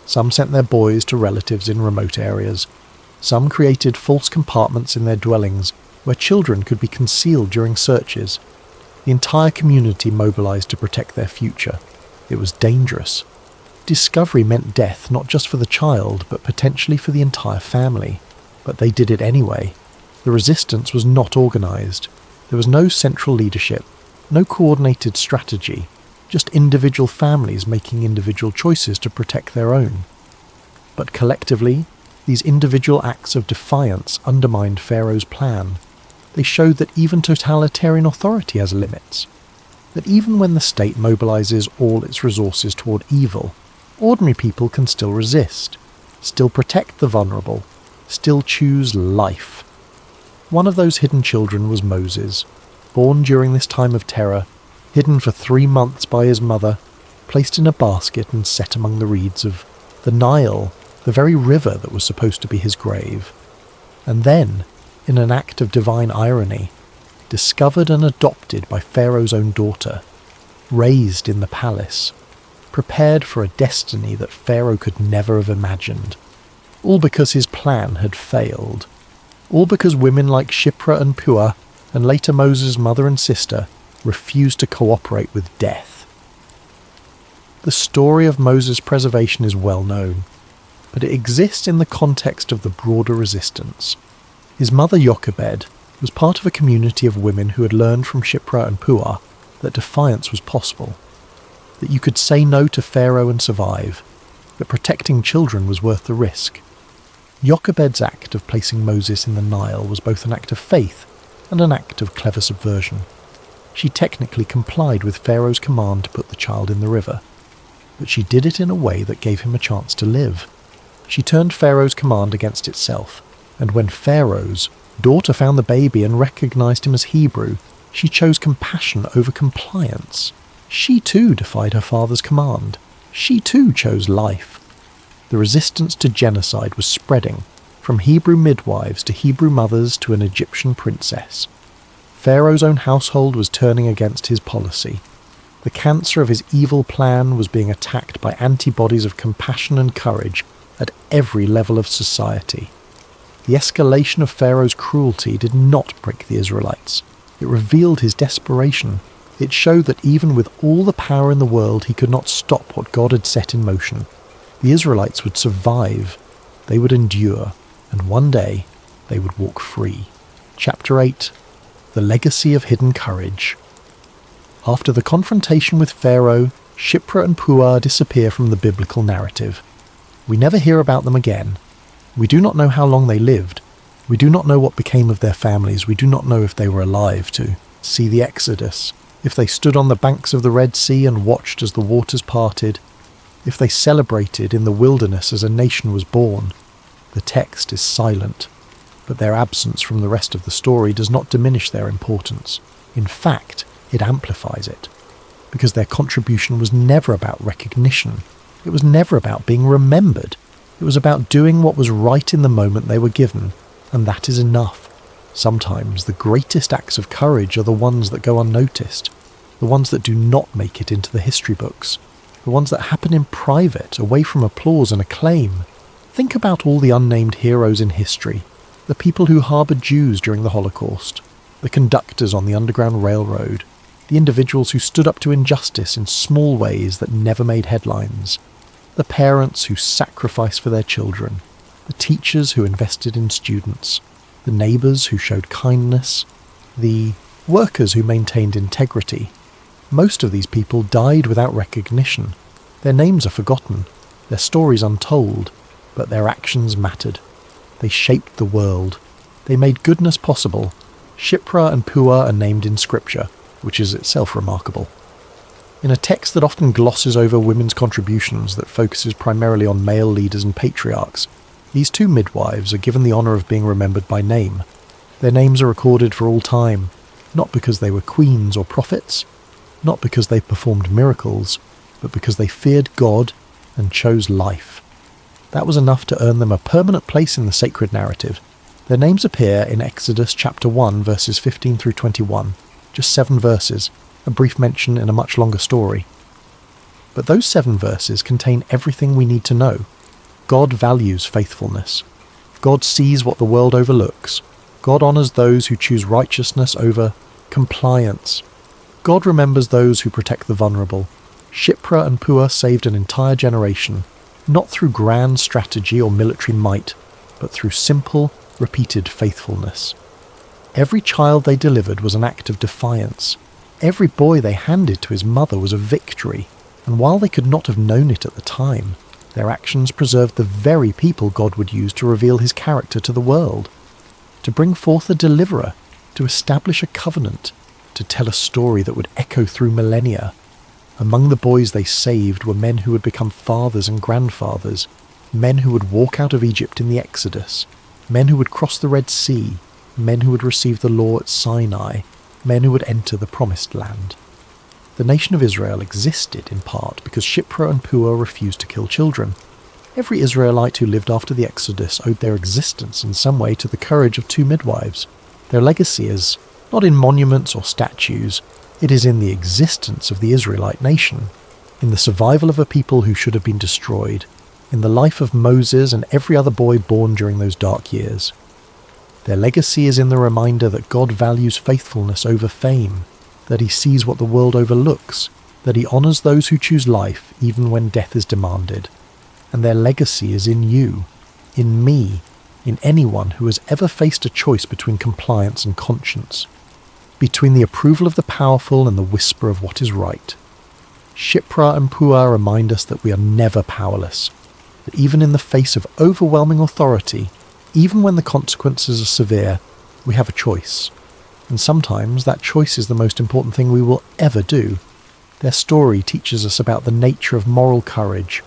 Some sent their boys to relatives in remote areas. Some created false compartments in their dwellings where children could be concealed during searches. The entire community mobilized to protect their future. It was dangerous. Discovery meant death not just for the child, but potentially for the entire family. But they did it anyway. The resistance was not organized. There was no central leadership, no coordinated strategy, just individual families making individual choices to protect their own. But collectively, these individual acts of defiance undermined Pharaoh's plan. They showed that even totalitarian authority has limits. That even when the state mobilizes all its resources toward evil, ordinary people can still resist, still protect the vulnerable, still choose life. One of those hidden children was Moses, born during this time of terror, hidden for 3 months by his mother, placed in a basket and set among the reeds of the Nile, the very river that was supposed to be his grave. And then, in an act of divine irony, discovered and adopted by Pharaoh's own daughter, raised in the palace, prepared for a destiny that Pharaoh could never have imagined. All because his plan had failed. All because women like Shiphrah and Puah, and later Moses' mother and sister, refused to cooperate with death. The story of Moses' preservation is well known, but it exists in the context of the broader resistance. His mother Jochebed was part of a community of women who had learned from Shiphrah and Puah that defiance was possible, that you could say no to Pharaoh and survive, that protecting children was worth the risk. Jochebed's act of placing Moses in the Nile was both an act of faith and an act of clever subversion. She technically complied with Pharaoh's command to put the child in the river, but she did it in a way that gave him a chance to live. She turned Pharaoh's command against itself, and when Pharaoh's daughter found the baby and recognized him as Hebrew, she chose compassion over compliance. She too defied her father's command. She too chose life. The resistance to genocide was spreading, from Hebrew midwives to Hebrew mothers to an Egyptian princess. Pharaoh's own household was turning against his policy. The cancer of his evil plan was being attacked by antibodies of compassion and courage at every level of society. The escalation of Pharaoh's cruelty did not break the Israelites. It revealed his desperation. It showed that even with all the power in the world, he could not stop what God had set in motion. The Israelites would survive, they would endure, and one day they would walk free. Chapter 8. The legacy of hidden courage. After the confrontation with Pharaoh, Shiphrah and Puah disappear from the biblical narrative. We never hear about them again. We do not know how long they lived. We do not know what became of their families. We do not know if they were alive to see the Exodus, if they stood on the banks of the Red Sea and watched as the waters parted, if they celebrated in the wilderness as a nation was born. The text is silent, but their absence from the rest of the story does not diminish their importance. In fact, it amplifies it, because their contribution was never about recognition. It was never about being remembered. It was about doing what was right in the moment they were given, and that is enough. Sometimes the greatest acts of courage are the ones that go unnoticed, the ones that do not make it into the history books, the ones that happen in private, away from applause and acclaim. Think about all the unnamed heroes in history, the people who harboured Jews during the Holocaust, the conductors on the Underground Railroad, the individuals who stood up to injustice in small ways that never made headlines, the parents who sacrificed for their children, the teachers who invested in students, the neighbours who showed kindness, the workers who maintained integrity. Most of these people died without recognition. Their names are forgotten, their stories untold, but their actions mattered. They shaped the world. They made goodness possible. Shiphrah and Puah are named in Scripture, which is itself remarkable. In a text that often glosses over women's contributions, that focuses primarily on male leaders and patriarchs, these two midwives are given the honour of being remembered by name. Their names are recorded for all time, not because they were queens or prophets, not because they performed miracles, but because they feared God and chose life. That was enough to earn them a permanent place in the sacred narrative. Their names appear in Exodus chapter 1, verses 15 through 21, just 7 verses, a brief mention in a much longer story. But those 7 verses contain everything we need to know. God values faithfulness. God sees what the world overlooks. God honours those who choose righteousness over compliance. God remembers those who protect the vulnerable. Shiphrah and Puah saved an entire generation, not through grand strategy or military might, but through simple, repeated faithfulness. Every child they delivered was an act of defiance. Every boy they handed to his mother was a victory, and while they could not have known it at the time, their actions preserved the very people God would use to reveal his character to the world, to bring forth a deliverer, to establish a covenant, to tell a story that would echo through millennia. Among the boys they saved were men who would become fathers and grandfathers, men who would walk out of Egypt in the Exodus, men who would cross the Red Sea, men who would receive the law at Sinai, men who would enter the Promised Land. The nation of Israel existed in part because Shiphrah and Puah refused to kill children. Every Israelite who lived after the Exodus owed their existence in some way to the courage of 2 midwives. Their legacy is not in monuments or statues, it is in the existence of the Israelite nation, in the survival of a people who should have been destroyed, in the life of Moses and every other boy born during those dark years. Their legacy is in the reminder that God values faithfulness over fame, that he sees what the world overlooks, that he honours those who choose life even when death is demanded. And their legacy is in you, in me, in anyone who has ever faced a choice between compliance and conscience, between the approval of the powerful and the whisper of what is right. Shiphrah and Puah remind us that we are never powerless, that even in the face of overwhelming authority, even when the consequences are severe, we have a choice. And sometimes that choice is the most important thing we will ever do. Their story teaches us about the nature of moral courage.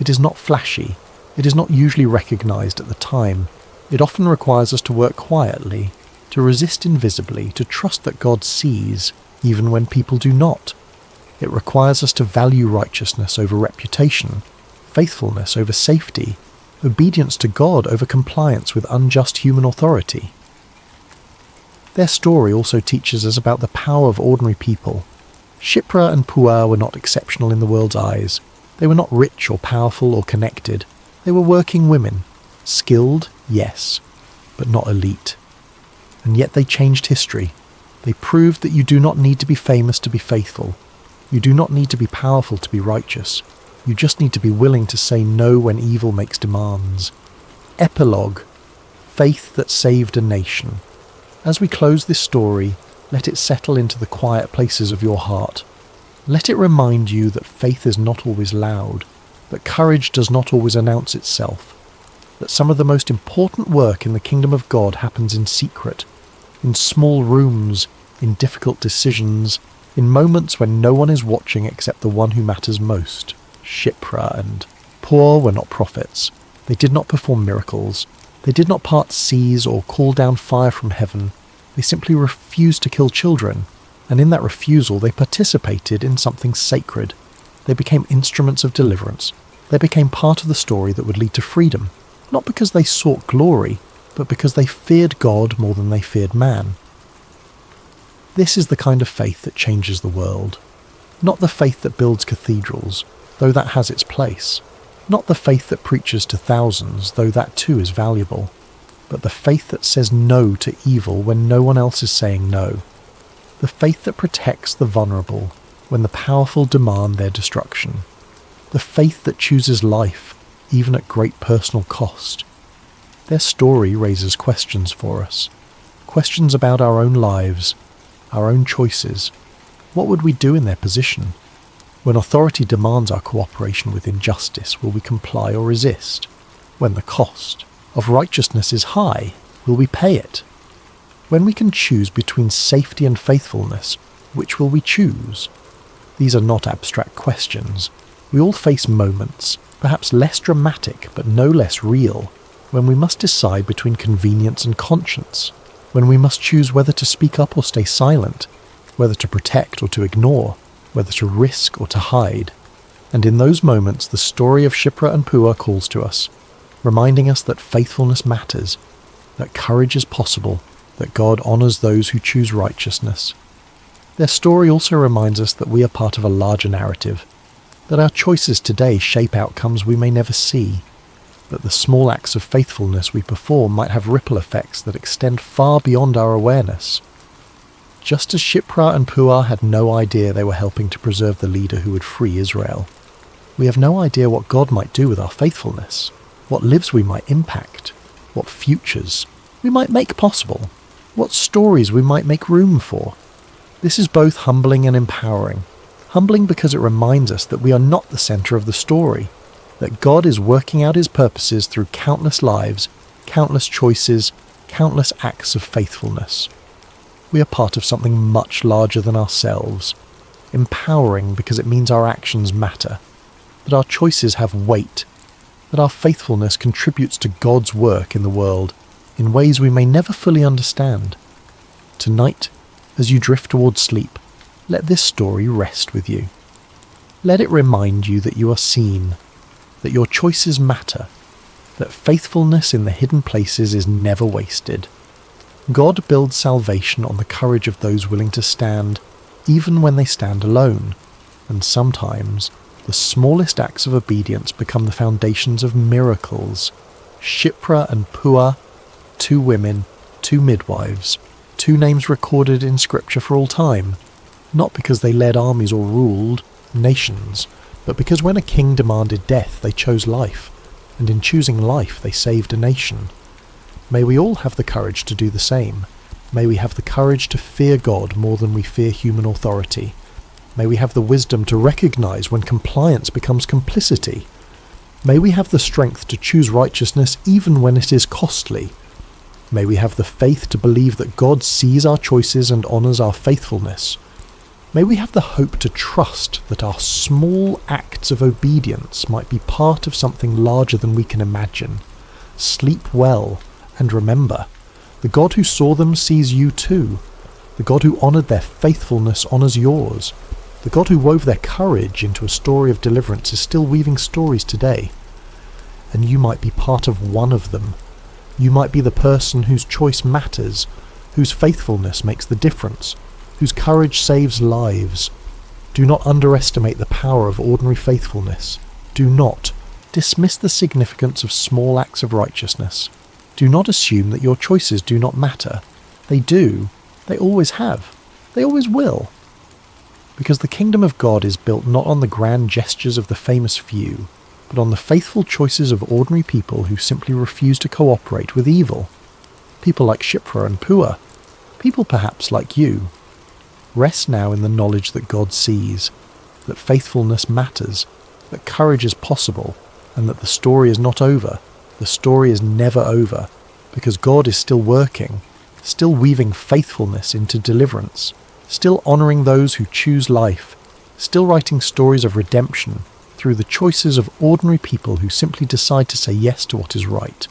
It is not flashy. It is not usually recognised at the time. It often requires us to work quietly, to resist invisibly, to trust that God sees, even when people do not. It requires us to value righteousness over reputation, faithfulness over safety, obedience to God over compliance with unjust human authority. Their story also teaches us about the power of ordinary people. Shiphrah and Puah were not exceptional in the world's eyes. They were not rich or powerful or connected. They were working women. Skilled, yes, but not elite. And yet they changed history. They proved that you do not need to be famous to be faithful. You do not need to be powerful to be righteous. You just need to be willing to say no when evil makes demands. Epilogue. Faith that saved a nation. As we close this story, Let it settle into the quiet places of your heart. Let it remind you that faith is not always loud, that courage does not always announce itself, that some of the most important work in the kingdom of God happens in secret, in small rooms, in difficult decisions, in moments when no one is watching except the one who matters most. Shipra and Puah were not prophets. They did not perform miracles. They did not part seas or call down fire from heaven. They simply refused to kill children, and in that refusal they participated in something sacred. They became instruments of deliverance. They became part of the story that would lead to freedom, not because they sought glory, but because they feared God more than they feared man. This is the kind of faith that changes the world. Not the faith that builds cathedrals, though that has its place. Not the faith that preaches to thousands, though that too is valuable. But the faith that says no to evil when no one else is saying no. The faith that protects the vulnerable when the powerful demand their destruction. The faith that chooses life, even at great personal cost. Their story raises questions for us. Questions about our own lives, our own choices. What would we do in their position? When authority demands our cooperation with injustice, will we comply or resist? When the cost of righteousness is high, will we pay it? When we can choose between safety and faithfulness, which will we choose? These are not abstract questions. We all face moments, perhaps less dramatic but no less real, when we must decide between convenience and conscience, when we must choose whether to speak up or stay silent, whether to protect or to ignore, whether to risk or to hide. And in those moments the story of Shipra and Puah calls to us, reminding us that faithfulness matters, that courage is possible, that God honours those who choose righteousness. Their story also reminds us that we are part of a larger narrative, that our choices today shape outcomes we may never see, that the small acts of faithfulness we perform might have ripple effects that extend far beyond our awareness. Just as Shipra and Puah had no idea they were helping to preserve the leader who would free Israel, we have no idea what God might do with our faithfulness, what lives we might impact, what futures we might make possible, what stories we might make room for. This is both humbling and empowering. Humbling because it reminds us that we are not the centre of the story, that God is working out his purposes through countless lives, countless choices, countless acts of faithfulness. We are part of something much larger than ourselves. Empowering because it means our actions matter, that our choices have weight, that our faithfulness contributes to God's work in the world in ways we may never fully understand. Tonight, as you drift towards sleep, let this story rest with you. Let it remind you that you are seen, that your choices matter, that faithfulness in the hidden places is never wasted. God builds salvation on the courage of those willing to stand, even when they stand alone, and sometimes the smallest acts of obedience become the foundations of miracles. Shipra and Puah, 2 women, 2 midwives, 2 names recorded in Scripture for all time, not because they led armies or ruled nations, but because when a king demanded death, they chose life, and in choosing life, they saved a nation. May we all have the courage to do the same. May we have the courage to fear God more than we fear human authority. May we have the wisdom to recognize when compliance becomes complicity. May we have the strength to choose righteousness even when it is costly. May we have the faith to believe that God sees our choices and honors our faithfulness. May we have the hope to trust that our small acts of obedience might be part of something larger than we can imagine. Sleep well, and remember, the God who saw them sees you too. The God who honored their faithfulness honors yours. The God who wove their courage into a story of deliverance is still weaving stories today. And you might be part of one of them. You might be the person whose choice matters, whose faithfulness makes the difference, whose courage saves lives. Do not underestimate the power of ordinary faithfulness. Do not dismiss the significance of small acts of righteousness. Do not assume that your choices do not matter. They do. They always have. They always will. Because the kingdom of God is built not on the grand gestures of the famous few, but on the faithful choices of ordinary people who simply refuse to cooperate with evil. People like Shipra and Puah. People perhaps like you. Rest now in the knowledge that God sees, that faithfulness matters, that courage is possible, and that the story is not over. The story is never over, because God is still working, still weaving faithfulness into deliverance, still honouring those who choose life, still writing stories of redemption through the choices of ordinary people who simply decide to say yes to what is right.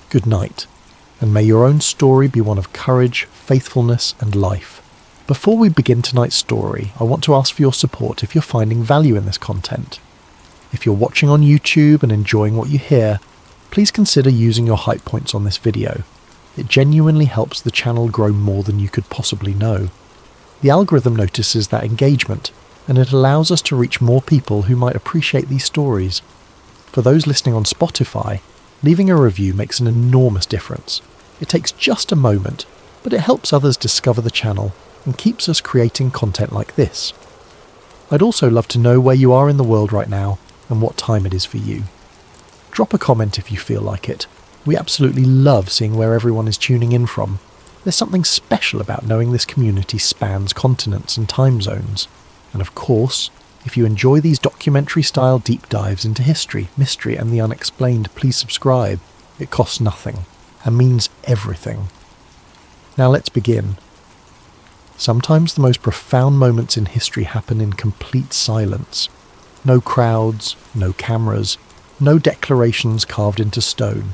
Good night, and may your own story be one of courage, faithfulness, and life. Before we begin tonight's story, I want to ask for your support if you're finding value in this content. If you're watching on YouTube and enjoying what you hear, please consider using your hype points on this video. It genuinely helps the channel grow more than you could possibly know. The algorithm notices that engagement, and it allows us to reach more people who might appreciate these stories. For those listening on Spotify, leaving a review makes an enormous difference. It takes just a moment, but it helps others discover the channel and keeps us creating content like this. I'd also love to know where you are in the world right now and what time it is for you. Drop a comment if you feel like it. We absolutely love seeing where everyone is tuning in from. There's something special about knowing this community spans continents and time zones. And of course, if you enjoy these documentary-style deep dives into history, mystery and the unexplained, please subscribe. It costs nothing and means everything. Now let's begin. Sometimes the most profound moments in history happen in complete silence. No crowds, no cameras, no declarations carved into stone.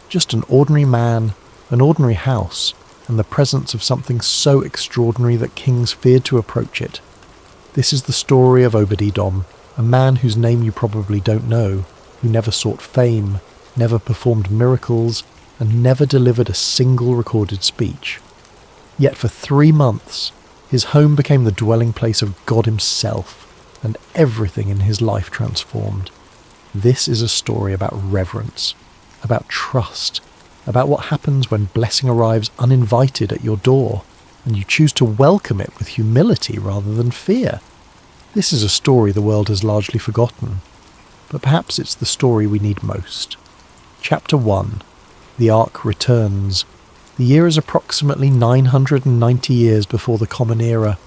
Just an ordinary man, an ordinary house, and the presence of something so extraordinary that kings feared to approach it. This is the story of Obed-Edom, a man whose name you probably don't know, who never sought fame, never performed miracles, and never delivered a single recorded speech. Yet for 3 months, his home became the dwelling place of God himself, and everything in his life transformed. This is a story about reverence, about trust, about what happens when blessing arrives uninvited at your door, and you choose to welcome it with humility rather than fear. This is a story the world has largely forgotten, but perhaps it's the story we need most. Chapter 1. The Ark returns. The year is approximately 990 years before the Common Era.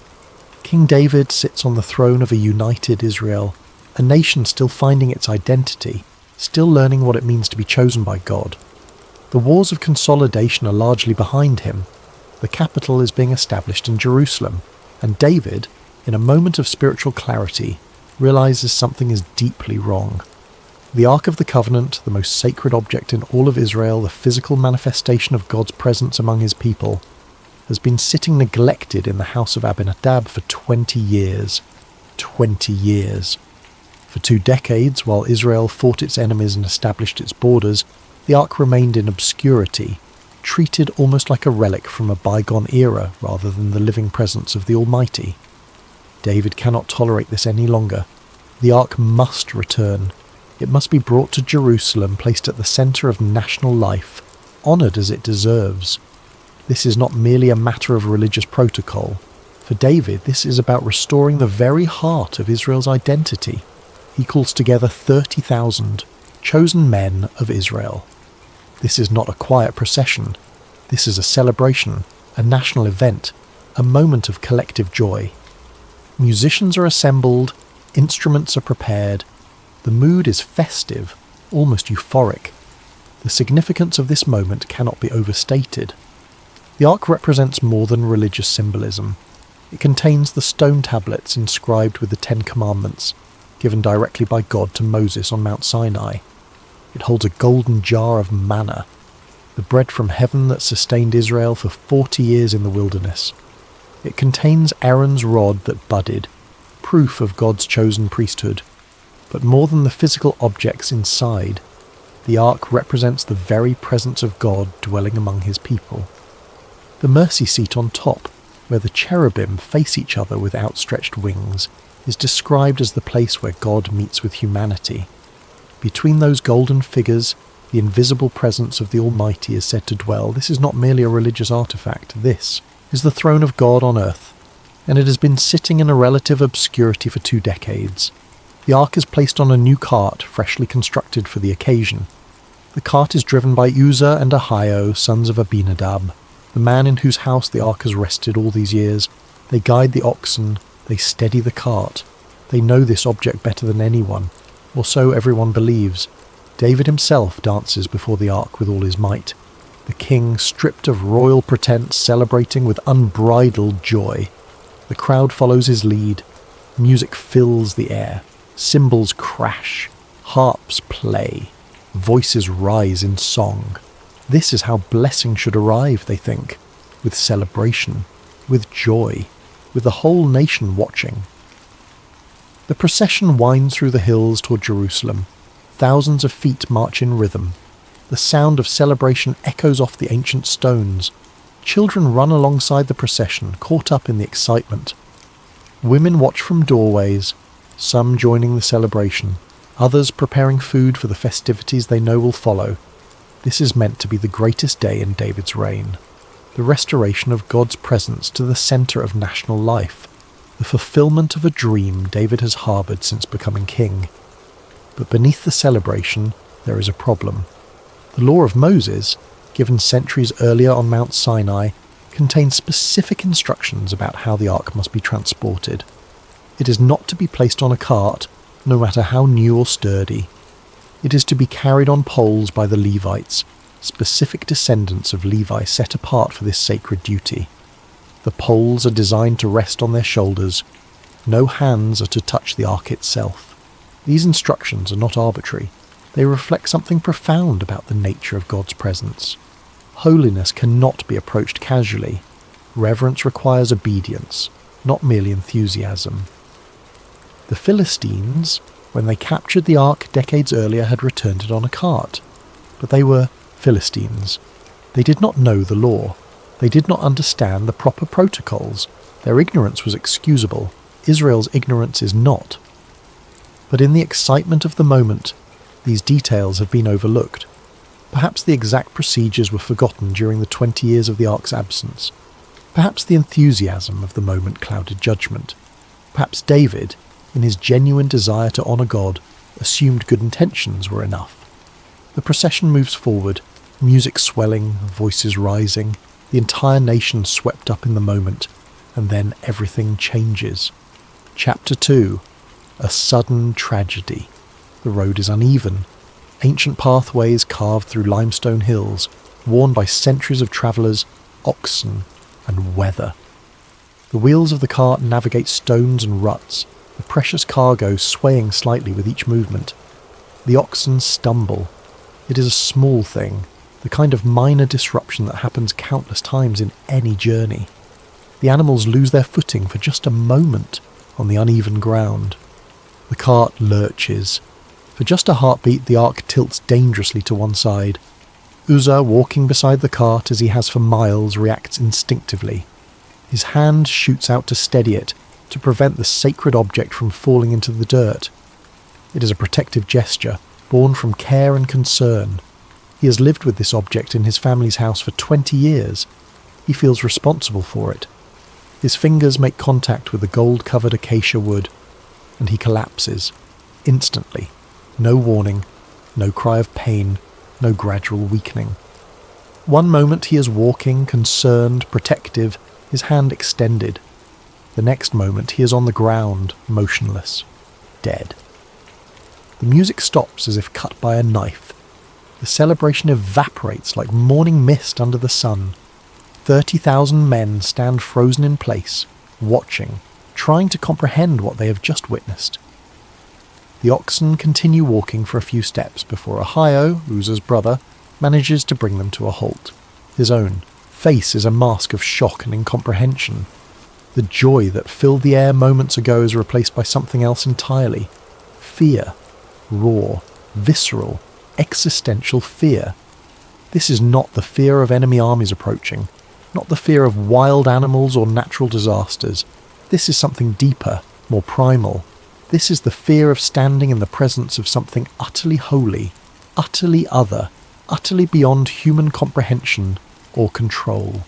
King David sits on the throne of a united Israel, a nation still finding its identity, still learning what it means to be chosen by God. The wars of consolidation are largely behind him. The capital is being established in Jerusalem, and David, in a moment of spiritual clarity, realizes something is deeply wrong. The Ark of the Covenant, the most sacred object in all of Israel, the physical manifestation of God's presence among his people, has been sitting neglected in the house of Abinadab for 20 years. 20 years. For 2 decades, while Israel fought its enemies and established its borders, the Ark remained in obscurity, treated almost like a relic from a bygone era rather than the living presence of the Almighty. David cannot tolerate this any longer. The Ark must return. It must be brought to Jerusalem, placed at the centre of national life, honoured as it deserves. This is not merely a matter of religious protocol. For David, this is about restoring the very heart of Israel's identity. He calls together 30,000 chosen men of Israel. This is not a quiet procession. This is a celebration, a national event, a moment of collective joy. Musicians are assembled, instruments are prepared. The mood is festive, almost euphoric. The significance of this moment cannot be overstated. The Ark represents more than religious symbolism. It contains the stone tablets inscribed with the 10 Commandments, given directly by God to Moses on Mount Sinai. It holds a golden jar of manna, the bread from heaven that sustained Israel for 40 years in the wilderness. It contains Aaron's rod that budded, proof of God's chosen priesthood. But more than the physical objects inside, the Ark represents the very presence of God dwelling among his people. The mercy seat on top, where the cherubim face each other with outstretched wings, is described as the place where God meets with humanity. Between those golden figures, the invisible presence of the Almighty is said to dwell. This is not merely a religious artifact. This is the throne of God on earth, and it has been sitting in a relative obscurity for 2 decades. The Ark is placed on a new cart, freshly constructed for the occasion. The cart is driven by Uzzah and Ahio, sons of Abinadab. the man in whose house the ark has rested all these years. They guide the oxen, they steady the cart. They know this object better than anyone, or so everyone believes. David himself dances before the ark with all his might. The king, stripped of royal pretense, celebrating with unbridled joy. The crowd follows his lead. Music fills the air. Cymbals crash. Harps play. Voices rise in song. This is how blessing should arrive, they think, with celebration, with joy, with the whole nation watching. The procession winds through the hills toward Jerusalem. Thousands of feet march in rhythm. The sound of celebration echoes off the ancient stones. Children run alongside the procession, caught up in the excitement. Women watch from doorways, some joining the celebration, others preparing food for the festivities they know will follow. This is meant to be the greatest day in David's reign, the restoration of God's presence to the centre of national life, the fulfilment of a dream David has harboured since becoming king. But beneath the celebration, there is a problem. The law of Moses, given centuries earlier on Mount Sinai, contains specific instructions about how the ark must be transported. It is not to be placed on a cart, no matter how new or sturdy. It is to be carried on poles by the Levites, specific descendants of Levi set apart for this sacred duty. The poles are designed to rest on their shoulders. No hands are to touch the ark itself. These instructions are not arbitrary. They reflect something profound about the nature of God's presence. Holiness cannot be approached casually. Reverence requires obedience, not merely enthusiasm. The Philistines, when they captured the ark decades earlier, had returned it on a cart. But they were Philistines. They did not know the law. They did not understand the proper protocols. Their ignorance was excusable. Israel's ignorance is not. But in the excitement of the moment, these details have been overlooked. Perhaps the exact procedures were forgotten during the 20 years of the ark's absence. Perhaps the enthusiasm of the moment clouded judgment. Perhaps David, in his genuine desire to honour God, assumed good intentions were enough. The procession moves forward, music swelling, voices rising, the entire nation swept up in the moment, and then everything changes. Chapter 2. A sudden tragedy. The road is uneven. Ancient pathways carved through limestone hills, worn by centuries of travellers, oxen, and weather. The wheels of the cart navigate stones and ruts, the precious cargo swaying slightly with each movement. The oxen stumble. It is a small thing, the kind of minor disruption that happens countless times in any journey. The animals lose their footing for just a moment on the uneven ground. The cart lurches. For just a heartbeat, the ark tilts dangerously to one side. Uzzah, walking beside the cart as he has for miles, reacts instinctively. His hand shoots out to steady it, to prevent the sacred object from falling into the dirt. It is a protective gesture, born from care and concern. He has lived with this object in his family's house for 20 years. He feels responsible for it. His fingers make contact with the gold-covered acacia wood, and he collapses, instantly. No warning, no cry of pain, no gradual weakening. One moment he is walking, concerned, protective, his hand extended. The next moment he is on the ground, motionless, dead. The music stops as if cut by a knife. The celebration evaporates like morning mist under the sun. 30,000 men stand frozen in place, watching, trying to comprehend what they have just witnessed. The oxen continue walking for a few steps before Ahio, Uzzah's brother, manages to bring them to a halt. His own face is a mask of shock and incomprehension. The joy that filled the air moments ago is replaced by something else entirely. Fear. Raw, visceral, existential fear. This is not the fear of enemy armies approaching, not the fear of wild animals or natural disasters. This is something deeper, more primal. This is the fear of standing in the presence of something utterly holy, utterly other, utterly beyond human comprehension or control.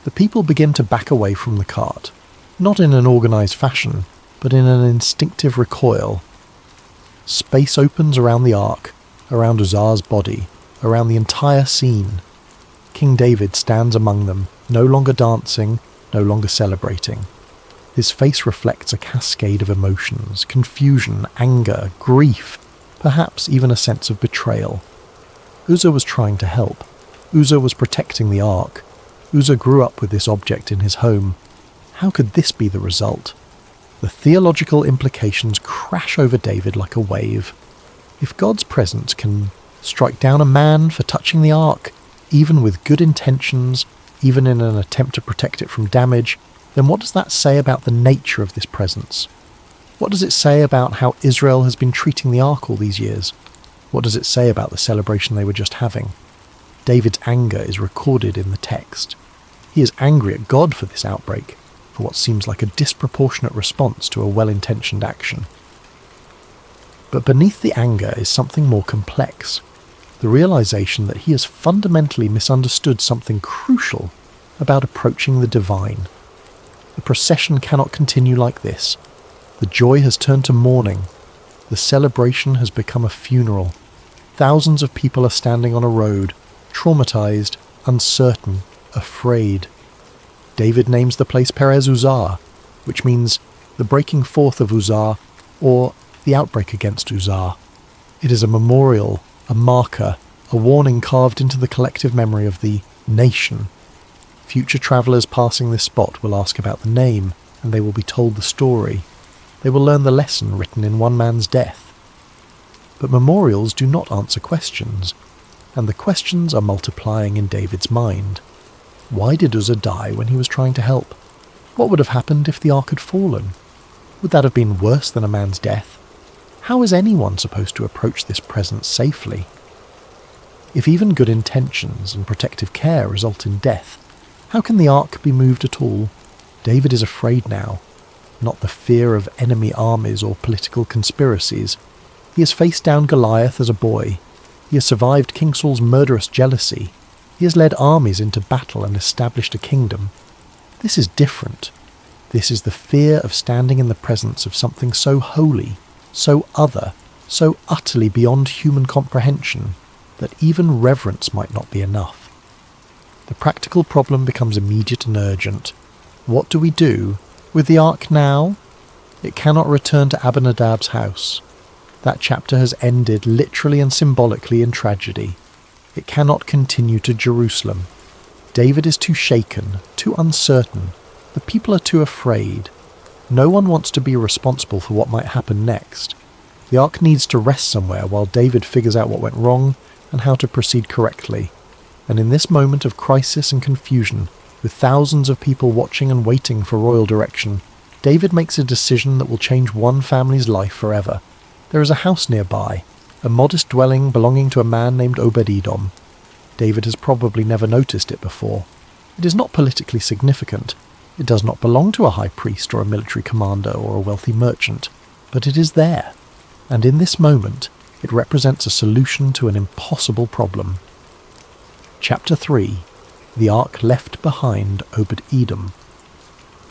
The people begin to back away from the cart, not in an organised fashion, but in an instinctive recoil. Space opens around the ark, around Uzzah's body, around the entire scene. King David stands among them, no longer dancing, no longer celebrating. His face reflects a cascade of emotions: confusion, anger, grief, perhaps even a sense of betrayal. Uzzah was trying to help. Uzzah was protecting the ark. Uzzah grew up with this object in his home. How could this be the result? The theological implications crash over David like a wave. If God's presence can strike down a man for touching the ark, even with good intentions, even in an attempt to protect it from damage, then what does that say about the nature of this presence? What does it say about how Israel has been treating the ark all these years? What does it say about the celebration they were just having? David's anger is recorded in the text. He is angry at God for this outbreak, for what seems like a disproportionate response to a well-intentioned action. But beneath the anger is something more complex, the realization that he has fundamentally misunderstood something crucial about approaching the divine. The procession cannot continue like this. The joy has turned to mourning. The celebration has become a funeral. Thousands of people are standing on a road, traumatized, uncertain, afraid. David names the place Perez Uzzah, which means the breaking forth of Uzzah, or the outbreak against Uzzah. It is a memorial, a marker, a warning carved into the collective memory of the nation. Future travellers passing this spot will ask about the name, and they will be told the story. They will learn the lesson written in one man's death. But memorials do not answer questions, and the questions are multiplying in David's mind. Why did Uzzah die when he was trying to help? What would have happened if the ark had fallen? Would that have been worse than a man's death? How is anyone supposed to approach this presence safely? If even good intentions and protective care result in death, how can the ark be moved at all? David is afraid now, not the fear of enemy armies or political conspiracies. He has faced down Goliath as a boy. He has survived King Saul's murderous jealousy. He has led armies into battle and established a kingdom. This is different. This is the fear of standing in the presence of something so holy, so other, so utterly beyond human comprehension, that even reverence might not be enough. The practical problem becomes immediate and urgent. What do we do with the ark now? It cannot return to Abinadab's house. That chapter has ended literally and symbolically in tragedy. It cannot continue to Jerusalem. David is too shaken, too uncertain. The people are too afraid. No one wants to be responsible for what might happen next. The ark needs to rest somewhere while David figures out what went wrong and how to proceed correctly. And in this moment of crisis and confusion, with thousands of people watching and waiting for royal direction, David makes a decision that will change one family's life forever. There is a house nearby, a modest dwelling belonging to a man named Obed-Edom. David has probably never noticed it before. It is not politically significant. It does not belong to a high priest or a military commander or a wealthy merchant, but it is there. And in this moment, it represents a solution to an impossible problem. Chapter 3. The Ark Left Behind Obed-Edom.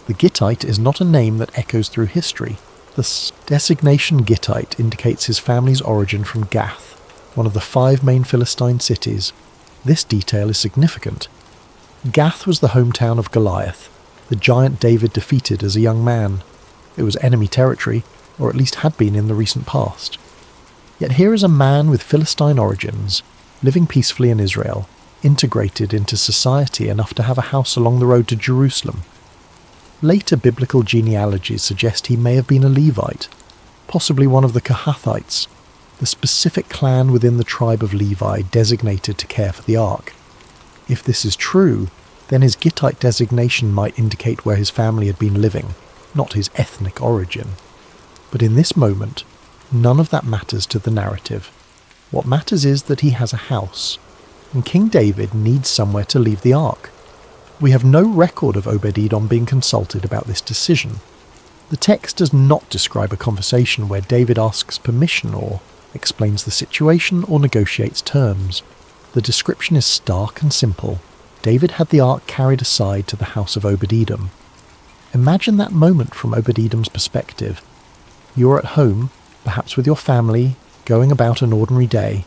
The Gittite is not a name that echoes through history. The designation Gittite indicates his family's origin from Gath, one of the 5 main Philistine cities. This detail is significant. Gath was the hometown of Goliath, the giant David defeated as a young man. It was enemy territory, or at least had been in the recent past. Yet here is a man with Philistine origins, living peacefully in Israel, integrated into society enough to have a house along the road to Jerusalem. Later biblical genealogies suggest he may have been a Levite, possibly one of the Kohathites, the specific clan within the tribe of Levi designated to care for the ark. If this is true, then his Gittite designation might indicate where his family had been living, not his ethnic origin. But in this moment, none of that matters to the narrative. What matters is that he has a house, and King David needs somewhere to leave the ark. We have no record of Obed-Edom being consulted about this decision. The text does not describe a conversation where David asks permission or explains the situation or negotiates terms. The description is stark and simple. David had the ark carried aside to the house of Obed-Edom. Imagine that moment from Obed-Edom's perspective. You're at home, perhaps with your family, going about an ordinary day.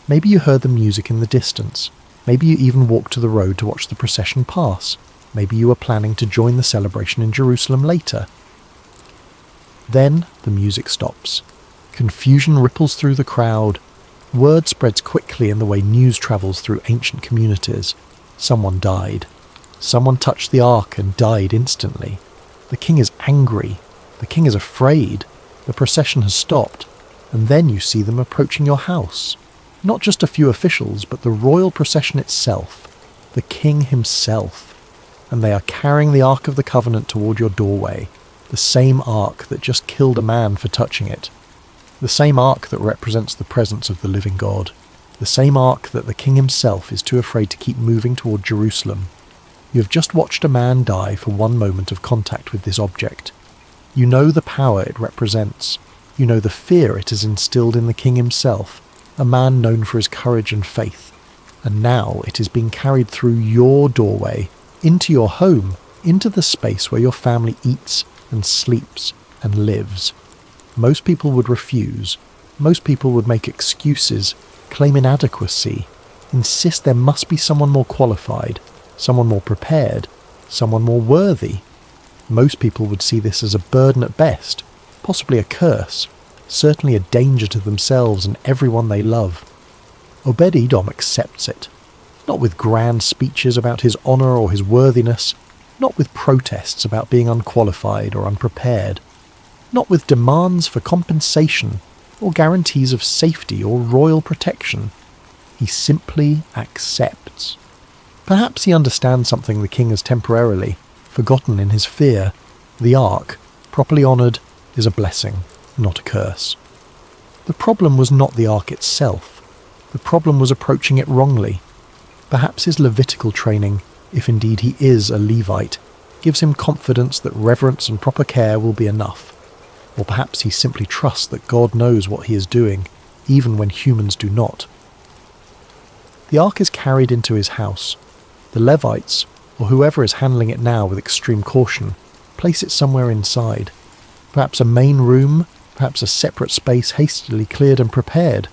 Maybe you heard the music in the distance. Maybe you even walked to the road to watch the procession pass. Maybe you were planning to join the celebration in Jerusalem later. Then the music stops. Confusion ripples through the crowd. Word spreads quickly in the way news travels through ancient communities. Someone died. Someone touched the ark and died instantly. The king is angry. The king is afraid. The procession has stopped. And then you see them approaching your house. Not just a few officials, but the royal procession itself. The king himself. And they are carrying the Ark of the Covenant toward your doorway. The same ark that just killed a man for touching it. The same ark that represents the presence of the living God. The same ark that the king himself is too afraid to keep moving toward Jerusalem. You have just watched a man die for one moment of contact with this object. You know the power it represents. You know the fear it has instilled in the king himself, a man known for his courage and faith. And now it is being carried through your doorway, into your home, into the space where your family eats and sleeps and lives. Most people would refuse. Most people would make excuses, claim inadequacy, insist there must be someone more qualified, someone more prepared, someone more worthy. Most people would see this as a burden at best, possibly a curse, certainly a danger to themselves and everyone they love. Obed-Edom accepts it, not with grand speeches about his honour or his worthiness, not with protests about being unqualified or unprepared, not with demands for compensation or guarantees of safety or royal protection. He simply accepts. Perhaps he understands something the king has temporarily forgotten in his fear. The ark, properly honoured, is a blessing, not a curse. The problem was not the ark itself. The problem was approaching it wrongly. Perhaps his Levitical training, if indeed he is a Levite, gives him confidence that reverence and proper care will be enough. Or perhaps he simply trusts that God knows what he is doing, even when humans do not. The ark is carried into his house. The Levites, or whoever is handling it now with extreme caution, place it somewhere inside. Perhaps a main room, perhaps a separate space hastily cleared and prepared.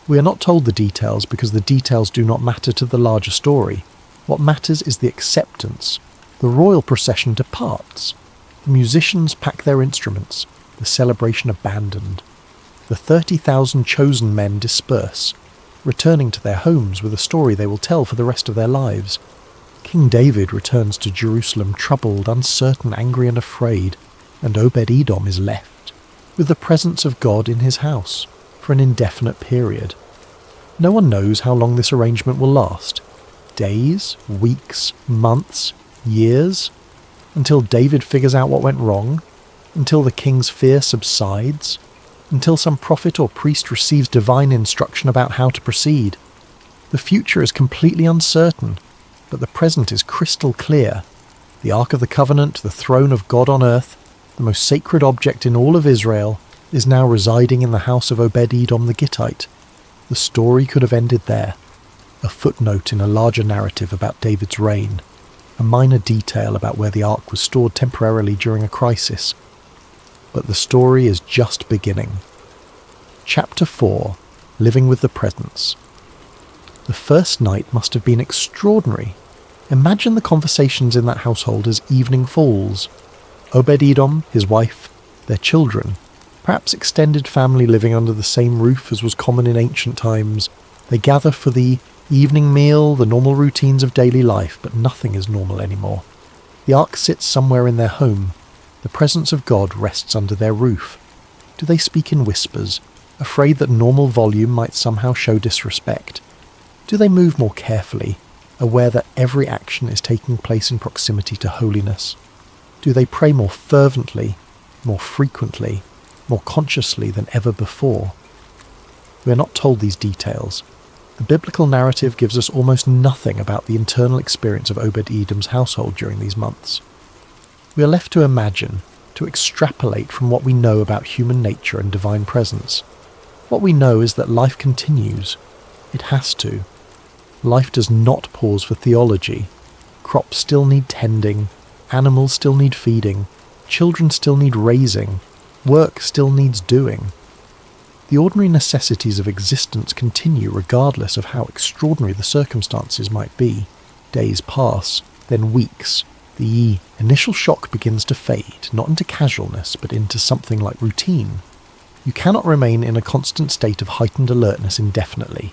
We are not told the details because the details do not matter to the larger story. What matters is the acceptance. The royal procession departs. The musicians pack their instruments. The celebration abandoned. The 30,000 chosen men disperse, returning to their homes with a story they will tell for the rest of their lives. King David returns to Jerusalem troubled, uncertain, angry and afraid, and Obed-Edom is left, with the presence of God in his house, for an indefinite period. No one knows how long this arrangement will last. Days, weeks, months, years? Until David figures out what went wrong? Until the king's fear subsides? Until some prophet or priest receives divine instruction about how to proceed? The future is completely uncertain, but the present is crystal clear. The Ark of the Covenant, the throne of God on earth, the most sacred object in all of Israel, is now residing in the house of Obed-Edom the Gittite. The story could have ended there. A footnote in a larger narrative about David's reign. A minor detail about where the ark was stored temporarily during a crisis. But the story is just beginning. Chapter 4. Living with the Presence. The first night must have been extraordinary. Imagine the conversations in that household as evening falls. Obed-Edom, his wife, their children, perhaps extended family living under the same roof as was common in ancient times. They gather for the evening meal, the normal routines of daily life, but nothing is normal anymore. The ark sits somewhere in their home. The presence of God rests under their roof. Do they speak in whispers, afraid that normal volume might somehow show disrespect? Do they move more carefully, aware that every action is taking place in proximity to holiness? Do they pray more fervently, more frequently, more consciously than ever before? We are not told these details. The biblical narrative gives us almost nothing about the internal experience of Obed-Edom's household during these months. We are left to imagine, to extrapolate from what we know about human nature and divine presence. What we know is that life continues. It has to. Life does not pause for theology. Crops still need tending, animals still need feeding, children still need raising, work still needs doing. The ordinary necessities of existence continue regardless of how extraordinary the circumstances might be. Days pass, then weeks. The initial shock begins to fade, not into casualness, but into something like routine. You cannot remain in a constant state of heightened alertness indefinitely.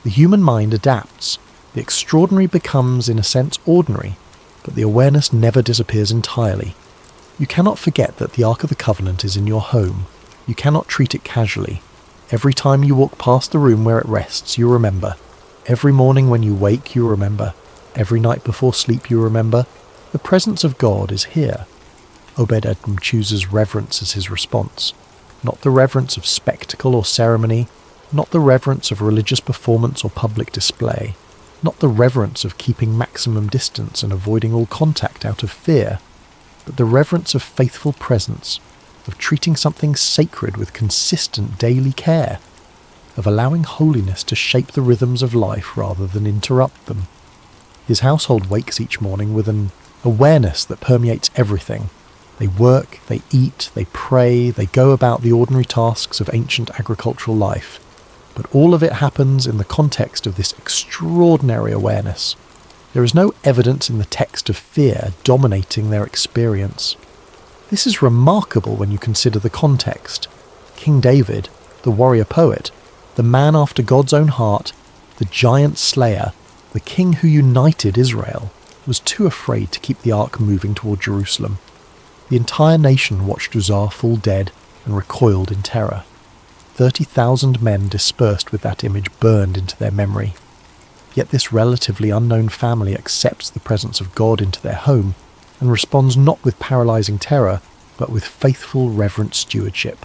The human mind adapts. The extraordinary becomes, in a sense, ordinary, but the awareness never disappears entirely. You cannot forget that the Ark of the Covenant is in your home. You cannot treat it casually. Every time you walk past the room where it rests, you remember. Every morning when you wake, you remember. Every night before sleep, you remember. The presence of God is here. Obed-Edom chooses reverence as his response. Not the reverence of spectacle or ceremony, not the reverence of religious performance or public display, not the reverence of keeping maximum distance and avoiding all contact out of fear, but the reverence of faithful presence, of treating something sacred with consistent daily care, of allowing holiness to shape the rhythms of life rather than interrupt them. His household wakes each morning with an awareness that permeates everything. They work, they eat, they pray, they go about the ordinary tasks of ancient agricultural life. But all of it happens in the context of this extraordinary awareness. There is no evidence in the text of fear dominating their experience. This is remarkable when you consider the context. King David, the warrior poet, the man after God's own heart, the giant slayer, the king who united Israel, was too afraid to keep the ark moving toward Jerusalem. The entire nation watched Uzzah fall dead and recoiled in terror. 30,000 men dispersed with that image burned into their memory. Yet this relatively unknown family accepts the presence of God into their home and responds not with paralyzing terror, but with faithful, reverent stewardship.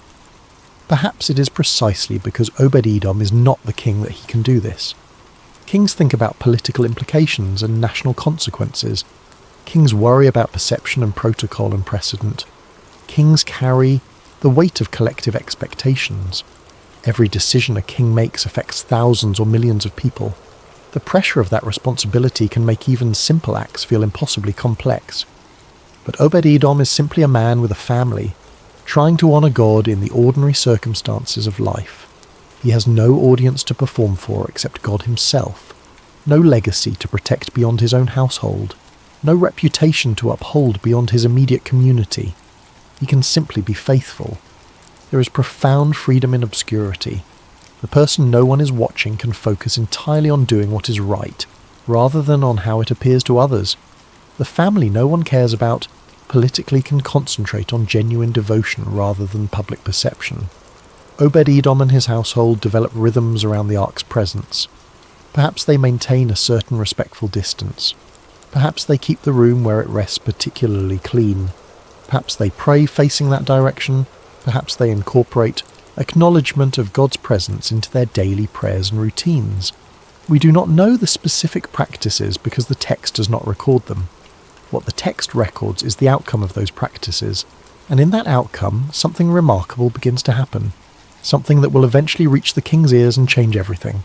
Perhaps it is precisely because Obed-Edom is not the king that he can do this. Kings think about political implications and national consequences. Kings worry about perception and protocol and precedent. Kings carry the weight of collective expectations. Every decision a king makes affects thousands or millions of people. The pressure of that responsibility can make even simple acts feel impossibly complex. But Obed-Edom is simply a man with a family, trying to honour God in the ordinary circumstances of life. He has no audience to perform for except God himself, no legacy to protect beyond his own household, no reputation to uphold beyond his immediate community. He can simply be faithful. There is profound freedom in obscurity. The person no one is watching can focus entirely on doing what is right, rather than on how it appears to others. The family no one cares about politically can concentrate on genuine devotion rather than public perception. Obed-Edom and his household develop rhythms around the ark's presence. Perhaps they maintain a certain respectful distance. Perhaps they keep the room where it rests particularly clean. Perhaps they pray facing that direction. Perhaps they incorporate acknowledgement of God's presence into their daily prayers and routines. We do not know the specific practices because the text does not record them. What the text records is the outcome of those practices, and in that outcome, something remarkable begins to happen. Something that will eventually reach the king's ears and change everything.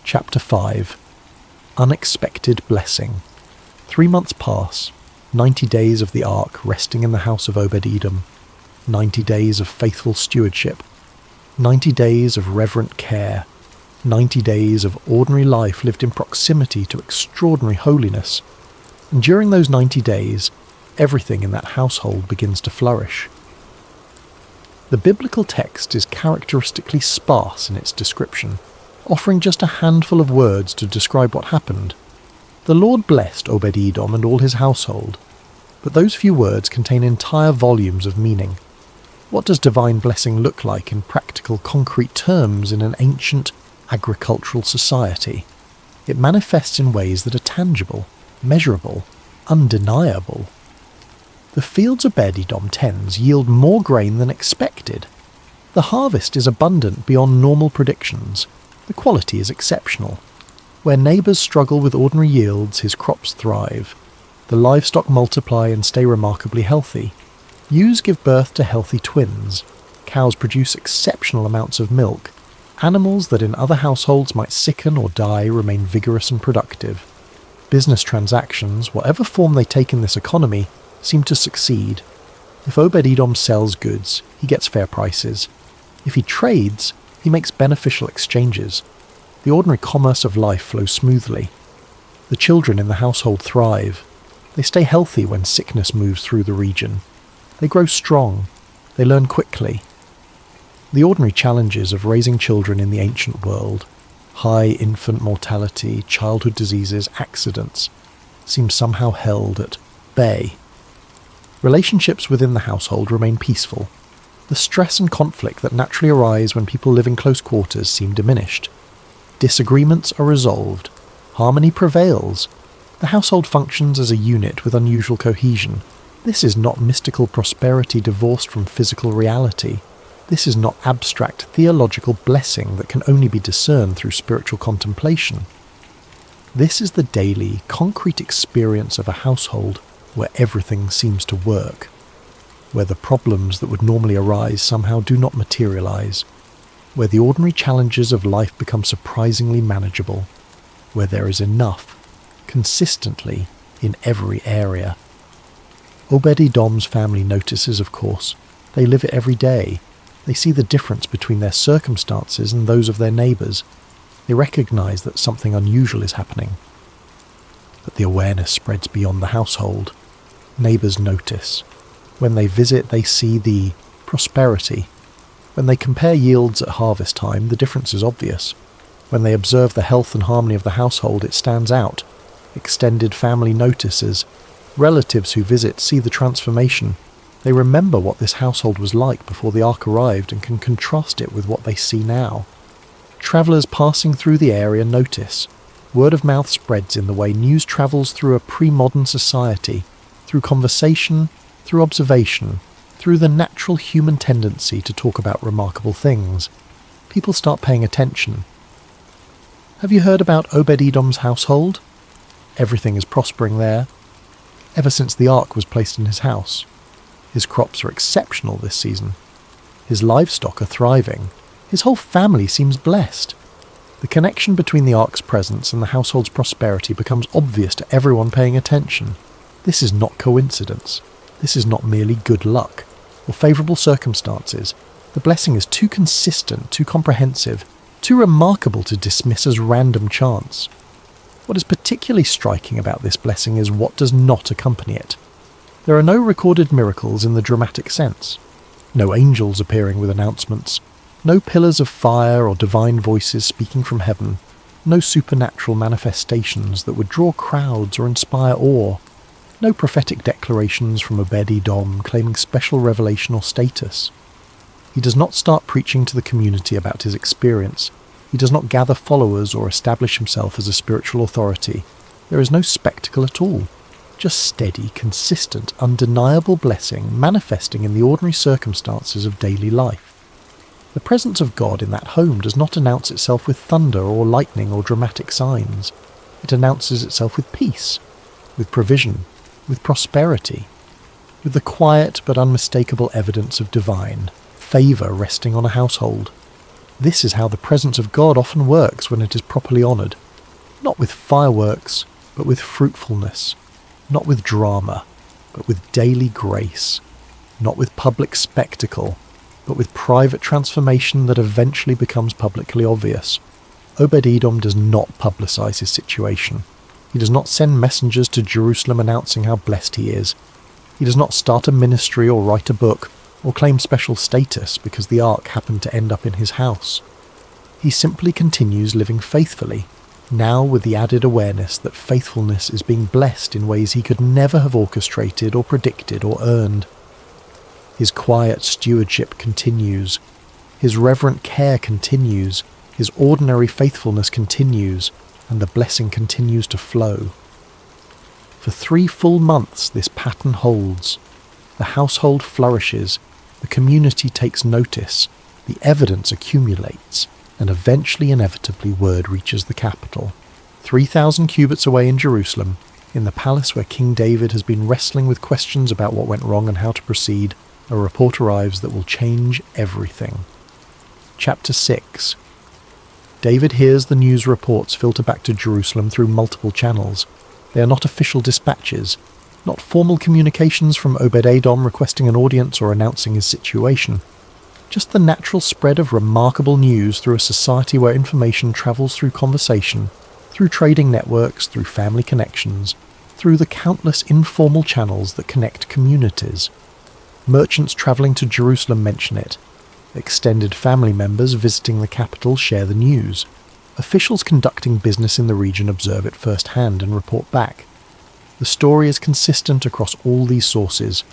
Chapter 5. Unexpected Blessing. 3 months pass. 90 days of the ark resting in the house of Obed-Edom. 90 days of faithful stewardship. 90 days of reverent care. 90 days of ordinary life lived in proximity to extraordinary holiness. And during those 90 days, everything in that household begins to flourish. The biblical text is characteristically sparse in its description, offering just a handful of words to describe what happened. The Lord blessed Obed-Edom and all his household, but those few words contain entire volumes of meaning. What does divine blessing look like in practical, concrete terms in an ancient agricultural society? It manifests in ways that are tangible, measurable, undeniable. The fields Obed-Edom tends yield more grain than expected. The harvest is abundant beyond normal predictions. The quality is exceptional. Where neighbours struggle with ordinary yields, his crops thrive. The livestock multiply and stay remarkably healthy. Ewes give birth to healthy twins. Cows produce exceptional amounts of milk. Animals that in other households might sicken or die remain vigorous and productive. Business transactions, whatever form they take in this economy, seem to succeed. If Obed-Edom sells goods, he gets fair prices. If he trades, He makes beneficial exchanges. The ordinary commerce of life flows smoothly. The children in the household thrive. They stay healthy when sickness moves through the region. They grow strong. They learn quickly. The ordinary challenges of raising children in the ancient world, high infant mortality, childhood diseases, accidents, seem somehow held at bay. Relationships within the household remain peaceful. The stress and conflict that naturally arise when people live in close quarters seem diminished. Disagreements are resolved. Harmony prevails. The household functions as a unit with unusual cohesion. This is not mystical prosperity divorced from physical reality. This is not abstract theological blessing that can only be discerned through spiritual contemplation. This is the daily, concrete experience of a household where everything seems to work, where the problems that would normally arise somehow do not materialize, where the ordinary challenges of life become surprisingly manageable, where there is enough, consistently, in every area. Obed-Edom's family notices, of course. They live it every day. They see the difference between their circumstances and those of their neighbours. They recognise that something unusual is happening. But the awareness spreads beyond the household. Neighbours notice. When they visit, they see the prosperity. When they compare yields at harvest time, the difference is obvious. When they observe the health and harmony of the household, it stands out. Extended family notices. Relatives who visit see the transformation. They remember what this household was like before the ark arrived and can contrast it with what they see now. Travellers passing through the area notice. Word of mouth spreads in the way news travels through a pre-modern society, through conversation, through observation, through the natural human tendency to talk about remarkable things. People start paying attention. Have you heard about Obed-Edom's household? Everything is prospering there. Ever since the ark was placed in his house. His crops are exceptional this season. His livestock are thriving. His whole family seems blessed. The connection between the ark's presence and the household's prosperity becomes obvious to everyone paying attention. This is not coincidence. This is not merely good luck or favourable circumstances. The blessing is too consistent, too comprehensive, too remarkable to dismiss as random chance. What is particularly striking about this blessing is what does not accompany it. There are no recorded miracles in the dramatic sense. No angels appearing with announcements. No pillars of fire or divine voices speaking from heaven. No supernatural manifestations that would draw crowds or inspire awe. No prophetic declarations from Obed-Edom claiming special revelation or status. He does not start preaching to the community about his experience. He does not gather followers or establish himself as a spiritual authority. There is no spectacle at all. Just steady, consistent, undeniable blessing manifesting in the ordinary circumstances of daily life. The presence of God in that home does not announce itself with thunder or lightning or dramatic signs. It announces itself with peace, with provision, with prosperity, with the quiet but unmistakable evidence of divine favour resting on a household. This is how the presence of God often works when it is properly honoured. Not with fireworks, but with fruitfulness. Not with drama, but with daily grace. Not with public spectacle, but with private transformation that eventually becomes publicly obvious. Obed-Edom does not publicise his situation. He does not send messengers to Jerusalem announcing how blessed he is. He does not start a ministry or write a book, or claim special status because the ark happened to end up in his house. He simply continues living faithfully, now with the added awareness that faithfulness is being blessed in ways he could never have orchestrated or predicted or earned. His quiet stewardship continues. His reverent care continues. His ordinary faithfulness continues, and the blessing continues to flow. For 3 full months this pattern holds. The household flourishes. The community takes notice, the evidence accumulates, and eventually inevitably word reaches the capital. 3,000 cubits away in Jerusalem, in the palace where King David has been wrestling with questions about what went wrong and how to proceed, a report arrives that will change everything. Chapter 6. David hears the news reports filter back to Jerusalem through multiple channels. They are not official dispatches, not formal communications from Obed-Edom requesting an audience or announcing his situation. Just the natural spread of remarkable news through a society where information travels through conversation, through trading networks, through family connections, through the countless informal channels that connect communities. Merchants travelling to Jerusalem mention it. Extended family members visiting the capital share the news. Officials conducting business in the region observe it firsthand and report back. The story is consistent across all these sources.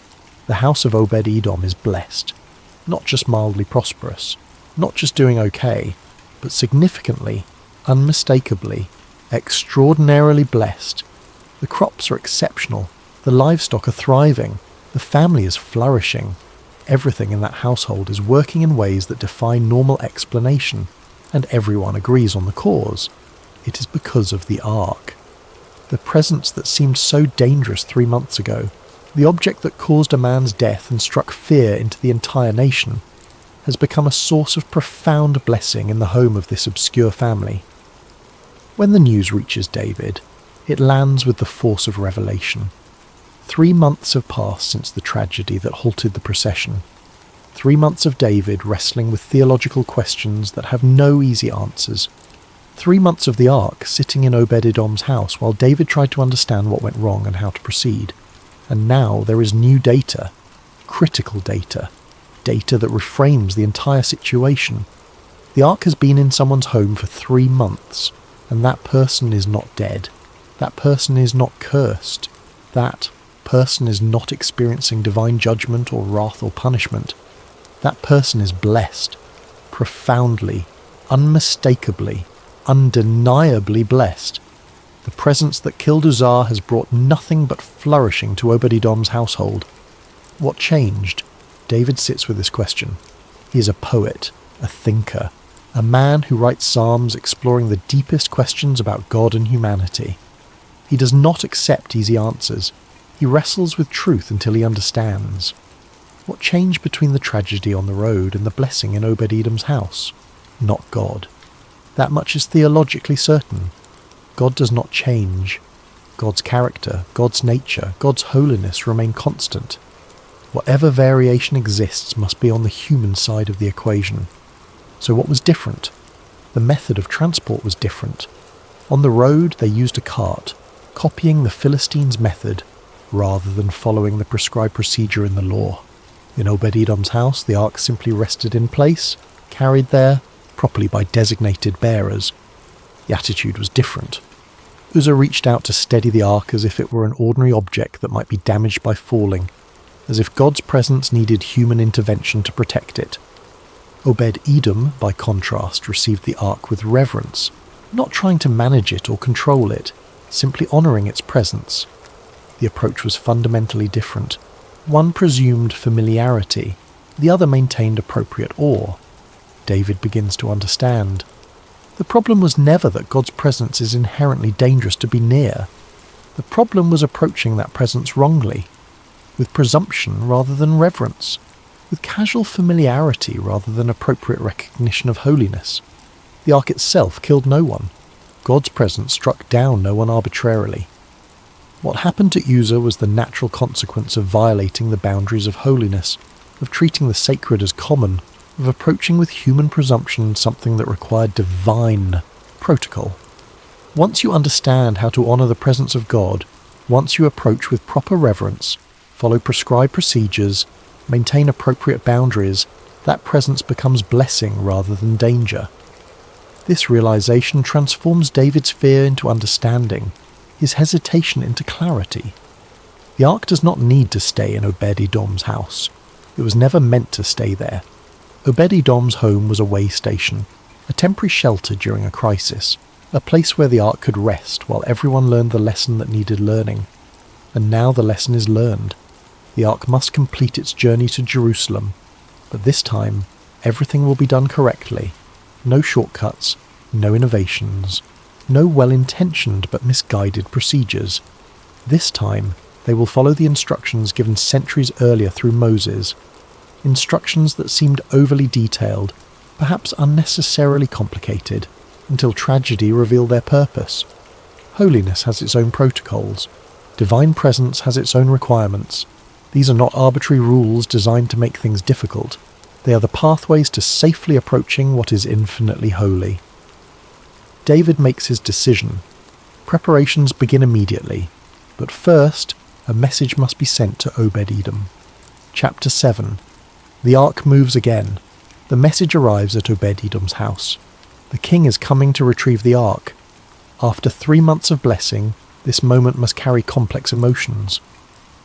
The house of Obed-Edom is blessed. Not just mildly prosperous, not just doing okay, but significantly, unmistakably, extraordinarily blessed. The crops are exceptional, the livestock are thriving, the family is flourishing. Everything in that household is working in ways that defy normal explanation, and everyone agrees on the cause. It is because of the ark. The presence that seemed so dangerous 3 months ago, the object that caused a man's death and struck fear into the entire nation, has become a source of profound blessing in the home of this obscure family. When the news reaches David, it lands with the force of revelation. 3 months have passed since the tragedy that halted the procession. 3 months of David wrestling with theological questions that have no easy answers. 3 months of the ark sitting in Obed-Edom's house while David tried to understand what went wrong and how to proceed. And now there is new data, critical data, data that reframes the entire situation. The ark has been in someone's home for 3 months, and that person is not dead. That person is not cursed. That person is not experiencing divine judgment or wrath or punishment. That person is blessed, profoundly, unmistakably, undeniably blessed. The presence that killed Uzzah has brought nothing but flourishing to Obed-Edom's household. What changed? David sits with this question. He is a poet, a thinker, a man who writes psalms exploring the deepest questions about God and humanity. He does not accept easy answers. He wrestles with truth until he understands. What changed between the tragedy on the road and the blessing in Obed-Edom's house? Not God. That much is theologically certain. God does not change. God's character, God's nature, God's holiness remain constant. Whatever variation exists must be on the human side of the equation. So what was different? The method of transport was different. On the road they used a cart, copying the Philistines' method, rather than following the prescribed procedure in the law. In Obed-Edom's house, the ark simply rested in place, carried there, properly by designated bearers. The attitude was different. Uzzah reached out to steady the ark as if it were an ordinary object that might be damaged by falling, as if God's presence needed human intervention to protect it. Obed-Edom, by contrast, received the ark with reverence, not trying to manage it or control it, simply honouring its presence. The approach was fundamentally different. One presumed familiarity, the other maintained appropriate awe. David begins to understand. The problem was never that God's presence is inherently dangerous to be near. The problem was approaching that presence wrongly, with presumption rather than reverence, with casual familiarity rather than appropriate recognition of holiness. The ark itself killed no one. God's presence struck down no one arbitrarily. What happened to Uzzah was the natural consequence of violating the boundaries of holiness, of treating the sacred as common, of approaching with human presumption something that required divine protocol. Once you understand how to honour the presence of God, once you approach with proper reverence, follow prescribed procedures, maintain appropriate boundaries, that presence becomes blessing rather than danger. This realization transforms David's fear into understanding, his hesitation into clarity. The ark does not need to stay in Obed-Edom's house. It was never meant to stay there. Obed-Edom's home was a way station, a temporary shelter during a crisis, a place where the ark could rest while everyone learned the lesson that needed learning. And now the lesson is learned. The ark must complete its journey to Jerusalem, but this time everything will be done correctly. No shortcuts, no innovations, no well-intentioned but misguided procedures. This time they will follow the instructions given centuries earlier through Moses, instructions that seemed overly detailed, perhaps unnecessarily complicated, until tragedy revealed their purpose. Holiness has its own protocols. Divine presence has its own requirements. These are not arbitrary rules designed to make things difficult. They are the pathways to safely approaching what is infinitely holy. David makes his decision. Preparations begin immediately, but first, a message must be sent to Obed-Edom. Chapter 7. The ark moves again. The message arrives at Obed-Edom's house. The king is coming to retrieve the ark. After 3 months of blessing, this moment must carry complex emotions.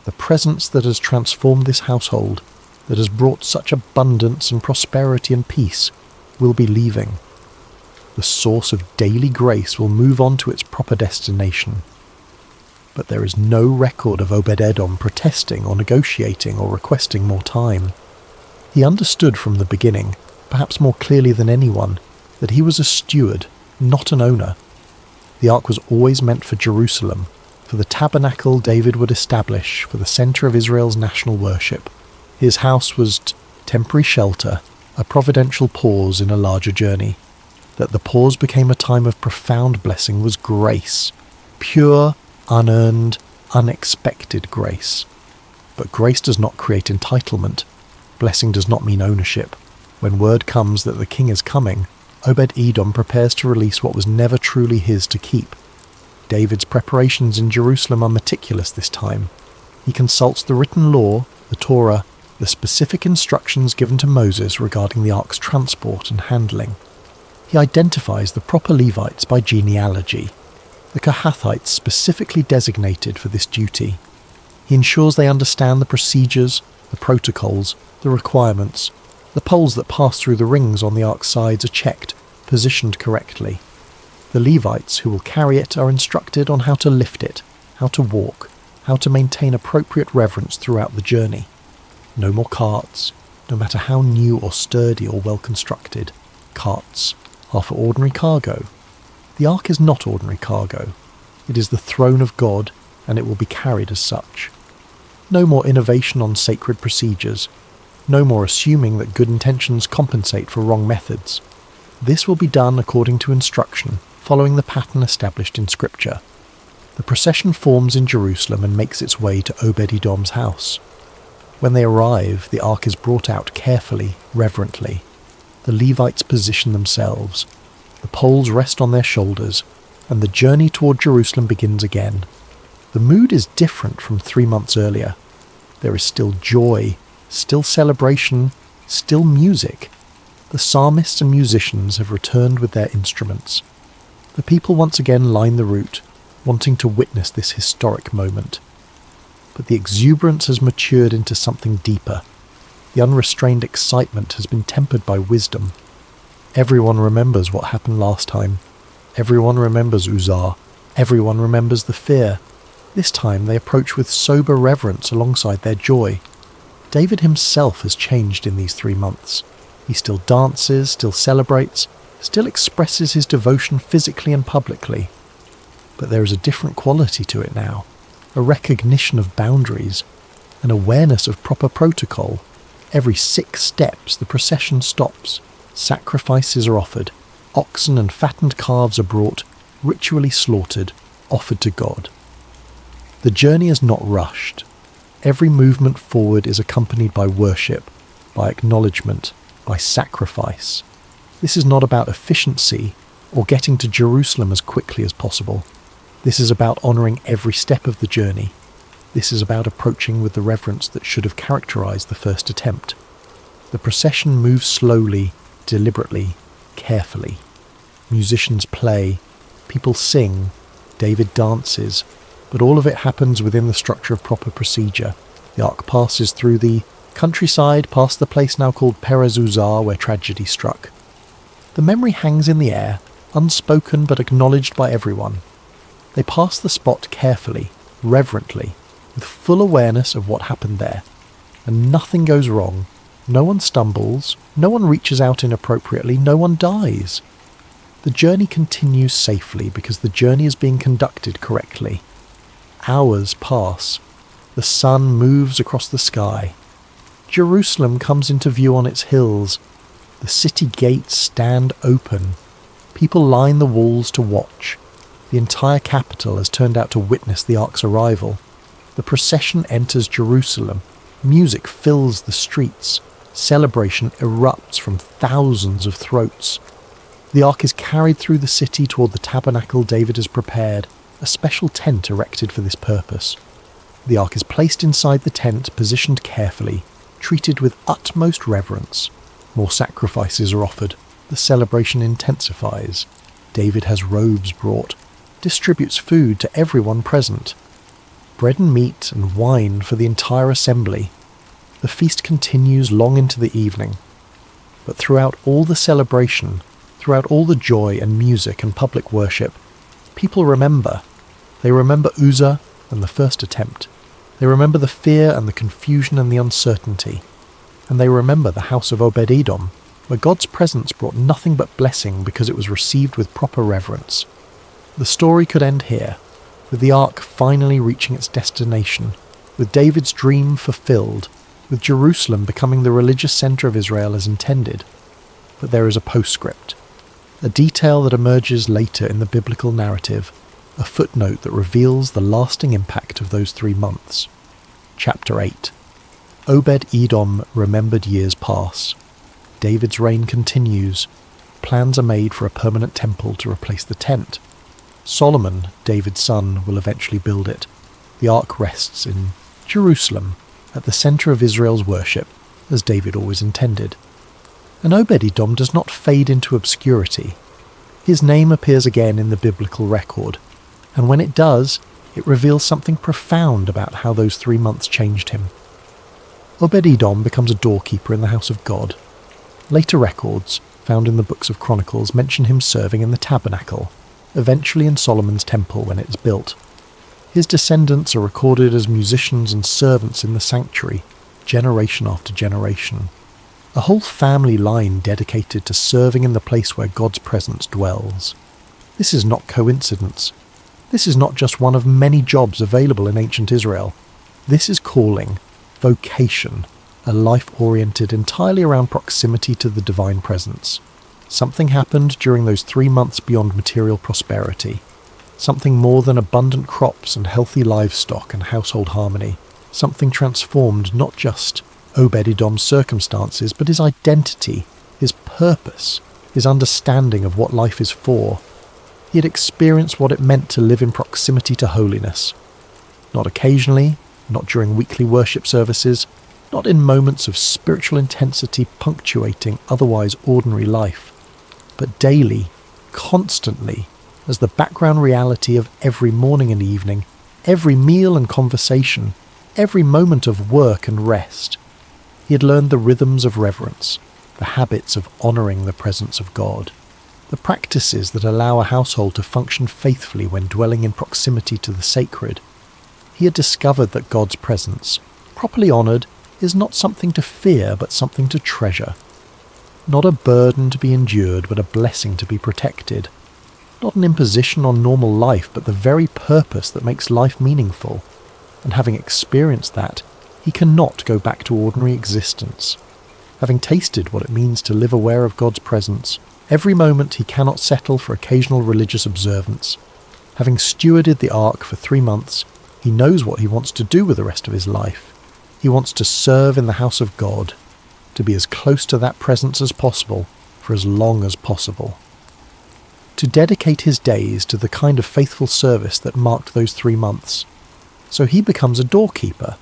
The presence that has transformed this household, that has brought such abundance and prosperity and peace, will be leaving. The source of daily grace will move on to its proper destination. But there is no record of Obed-Edom protesting or negotiating or requesting more time. He understood from the beginning, perhaps more clearly than anyone, that he was a steward, not an owner. The ark was always meant for Jerusalem, for the tabernacle David would establish for the centre of Israel's national worship. His house was temporary shelter, a providential pause in a larger journey. That the pause became a time of profound blessing was grace, pure, unearned, unexpected grace. But grace does not create entitlement. Blessing does not mean ownership. When word comes that the king is coming, Obed-Edom prepares to release what was never truly his to keep. David's preparations in Jerusalem are meticulous this time. He consults the written law, the Torah, the specific instructions given to Moses regarding the ark's transport and handling. He identifies the proper Levites by genealogy, the Kohathites specifically designated for this duty. He ensures they understand the procedures, the protocols, the requirements. The poles that pass through the rings on the ark's sides are checked, positioned correctly. The Levites who will carry it are instructed on how to lift it, how to walk, how to maintain appropriate reverence throughout the journey. No more carts, no matter how new or sturdy or well constructed. Carts are for ordinary cargo. The ark is not ordinary cargo. It is the throne of God, and it will be carried as such. No more innovation on sacred procedures. No more assuming that good intentions compensate for wrong methods. This will be done according to instruction, following the pattern established in Scripture. The procession forms in Jerusalem and makes its way to Obed-Edom's house. When they arrive, the ark is brought out carefully, reverently. The Levites position themselves. The poles rest on their shoulders, and the journey toward Jerusalem begins again. The mood is different from 3 months earlier. There is still joy, still celebration, still music. The psalmists and musicians have returned with their instruments. The people once again line the route, wanting to witness this historic moment. But the exuberance has matured into something deeper. The unrestrained excitement has been tempered by wisdom. Everyone remembers what happened last time. Everyone remembers Uzzah. Everyone remembers the fear. This time they approach with sober reverence alongside their joy. David himself has changed in these 3 months. He still dances, still celebrates, still expresses his devotion physically and publicly. But there is a different quality to it now, a recognition of boundaries, an awareness of proper protocol. Every 6 steps the procession stops, sacrifices are offered, oxen and fattened calves are brought, ritually slaughtered, offered to God. The journey is not rushed. Every movement forward is accompanied by worship, by acknowledgement, by sacrifice. This is not about efficiency or getting to Jerusalem as quickly as possible. This is about honouring every step of the journey. This is about approaching with the reverence that should have characterised the first attempt. The procession moves slowly, deliberately, carefully. Musicians play, people sing, David dances, but all of it happens within the structure of proper procedure. The ark passes through the countryside, past the place now called Perez Uzzah, where tragedy struck. The memory hangs in the air, unspoken but acknowledged by everyone. They pass the spot carefully, reverently, with full awareness of what happened there. And nothing goes wrong. No one stumbles, no one reaches out inappropriately, no one dies. The journey continues safely because the journey is being conducted correctly. Hours pass. The sun moves across the sky. Jerusalem comes into view on its hills. The city gates stand open. People line the walls to watch. The entire capital has turned out to witness the ark's arrival. The procession enters Jerusalem. Music fills the streets. Celebration erupts from thousands of throats. The ark is carried through the city toward the tabernacle David has prepared, a special tent erected for this purpose. The ark is placed inside the tent, positioned carefully, treated with utmost reverence. More sacrifices are offered. The celebration intensifies. David has robes brought, distributes food to everyone present. Bread and meat and wine for the entire assembly. The feast continues long into the evening. But throughout all the celebration, throughout all the joy and music and public worship, people remember. They remember Uzzah and the first attempt. They remember the fear and the confusion and the uncertainty. And they remember the house of Obed-Edom, where God's presence brought nothing but blessing because it was received with proper reverence. The story could end here, with the ark finally reaching its destination, with David's dream fulfilled, with Jerusalem becoming the religious centre of Israel as intended. But there is a postscript, a detail that emerges later in the biblical narrative, a footnote that reveals the lasting impact of those 3 months. Chapter 8. Obed-Edom remembered years pass. David's reign continues. Plans are made for a permanent temple to replace the tent. Solomon, David's son, will eventually build it. The ark rests in Jerusalem, at the centre of Israel's worship, as David always intended. And Obed-Edom does not fade into obscurity. His name appears again in the biblical record, and when it does, it reveals something profound about how those 3 months changed him. Obed-Edom becomes a doorkeeper in the house of God. Later records, found in the books of Chronicles, mention him serving in the tabernacle, eventually in Solomon's temple when it is built. His descendants are recorded as musicians and servants in the sanctuary, generation after generation. A whole family line dedicated to serving in the place where God's presence dwells. This is not coincidence. This is not just one of many jobs available in ancient Israel. This is calling, vocation, a life oriented entirely around proximity to the divine presence. Something happened during those 3 months beyond material prosperity. Something more than abundant crops and healthy livestock and household harmony. Something transformed not just Obed-Edom's circumstances, but his identity, his purpose, his understanding of what life is for. He had experienced what it meant to live in proximity to holiness. Not occasionally, not during weekly worship services, not in moments of spiritual intensity punctuating otherwise ordinary life, but daily, constantly, as the background reality of every morning and evening, every meal and conversation, every moment of work and rest. He had learned the rhythms of reverence, the habits of honouring the presence of God, the practices that allow a household to function faithfully when dwelling in proximity to the sacred. He had discovered that God's presence, properly honoured, is not something to fear but something to treasure. Not a burden to be endured but a blessing to be protected. Not an imposition on normal life but the very purpose that makes life meaningful. And having experienced that, he cannot go back to ordinary existence. Having tasted what it means to live aware of God's presence, every moment he cannot settle for occasional religious observance. Having stewarded the ark for 3 months, he knows what he wants to do with the rest of his life. He wants to serve in the house of God, to be as close to that presence as possible for as long as possible. To dedicate his days to the kind of faithful service that marked those 3 months. So he becomes a doorkeeper,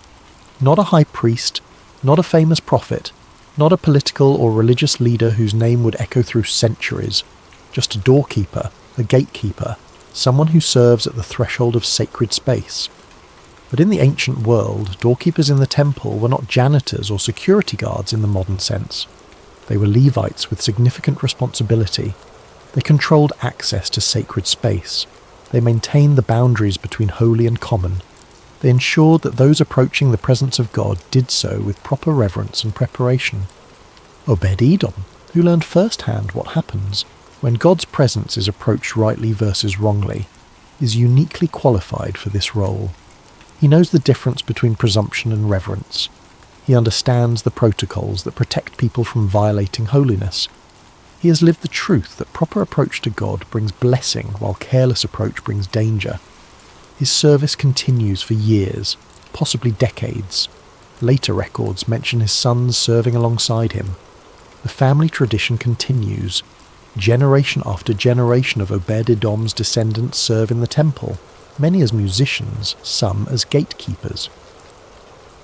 not a high priest, not a famous prophet, not a political or religious leader whose name would echo through centuries, just a doorkeeper, a gatekeeper, someone who serves at the threshold of sacred space. But in the ancient world, doorkeepers in the temple were not janitors or security guards in the modern sense. They were Levites with significant responsibility. They controlled access to sacred space. They maintained the boundaries between holy and common. They ensured that those approaching the presence of God did so with proper reverence and preparation. Obed-Edom, who learned firsthand what happens when God's presence is approached rightly versus wrongly, is uniquely qualified for this role. He knows the difference between presumption and reverence. He understands the protocols that protect people from violating holiness. He has lived the truth that proper approach to God brings blessing while careless approach brings danger. His service continues for years, possibly decades. Later records mention his sons serving alongside him. The family tradition continues. Generation after generation of Obed-Edom's descendants serve in the temple, many as musicians, some as gatekeepers.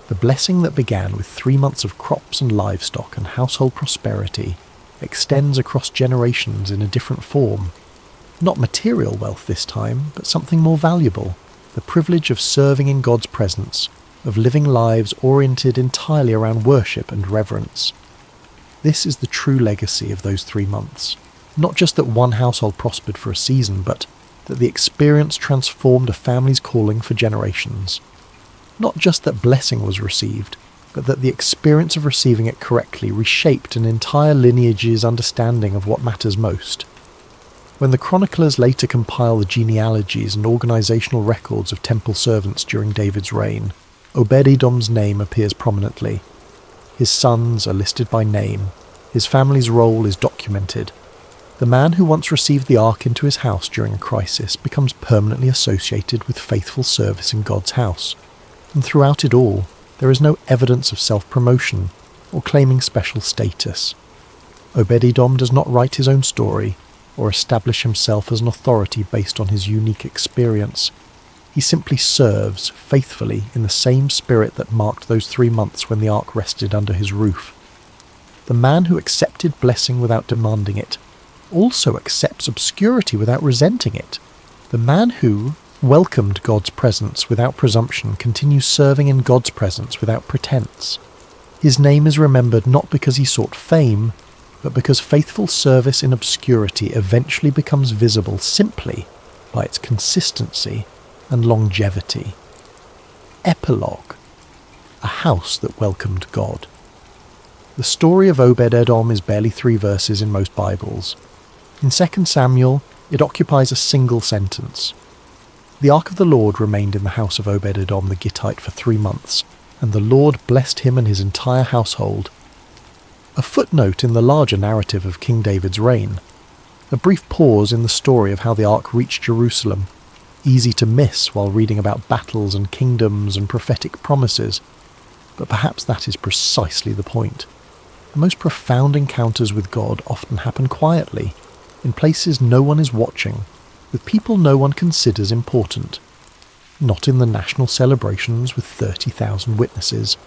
The blessing that began with 3 months of crops and livestock and household prosperity extends across generations in a different form. Not material wealth this time, but something more valuable, the privilege of serving in God's presence, of living lives oriented entirely around worship and reverence. This is the true legacy of those 3 months. Not just that one household prospered for a season, but that the experience transformed a family's calling for generations. Not just that blessing was received, but that the experience of receiving it correctly reshaped an entire lineage's understanding of what matters most. When the chroniclers later compile the genealogies and organizational records of temple servants during David's reign, Obed-Edom's name appears prominently. His sons are listed by name. His family's role is documented. The man who once received the ark into his house during a crisis becomes permanently associated with faithful service in God's house. And throughout it all, there is no evidence of self-promotion or claiming special status. Obed-Edom does not write his own story or establish himself as an authority based on his unique experience. He simply serves faithfully in the same spirit that marked those 3 months when the ark rested under his roof. The man who accepted blessing without demanding it also accepts obscurity without resenting it. The man who welcomed God's presence without presumption continues serving in God's presence without pretense. His name is remembered not because he sought fame, but because faithful service in obscurity eventually becomes visible simply by its consistency and longevity. Epilogue: a house that welcomed God. The story of Obed-Edom is barely 3 verses in most Bibles. In 2 Samuel, it occupies a single sentence. The ark of the Lord remained in the house of Obed-Edom the Gittite for 3 months, and the Lord blessed him and his entire household. A footnote in the larger narrative of King David's reign. A brief pause in the story of how the ark reached Jerusalem, easy to miss while reading about battles and kingdoms and prophetic promises. But perhaps that is precisely the point. The most profound encounters with God often happen quietly, in places no one is watching, with people no one considers important. Not in the national celebrations with 30,000 witnesses.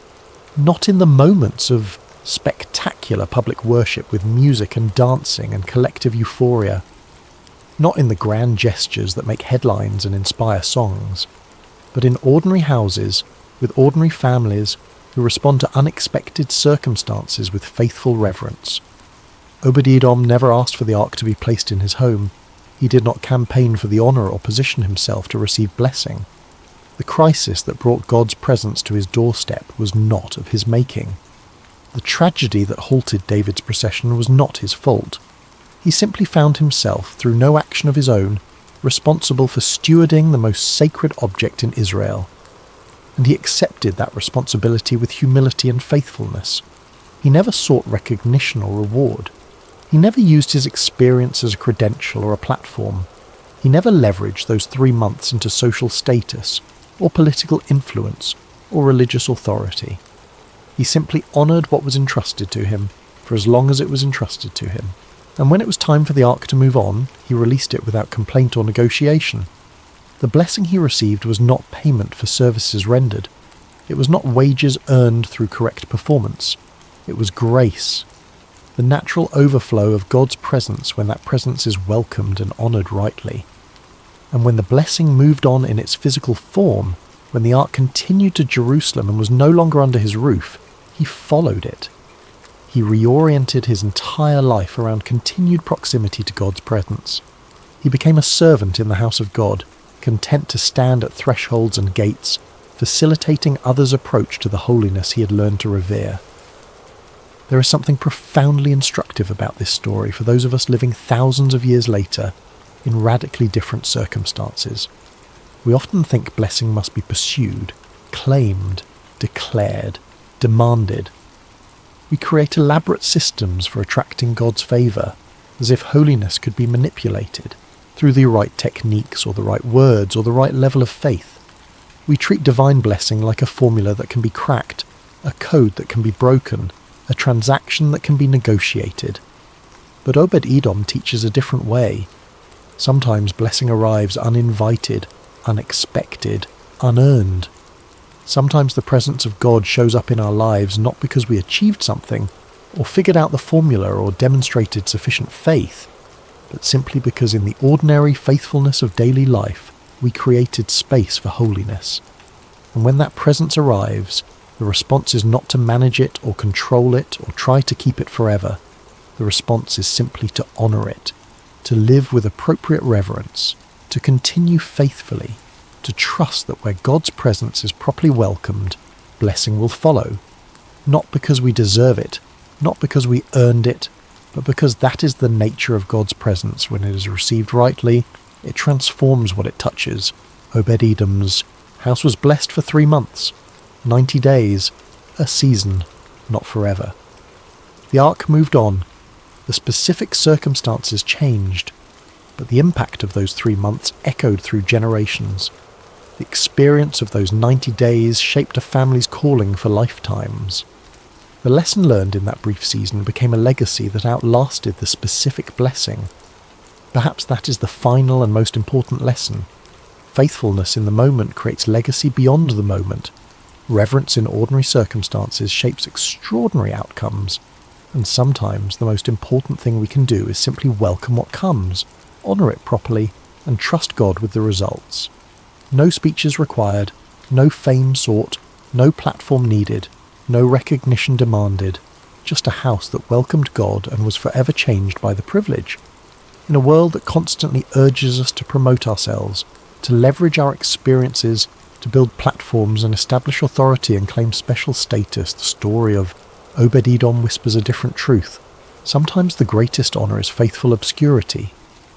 Not in the moments of spectacular public worship with music and dancing and collective euphoria. Not in the grand gestures that make headlines and inspire songs. But in ordinary houses, with ordinary families who respond to unexpected circumstances with faithful reverence. Obed-Edom never asked for the ark to be placed in his home. He did not campaign for the honour or position himself to receive blessing. The crisis that brought God's presence to his doorstep was not of his making. The tragedy that halted David's procession was not his fault. He simply found himself, through no action of his own, responsible for stewarding the most sacred object in Israel. And he accepted that responsibility with humility and faithfulness. He never sought recognition or reward. He never used his experience as a credential or a platform. He never leveraged those 3 months into social status, or political influence, or religious authority. He simply honoured what was entrusted to him, for as long as it was entrusted to him. And when it was time for the ark to move on, he released it without complaint or negotiation. The blessing he received was not payment for services rendered. It was not wages earned through correct performance. It was grace. The natural overflow of God's presence when that presence is welcomed and honoured rightly. And when the blessing moved on in its physical form, when the ark continued to Jerusalem and was no longer under his roof, he followed it. He reoriented his entire life around continued proximity to God's presence. He became a servant in the house of God, content to stand at thresholds and gates, facilitating others' approach to the holiness he had learned to revere. There is something profoundly instructive about this story for those of us living thousands of years later in radically different circumstances. We often think blessing must be pursued, claimed, declared, demanded. We create elaborate systems for attracting God's favour, as if holiness could be manipulated through the right techniques or the right words or the right level of faith. We treat divine blessing like a formula that can be cracked, a code that can be broken, a transaction that can be negotiated. But Obed-Edom teaches a different way. Sometimes blessing arrives uninvited, unexpected, unearned. Sometimes the presence of God shows up in our lives not because we achieved something, or figured out the formula or demonstrated sufficient faith, but simply because in the ordinary faithfulness of daily life, we created space for holiness. And when that presence arrives, the response is not to manage it or control it or try to keep it forever. The response is simply to honour it, to live with appropriate reverence, to continue faithfully, to trust that where God's presence is properly welcomed, blessing will follow. Not because we deserve it, not because we earned it, but because that is the nature of God's presence. When it is received rightly, it transforms what it touches. Obed-Edom's house was blessed for 3 months, 90 days, a season, not forever. The ark moved on. The specific circumstances changed, but the impact of those 3 months echoed through generations. The experience of those 90 days shaped a family's calling for lifetimes. The lesson learned in that brief season became a legacy that outlasted the specific blessing. Perhaps that is the final and most important lesson. Faithfulness in the moment creates legacy beyond the moment. Reverence in ordinary circumstances shapes extraordinary outcomes. And sometimes the most important thing we can do is simply welcome what comes, honour it properly, and trust God with the results. No speeches required, no fame sought, no platform needed, no recognition demanded, just a house that welcomed God and was forever changed by the privilege. In a world that constantly urges us to promote ourselves, to leverage our experiences, to build platforms and establish authority and claim special status, the story of Obed-Edom whispers a different truth. Sometimes the greatest honour is faithful obscurity.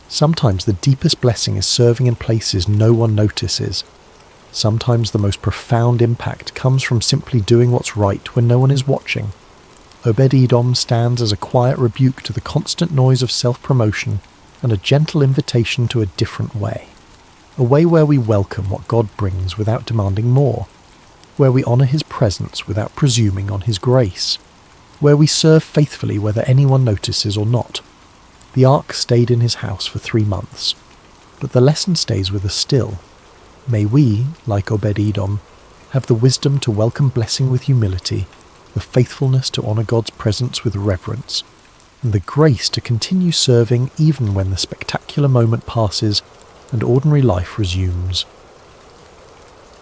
Sometimes the deepest blessing is serving in places no one notices. Sometimes the most profound impact comes from simply doing what's right when no one is watching. Obed-Edom stands as a quiet rebuke to the constant noise of self-promotion and a gentle invitation to a different way. A way where we welcome what God brings without demanding more. Where we honour his presence without presuming on his grace. Where we serve faithfully whether anyone notices or not. The ark stayed in his house for 3 months, but the lesson stays with us still. May we, like Obed-Edom, have the wisdom to welcome blessing with humility, the faithfulness to honour God's presence with reverence, and the grace to continue serving even when the spectacular moment passes and ordinary life resumes.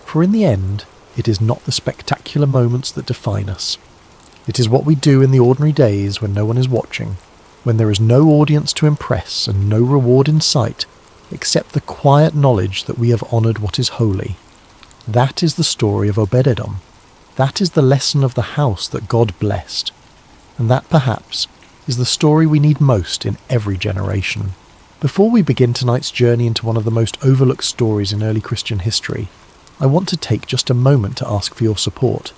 For in the end, it is not the spectacular moments that define us. It is what we do in the ordinary days when no one is watching, when there is no audience to impress and no reward in sight, except the quiet knowledge that we have honoured what is holy. That is the story of Obed-Edom. That is the lesson of the house that God blessed. And that, perhaps, is the story we need most in every generation. Before we begin tonight's journey into one of the most overlooked stories in early Christian history, I want to take just a moment to ask for your support.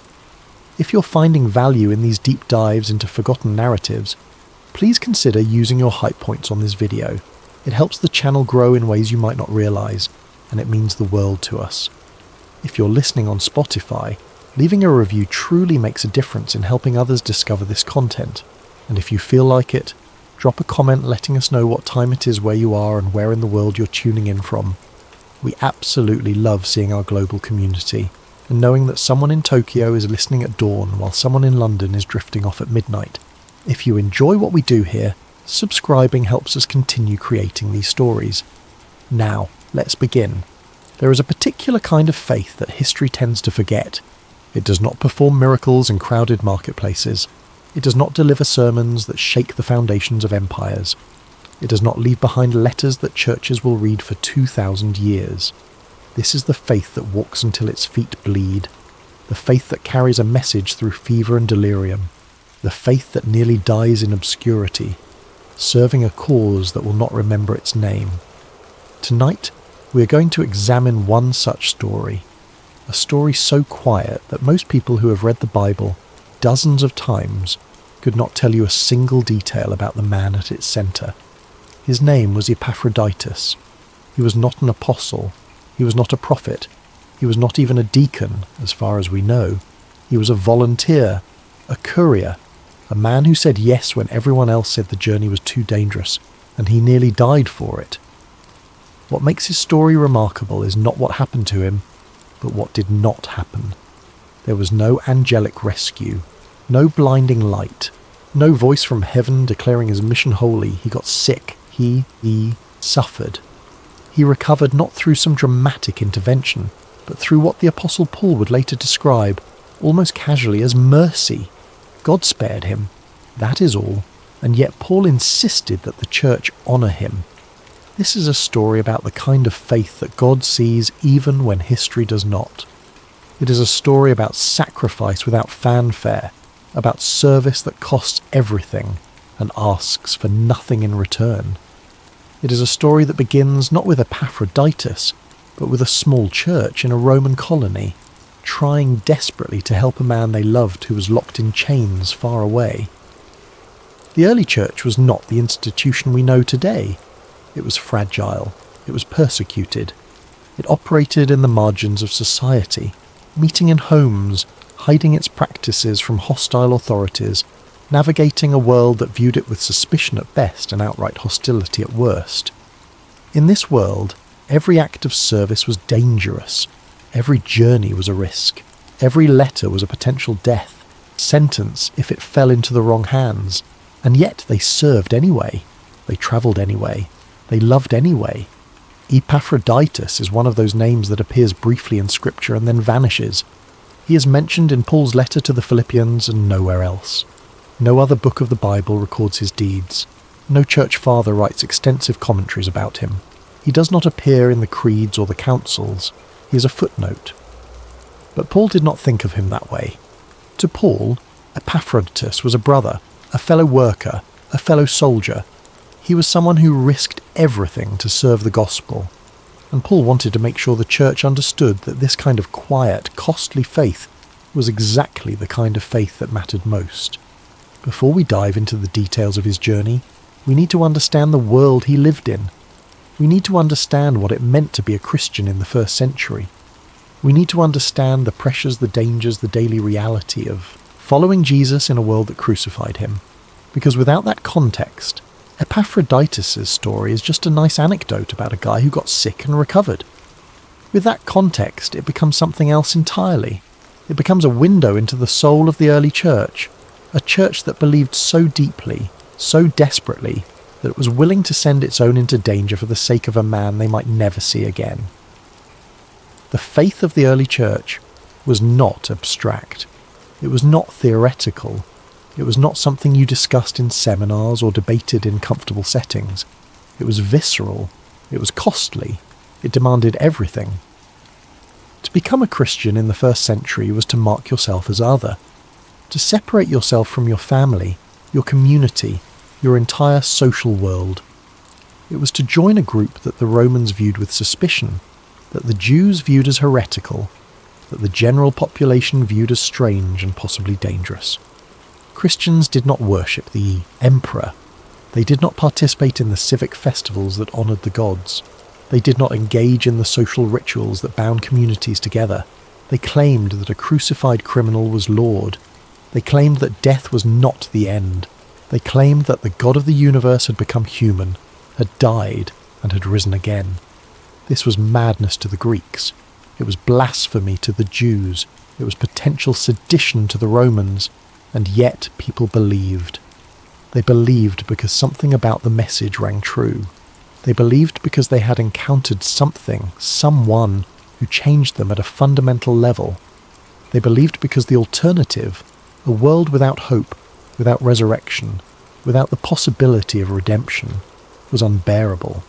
If you're finding value in these deep dives into forgotten narratives, please consider using your hype points on this video. It helps the channel grow in ways you might not realise, and it means the world to us. If you're listening on Spotify, leaving a review truly makes a difference in helping others discover this content. And if you feel like it, drop a comment letting us know what time it is where you are and where in the world you're tuning in from. We absolutely love seeing our global community, and knowing that someone in Tokyo is listening at dawn while someone in London is drifting off at midnight. If you enjoy what we do here, subscribing helps us continue creating these stories. Now, let's begin. There is a particular kind of faith that history tends to forget. It does not perform miracles in crowded marketplaces. It does not deliver sermons that shake the foundations of empires. It does not leave behind letters that churches will read for 2,000 years. This is the faith that walks until its feet bleed. The faith that carries a message through fever and delirium. The faith that nearly dies in obscurity, serving a cause that will not remember its name. Tonight, we are going to examine one such story. A story so quiet that most people who have read the Bible dozens of times could not tell you a single detail about the man at its centre. His name was Epaphroditus. He was not an apostle. He was not a prophet. He was not even a deacon, as far as we know. He was a volunteer, a courier, a man who said yes when everyone else said the journey was too dangerous, and he nearly died for it. What makes his story remarkable is not what happened to him, but what did not happen. There was no angelic rescue, no blinding light, no voice from heaven declaring his mission holy. He got sick. He suffered. He recovered not through some dramatic intervention, but through what the Apostle Paul would later describe, almost casually, as mercy. God spared him. That is all. And yet Paul insisted that the church honour him. This is a story about the kind of faith that God sees even when history does not. It is a story about sacrifice without fanfare, about service that costs everything and asks for nothing in return. It is a story that begins not with Epaphroditus, but with a small church in a Roman colony, trying desperately to help a man they loved who was locked in chains far away. The early church was not the institution we know today. It was fragile. It was persecuted. It operated in the margins of society, meeting in homes, hiding its practices from hostile authorities, navigating a world that viewed it with suspicion at best and outright hostility at worst. In this world, every act of service was dangerous. Every journey was a risk. Every letter was a potential death sentence if it fell into the wrong hands. And yet they served anyway. They travelled anyway. They loved anyway. Epaphroditus is one of those names that appears briefly in Scripture and then vanishes. He is mentioned in Paul's letter to the Philippians and nowhere else. No other book of the Bible records his deeds. No church father writes extensive commentaries about him. He does not appear in the creeds or the councils. He is a footnote. But Paul did not think of him that way. To Paul, Epaphroditus was a brother, a fellow worker, a fellow soldier. He was someone who risked everything to serve the gospel. And Paul wanted to make sure the church understood that this kind of quiet, costly faith was exactly the kind of faith that mattered most. Before we dive into the details of his journey, we need to understand the world he lived in. We need to understand what it meant to be a Christian in the first century. We need to understand the pressures, the dangers, the daily reality of following Jesus in a world that crucified him. Because without that context, Epaphroditus' story is just a nice anecdote about a guy who got sick and recovered. With that context, it becomes something else entirely. It becomes a window into the soul of the early church, a church that believed so deeply, so desperately, that it was willing to send its own into danger for the sake of a man they might never see again. The faith of the early church was not abstract. It was not theoretical. It was not something you discussed in seminars or debated in comfortable settings. It was visceral. It was costly. It demanded everything. To become a Christian in the first century was to mark yourself as other, to separate yourself from your family, your community, your entire social world. It was to join a group that the Romans viewed with suspicion, that the Jews viewed as heretical, that the general population viewed as strange and possibly dangerous. Christians did not worship the emperor. They did not participate in the civic festivals that honoured the gods. They did not engage in the social rituals that bound communities together. They claimed that a crucified criminal was Lord. They claimed that death was not the end. They claimed that the God of the universe had become human, had died, and had risen again. This was madness to the Greeks. It was blasphemy to the Jews. It was potential sedition to the Romans. And yet people believed. They believed because something about the message rang true. They believed because they had encountered something, someone, who changed them at a fundamental level. They believed because the alternative, a world without hope, without resurrection, without the possibility of redemption, was unbearable.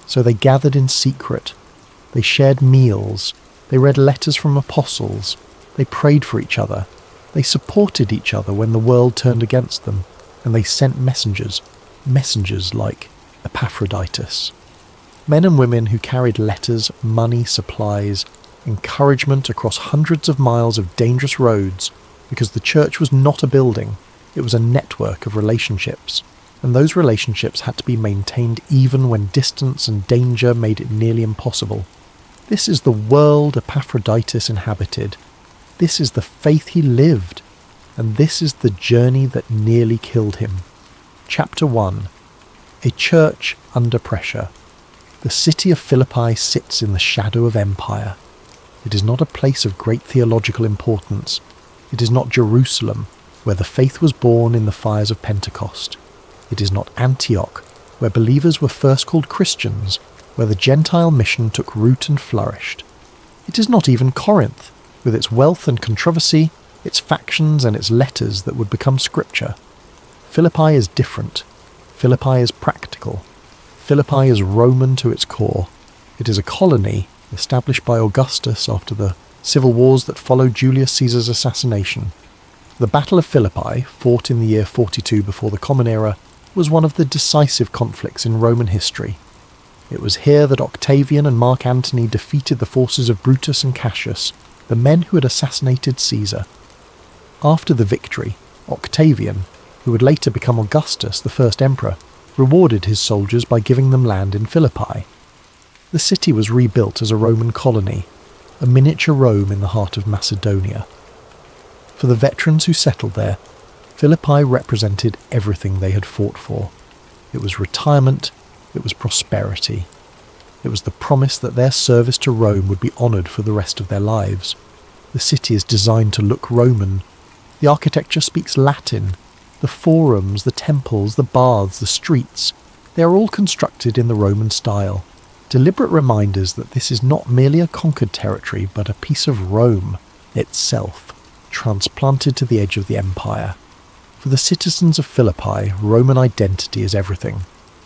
So they gathered in secret. They shared meals. They read letters from apostles. They prayed for each other. They supported each other when the world turned against them, and they sent messengers like Epaphroditus. Men and women who carried letters, money, supplies, encouragement across hundreds of miles of dangerous roads, because the church was not a building, it was a network of relationships, and those relationships had to be maintained even when distance and danger made it nearly impossible. This is the world Epaphroditus inhabited. This is the faith he lived, and this is the journey that nearly killed him. Chapter 1. A church under pressure. The city of Philippi sits in the shadow of empire. It is not a place of great theological importance. It is not Jerusalem, where the faith was born in the fires of Pentecost. It is not Antioch, where believers were first called Christians, where the Gentile mission took root and flourished. It is not even Corinth, with its wealth and controversy, its factions and its letters that would become scripture. Philippi is different. Philippi is practical. Philippi is Roman to its core. It is a colony established by Augustus after the civil wars that followed Julius Caesar's assassination. The Battle of Philippi, fought in the year 42 before the Common Era, was one of the decisive conflicts in Roman history. It was here that Octavian and Mark Antony defeated the forces of Brutus and Cassius, the men who had assassinated Caesar. After the victory, Octavian, who would later become Augustus, the first emperor, rewarded his soldiers by giving them land in Philippi. The city was rebuilt as a Roman colony, a miniature Rome in the heart of Macedonia. For the veterans who settled there, Philippi represented everything they had fought for. It was retirement, it was prosperity. It was the promise that their service to Rome would be honoured for the rest of their lives. The city is designed to look Roman. The architecture speaks Latin. The forums, the temples, the baths, the streets, they are all constructed in the Roman style. Deliberate reminders that this is not merely a conquered territory, but a piece of Rome itself, transplanted to the edge of the empire. For the citizens of Philippi, Roman identity is everything.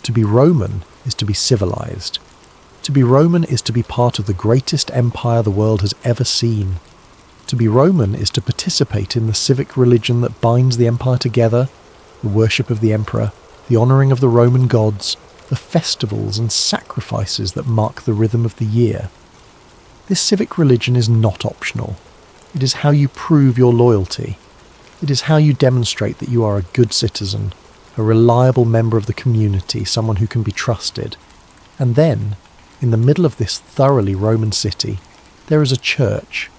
To be Roman is to be civilized. To be Roman is to be part of the greatest empire the world has ever seen. To be Roman is to participate in the civic religion that binds the empire together, the worship of the emperor, the honouring of the Roman gods, the festivals and sacrifices that mark the rhythm of the year. This civic religion is not optional. It is how you prove your loyalty. It is how you demonstrate that you are a good citizen, a reliable member of the community, someone who can be trusted. And then, in the middle of this thoroughly Roman city, there is a church.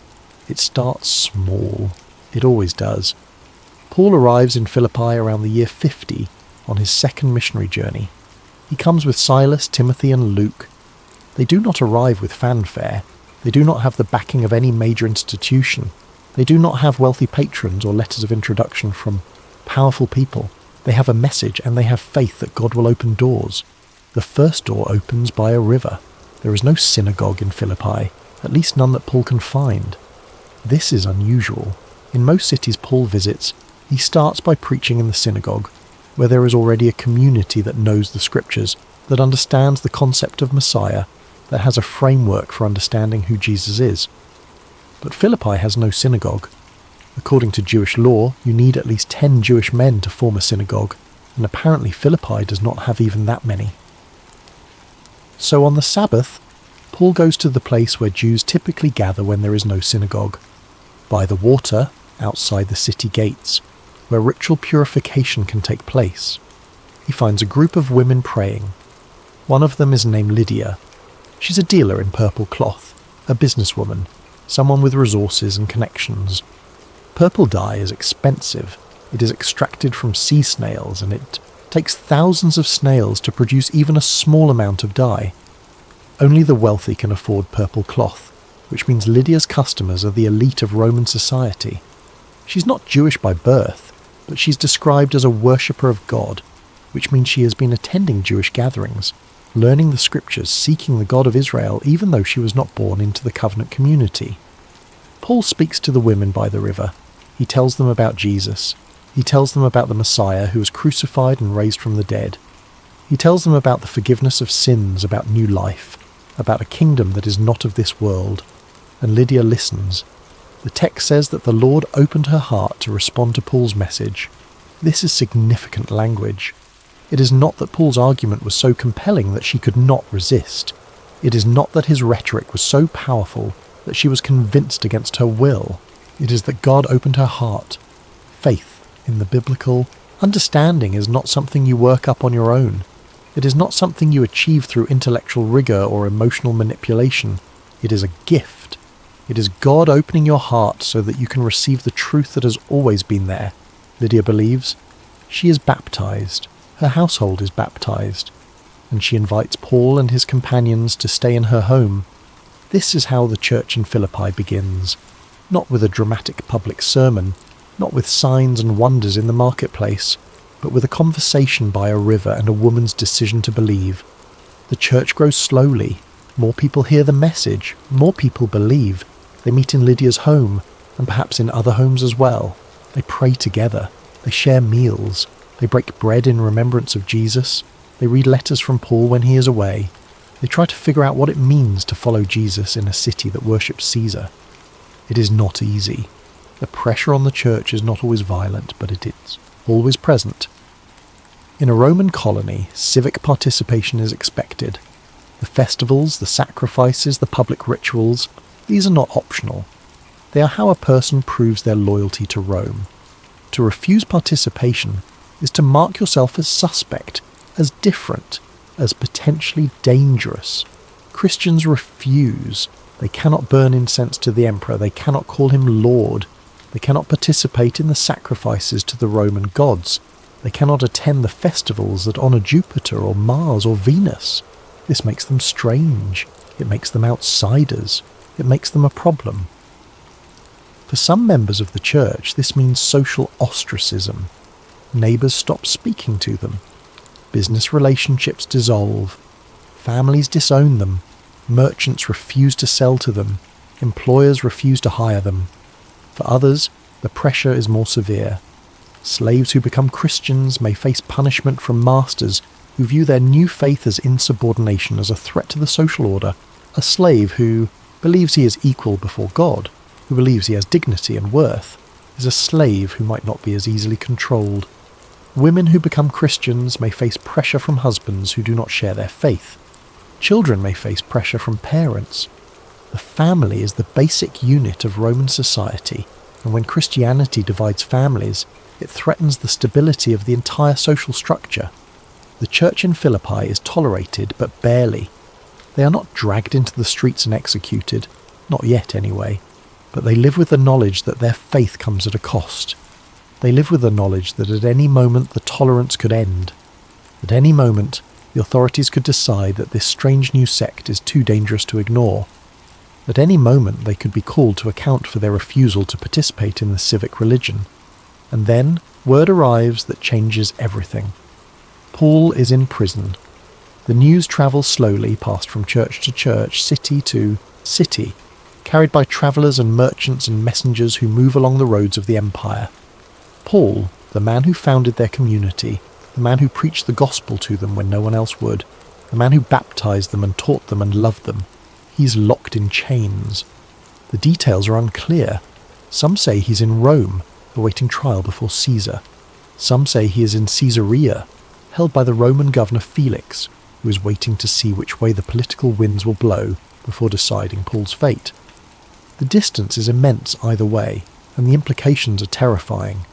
It starts small. It always does. Paul arrives in Philippi around the year 50 on his second missionary journey. He comes with Silas, Timothy and Luke. They do not arrive with fanfare. They do not have the backing of any major institution. They do not have wealthy patrons or letters of introduction from powerful people. They have a message and they have faith that God will open doors. The first door opens by a river. There is no synagogue in Philippi, at least none that Paul can find. This is unusual. In most cities Paul visits, he starts by preaching in the synagogue, where there is already a community that knows the scriptures, that understands the concept of Messiah, that has a framework for understanding who Jesus is. But Philippi has no synagogue. According to Jewish law, you need at least 10 Jewish men to form a synagogue, and apparently Philippi does not have even that many. So on the Sabbath, Paul goes to the place where Jews typically gather when there is no synagogue, by the water outside the city gates, where ritual purification can take place. He finds a group of women praying. One of them is named Lydia. She's a dealer in purple cloth, a businesswoman, someone with resources and connections. Purple dye is expensive. It is extracted from sea snails, and it takes thousands of snails to produce even a small amount of dye. Only the wealthy can afford purple cloth, which means Lydia's customers are the elite of Roman society. She's not Jewish by birth, but she's described as a worshipper of God, which means she has been attending Jewish gatherings, learning the scriptures, seeking the God of Israel, even though she was not born into the covenant community. Paul speaks to the women by the river. He tells them about Jesus. He tells them about the Messiah who was crucified and raised from the dead. He tells them about the forgiveness of sins, about new life, about a kingdom that is not of this world. And Lydia listens. The text says that the Lord opened her heart to respond to Paul's message. This is significant language. It is not that Paul's argument was so compelling that she could not resist. It is not that his rhetoric was so powerful that she was convinced against her will. It is that God opened her heart. Faith in the biblical understanding is not something you work up on your own. It is not something you achieve through intellectual rigor or emotional manipulation. It is a gift. It is God opening your heart so that you can receive the truth that has always been there. Lydia believes. She is baptized. Her household is baptized. And she invites Paul and his companions to stay in her home. This is how the church in Philippi begins. Not with a dramatic public sermon, not with signs and wonders in the marketplace, but with a conversation by a river and a woman's decision to believe. The church grows slowly. More people hear the message. More people believe. They meet in Lydia's home, and perhaps in other homes as well. They pray together. They share meals. They break bread in remembrance of Jesus. They read letters from Paul when he is away. They try to figure out what it means to follow Jesus in a city that worships Caesar. It is not easy. The pressure on the church is not always violent, but it is always present. In a Roman colony, civic participation is expected. The festivals, the sacrifices, the public rituals, these are not optional. They are how a person proves their loyalty to Rome. To refuse participation is to mark yourself as suspect, as different, as potentially dangerous. Christians refuse. They cannot burn incense to the emperor. They cannot call him Lord. They cannot participate in the sacrifices to the Roman gods. They cannot attend the festivals that honour Jupiter or Mars or Venus. This makes them strange. It makes them outsiders. It makes them a problem. For some members of the church, this means social ostracism. Neighbours stop speaking to them. Business relationships dissolve. Families disown them. Merchants refuse to sell to them. Employers refuse to hire them. For others, the pressure is more severe. Slaves who become Christians may face punishment from masters who view their new faith as insubordination, as a threat to the social order. A slave who believes he is equal before God, who believes he has dignity and worth, is a slave who might not be as easily controlled. Women who become Christians may face pressure from husbands who do not share their faith. Children may face pressure from parents. The family is the basic unit of Roman society, and when Christianity divides families, it threatens the stability of the entire social structure. The church in Philippi is tolerated, but barely. They are not dragged into the streets and executed, not yet anyway, but they live with the knowledge that their faith comes at a cost. They live with the knowledge that at any moment the tolerance could end. At any moment, the authorities could decide that this strange new sect is too dangerous to ignore. At any moment they could be called to account for their refusal to participate in the civic religion. And then word arrives that changes everything. Paul is in prison. The news travels slowly past from church to church, city to city, carried by travellers and merchants and messengers who move along the roads of the empire. Paul, the man who founded their community, the man who preached the gospel to them when no one else would, the man who baptized them and taught them and loved them, he's locked in chains. The details are unclear. Some say he's in Rome, awaiting trial before Caesar. Some say he is in Caesarea, held by the Roman governor Felix, who is waiting to see which way the political winds will blow before deciding Paul's fate. The distance is immense either way, and the implications are terrifying.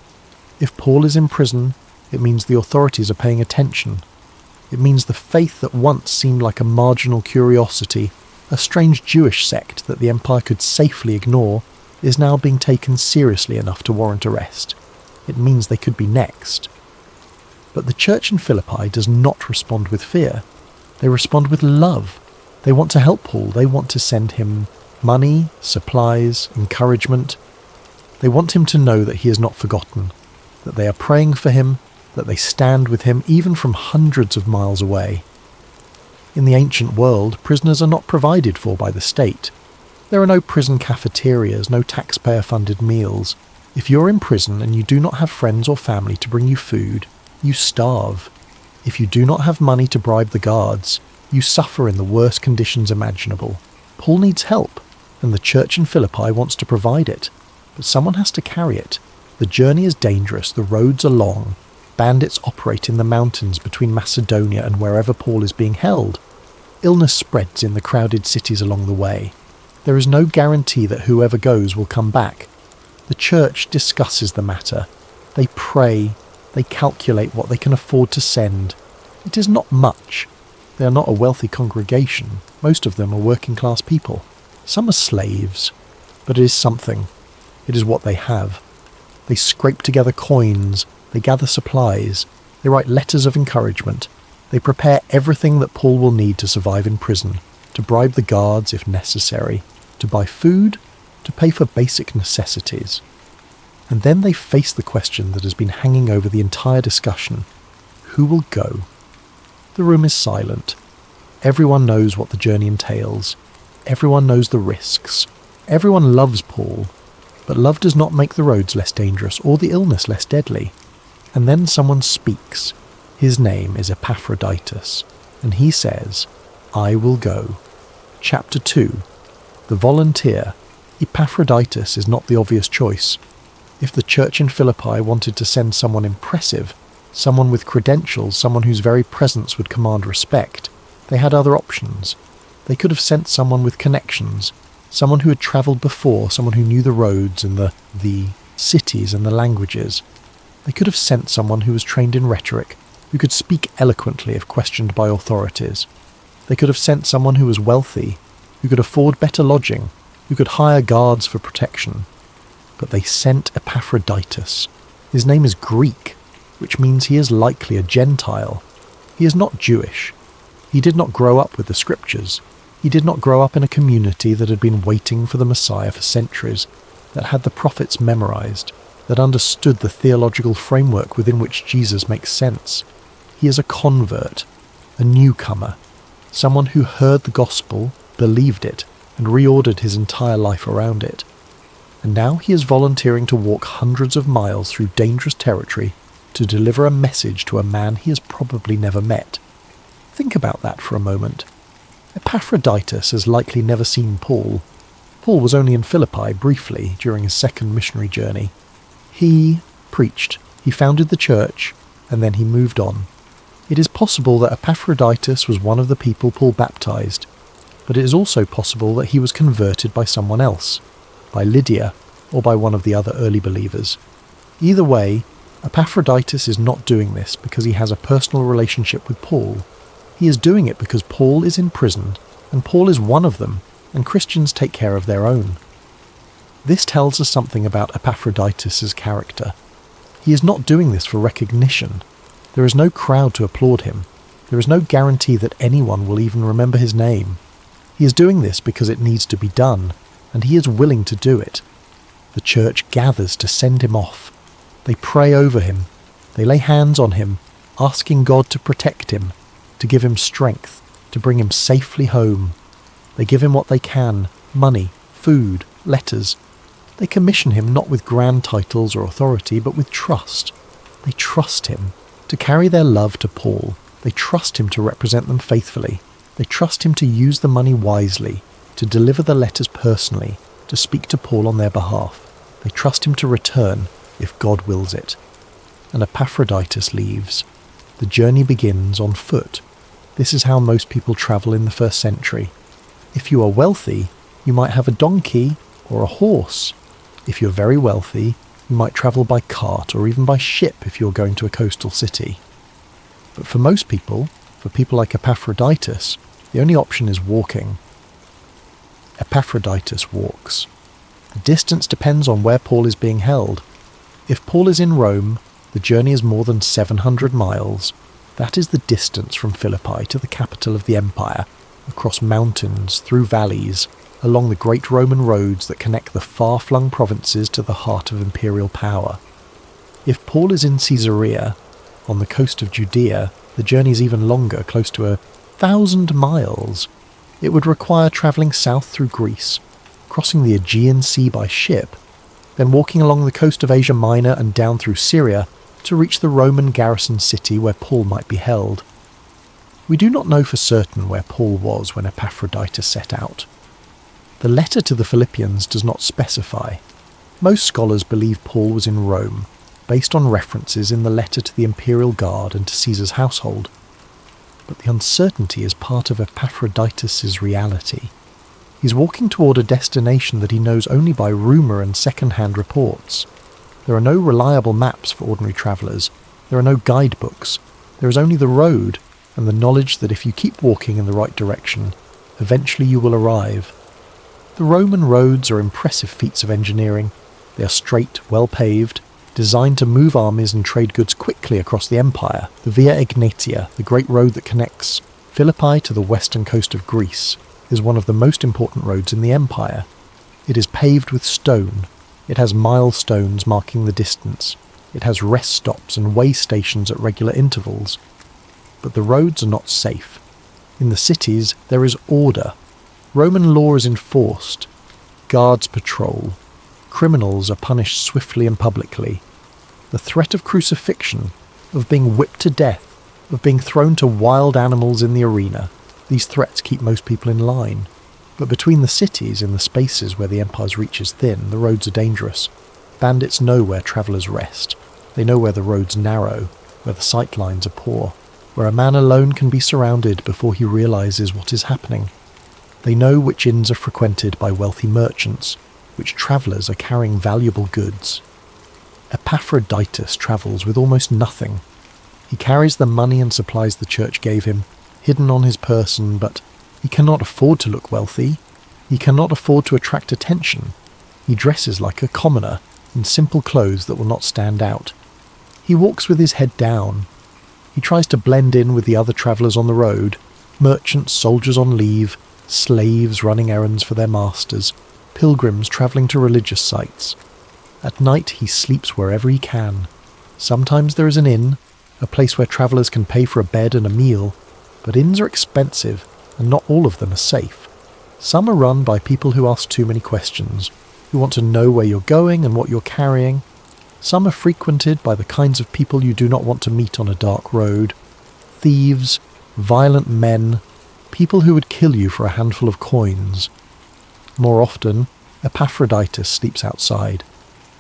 If Paul is in prison, it means the authorities are paying attention. It means the faith that once seemed like a marginal curiosity, a strange Jewish sect that the empire could safely ignore, is now being taken seriously enough to warrant arrest. It means they could be next. But the church in Philippi does not respond with fear. They respond with love. They want to help Paul. They want to send him money, supplies, encouragement. They want him to know that he is not forgotten, that they are praying for him, that they stand with him even from hundreds of miles away. In the ancient world, prisoners are not provided for by the state. There are no prison cafeterias, no taxpayer-funded meals. If you're in prison and you do not have friends or family to bring you food, you starve. If you do not have money to bribe the guards, you suffer in the worst conditions imaginable. Paul needs help, and the church in Philippi wants to provide it. But someone has to carry it. The journey is dangerous, the roads are long. Bandits operate in the mountains between Macedonia and wherever Paul is being held. Illness spreads in the crowded cities along the way. There is no guarantee that whoever goes will come back. The church discusses the matter. They pray. They calculate what they can afford to send. It is not much. They are not a wealthy congregation. Most of them are working-class people. Some are slaves. but it is something. It is what they have. They scrape together coins, they gather supplies, they write letters of encouragement, they prepare everything that Paul will need to survive in prison, to bribe the guards if necessary, to buy food, to pay for basic necessities. And then they face the question that has been hanging over the entire discussion. Who will go? The room is silent. Everyone knows what the journey entails. Everyone knows the risks. Everyone loves Paul. But love does not make the roads less dangerous or the illness less deadly. And then someone speaks. His name is Epaphroditus. And he says, I will go. Chapter 2. The volunteer. Epaphroditus is not the obvious choice. If the church in Philippi wanted to send someone impressive, someone with credentials, someone whose very presence would command respect, they had other options. They could have sent someone with connections, someone who had travelled before, someone who knew the roads and the cities and the languages. They could have sent someone who was trained in rhetoric, who could speak eloquently if questioned by authorities. They could have sent someone who was wealthy, who could afford better lodging, who could hire guards for protection. But they sent Epaphroditus. His name is Greek, which means he is likely a Gentile. He is not Jewish. He did not grow up with the scriptures. He did not grow up in a community that had been waiting for the Messiah for centuries, that had the prophets memorized, that understood the theological framework within which Jesus makes sense. He is a convert, a newcomer, someone who heard the gospel, believed it, and reordered his entire life around it. And now he is volunteering to walk hundreds of miles through dangerous territory to deliver a message to a man he has probably never met. Think about that for a moment. Epaphroditus has likely never seen Paul. Paul was only in Philippi briefly during his second missionary journey. He preached, he founded the church, and then he moved on. It is possible that Epaphroditus was one of the people Paul baptized, but it is also possible that he was converted by someone else, by Lydia, or by one of the other early believers. Either way, Epaphroditus is not doing this because he has a personal relationship with Paul. He is doing it because Paul is in prison, and Paul is one of them, and Christians take care of their own. This tells us something about Epaphroditus' character. He is not doing this for recognition. There is no crowd to applaud him. There is no guarantee that anyone will even remember his name. He is doing this because it needs to be done, and he is willing to do it. The church gathers to send him off. They pray over him. They lay hands on him, asking God to protect him, to give him strength, to bring him safely home. They give him what they can, money, food, letters. They commission him not with grand titles or authority, but with trust. They trust him to carry their love to Paul. They trust him to represent them faithfully. They trust him to use the money wisely, to deliver the letters personally, to speak to Paul on their behalf. They trust him to return if God wills it. And Epaphroditus leaves. The journey begins on foot. This is how most people travel in the first century. If you are wealthy, you might have a donkey or a horse. If you're very wealthy, you might travel by cart or even by ship if you're going to a coastal city. But for most people, for people like Epaphroditus, the only option is walking. Epaphroditus walks. The distance depends on where Paul is being held. If Paul is in Rome, the journey is more than 700 miles. That is the distance from Philippi to the capital of the empire, across mountains, through valleys, along the great Roman roads that connect the far-flung provinces to the heart of imperial power. If Paul is in Caesarea, on the coast of Judea, the journey is even longer, close to 1,000 miles. It would require travelling south through Greece, crossing the Aegean Sea by ship, then walking along the coast of Asia Minor and down through Syria to reach the Roman garrison city where Paul might be held. We do not know for certain where Paul was when Epaphroditus set out. The letter to the Philippians does not specify. Most scholars believe Paul was in Rome, based on references in the letter to the imperial guard and to Caesar's household. But the uncertainty is part of Epaphroditus' reality. He's walking toward a destination that he knows only by rumour and second-hand reports. There are no reliable maps for ordinary travellers. There are no guidebooks. There is only the road and the knowledge that if you keep walking in the right direction, eventually you will arrive. The Roman roads are impressive feats of engineering. They are straight, well paved, designed to move armies and trade goods quickly across the empire. The Via Egnatia, the great road that connects Philippi to the western coast of Greece, is one of the most important roads in the empire. It is paved with stone. It has milestones marking the distance. It has rest stops and way stations at regular intervals. But the roads are not safe. In the cities, there is order. Roman law is enforced. Guards patrol. Criminals are punished swiftly and publicly. The threat of crucifixion, of being whipped to death, of being thrown to wild animals in the arena, these threats keep most people in line. But between the cities, in the spaces where the empire's reach is thin, the roads are dangerous. Bandits know where travellers rest. They know where the roads narrow, where the sight lines are poor, where a man alone can be surrounded before he realises what is happening. They know which inns are frequented by wealthy merchants, which travellers are carrying valuable goods. Epaphroditus travels with almost nothing. He carries the money and supplies the church gave him, hidden on his person, but he cannot afford to look wealthy. He cannot afford to attract attention. He dresses like a commoner, in simple clothes that will not stand out. He walks with his head down. He tries to blend in with the other travellers on the road, merchants, soldiers on leave, slaves running errands for their masters, pilgrims travelling to religious sites. At night he sleeps wherever he can. Sometimes there is an inn, a place where travellers can pay for a bed and a meal, but inns are expensive, and not all of them are safe. Some are run by people who ask too many questions, who want to know where you're going and what you're carrying. Some are frequented by the kinds of people you do not want to meet on a dark road. Thieves, violent men, people who would kill you for a handful of coins. More often, Epaphroditus sleeps outside,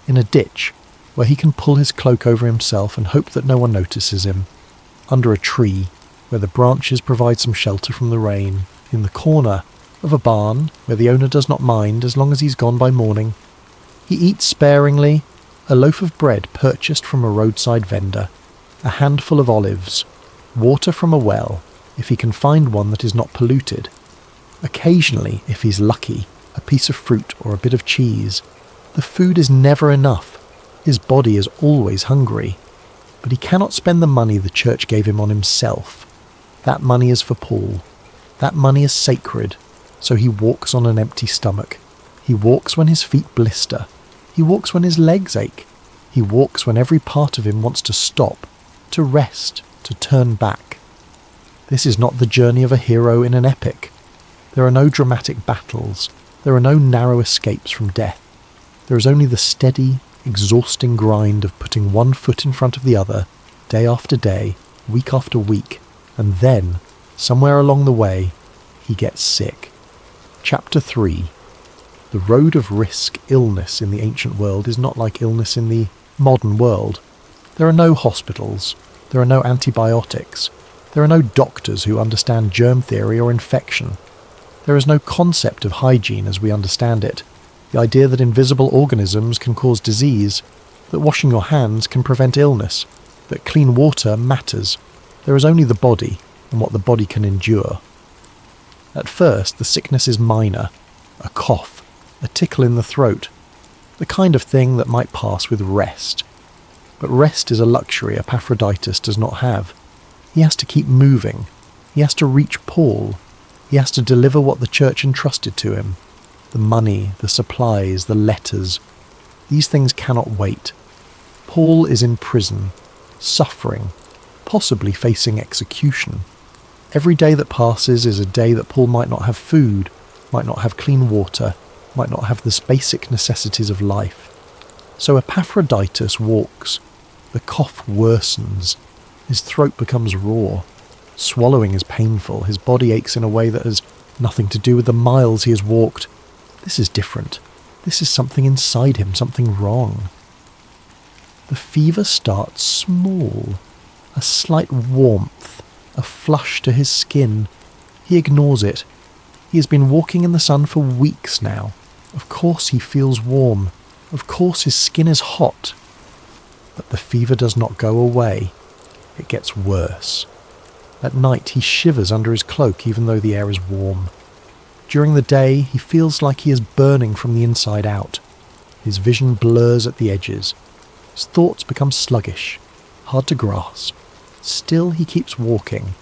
in a ditch, where he can pull his cloak over himself and hope that no one notices him. Under a tree, where the branches provide some shelter from the rain. In the corner of a barn, where the owner does not mind as long as he's gone by morning. He eats sparingly, a loaf of bread purchased from a roadside vendor, a handful of olives, water from a well, if he can find one that is not polluted. Occasionally, if he's lucky, a piece of fruit or a bit of cheese. The food is never enough. His body is always hungry. But he cannot spend the money the church gave him on himself. That money is for Paul. That money is sacred. So he walks on an empty stomach. He walks when his feet blister. He walks when his legs ache. He walks when every part of him wants to stop, to rest, to turn back. This is not the journey of a hero in an epic. There are no dramatic battles. There are no narrow escapes from death. There is only the steady, exhausting grind of putting one foot in front of the other, day after day, week after week, and then, somewhere along the way, he gets sick. Chapter 3. The road of risk, illness in the ancient world is not like illness in the modern world. There are no hospitals. There are no antibiotics. There are no doctors who understand germ theory or infection. There is no concept of hygiene as we understand it. The idea that invisible organisms can cause disease, that washing your hands can prevent illness, that clean water matters. There is only the body and what the body can endure. At first, the sickness is minor, a cough, a tickle in the throat, the kind of thing that might pass with rest. But rest is a luxury Epaphroditus does not have. He has to keep moving. He has to reach Paul. He has to deliver what the church entrusted to him. The money, the supplies, the letters. These things cannot wait. Paul is in prison, suffering, possibly facing execution. Every day that passes is a day that Paul might not have food, might not have clean water, might not have the basic necessities of life. So Epaphroditus walks. The cough worsens. His throat becomes raw. Swallowing is painful. His body aches in a way that has nothing to do with the miles he has walked. This is different. This is something inside him, something wrong. The fever starts small. A slight warmth, a flush to his skin. He ignores it. He has been walking in the sun for weeks now. Of course he feels warm. Of course his skin is hot. But the fever does not go away. It gets worse. At night he shivers under his cloak even though the air is warm. During the day, he feels like he is burning from the inside out. His vision blurs at the edges. His thoughts become sluggish, hard to grasp. Still, he keeps walking.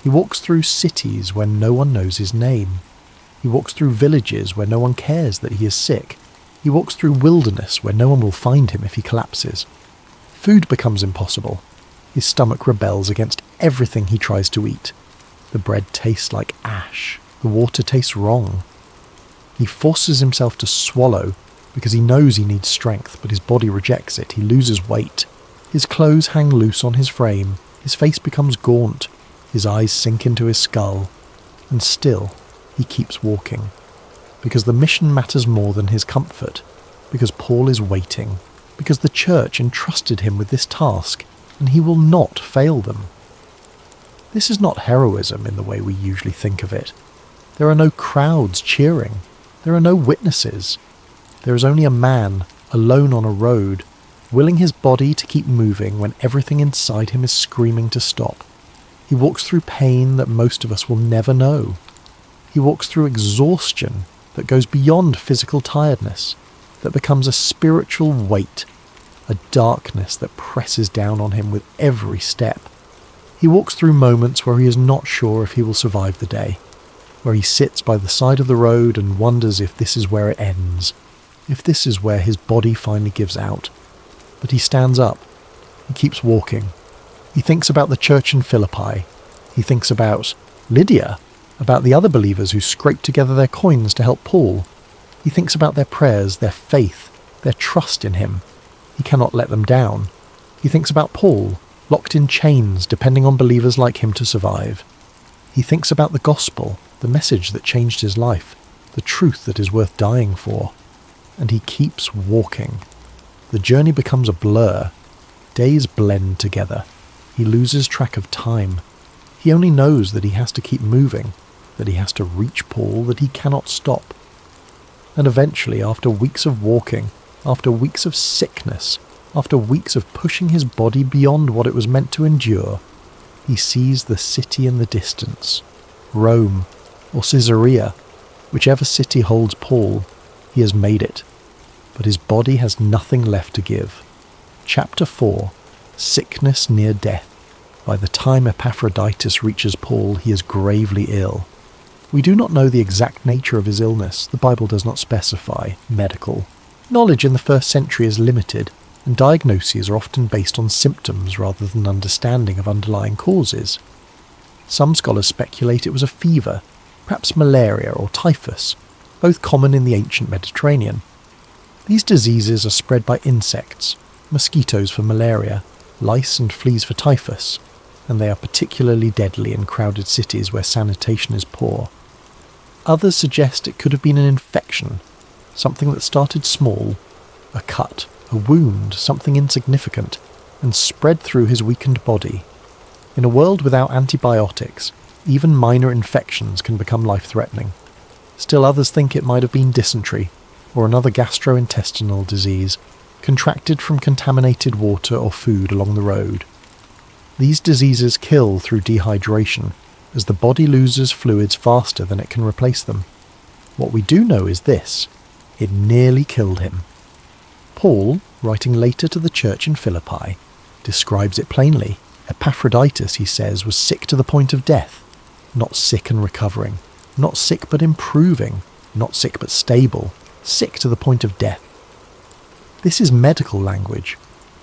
He walks through cities where no one knows his name. He walks through villages where no one cares that he is sick. He walks through wilderness where no one will find him if he collapses. Food becomes impossible. His stomach rebels against everything he tries to eat. The bread tastes like ash. The water tastes wrong. He forces himself to swallow because he knows he needs strength, but his body rejects it. He loses weight. His clothes hang loose on his frame. His face becomes gaunt. His eyes sink into his skull. And still, he keeps walking. Because the mission matters more than his comfort. Because Paul is waiting. Because the church entrusted him with this task, and he will not fail them. This is not heroism in the way we usually think of it. There are no crowds cheering. There are no witnesses. There is only a man, alone on a road, willing his body to keep moving when everything inside him is screaming to stop. He walks through pain that most of us will never know. He walks through exhaustion that goes beyond physical tiredness, that becomes a spiritual weight, a darkness that presses down on him with every step. He walks through moments where he is not sure if he will survive the day, where he sits by the side of the road and wonders if this is where it ends, if this is where his body finally gives out. But he stands up. He keeps walking. He thinks about the church in Philippi. He thinks about Lydia, about the other believers who scraped together their coins to help Paul. He thinks about their prayers, their faith, their trust in him. He cannot let them down. He thinks about Paul, locked in chains, depending on believers like him to survive. He thinks about the gospel, the message that changed his life, the truth that is worth dying for. And he keeps walking. The journey becomes a blur. Days blend together. He loses track of time. He only knows that he has to keep moving, that he has to reach Paul, that he cannot stop. And eventually, after weeks of walking, after weeks of sickness, after weeks of pushing his body beyond what it was meant to endure, he sees the city in the distance, Rome, or Caesarea, whichever city holds Paul. He has made it, but his body has nothing left to give. Chapter 4, Sickness Near Death. By the time Epaphroditus reaches Paul, he is gravely ill. We do not know the exact nature of his illness. The Bible does not specify medical. Knowledge in the first century is limited, and diagnoses are often based on symptoms rather than understanding of underlying causes. Some scholars speculate it was a fever, perhaps malaria or typhus, both common in the ancient Mediterranean. These diseases are spread by insects, mosquitoes for malaria, lice and fleas for typhus, and they are particularly deadly in crowded cities where sanitation is poor. Others suggest it could have been an infection, something that started small, a cut, a wound, something insignificant, and spread through his weakened body. In a world without antibiotics, even minor infections can become life-threatening. Still others think it might have been dysentery, or another gastrointestinal disease, contracted from contaminated water or food along the road. These diseases kill through dehydration, as the body loses fluids faster than it can replace them. What we do know is this: it nearly killed him. Paul, writing later to the church in Philippi, describes it plainly. Epaphroditus, he says, was sick to the point of death, not sick and recovering, not sick but improving, not sick but stable, sick to the point of death. This is medical language.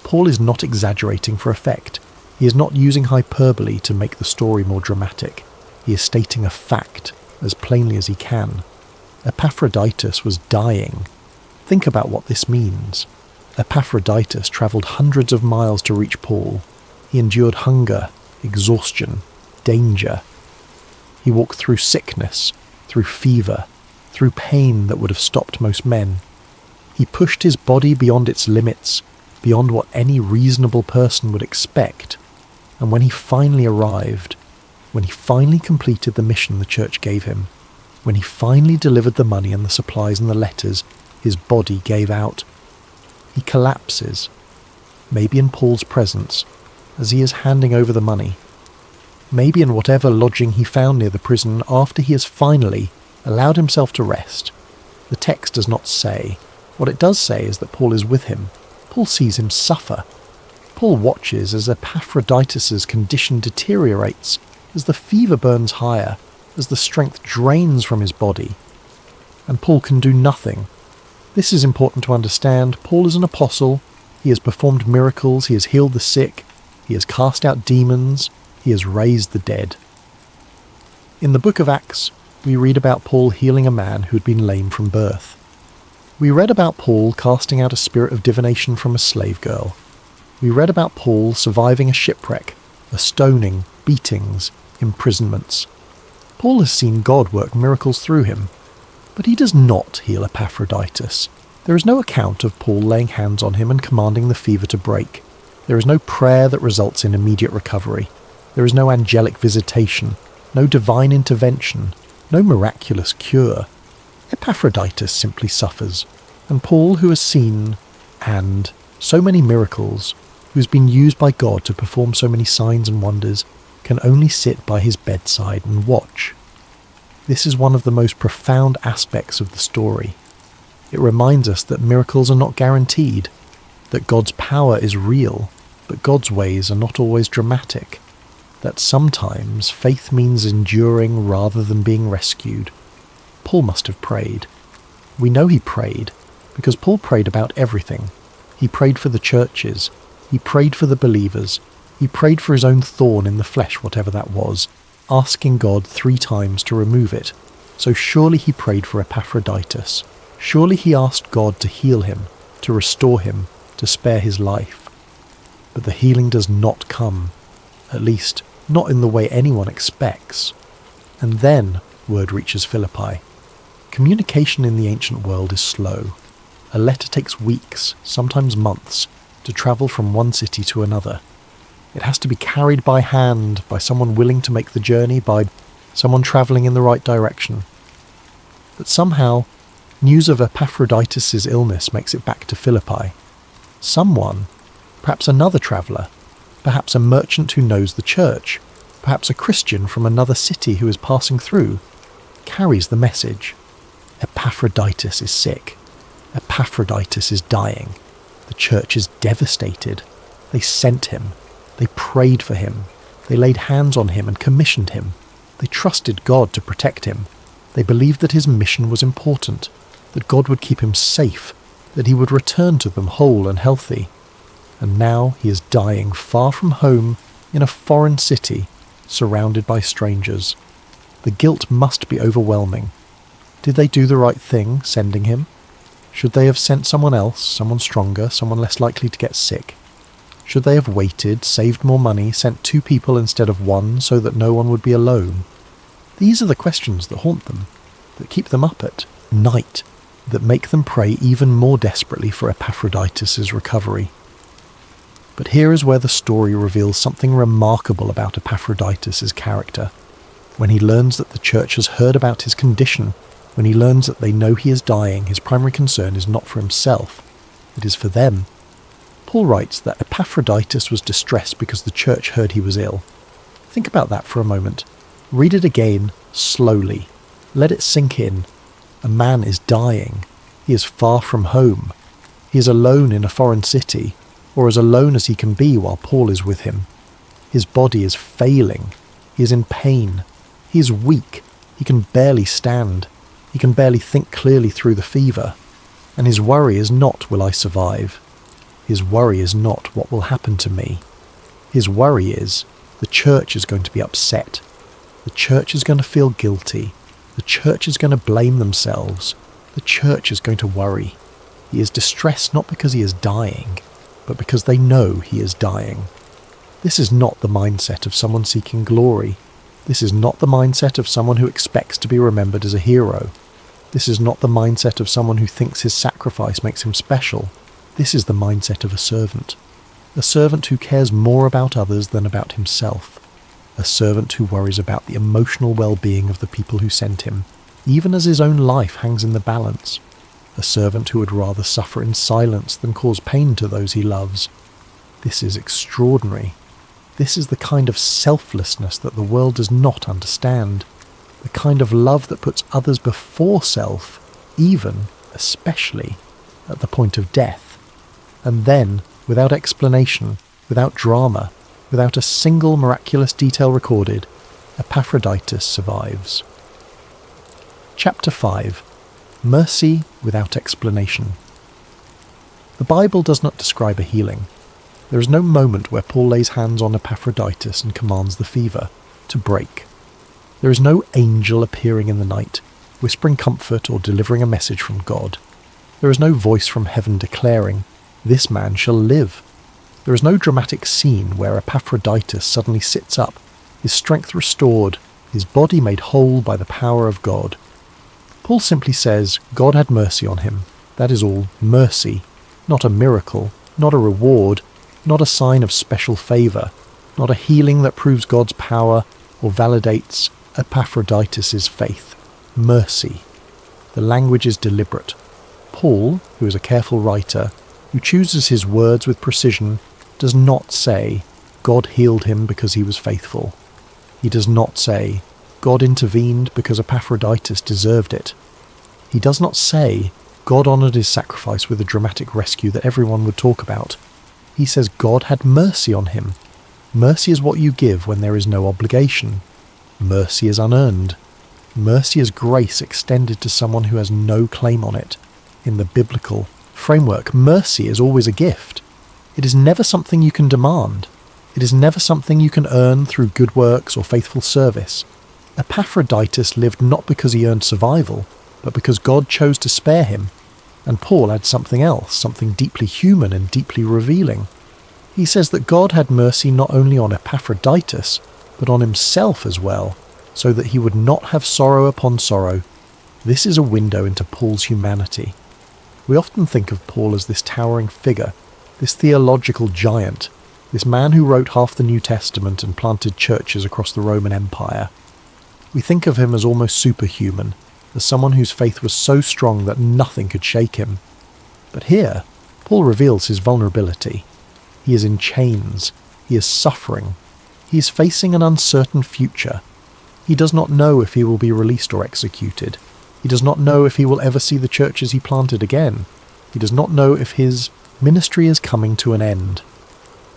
Paul is not exaggerating for effect. He is not using hyperbole to make the story more dramatic. He is stating a fact as plainly as he can. Epaphroditus was dying. Think about what this means. Epaphroditus travelled hundreds of miles to reach Paul. He endured hunger, exhaustion, danger. He walked through sickness, through fever, through pain that would have stopped most men. He pushed his body beyond its limits, beyond what any reasonable person would expect. And when he finally arrived, when he finally completed the mission the church gave him, when he finally delivered the money and the supplies and the letters, his body gave out. He collapses, maybe in Paul's presence, as he is handing over the money. Maybe in whatever lodging he found near the prison after he has finally, allowed himself to rest. The text does not say. What it does say is that Paul is with him. Paul sees him suffer. Paul watches as Epaphroditus' condition deteriorates, as the fever burns higher, as the strength drains from his body. And Paul can do nothing. This is important to understand. Paul is an apostle. He has performed miracles. He has healed the sick. He has cast out demons. He has raised the dead. In the book of Acts, we read about Paul healing a man who had been lame from birth. We read about Paul casting out a spirit of divination from a slave girl. We read about Paul surviving a shipwreck, a stoning, beatings, imprisonments. Paul has seen God work miracles through him, but he does not heal Epaphroditus. There is no account of Paul laying hands on him and commanding the fever to break. There is no prayer that results in immediate recovery. There is no angelic visitation, no divine intervention, no miraculous cure. Epaphroditus simply suffers, and Paul, who has seen, and so many miracles, who has been used by God to perform so many signs and wonders, can only sit by his bedside and watch. This is one of the most profound aspects of the story. It reminds us that miracles are not guaranteed, that God's power is real, but God's ways are not always dramatic, that sometimes faith means enduring rather than being rescued. Paul must have prayed. We know he prayed, because Paul prayed about everything. He prayed for the churches. He prayed for the believers. He prayed for his own thorn in the flesh, whatever that was, asking God 3 times to remove it. So surely he prayed for Epaphroditus. Surely he asked God to heal him, to restore him, to spare his life. But the healing does not come, at least not in the way anyone expects. And then word reaches Philippi. Communication in the ancient world is slow. A letter takes weeks, sometimes months, to travel from one city to another. It has to be carried by hand, by someone willing to make the journey, by someone travelling in the right direction. But somehow, news of Epaphroditus' illness makes it back to Philippi. Someone, perhaps another traveller, perhaps a merchant who knows the church, perhaps a Christian from another city who is passing through, carries the message. Epaphroditus is sick. Epaphroditus is dying. The church is devastated. They sent him. They prayed for him. They laid hands on him and commissioned him. They trusted God to protect him. They believed that his mission was important, that God would keep him safe, that he would return to them whole and healthy. And now he is dying far from home in a foreign city, surrounded by strangers. The guilt must be overwhelming. Did they do the right thing, sending him? Should they have sent someone else, someone stronger, someone less likely to get sick? Should they have waited, saved more money, sent 2 people instead of 1 so that no one would be alone? These are the questions that haunt them, that keep them up at night, that make them pray even more desperately for Epaphroditus' recovery. But here is where the story reveals something remarkable about Epaphroditus' character. When he learns that the church has heard about his condition, when he learns that they know he is dying, his primary concern is not for himself, it is for them. Paul writes that Epaphroditus was distressed because the church heard he was ill. Think about that for a moment. Read it again, slowly. Let it sink in. A man is dying. He is far from home. He is alone in a foreign city, or as alone as he can be while Paul is with him. His body is failing. He is in pain. He is weak. He can barely stand. He can barely think clearly through the fever. And his worry is not, will I survive? His worry is not, what will happen to me? His worry is, the church is going to be upset. The church is going to feel guilty. The church is going to blame themselves. The church is going to worry. He is distressed not because he is dying, but because they know he is dying. This is not the mindset of someone seeking glory. This is not the mindset of someone who expects to be remembered as a hero. This is not the mindset of someone who thinks his sacrifice makes him special. This is the mindset of a servant who cares more about others than about himself, a servant who worries about the emotional well-being of the people who sent him, even as his own life hangs in the balance, a servant who would rather suffer in silence than cause pain to those he loves. This is extraordinary. This is the kind of selflessness that the world does not understand. the kind of love that puts others before self, even, especially, at the point of death. And then, without explanation, without drama, without a single miraculous detail recorded, Epaphroditus survives. Chapter 5. Mercy without explanation. The Bible does not describe a healing. There is no moment where Paul lays hands on Epaphroditus and commands the fever to break. There is no angel appearing in the night, whispering comfort or delivering a message from God. There is no voice from heaven declaring, "This man shall live." There is no dramatic scene where Epaphroditus suddenly sits up, his strength restored, his body made whole by the power of God. Paul simply says, God had mercy on him. That is all, mercy, not a miracle, not a reward, not a sign of special favour, not a healing that proves God's power or validates Epaphroditus' faith. Mercy. The language is deliberate. Paul, who is a careful writer, who chooses his words with precision, does not say, God healed him because he was faithful. He does not say, God intervened because Epaphroditus deserved it. He does not say, God honoured his sacrifice with a dramatic rescue that everyone would talk about. He says God had mercy on him. Mercy is what you give when there is no obligation. Mercy is unearned. Mercy is grace extended to someone who has no claim on it. In the biblical framework, mercy is always a gift. It is never something you can demand. It is never something you can earn through good works or faithful service. Epaphroditus lived not because he earned survival, but because God chose to spare him. And Paul adds something else, something deeply human and deeply revealing. He says that God had mercy not only on Epaphroditus, but on himself as well, so that he would not have sorrow upon sorrow. This is a window into Paul's humanity. We often think of Paul as this towering figure, this theological giant, this man who wrote half the New Testament and planted churches across the Roman Empire. We think of him as almost superhuman, as someone whose faith was so strong that nothing could shake him. But here, Paul reveals his vulnerability. He is in chains. He is suffering. He is facing an uncertain future. He does not know if he will be released or executed. He does not know if he will ever see the churches he planted again. He does not know if his ministry is coming to an end.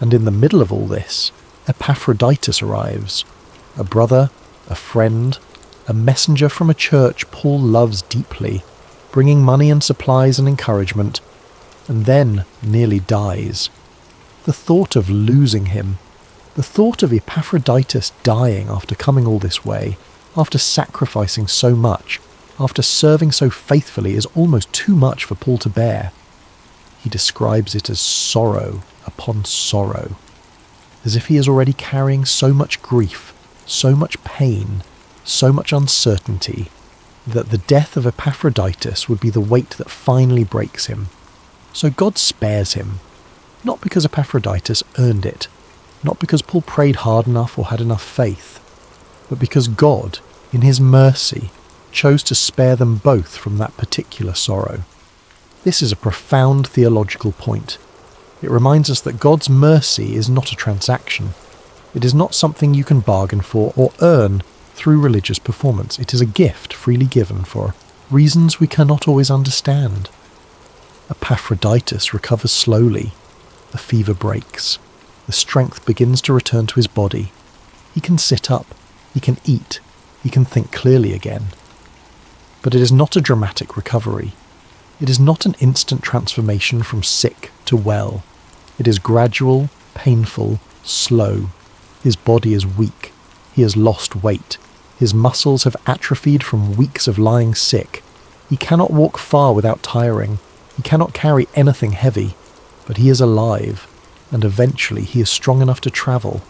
And in the middle of all this, Epaphroditus arrives. A brother, a friend, a messenger from a church Paul loves deeply, bringing money and supplies and encouragement, and then nearly dies. The thought of losing him, the thought of Epaphroditus dying after coming all this way, after sacrificing so much, after serving so faithfully, is almost too much for Paul to bear. He describes it as sorrow upon sorrow, as if he is already carrying so much grief, so much pain, so much uncertainty, that the death of Epaphroditus would be the weight that finally breaks him. So God spares him, not because Epaphroditus earned it, not because Paul prayed hard enough or had enough faith, but because God, in his mercy, chose to spare them both from that particular sorrow. This is a profound theological point. It reminds us that God's mercy is not a transaction. It is not something you can bargain for or earn through religious performance. It is a gift freely given for reasons we cannot always understand. Epaphroditus recovers slowly. The fever breaks. The strength begins to return to his body. He can sit up. He can eat. He can think clearly again. But it is not a dramatic recovery. It is not an instant transformation from sick to well. It is gradual, painful, slow. His body is weak. He has lost weight. His muscles have atrophied from weeks of lying sick. He cannot walk far without tiring. He cannot carry anything heavy. But he is alive, and eventually he is strong enough to travel.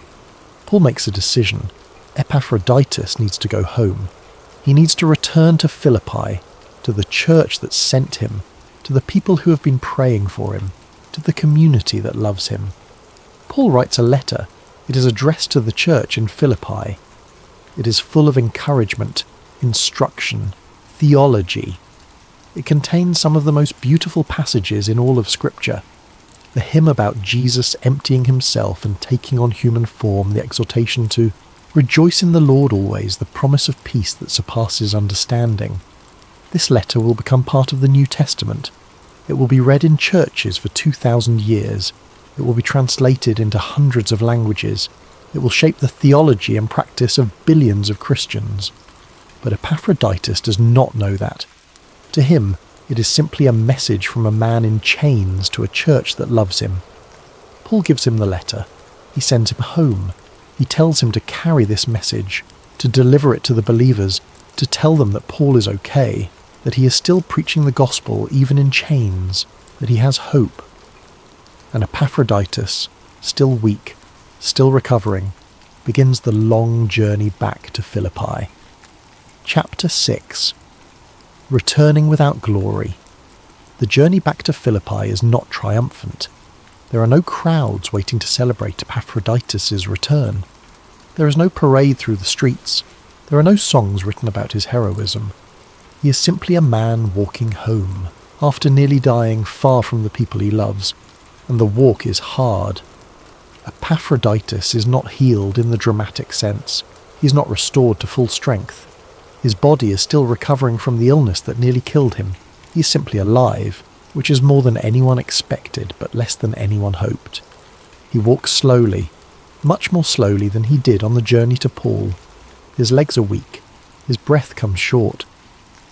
Paul makes a decision. Epaphroditus needs to go home. He needs to return to Philippi, to the church that sent him, to the people who have been praying for him, to the community that loves him. Paul writes a letter. It is addressed to the church in Philippi. It is full of encouragement, instruction, theology. It contains some of the most beautiful passages in all of Scripture. The hymn about Jesus emptying himself and taking on human form, the exhortation to Rejoice in the Lord always, the promise of peace that surpasses understanding. This letter will become part of the New Testament. It will be read in churches for 2,000 years. It will be translated into hundreds of languages. It will shape the theology and practice of billions of Christians. But Epaphroditus does not know that. To him, it is simply a message from a man in chains to a church that loves him. Paul gives him the letter. He sends him home. He tells him to carry this message, to deliver it to the believers, to tell them that Paul is okay, that he is still preaching the gospel even in chains, that he has hope. And Epaphroditus, still weak, still recovering, begins the long journey back to Philippi. Chapter 6. Returning without glory. The journey back to Philippi is not triumphant. There are no crowds waiting to celebrate Epaphroditus' return. There is no parade through the streets. There are no songs written about his heroism. He is simply a man walking home, after nearly dying far from the people he loves, and the walk is hard. Epaphroditus is not healed in the dramatic sense. He is not restored to full strength. His body is still recovering from the illness that nearly killed him. He is simply alive, which is more than anyone expected, but less than anyone hoped. He walks slowly, much more slowly than he did on the journey to Paul. His legs are weak. His breath comes short.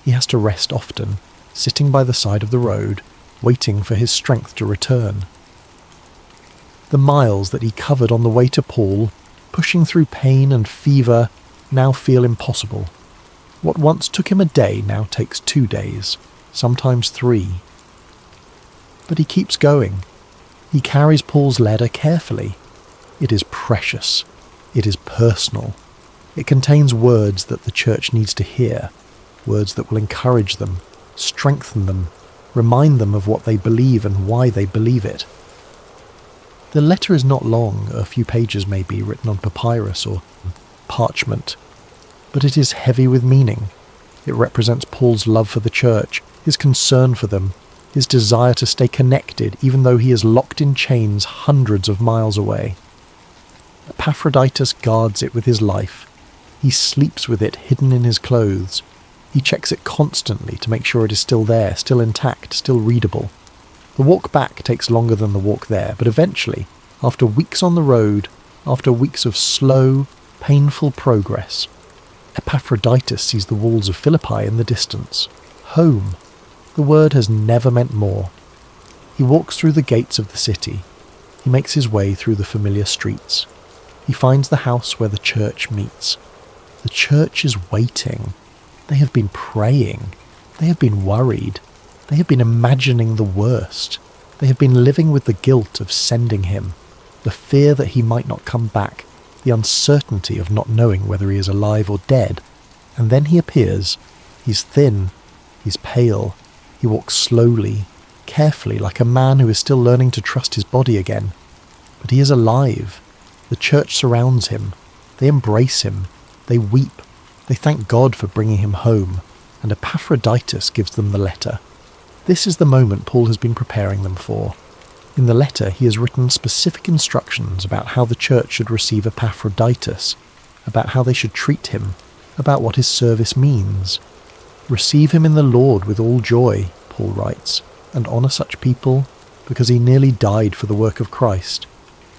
He has to rest often, sitting by the side of the road, waiting for his strength to return. The miles that he covered on the way to Paul, pushing through pain and fever, now feel impossible. What once took him a day now takes 2 days, sometimes 3. But he keeps going. He carries Paul's letter carefully. It is precious. It is personal. It contains words that the church needs to hear, words that will encourage them, strengthen them, remind them of what they believe and why they believe it. The letter is not long, a few pages maybe, written on papyrus or parchment, but it is heavy with meaning. It represents Paul's love for the church, his concern for them, his desire to stay connected even though he is locked in chains hundreds of miles away. Epaphroditus guards it with his life. He sleeps with it hidden in his clothes. He checks it constantly to make sure it is still there, still intact, still readable. The walk back takes longer than the walk there, but eventually, after weeks on the road, after weeks of slow, painful progress, Epaphroditus sees the walls of Philippi in the distance. Home. The word has never meant more. He walks through the gates of the city. He makes his way through the familiar streets. He finds the house where the church meets. The church is waiting. They have been praying. They have been worried. They have been imagining the worst. They have been living with the guilt of sending him, the fear that he might not come back, the uncertainty of not knowing whether he is alive or dead. And then he appears. He's thin. He's pale. He walks slowly, carefully, like a man who is still learning to trust his body again. But he is alive. The church surrounds him. They embrace him. They weep. They thank God for bringing him home. And Epaphroditus gives them the letter. This is the moment Paul has been preparing them for. In the letter, he has written specific instructions about how the church should receive Epaphroditus, about how they should treat him, about what his service means. Receive him in the Lord with all joy, Paul writes, and honour such people because he nearly died for the work of Christ,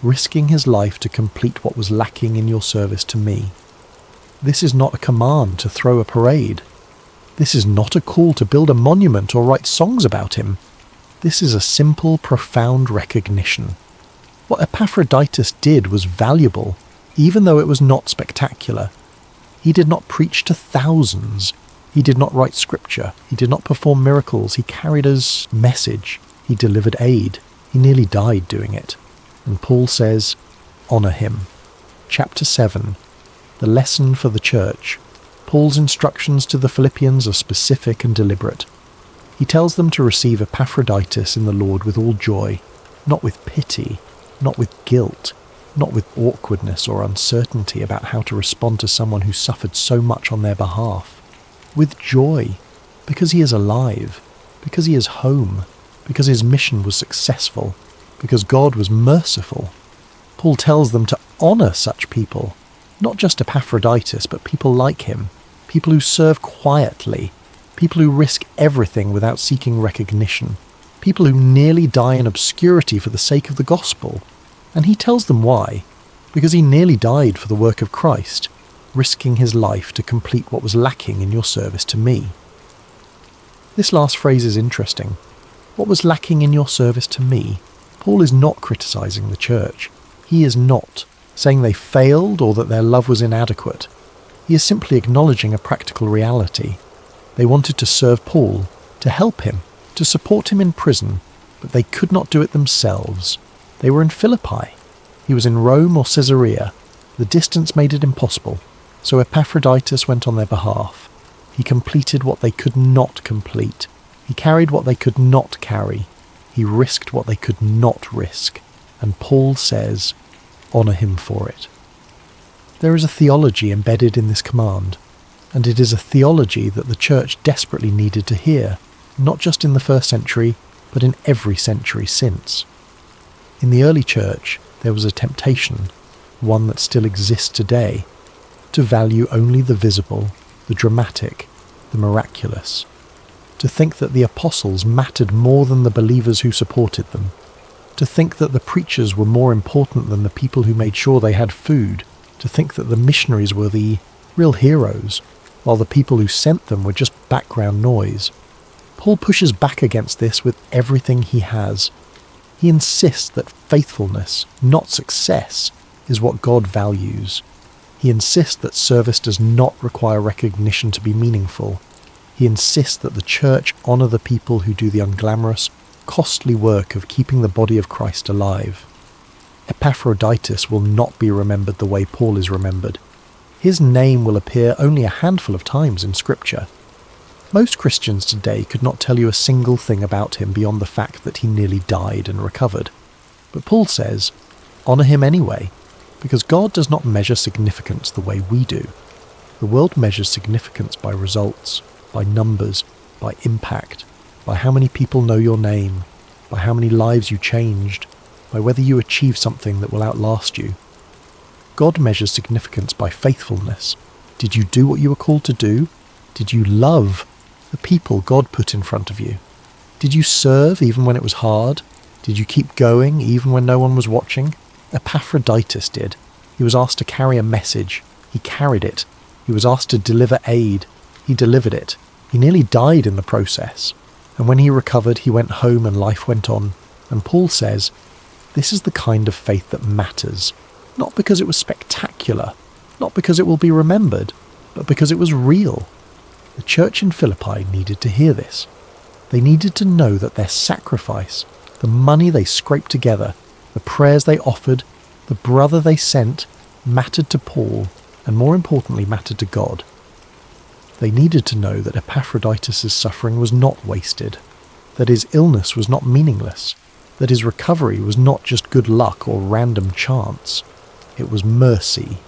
risking his life to complete what was lacking in your service to me. This is not a command to throw a parade. This is not a call to build a monument or write songs about him. This is a simple, profound recognition. What Epaphroditus did was valuable, even though it was not spectacular. He did not preach to thousands. He did not write scripture. He did not perform miracles. He carried his message. He delivered aid. He nearly died doing it. And Paul says, honour him. Chapter 7. The lesson for the church. Paul's instructions to the Philippians are specific and deliberate. He tells them to receive Epaphroditus in the Lord with all joy, not with pity, not with guilt, not with awkwardness or uncertainty about how to respond to someone who suffered so much on their behalf. With joy, because he is alive, because he is home, because his mission was successful, because God was merciful. Paul tells them to honour such people. Not just Epaphroditus, but people like him, people who serve quietly, people who risk everything without seeking recognition, people who nearly die in obscurity for the sake of the gospel. And he tells them why, because he nearly died for the work of Christ, risking his life to complete what was lacking in your service to me. This last phrase is interesting. What was lacking in your service to me? Paul is not criticising the church. He is not saying they failed or that their love was inadequate. He is simply acknowledging a practical reality. They wanted to serve Paul, to help him, to support him in prison, but they could not do it themselves. They were in Philippi. He was in Rome or Caesarea. The distance made it impossible, so Epaphroditus went on their behalf. He completed what they could not complete. He carried what they could not carry. He risked what they could not risk. And Paul says, honour him for it. There is a theology embedded in this command, and it is a theology that the church desperately needed to hear, not just in the first century, but in every century since. In the early church, there was a temptation, one that still exists today, to value only the visible, the dramatic, the miraculous, to think that the apostles mattered more than the believers who supported them, to think that the preachers were more important than the people who made sure they had food, to think that the missionaries were the real heroes, while the people who sent them were just background noise. Paul pushes back against this with everything he has. He insists that faithfulness, not success, is what God values. He insists that service does not require recognition to be meaningful. He insists that the church honour the people who do the unglamorous, costly work of keeping the body of Christ alive. Epaphroditus will not be remembered the way Paul is remembered. His name will appear only a handful of times in Scripture. Most Christians today could not tell you a single thing about him beyond the fact that he nearly died and recovered. But Paul says, honour him anyway, because God does not measure significance the way we do. The world measures significance by results, by numbers, by impact, by how many people know your name, by how many lives you changed, by whether you achieve something that will outlast you. God measures significance by faithfulness. Did you do what you were called to do? Did you love the people God put in front of you? Did you serve even when it was hard? Did you keep going even when no one was watching? Epaphroditus did. He was asked to carry a message. He carried it. He was asked to deliver aid. He delivered it. He nearly died in the process. And when he recovered, he went home and life went on. And Paul says, this is the kind of faith that matters. Not because it was spectacular, not because it will be remembered, but because it was real. The church in Philippi needed to hear this. They needed to know that their sacrifice, the money they scraped together, the prayers they offered, the brother they sent, mattered to Paul, and more importantly mattered to God. They needed to know that Epaphroditus' suffering was not wasted, that his illness was not meaningless, that his recovery was not just good luck or random chance. It was mercy,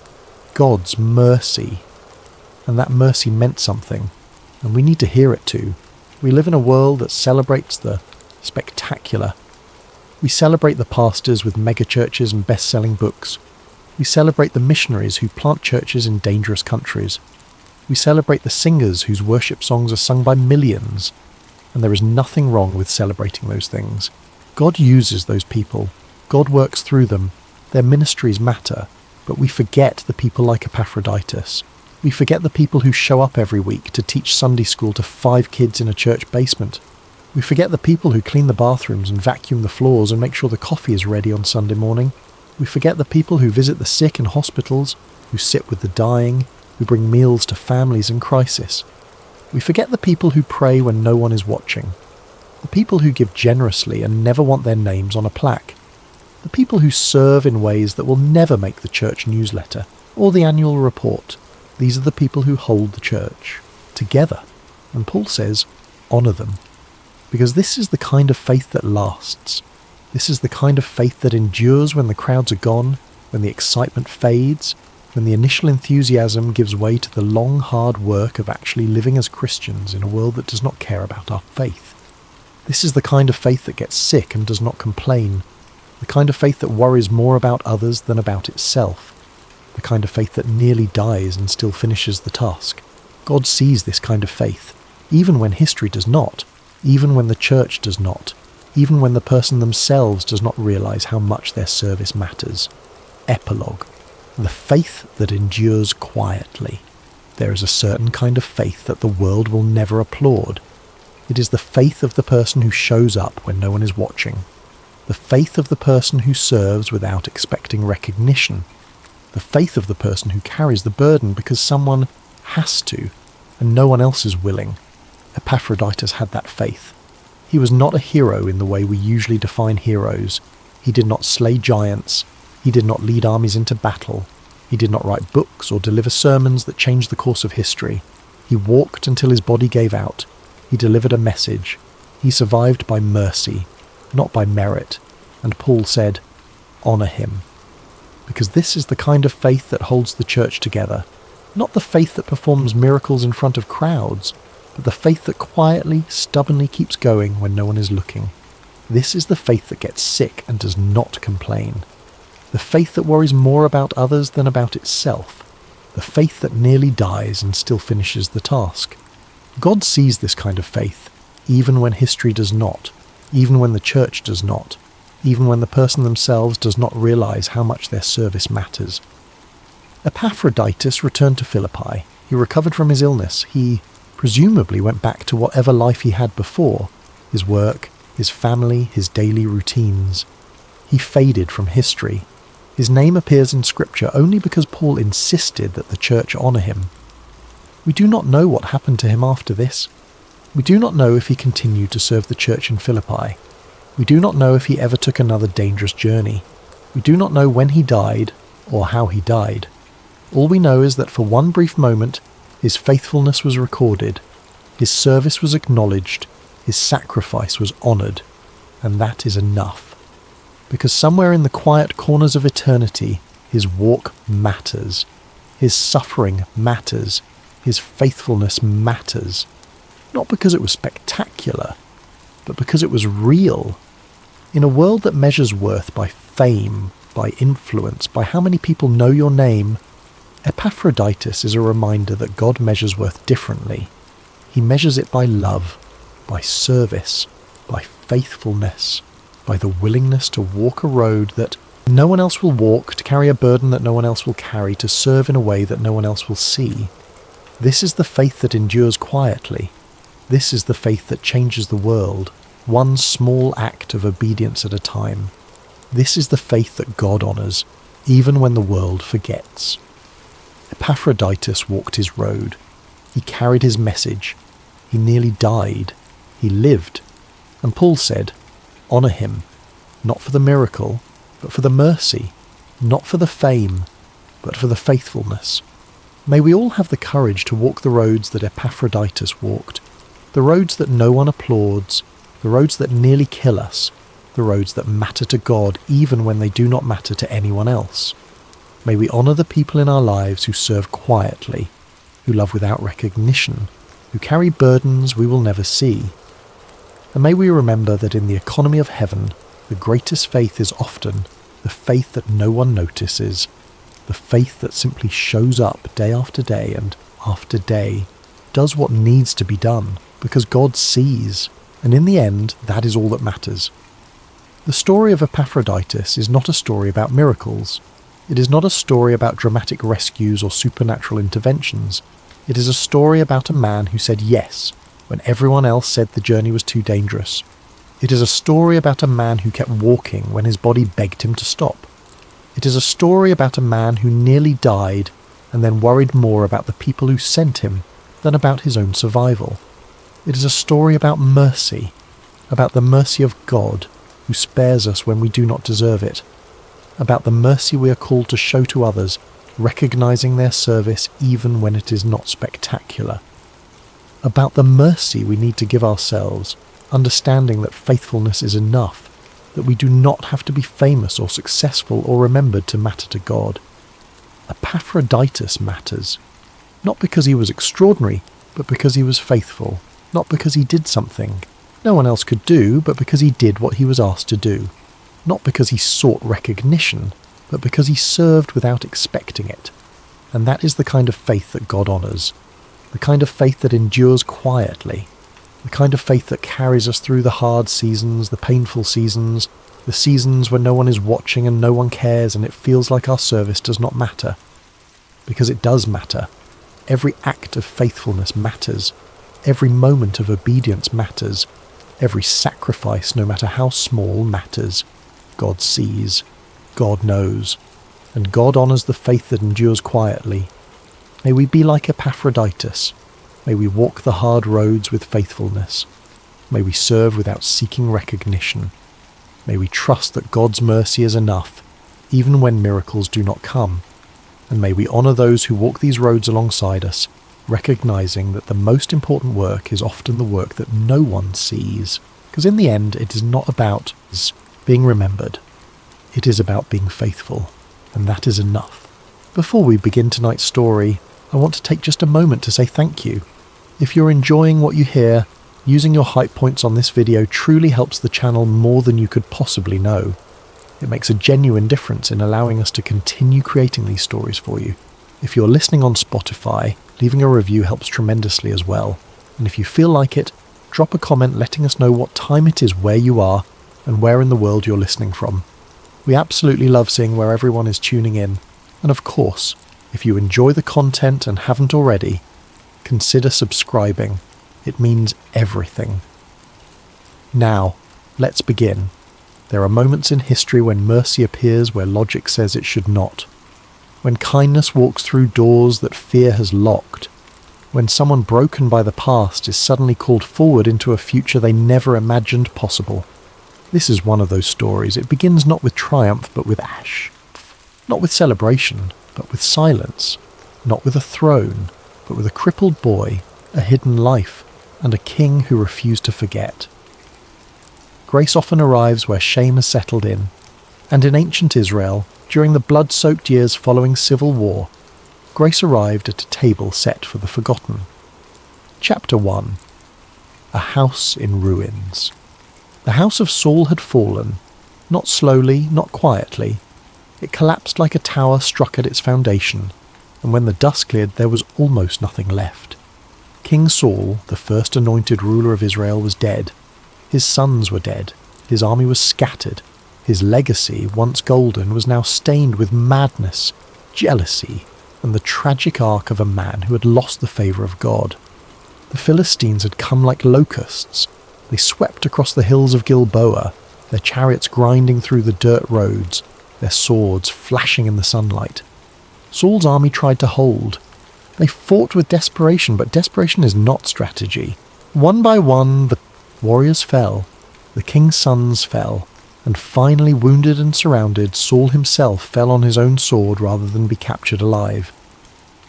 God's mercy. And that mercy meant something, and we need to hear it too. We live in a world that celebrates the spectacular. We celebrate the pastors with megachurches and best-selling books. We celebrate the missionaries who plant churches in dangerous countries. We celebrate the singers whose worship songs are sung by millions. And there is nothing wrong with celebrating those things. God uses those people. God works through them. Their ministries matter. But we forget the people like Epaphroditus. We forget the people who show up every week to teach Sunday school to 5 kids in a church basement. We forget the people who clean the bathrooms and vacuum the floors and make sure the coffee is ready on Sunday morning. We forget the people who visit the sick in hospitals, who sit with the dying, who bring meals to families in crisis. We forget the people who pray when no one is watching. The people who give generously and never want their names on a plaque. The people who serve in ways that will never make the church newsletter or the annual report. These are the people who hold the church together. And Paul says, honour them. Because this is the kind of faith that lasts. This is the kind of faith that endures when the crowds are gone, when the excitement fades, when the initial enthusiasm gives way to the long, hard work of actually living as Christians in a world that does not care about our faith. This is the kind of faith that gets sick and does not complain, the kind of faith that worries more about others than about itself. the kind of faith that nearly dies and still finishes the task. God sees this kind of faith, even when history does not, even when the church does not, even when the person themselves does not realize how much their service matters. Epilogue. The faith that endures quietly. There is a certain kind of faith that the world will never applaud. It is the faith of the person who shows up when no one is watching. The faith of the person who serves without expecting recognition. The faith of the person who carries the burden because someone has to, and no one else is willing. Epaphroditus had that faith. He was not a hero in the way we usually define heroes. He did not slay giants. He did not lead armies into battle. He did not write books or deliver sermons that changed the course of history. He walked until his body gave out. He delivered a message. He survived by mercy, not by merit. And Paul said, "Honour him." Because this is the kind of faith that holds the church together. Not the faith that performs miracles in front of crowds, but the faith that quietly, stubbornly keeps going when no one is looking. This is the faith that gets sick and does not complain. The faith that worries more about others than about itself. The faith that nearly dies and still finishes the task. God sees this kind of faith, even when history does not, even when the church does not, even when the person themselves does not realize how much their service matters. Epaphroditus returned to Philippi. He recovered from his illness. He presumably went back to whatever life he had before, his work, his family, his daily routines. He faded from history. His name appears in Scripture only because Paul insisted that the church honour him. We do not know what happened to him after this. We do not know if he continued to serve the church in Philippi. We do not know if he ever took another dangerous journey. We do not know when he died or how he died. All we know is that for one brief moment, his faithfulness was recorded, his service was acknowledged, his sacrifice was honoured, and that is enough. Because somewhere in the quiet corners of eternity, his walk matters, his suffering matters, his faithfulness matters. Not because it was spectacular, but because it was real. In a world that measures worth by fame, by influence, by how many people know your name, Epaphroditus is a reminder that God measures worth differently. He measures it by love, by service, by faithfulness, by the willingness to walk a road that no one else will walk, to carry a burden that no one else will carry, to serve in a way that no one else will see. This is the faith that endures quietly. This is the faith that changes the world, one small act of obedience at a time. This is the faith that God honours, even when the world forgets. Epaphroditus walked his road. He carried his message. He nearly died. He lived. And Paul said, "Honour him, not for the miracle, but for the mercy, not for the fame, but for the faithfulness." May we all have the courage to walk the roads that Epaphroditus walked, the roads that no one applauds, the roads that nearly kill us, the roads that matter to God even when they do not matter to anyone else. May we honour the people in our lives who serve quietly, who love without recognition, who carry burdens we will never see. And may we remember that in the economy of heaven, the greatest faith is often the faith that no one notices, the faith that simply shows up day after day and after day, does what needs to be done, because God sees, and in the end, that is all that matters. The story of Epaphroditus is not a story about miracles. It is not a story about dramatic rescues or supernatural interventions. It is a story about a man who said yes when everyone else said the journey was too dangerous. It is a story about a man who kept walking when his body begged him to stop. It is a story about a man who nearly died and then worried more about the people who sent him than about his own survival. It is a story about mercy, about the mercy of God who spares us when we do not deserve it, about the mercy we are called to show to others, recognizing their service even when it is not spectacular, about the mercy we need to give ourselves, understanding that faithfulness is enough, that we do not have to be famous or successful or remembered to matter to God. Epaphroditus matters, not because he was extraordinary, but because he was faithful, not because he did something no one else could do, but because he did what he was asked to do, not because he sought recognition, but because he served without expecting it. And that is the kind of faith that God honours, the kind of faith that endures quietly, the kind of faith that carries us through the hard seasons, the painful seasons, the seasons when no one is watching and no one cares and it feels like our service does not matter. Because it does matter. Every act of faithfulness matters. Every moment of obedience matters. Every sacrifice, no matter how small, matters. God sees. God knows. And God honours the faith that endures quietly. May we be like Epaphroditus. May we walk the hard roads with faithfulness. May we serve without seeking recognition. May we trust that God's mercy is enough, even when miracles do not come. And may we honour those who walk these roads alongside us, recognising that the most important work is often the work that no one sees. Because in the end, it is not about being remembered. It is about being faithful, and that is enough. Before we begin tonight's story, I want to take just a moment to say thank you. If you're enjoying what you hear, using your hype points on this video truly helps the channel more than you could possibly know. It makes a genuine difference in allowing us to continue creating these stories for you. If you're listening on Spotify, leaving a review helps tremendously as well. And if you feel like it, drop a comment letting us know what time it is where you are and where in the world you're listening from. We absolutely love seeing where everyone is tuning in. And of course, if you enjoy the content and haven't already, consider subscribing. It means everything. Now, let's begin. There are moments in history when mercy appears where logic says it should not. When kindness walks through doors that fear has locked. When someone broken by the past is suddenly called forward into a future they never imagined possible. This is one of those stories. It begins not with triumph but with ash. Not with celebration, but with silence. Not with a throne, but with a crippled boy, a hidden life, and a king who refused to forget. Grace often arrives where shame has settled in, and in ancient Israel, during the blood-soaked years following civil war, grace arrived at a table set for the forgotten. Chapter 1. A house in ruins. The house of Saul had fallen, not slowly, not quietly. It collapsed like a tower struck at its foundation, and when the dust cleared there was almost nothing left. King Saul, the first anointed ruler of Israel, was dead. His sons were dead. His army was scattered. His legacy, once golden, was now stained with madness, jealousy, and the tragic arc of a man who had lost the favour of God. The Philistines had come like locusts. They swept across the hills of Gilboa, their chariots grinding through the dirt roads, their swords flashing in the sunlight. Saul's army tried to hold. They fought with desperation, but desperation is not strategy. One by one, the warriors fell, the king's sons fell, and finally, wounded and surrounded, Saul himself fell on his own sword rather than be captured alive.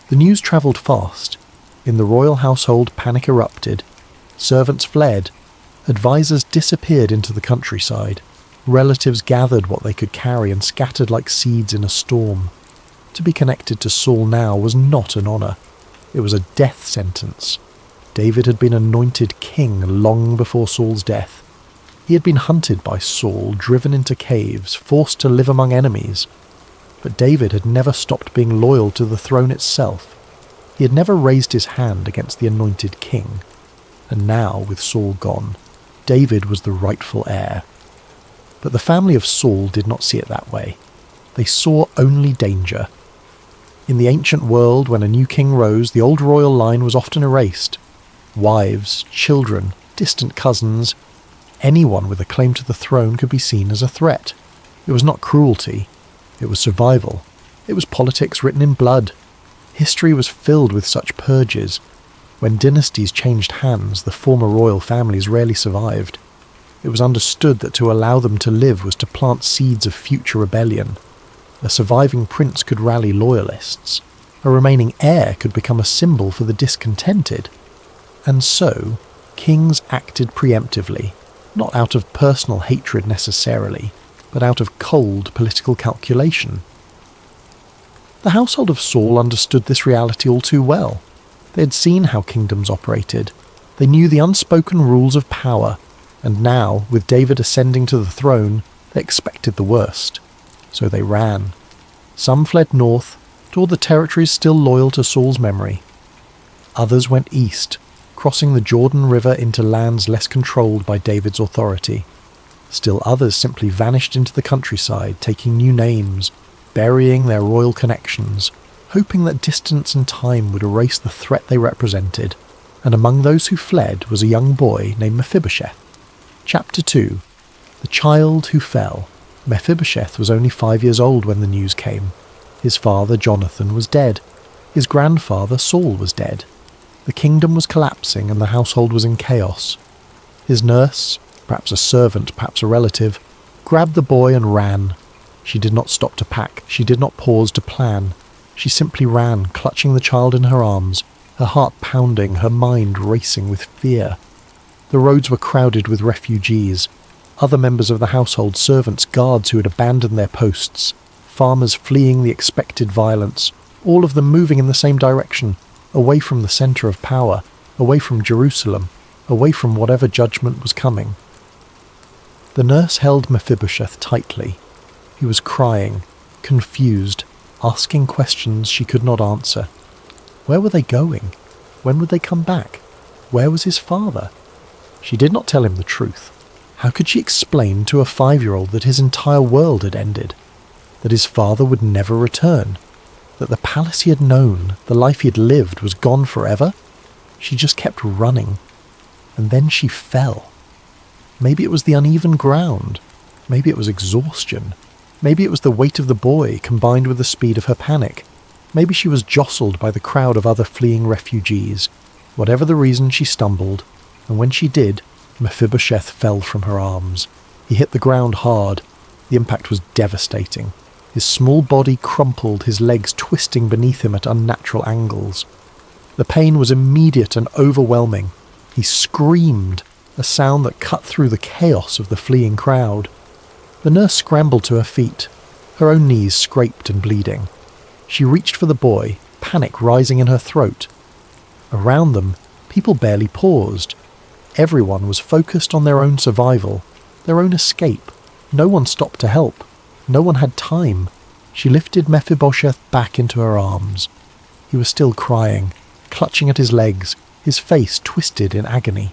The news travelled fast. In the royal household, panic erupted. Servants fled. Advisors disappeared into the countryside. Relatives gathered what they could carry and scattered like seeds in a storm. To be connected to Saul now was not an honour. It was a death sentence. David had been anointed king long before Saul's death. He had been hunted by Saul, driven into caves, forced to live among enemies. But David had never stopped being loyal to the throne itself. He had never raised his hand against the anointed king. And now, with Saul gone, David was the rightful heir. But the family of Saul did not see it that way. They saw only danger. In the ancient world, when a new king rose, the old royal line was often erased. Wives, children, distant cousins, anyone with a claim to the throne could be seen as a threat. It was not cruelty. It was survival. It was politics written in blood. History was filled with such purges. When dynasties changed hands, the former royal families rarely survived. It was understood that to allow them to live was to plant seeds of future rebellion. A surviving prince could rally loyalists. A remaining heir could become a symbol for the discontented. And so, kings acted preemptively, not out of personal hatred necessarily, but out of cold political calculation. The household of Saul understood this reality all too well. They had seen how kingdoms operated. They knew the unspoken rules of power, and now, with David ascending to the throne, they expected the worst. So they ran. Some fled north, toward the territories still loyal to Saul's memory. Others went east, crossing the Jordan River into lands less controlled by David's authority. Still others simply vanished into the countryside, taking new names, burying their royal connections, hoping that distance and time would erase the threat they represented. And among those who fled was a young boy named Mephibosheth. Chapter 2. The Child Who Fell. Mephibosheth was only 5 years old when the news came. His father, Jonathan, was dead. His grandfather, Saul, was dead. The kingdom was collapsing and the household was in chaos. His nurse, perhaps a servant, perhaps a relative, grabbed the boy and ran. She did not stop to pack. She did not pause to plan. She simply ran, clutching the child in her arms, her heart pounding, her mind racing with fear. The roads were crowded with refugees, other members of the household, servants, guards who had abandoned their posts, farmers fleeing the expected violence, all of them moving in the same direction, away from the centre of power, away from Jerusalem, away from whatever judgment was coming. The nurse held Mephibosheth tightly. He was crying, confused, asking questions she could not answer. Where were they going? When would they come back? Where was his father? She did not tell him the truth. How could she explain to a 5-year-old that his entire world had ended? That his father would never return? That the palace he had known, the life he had lived, was gone forever? She just kept running. And then she fell. Maybe it was the uneven ground. Maybe it was exhaustion. Maybe it was the weight of the boy combined with the speed of her panic. Maybe she was jostled by the crowd of other fleeing refugees. Whatever the reason, she stumbled, and when she did, Mephibosheth fell from her arms. He hit the ground hard. The impact was devastating. His small body crumpled, his legs twisting beneath him at unnatural angles. The pain was immediate and overwhelming. He screamed, a sound that cut through the chaos of the fleeing crowd. The nurse scrambled to her feet, her own knees scraped and bleeding. She reached for the boy, panic rising in her throat. Around them, people barely paused. Everyone was focused on their own survival, their own escape. No one stopped to help. No one had time. She lifted Mephibosheth back into her arms. He was still crying, clutching at his legs, his face twisted in agony.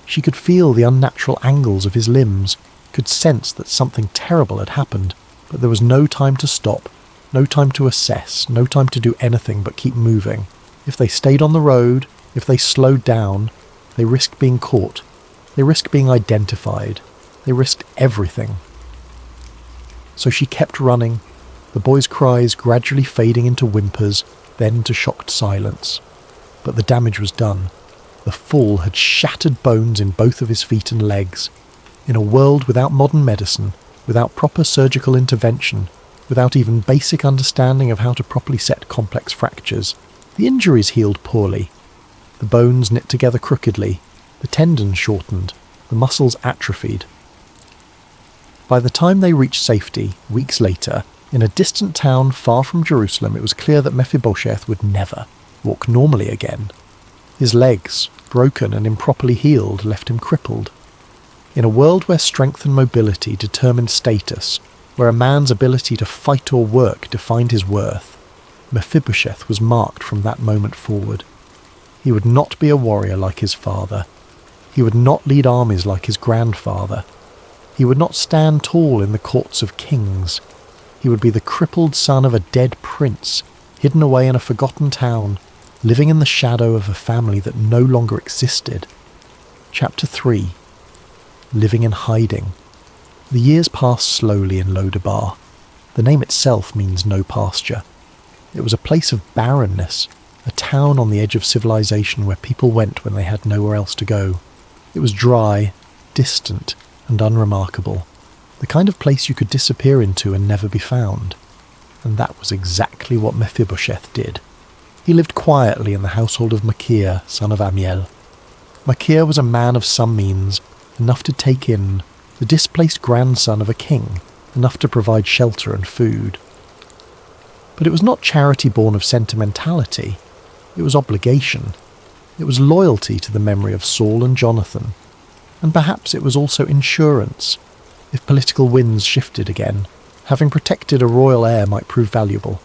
She could feel the unnatural angles of his limbs, could sense that something terrible had happened, but there was no time to stop, no time to assess, no time to do anything but keep moving. If they stayed on the road, if they slowed down, they risked being caught. They risked being identified. They risked everything. So she kept running, the boy's cries gradually fading into whimpers, then to shocked silence. But the damage was done. The fall had shattered bones in both of his feet and legs. In a world without modern medicine, without proper surgical intervention, without even basic understanding of how to properly set complex fractures, the injuries healed poorly. The bones knit together crookedly, the tendons shortened, the muscles atrophied. By the time they reached safety, weeks later, in a distant town far from Jerusalem, it was clear that Mephibosheth would never walk normally again. His legs, broken and improperly healed, left him crippled. In a world where strength and mobility determined status, where a man's ability to fight or work defined his worth, Mephibosheth was marked from that moment forward. He would not be a warrior like his father. He would not lead armies like his grandfather. He would not stand tall in the courts of kings. He would be the crippled son of a dead prince, hidden away in a forgotten town, living in the shadow of a family that no longer existed. Chapter 3. Living in hiding. The years passed slowly in Lodabar. The name itself means no pasture. It was a place of barrenness, a town on the edge of civilization where people went when they had nowhere else to go. It was dry, distant, and unremarkable, the kind of place you could disappear into and never be found. And that was exactly what Mephibosheth did. He lived quietly in the household of Machir, son of Amiel. Machir was a man of some means, enough to take in, the displaced grandson of a king, enough to provide shelter and food. But it was not charity born of sentimentality. It was obligation. It was loyalty to the memory of Saul and Jonathan. And perhaps it was also insurance. If political winds shifted again, Having protected a royal heir might prove valuable.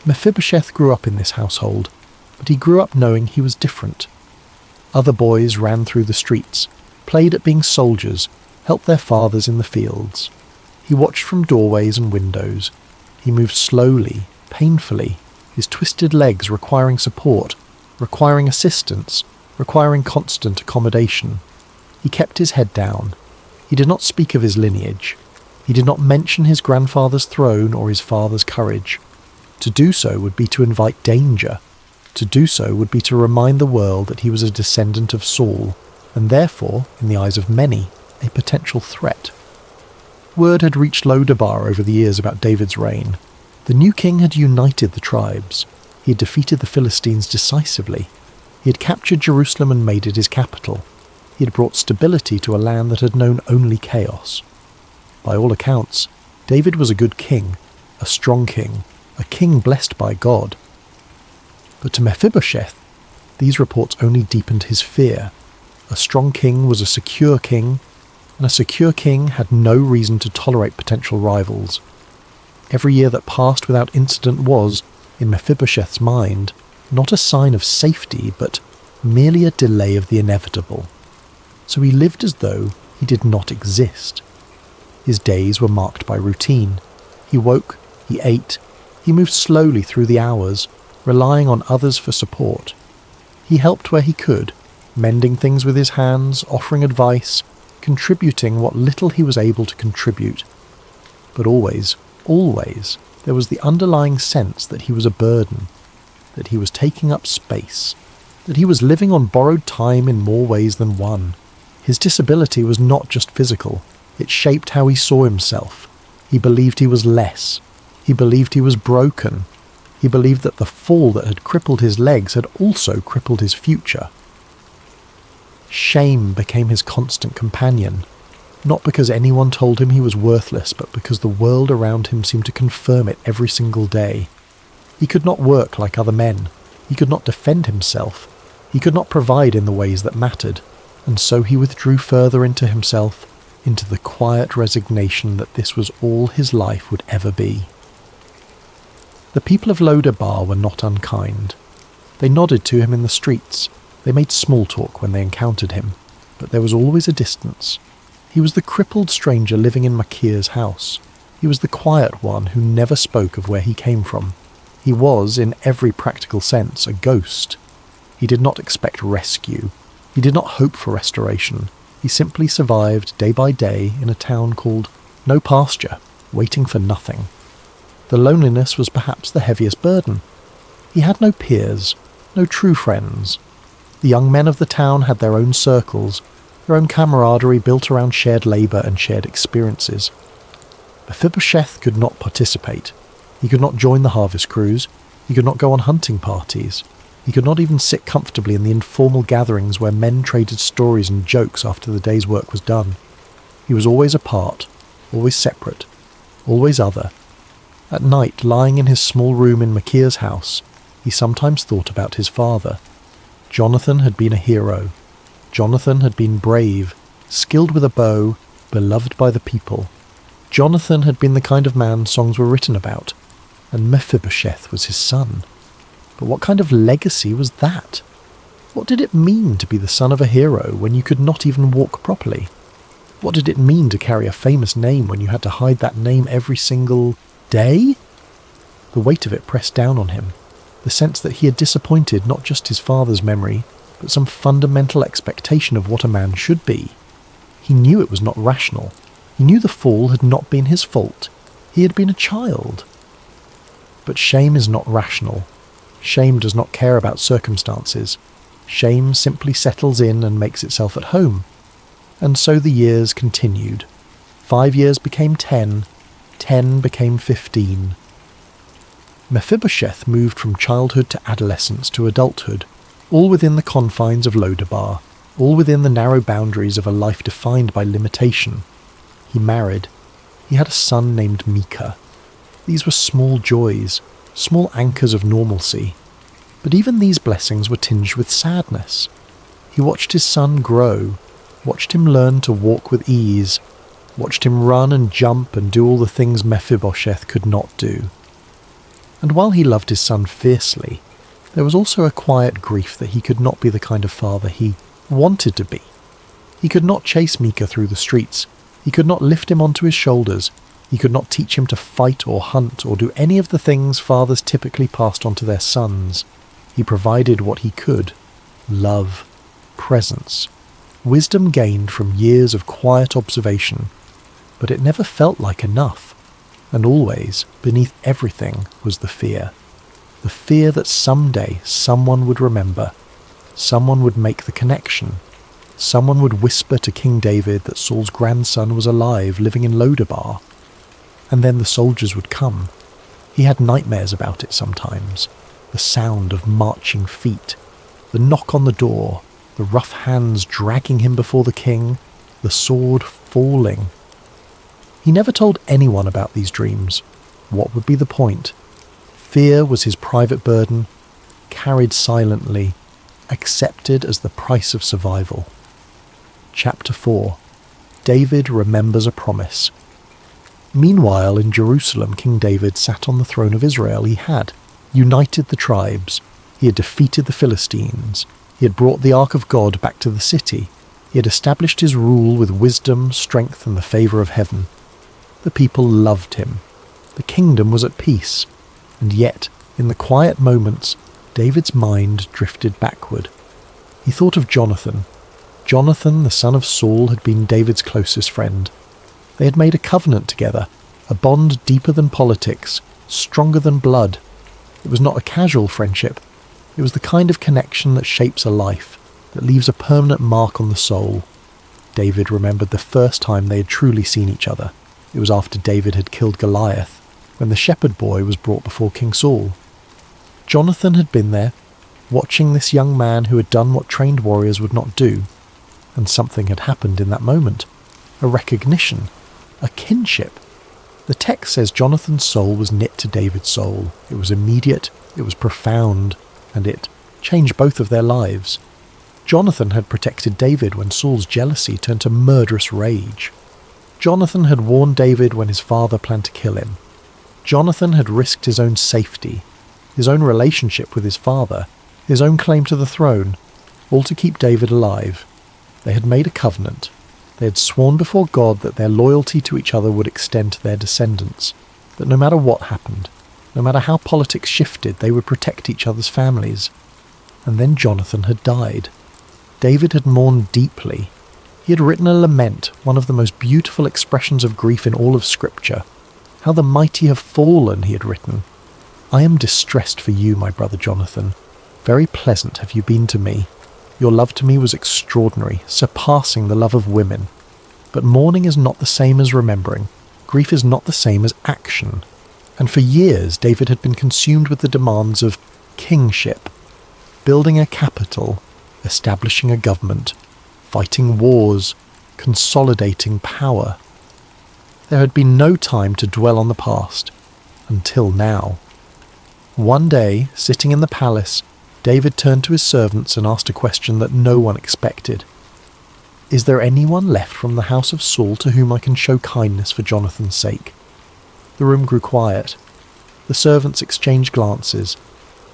Mephibosheth grew up in this household, but he grew up knowing he was different. Other boys ran through the streets, played at being soldiers, helped their fathers in the fields. He watched from doorways and windows. He moved slowly, painfully, his twisted legs requiring support, requiring assistance, requiring constant accommodation. He kept his head down. He did not speak of his lineage. He did not mention his grandfather's throne or his father's courage. To do so would be to invite danger. To do so would be to remind the world that he was a descendant of Saul, and therefore, in the eyes of many, a potential threat. Word had reached Lo-debar over the years about David's reign. The new king had united the tribes. He had defeated the Philistines decisively. He had captured Jerusalem and made it his capital. He had brought stability to a land that had known only chaos. By all accounts, David was a good king, a strong king, a king blessed by God. But to Mephibosheth, these reports only deepened his fear. A strong king was a secure king, and a secure king had no reason to tolerate potential rivals. Every year that passed without incident was, in Mephibosheth's mind, not a sign of safety, but merely a delay of the inevitable. So he lived as though he did not exist. His days were marked by routine. He woke, he ate, he moved slowly through the hours, relying on others for support. He helped where he could, mending things with his hands, offering advice, contributing what little he was able to contribute. But always, there was the underlying sense that he was a burden, that he was taking up space, that he was living on borrowed time in more ways than one. His disability was not just physical. It shaped how he saw himself. He believed he was less. He believed he was broken. He believed that the fall that had crippled his legs had also crippled his future. Shame became his constant companion, not because anyone told him he was worthless, but because the world around him seemed to confirm it every single day. He could not work like other men. He could not defend himself. He could not provide in the ways that mattered, and so he withdrew further into himself, into the quiet resignation that this was all his life would ever be. The people of Lo-debar were not unkind. They nodded to him in the streets. They made small talk when they encountered him, but there was always a distance. He was the crippled stranger living in Machir's house. He was the quiet one who never spoke of where he came from. He was, in every practical sense, a ghost. He did not expect rescue. He did not hope for restoration. He simply survived day by day in a town called No Pasture, waiting for nothing. The loneliness was perhaps the heaviest burden. He had no peers, no true friends. The young men of the town had their own circles, their own camaraderie built around shared labour and shared experiences. Mephibosheth could not participate. He could not join the harvest crews. He could not go on hunting parties. He could not even sit comfortably in the informal gatherings where men traded stories and jokes after the day's work was done. He was always apart, always separate, always other. At night, lying in his small room in Machir's house, he sometimes thought about his father. Jonathan had been a hero. Jonathan had been brave, skilled with a bow, beloved by the people. Jonathan had been the kind of man songs were written about, and Mephibosheth was his son. But what kind of legacy was that? What did it mean to be the son of a hero when you could not even walk properly? What did it mean to carry a famous name when you had to hide that name every single day? The weight of it pressed down on him, the sense that he had disappointed not just his father's memory, but some fundamental expectation of what a man should be. He knew it was not rational. He knew the fall had not been his fault. He had been a child. But shame is not rational. Shame does not care about circumstances. Shame simply settles in and makes itself at home. And so the years continued. 5 years became 10. 10 became 15. Mephibosheth moved from childhood to adolescence to adulthood, all within the confines of Lo-debar, all within the narrow boundaries of a life defined by limitation. He married. He had a son named Micah. These were small joys, small anchors of normalcy. But even these blessings were tinged with sadness. He watched his son grow, watched him learn to walk with ease, watched him run and jump and do all the things Mephibosheth could not do. And while he loved his son fiercely, there was also a quiet grief that he could not be the kind of father he wanted to be. He could not chase Micah through the streets. He could not lift him onto his shoulders. He could not teach him to fight or hunt or do any of the things fathers typically passed on to their sons. He provided what he could: love, presence, wisdom gained from years of quiet observation. But it never felt like enough. And always, beneath everything, was the fear. The fear that someday someone would remember. Someone would make the connection. Someone would whisper to King David that Saul's grandson was alive, living in Lodabar. And then the soldiers would come. He had nightmares about it sometimes. The sound of marching feet, the knock on the door, the rough hands dragging him before the king, the sword falling. He never told anyone about these dreams. What would be the point? Fear was his private burden, carried silently, accepted as the price of survival. Chapter 4. David remembers a promise. Meanwhile, in Jerusalem, King David sat on the throne of Israel. He had united the tribes. He had defeated the Philistines. He had brought the Ark of God back to the city. He had established his rule with wisdom, strength, and the favour of heaven. The people loved him. The kingdom was at peace. And yet, in the quiet moments, David's mind drifted backward. He thought of Jonathan. Jonathan, the son of Saul, had been David's closest friend. They had made a covenant together, a bond deeper than politics, stronger than blood. It was not a casual friendship. It was the kind of connection that shapes a life, that leaves a permanent mark on the soul. David remembered the first time they had truly seen each other. It was after David had killed Goliath, when the shepherd boy was brought before King Saul. Jonathan had been there, watching this young man who had done what trained warriors would not do. And something had happened in that moment. A recognition. A kinship. The text says Jonathan's soul was knit to David's soul. It was immediate, it was profound, and it changed both of their lives. Jonathan had protected David when Saul's jealousy turned to murderous rage. Jonathan had warned David when his father planned to kill him. Jonathan had risked his own safety, his own relationship with his father, his own claim to the throne, all to keep David alive. They had made a covenant. They had sworn before God that their loyalty to each other would extend to their descendants, that no matter what happened, no matter how politics shifted, they would protect each other's families. And then Jonathan had died. David had mourned deeply. He had written a lament, one of the most beautiful expressions of grief in all of Scripture. How the mighty have fallen, he had written. I am distressed for you, my brother Jonathan. Very pleasant have you been to me. Your love to me was extraordinary, surpassing the love of women. But mourning is not the same as remembering. Grief is not the same as action. And for years, David had been consumed with the demands of kingship, building a capital, establishing a government, fighting wars, consolidating power. There had been no time to dwell on the past, until now. One day, sitting in the palace, David turned to his servants and asked a question that no one expected. Is there anyone left from the house of Saul to whom I can show kindness for Jonathan's sake? The room grew quiet. The servants exchanged glances.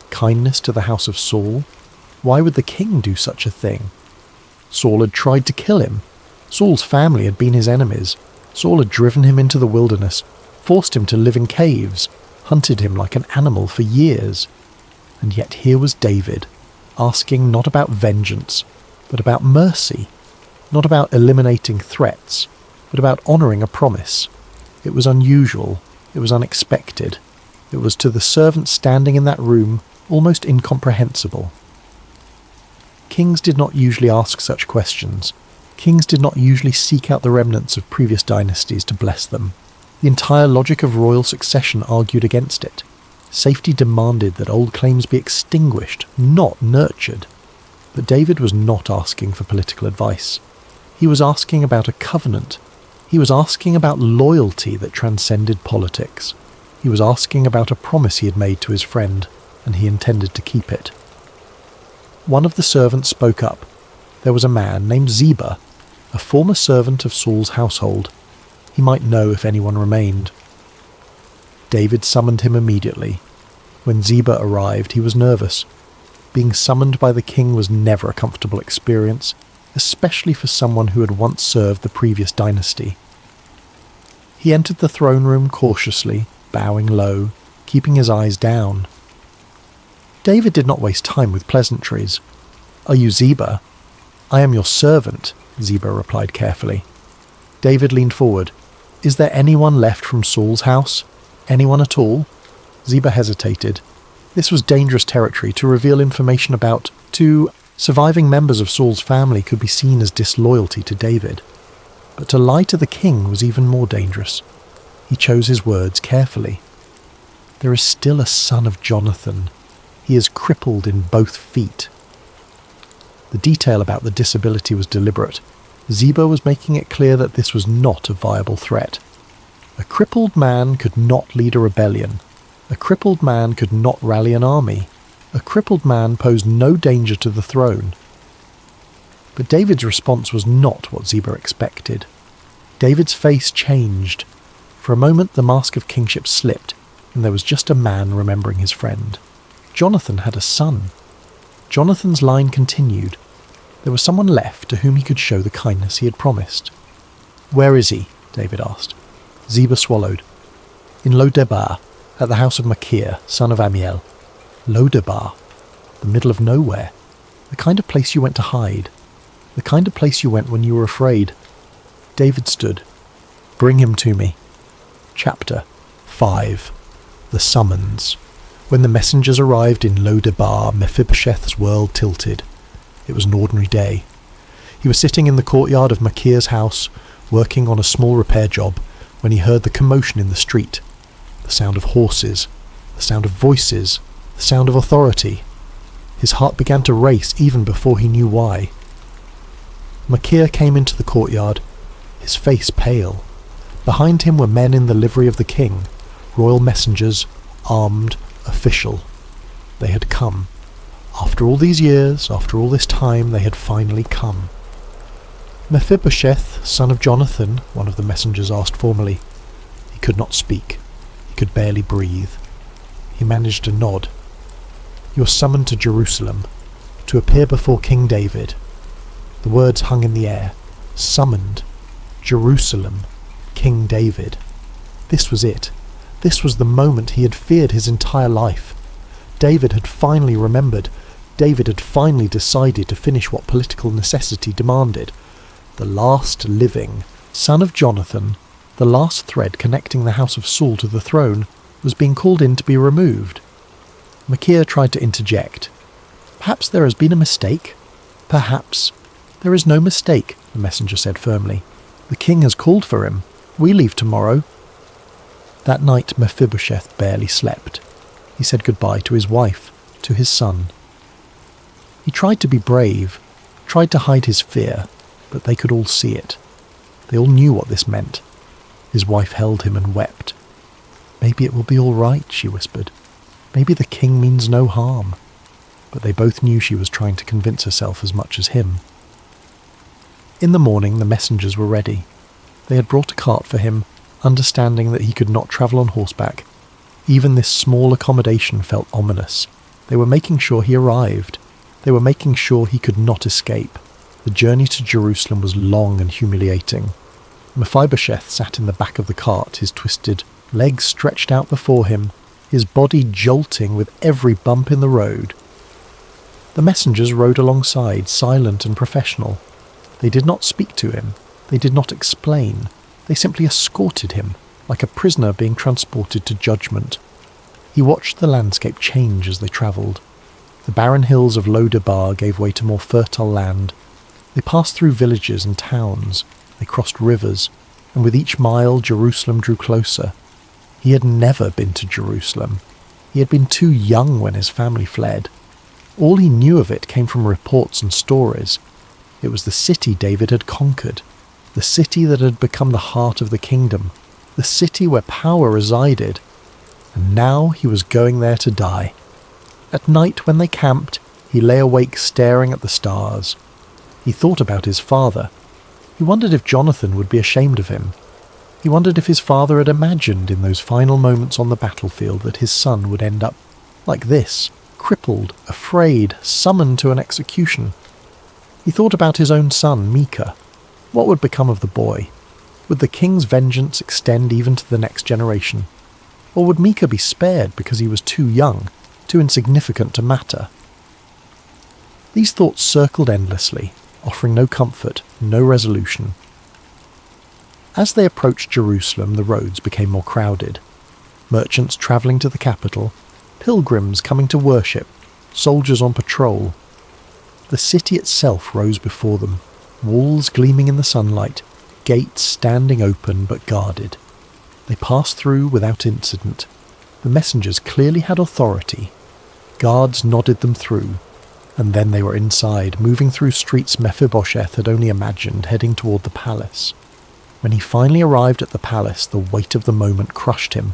Kindness to the house of Saul? Why would the king do such a thing? Saul had tried to kill him. Saul's family had been his enemies. Saul had driven him into the wilderness, forced him to live in caves, hunted him like an animal for years. And yet here was David, asking not about vengeance, but about mercy, not about eliminating threats, but about honouring a promise. It was unusual, it was unexpected, it was to the servant standing in that room almost incomprehensible. Kings did not usually ask such questions. Kings did not usually seek out the remnants of previous dynasties to bless them. The entire logic of royal succession argued against it. Safety demanded that old claims be extinguished, not nurtured. But David was not asking for political advice. He was asking about a covenant. He was asking about loyalty that transcended politics. He was asking about a promise he had made to his friend, and he intended to keep it. One of the servants spoke up. There was a man named Ziba, a former servant of Saul's household. He might know if anyone remained. David summoned him immediately. When Ziba arrived, he was nervous. Being summoned by the king was never a comfortable experience, especially for someone who had once served the previous dynasty. He entered the throne room cautiously, bowing low, keeping his eyes down. David did not waste time with pleasantries. "Are you Ziba?" "I am your servant," Ziba replied carefully. David leaned forward. "Is there anyone left from Saul's house? Anyone at all?" Ziba hesitated. This was dangerous territory to reveal information about. Surviving members of Saul's family could be seen as disloyalty to David. But to lie to the king was even more dangerous. He chose his words carefully. "There is still a son of Jonathan. He is crippled in both feet." The detail about the disability was deliberate. Ziba was making it clear that this was not a viable threat. A crippled man could not lead a rebellion. A crippled man could not rally an army. A crippled man posed no danger to the throne. But David's response was not what Ziba expected. David's face changed. For a moment the mask of kingship slipped, and there was just a man remembering his friend. Jonathan had a son. Jonathan's line continued. There was someone left to whom he could show the kindness he had promised. "Where is he?" David asked. Ziba swallowed. "In Lo-debar, at the house of Machir, son of Ammiel." Lo-debar, the middle of nowhere, the kind of place you went to hide, the kind of place you went when you were afraid. David stood. "Bring him to me." Chapter 5. The Summons. When the messengers arrived in Lo-debar, Mephibosheth's world tilted. It was an ordinary day. He was sitting in the courtyard of Machir's house, working on a small repair job, when he heard the commotion in the street. The sound of horses, the sound of voices, the sound of authority. His heart began to race even before he knew why. Machir came into the courtyard, his face pale. Behind him were men in the livery of the king, royal messengers, armed, official. They had come. After all these years, after all this time, they had finally come. "Mephibosheth, son of Jonathan," one of the messengers asked formally. He could not speak. He could barely breathe. He managed a nod. "You are summoned to Jerusalem, to appear before King David." The words hung in the air. Summoned. Jerusalem. King David. This was it. This was the moment he had feared his entire life. David had finally remembered. David had finally decided to finish what political necessity demanded. The last living son of Jonathan, the last thread connecting the house of Saul to the throne, was being called in to be removed. Machir tried to interject. "Perhaps there has been a mistake. Perhaps." "There is no mistake," the messenger said firmly. "The king has called for him. We leave tomorrow." That night Mephibosheth barely slept. He said goodbye to his wife, to his son. He tried to be brave, tried to hide his fear, but they could all see it. They all knew what this meant. His wife held him and wept. "Maybe it will be all right," she whispered. "Maybe the king means no harm." But they both knew she was trying to convince herself as much as him. In the morning the messengers were ready. They had brought a cart for him, understanding that he could not travel on horseback. Even this small accommodation felt ominous. They were making sure he arrived. They were making sure he could not escape. The journey to Jerusalem was long and humiliating. Mephibosheth sat in the back of the cart, his twisted legs stretched out before him, his body jolting with every bump in the road. The messengers rode alongside, silent and professional. They did not speak to him. They did not explain. They simply escorted him, like a prisoner being transported to judgment. He watched the landscape change as they travelled. The barren hills of Lo-debar gave way to more fertile land. They passed through villages and towns. They crossed rivers, and with each mile Jerusalem drew closer. He had never been to Jerusalem. He had been too young when his family fled. All he knew of it came from reports and stories. It was the city David had conquered, the city that had become the heart of the kingdom, the city where power resided, and now he was going there to die. At night when they camped, he lay awake staring at the stars. He thought about his father. He wondered if Jonathan would be ashamed of him. He wondered if his father had imagined in those final moments on the battlefield that his son would end up like this, crippled, afraid, summoned to an execution. He thought about his own son, Micah. What would become of the boy? Would the king's vengeance extend even to the next generation? Or would Micah be spared because he was too young, too insignificant to matter? These thoughts circled endlessly, offering no comfort, no resolution. As they approached Jerusalem, the roads became more crowded. Merchants travelling to the capital, pilgrims coming to worship, soldiers on patrol. The city itself rose before them, walls gleaming in the sunlight, gates standing open but guarded. They passed through without incident. The messengers clearly had authority. Guards nodded them through, and then they were inside, moving through streets Mephibosheth had only imagined, heading toward the palace. When he finally arrived at the palace, the weight of the moment crushed him.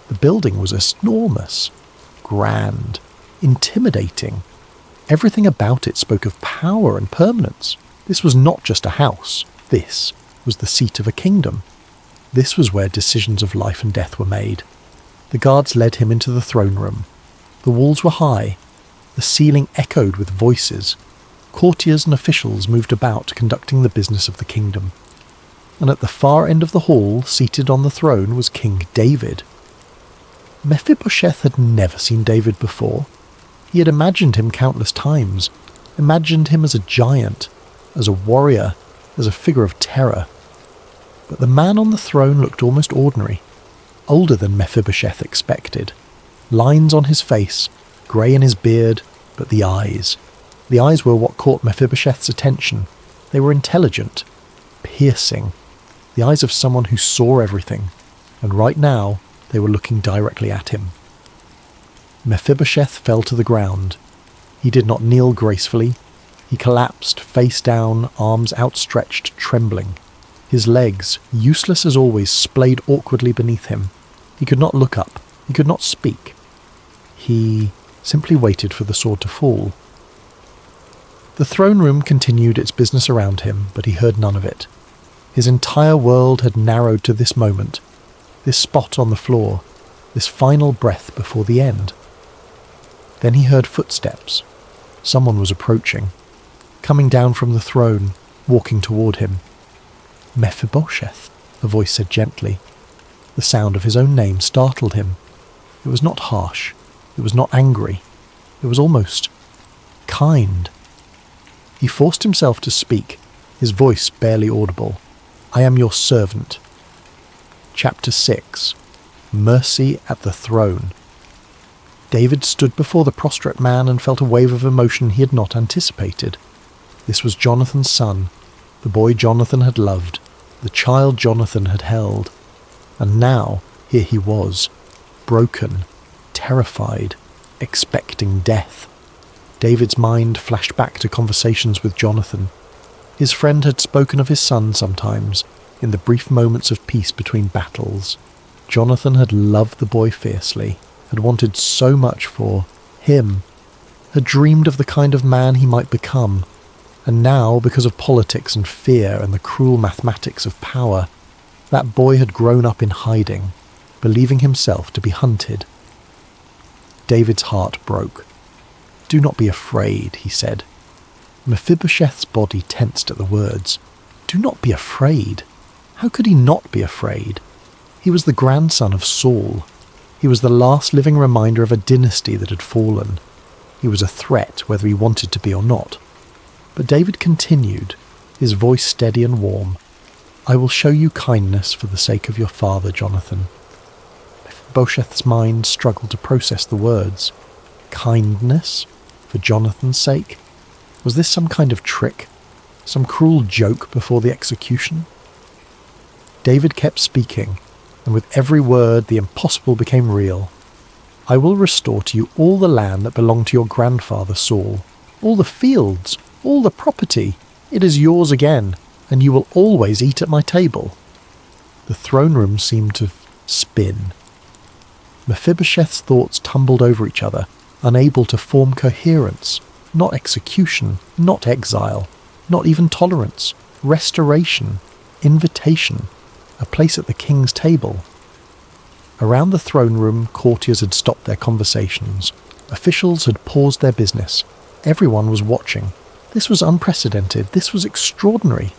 The building was enormous, grand, intimidating. Everything about it spoke of power and permanence. This was not just a house. This was the seat of a kingdom. This was where decisions of life and death were made. The guards led him into the throne room. The walls were high. The ceiling echoed with voices. Courtiers and officials moved about, conducting the business of the kingdom. And at the far end of the hall, seated on the throne, was King David. Mephibosheth had never seen David before. He had imagined him countless times, imagined him as a giant, as a warrior, as a figure of terror. But the man on the throne looked almost ordinary, older than Mephibosheth expected. Lines on his face, grey in his beard, but the eyes. The eyes were what caught Mephibosheth's attention. They were intelligent, piercing. The eyes of someone who saw everything, and right now they were looking directly at him. Mephibosheth fell to the ground. He did not kneel gracefully. He collapsed, face down, arms outstretched, trembling. His legs, useless as always, splayed awkwardly beneath him. He could not look up. He could not speak. He simply waited for the sword to fall. The throne room continued its business around him, but he heard none of it. His entire world had narrowed to this moment, this spot on the floor, this final breath before the end. Then he heard footsteps. Someone was approaching, coming down from the throne, walking toward him. Mephibosheth, a voice said gently. The sound of his own name startled him. It was not harsh. It was not angry. It was almost kind. He forced himself to speak, his voice barely audible. I am your servant. Chapter 6. Mercy at the Throne. David stood before the prostrate man and felt a wave of emotion he had not anticipated. This was Jonathan's son, the boy Jonathan had loved, the child Jonathan had held. And now, here he was, broken, terrified, expecting death. David's mind flashed back to conversations with Jonathan. His friend had spoken of his son sometimes, in the brief moments of peace between battles. Jonathan had loved the boy fiercely, had wanted so much for him, had dreamed of the kind of man he might become, and now, because of politics and fear and the cruel mathematics of power, that boy had grown up in hiding, believing himself to be hunted. David's heart broke. Do not be afraid, he said. Mephibosheth's body tensed at the words. Do not be afraid. How could he not be afraid? He was the grandson of Saul. He was the last living reminder of a dynasty that had fallen. He was a threat, whether he wanted to be or not. But David continued, his voice steady and warm. I will show you kindness for the sake of your father, Jonathan. Mephibosheth's mind struggled to process the words. Kindness? For Jonathan's sake? Was this some kind of trick? Some cruel joke before the execution? David kept speaking, and with every word the impossible became real. I will restore to you all the land that belonged to your grandfather Saul, all the fields, all the property. It is yours again, and you will always eat at my table. The throne room seemed to spin. Mephibosheth's thoughts tumbled over each other, unable to form coherence. Not execution, not exile, not even tolerance, restoration, invitation, a place at the king's table. Around the throne room, courtiers had stopped their conversations. Officials had paused their business. Everyone was watching. This was unprecedented. This was extraordinary.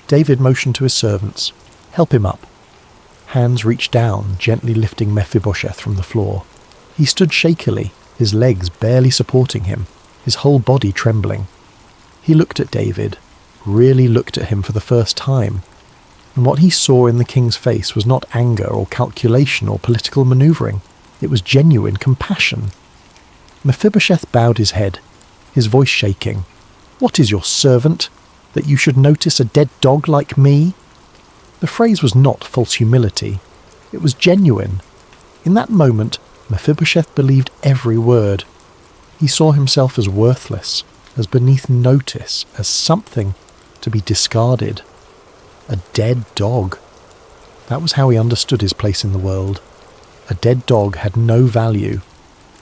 David motioned to his servants. "Help him up." Hands reached down, gently lifting Mephibosheth from the floor. He stood shakily, his legs barely supporting him, his whole body trembling. He looked at David, really looked at him for the first time, and what he saw in the king's face was not anger or calculation or political manoeuvring. It was genuine compassion. Mephibosheth bowed his head, his voice shaking. "What is your servant, that you should notice a dead dog like me?" The phrase was not false humility. It was genuine. In that moment, Mephibosheth believed every word. He saw himself as worthless, as beneath notice, as something to be discarded. A dead dog. That was how he understood his place in the world. A dead dog had no value.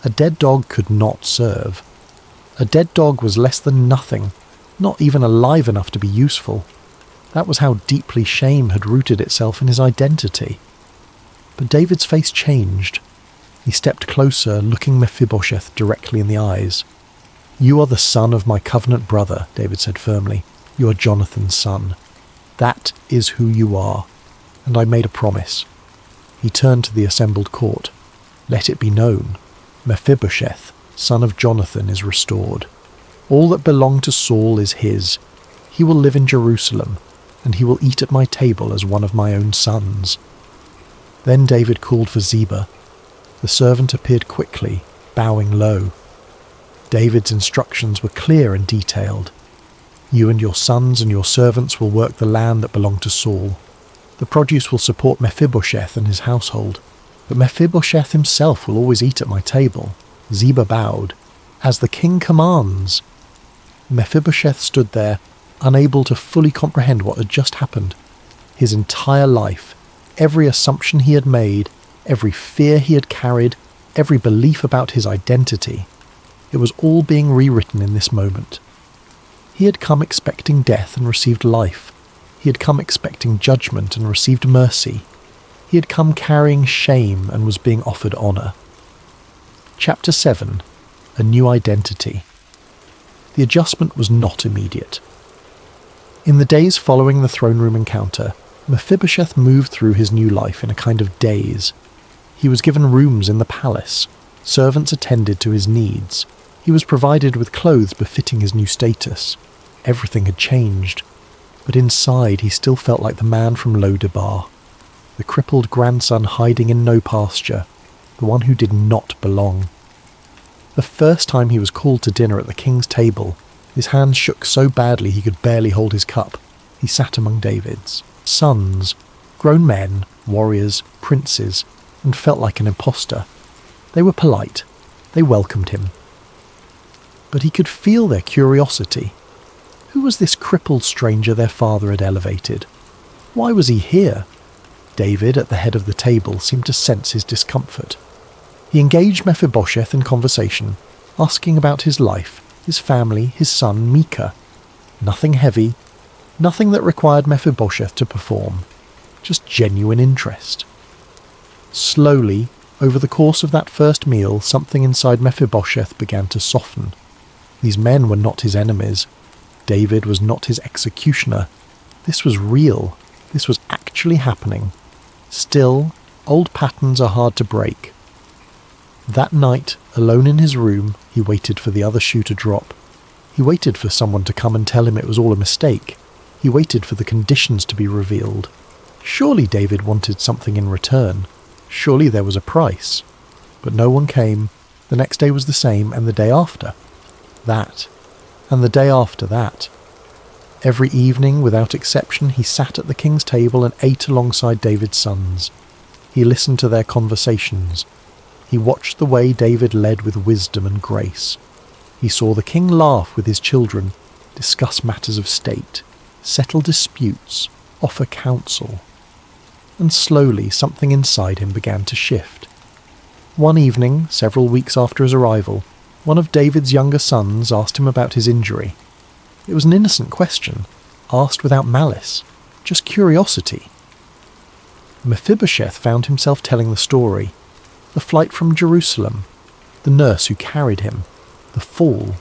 A dead dog could not serve. A dead dog was less than nothing, not even alive enough to be useful. That was how deeply shame had rooted itself in his identity. But David's face changed. He stepped closer, looking Mephibosheth directly in the eyes. "You are the son of my covenant brother," David said firmly. "You are Jonathan's son. That is who you are, and I made a promise." He turned to the assembled court. "Let it be known, Mephibosheth, son of Jonathan, is restored. All that belonged to Saul is his. He will live in Jerusalem, and he will eat at my table as one of my own sons." Then David called for Ziba. The servant appeared quickly, bowing low. David's instructions were clear and detailed. "You and your sons and your servants will work the land that belonged to Saul. The produce will support Mephibosheth and his household, but Mephibosheth himself will always eat at my table." Ziba bowed. "As the king commands." Mephibosheth stood there, unable to fully comprehend what had just happened. His entire life, every assumption he had made, every fear he had carried, every belief about his identity, it was all being rewritten in this moment. He had come expecting death and received life. He had come expecting judgment and received mercy. He had come carrying shame and was being offered honour. Chapter 7. A New Identity. The adjustment was not immediate. In the days following the throne room encounter, Mephibosheth moved through his new life in a kind of daze. He was given rooms in the palace. Servants attended to his needs. He was provided with clothes befitting his new status. Everything had changed. But inside he still felt like the man from Lo-debar, the crippled grandson hiding in no pasture, the one who did not belong. The first time he was called to dinner at the king's table, his hands shook so badly he could barely hold his cup. He sat among David's sons, grown men, warriors, princes, and felt like an imposter. They were polite. They welcomed him. But he could feel their curiosity. Who was this crippled stranger their father had elevated? Why was he here? David, at the head of the table, seemed to sense his discomfort. He engaged Mephibosheth in conversation, asking about his life, his family, his son Micah. Nothing heavy, nothing that required Mephibosheth to perform, just genuine interest. Slowly, over the course of that first meal, something inside Mephibosheth began to soften. These men were not his enemies. David was not his executioner. This was real. This was actually happening. Still, old patterns are hard to break. That night, alone in his room, he waited for the other shoe to drop. He waited for someone to come and tell him it was all a mistake. He waited for the conditions to be revealed. Surely David wanted something in return. Surely there was a price. But no one came. The next day was the same, and the day after. That. And the day after that. Every evening, without exception, he sat at the king's table and ate alongside David's sons. He listened to their conversations. He watched the way David led with wisdom and grace. He saw the king laugh with his children, discuss matters of state, settle disputes, offer counsel. And slowly something inside him began to shift. One evening, several weeks after his arrival, one of David's younger sons asked him about his injury. It was an innocent question, asked without malice, just curiosity. Mephibosheth found himself telling the story. The flight from Jerusalem, the nurse who carried him, the fall,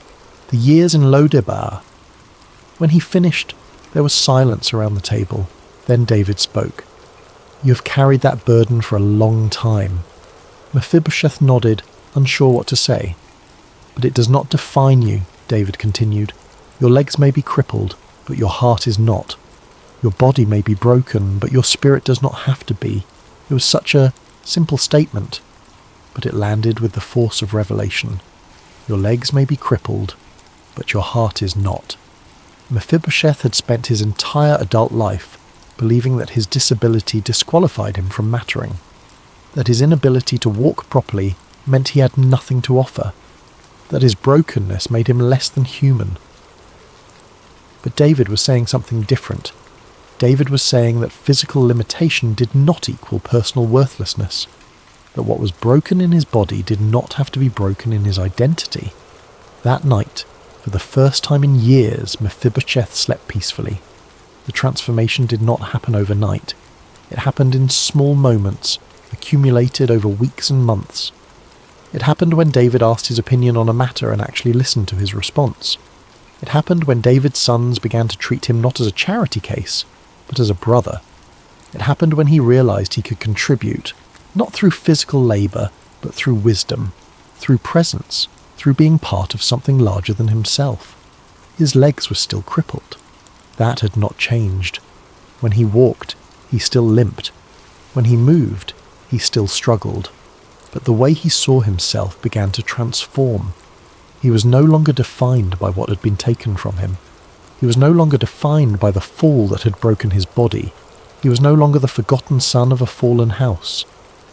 the years in Lo-debar. When he finished, there was silence around the table. Then David spoke. "You have carried that burden for a long time." Mephibosheth nodded, unsure what to say. "But it does not define you," David continued. "Your legs may be crippled, but your heart is not. Your body may be broken, but your spirit does not have to be." It was such a simple statement, but it landed with the force of revelation. Your legs may be crippled, but your heart is not. Mephibosheth had spent his entire adult life believing that his disability disqualified him from mattering, that his inability to walk properly meant he had nothing to offer, that his brokenness made him less than human. But David was saying something different. David was saying that physical limitation did not equal personal worthlessness, that what was broken in his body did not have to be broken in his identity. That night, for the first time in years, Mephibosheth slept peacefully. The transformation did not happen overnight. It happened in small moments, accumulated over weeks and months. It happened when David asked his opinion on a matter and actually listened to his response. It happened when David's sons began to treat him not as a charity case, but as a brother. It happened when he realized he could contribute, not through physical labor, but through wisdom, through presence, through being part of something larger than himself. His legs were still crippled. That had not changed. When he walked, he still limped. When he moved, he still struggled. But the way he saw himself began to transform. He was no longer defined by what had been taken from him. He was no longer defined by the fall that had broken his body. He was no longer the forgotten son of a fallen house.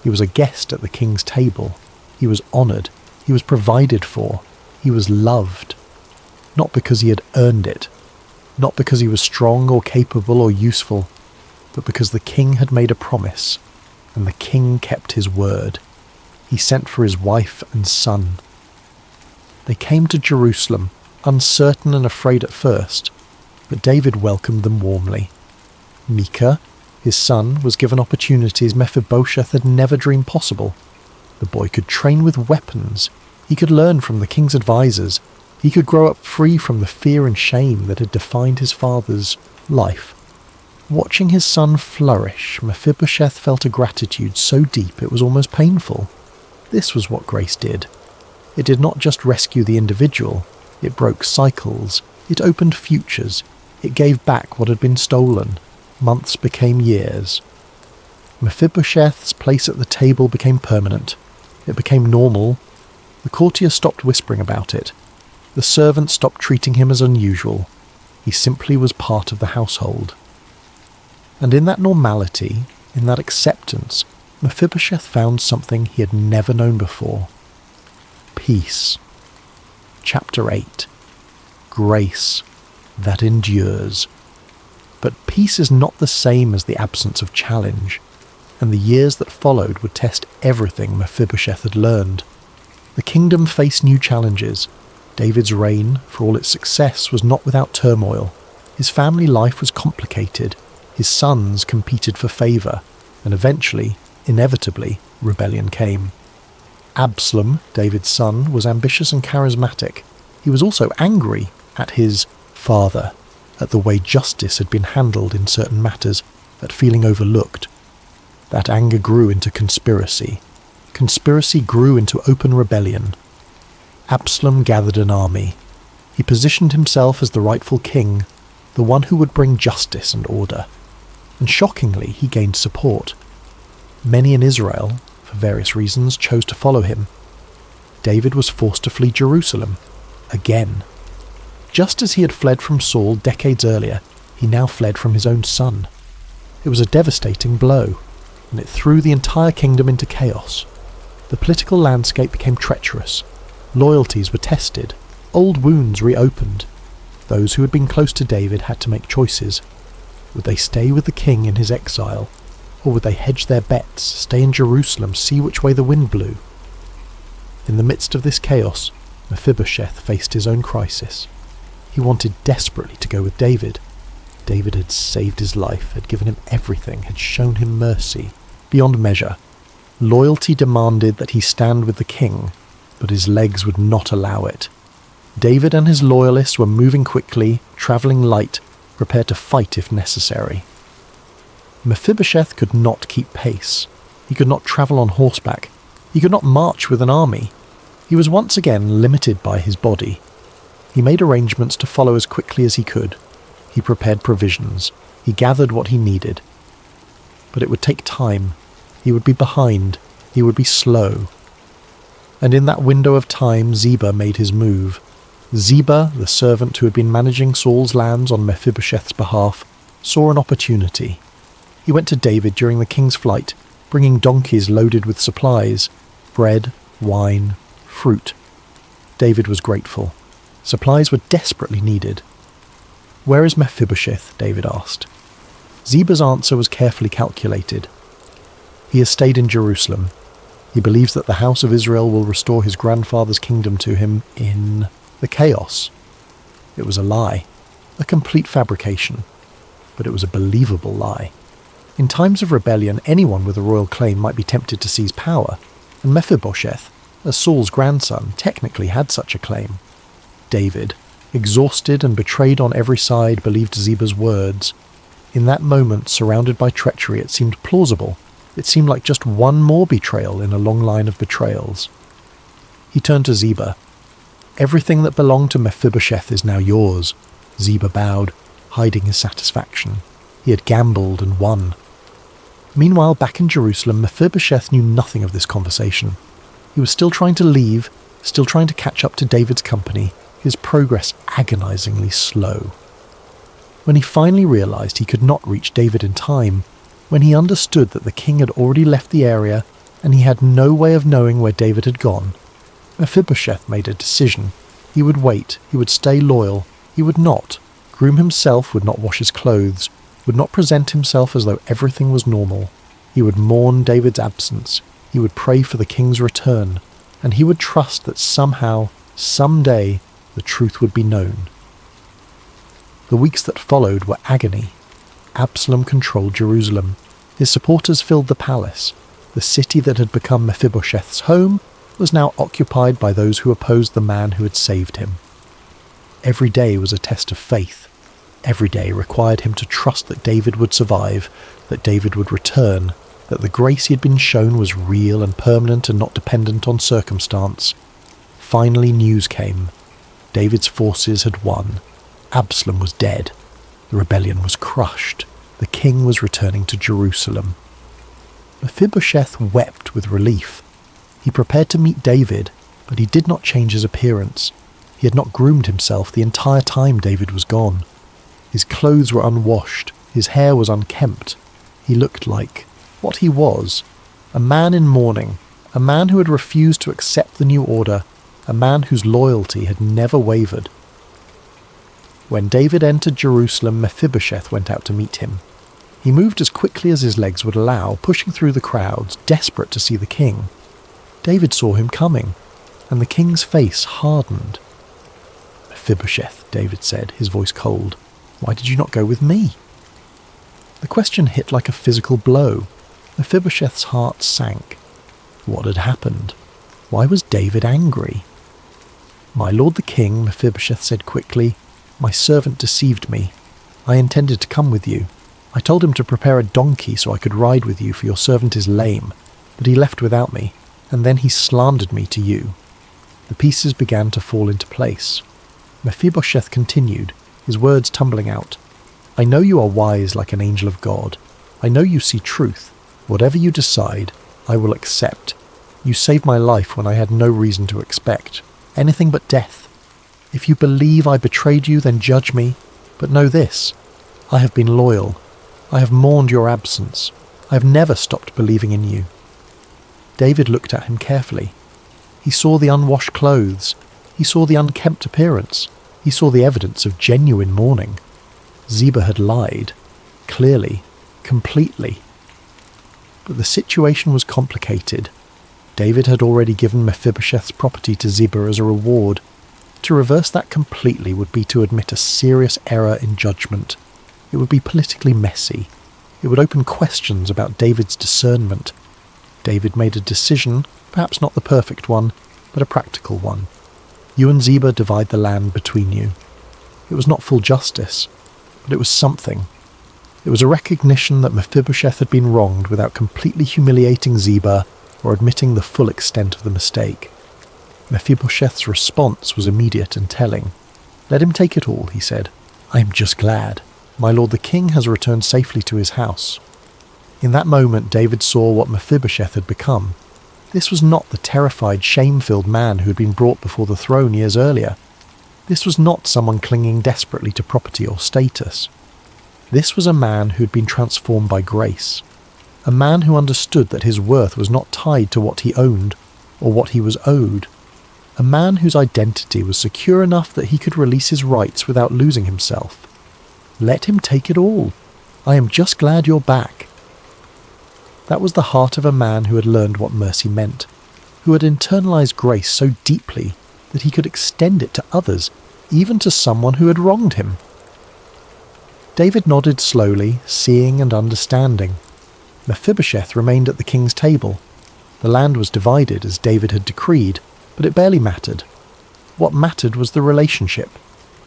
He was a guest at the king's table. He was honoured. He was provided for. He was loved. Not because he had earned it. Not because he was strong or capable or useful, but because the king had made a promise, and the king kept his word. He sent for his wife and son. They came to Jerusalem, uncertain and afraid at first, but David welcomed them warmly. Micah, his son, was given opportunities Mephibosheth had never dreamed possible. The boy could train with weapons. He could learn from the king's advisors. He could grow up free from the fear and shame that had defined his father's life. Watching his son flourish, Mephibosheth felt a gratitude so deep it was almost painful. This was what grace did. It did not just rescue the individual, it broke cycles, it opened futures, it gave back what had been stolen. Months became years. Mephibosheth's place at the table became permanent. It became normal. The courtier stopped whispering about it. The servants stopped treating him as unusual. He simply was part of the household. And in that normality, in that acceptance, Mephibosheth found something he had never known before. Peace. Chapter 8. Grace that endures. But peace is not the same as the absence of challenge, and the years that followed would test everything Mephibosheth had learned. The kingdom faced new challenges. David's reign, for all its success, was not without turmoil. His family life was complicated. His sons competed for favour, and eventually, inevitably, rebellion came. Absalom, David's son, was ambitious and charismatic. He was also angry at his father, at the way justice had been handled in certain matters, at feeling overlooked. That anger grew into conspiracy. Conspiracy grew into open rebellion. Absalom gathered an army. He positioned himself as the rightful king, the one who would bring justice and order. And shockingly, he gained support. Many in Israel, for various reasons, chose to follow him. David was forced to flee Jerusalem, again. Just as he had fled from Saul decades earlier, he now fled from his own son. It was a devastating blow, and it threw the entire kingdom into chaos. The political landscape became treacherous. Loyalties were tested. Old wounds reopened. Those who had been close to David had to make choices. Would they stay with the king in his exile, or would they hedge their bets, stay in Jerusalem, see which way the wind blew? In the midst of this chaos, Mephibosheth faced his own crisis. He wanted desperately to go with David. David had saved his life, had given him everything, had shown him mercy. beyond measure. Loyalty demanded that he stand with the king, but his legs would not allow it. David and his loyalists were moving quickly, travelling light, prepared to fight if necessary. Mephibosheth could not keep pace. He could not travel on horseback. He could not march with an army. He was once again limited by his body. He made arrangements to follow as quickly as he could. He prepared provisions. He gathered what he needed. But it would take time. He would be behind. He would be slow. And in that window of time, Ziba made his move. Ziba, the servant who had been managing Saul's lands on Mephibosheth's behalf, saw an opportunity. He went to David during the king's flight, bringing donkeys loaded with supplies, bread, wine, fruit. David was grateful. Supplies were desperately needed. "Where is Mephibosheth?" David asked. Ziba's answer was carefully calculated. "He has stayed in Jerusalem. He believes that the house of Israel will restore his grandfather's kingdom to him in the chaos." It was a lie, a complete fabrication, but it was a believable lie. In times of rebellion, anyone with a royal claim might be tempted to seize power, and Mephibosheth, as Saul's grandson, technically had such a claim. David, exhausted and betrayed on every side, believed Ziba's words. In that moment, surrounded by treachery, it seemed plausible. It seemed like just one more betrayal in a long line of betrayals. He turned to Ziba. "Everything that belonged to Mephibosheth is now yours." Ziba bowed, hiding his satisfaction. He had gambled and won. Meanwhile, back in Jerusalem, Mephibosheth knew nothing of this conversation. He was still trying to leave, still trying to catch up to David's company, his progress agonizingly slow. When he finally realized he could not reach David in time, when he understood that the king had already left the area and he had no way of knowing where David had gone, Mephibosheth made a decision. He would wait, he would stay loyal, he would not groom himself, would not wash his clothes, would not present himself as though everything was normal. He would mourn David's absence, he would pray for the king's return, and he would trust that somehow, someday, the truth would be known. The weeks that followed were agony. Absalom controlled Jerusalem. His supporters filled the palace. The city that had become Mephibosheth's home was now occupied by those who opposed the man who had saved him. Every day was a test of faith. Every day required him to trust that David would survive, that David would return, that the grace he had been shown was real and permanent and not dependent on circumstance. Finally, news came. David's forces had won. Absalom was dead. The rebellion was crushed. The king was returning to Jerusalem. Mephibosheth wept with relief. He prepared to meet David, but he did not change his appearance. He had not groomed himself the entire time David was gone. His clothes were unwashed. His hair was unkempt. He looked like what he was, a man in mourning, a man who had refused to accept the new order, a man whose loyalty had never wavered. When David entered Jerusalem, Mephibosheth went out to meet him. He moved as quickly as his legs would allow, pushing through the crowds, desperate to see the king. David saw him coming, and the king's face hardened. "Mephibosheth," David said, his voice cold, "why did you not go with me?" The question hit like a physical blow. Mephibosheth's heart sank. What had happened? Why was David angry? "My lord the king," Mephibosheth said quickly, "my servant deceived me. I intended to come with you. I told him to prepare a donkey so I could ride with you, for your servant is lame, but he left without me, and then he slandered me to you." The pieces began to fall into place. Mephibosheth continued, his words tumbling out. "I know you are wise like an angel of God. I know you see truth. Whatever you decide, I will accept. You saved my life when I had no reason to expect anything but death. If you believe I betrayed you, then judge me. But know this, I have been loyal. I have mourned your absence. I have never stopped believing in you." David looked at him carefully. He saw the unwashed clothes. He saw the unkempt appearance. He saw the evidence of genuine mourning. Ziba had lied. Clearly. Completely. But the situation was complicated. David had already given Mephibosheth's property to Ziba as a reward. To reverse that completely would be to admit a serious error in judgment. It would be politically messy. It would open questions about David's discernment. David made a decision, perhaps not the perfect one, but a practical one. You and Ziba divide the land between you. It was not full justice, but it was something. It was a recognition that Mephibosheth had been wronged without completely humiliating Ziba or admitting the full extent of the mistake. Mephibosheth's response was immediate and telling. "Let him take it all," he said. "I am just glad. My lord the king has returned safely to his house." In that moment, David saw what Mephibosheth had become. This was not the terrified, shame-filled man who had been brought before the throne years earlier. This was not someone clinging desperately to property or status. This was a man who had been transformed by grace. A man who understood that his worth was not tied to what he owned or what he was owed. A man whose identity was secure enough that he could release his rights without losing himself. Let him take it all. I am just glad you're back. That was the heart of a man who had learned what mercy meant, who had internalized grace so deeply that he could extend it to others, even to someone who had wronged him. David nodded slowly, seeing and understanding. Mephibosheth remained at the king's table. The land was divided as David had decreed, but it barely mattered. What mattered was the relationship.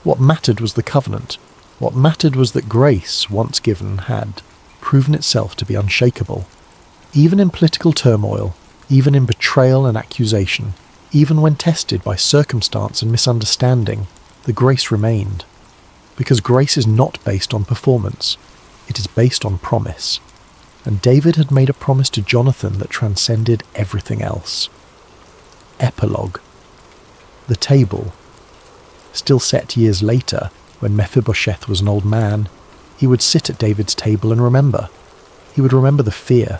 What mattered was the covenant. What mattered was that grace, once given, had proven itself to be unshakable. Even in political turmoil, even in betrayal and accusation, even when tested by circumstance and misunderstanding, the grace remained. Because grace is not based on performance, it is based on promise. And David had made a promise to Jonathan that transcended everything else. Epilogue. The table. Still set years later, when Mephibosheth was an old man, he would sit at David's table and remember. He would remember the fear,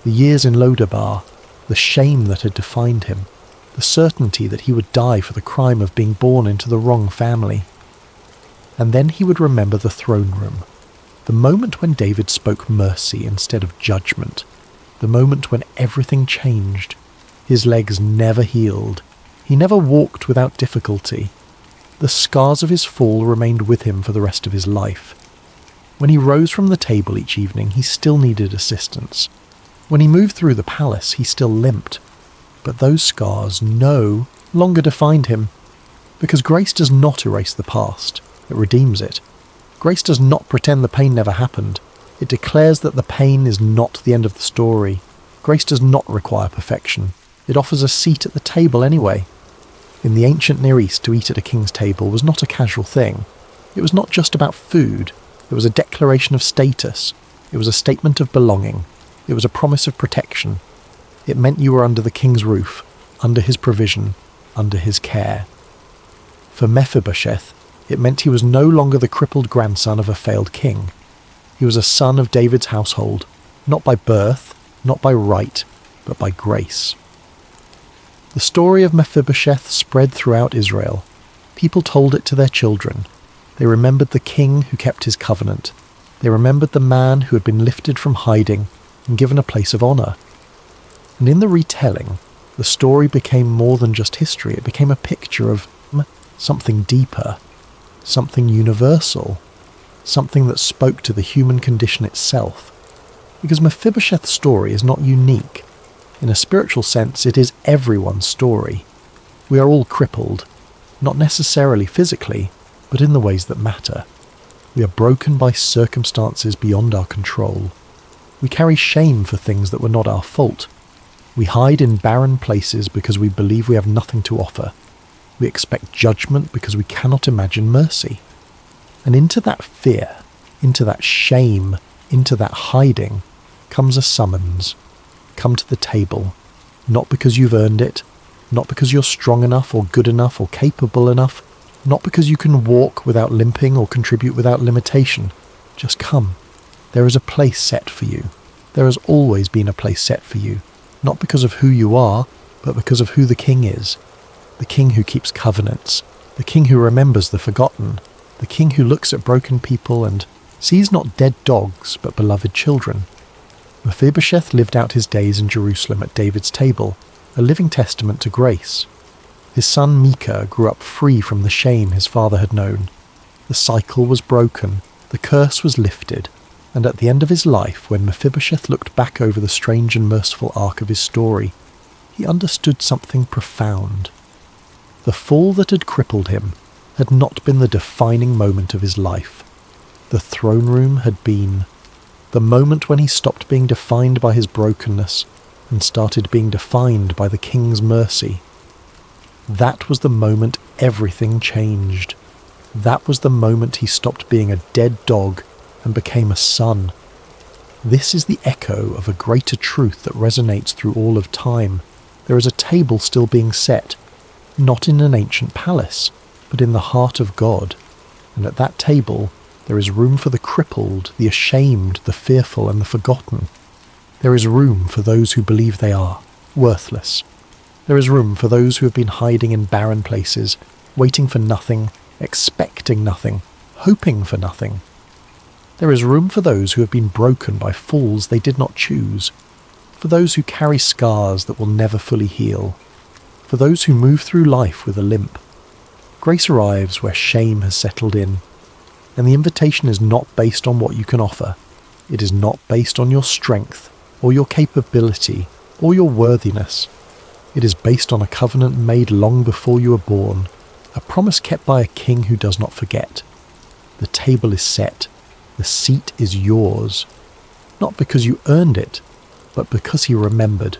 the years in Lodabar, the shame that had defined him, the certainty that he would die for the crime of being born into the wrong family. And then he would remember the throne room, the moment when David spoke mercy instead of judgment, the moment when everything changed. His legs never healed. He never walked without difficulty. The scars of his fall remained with him for the rest of his life. When he rose from the table each evening, he still needed assistance. When he moved through the palace, he still limped. But those scars no longer defined him, because grace does not erase the past. It redeems it. Grace does not pretend the pain never happened. It declares that the pain is not the end of the story. Grace does not require perfection. It offers a seat at the table anyway. In the ancient Near East, to eat at a king's table was not a casual thing. It was not just about food. It was a declaration of status. It was a statement of belonging. It was a promise of protection. It meant you were under the king's roof, under his provision, under his care. For Mephibosheth, it meant he was no longer the crippled grandson of a failed king. He was a son of David's household, not by birth, not by right, but by grace. The story of Mephibosheth spread throughout Israel. People told it to their children. They remembered the king who kept his covenant. They remembered the man who had been lifted from hiding and given a place of honour. And in the retelling, the story became more than just history. It became a picture of something deeper, something universal, something that spoke to the human condition itself. Because Mephibosheth's story is not unique. In a spiritual sense, it is everyone's story. We are all crippled, not necessarily physically, but in the ways that matter. We are broken by circumstances beyond our control. We carry shame for things that were not our fault. We hide in barren places because we believe we have nothing to offer. We expect judgment because we cannot imagine mercy. And into that fear, into that shame, into that hiding, comes a summons. Come to the table, not because you've earned it, not because you're strong enough or good enough or capable enough, not because you can walk without limping or contribute without limitation. Just come. There is a place set for you. There has always been a place set for you, not because of who you are, but because of who the king is. The king who keeps covenants, the king who remembers the forgotten, the king who looks at broken people and sees not dead dogs, but beloved children. Mephibosheth lived out his days in Jerusalem at David's table, a living testament to grace. His son Micah grew up free from the shame his father had known. The cycle was broken, the curse was lifted, And at the end of his life, when Mephibosheth looked back over the strange and merciful arc of his story, he understood something profound. The fall that had crippled him had not been the defining moment of his life. The throne room had been the moment when he stopped being defined by his brokenness and started being defined by the king's mercy. That was the moment everything changed. That was the moment he stopped being a dead dog and became a son. This is the echo of a greater truth that resonates through all of time. There is a table still being set, not in an ancient palace, but in the heart of God. And at that table, there is room for the crippled, the ashamed, the fearful, and the forgotten. There is room for those who believe they are worthless. There is room for those who have been hiding in barren places, waiting for nothing, expecting nothing, hoping for nothing. There is room for those who have been broken by falls they did not choose, for those who carry scars that will never fully heal, for those who move through life with a limp. Grace arrives where shame has settled in, and the invitation is not based on what you can offer. It is not based on your strength, or your capability, or your worthiness. It is based on a covenant made long before you were born, a promise kept by a king who does not forget. The table is set. The seat is yours, not because you earned it, but because he remembered.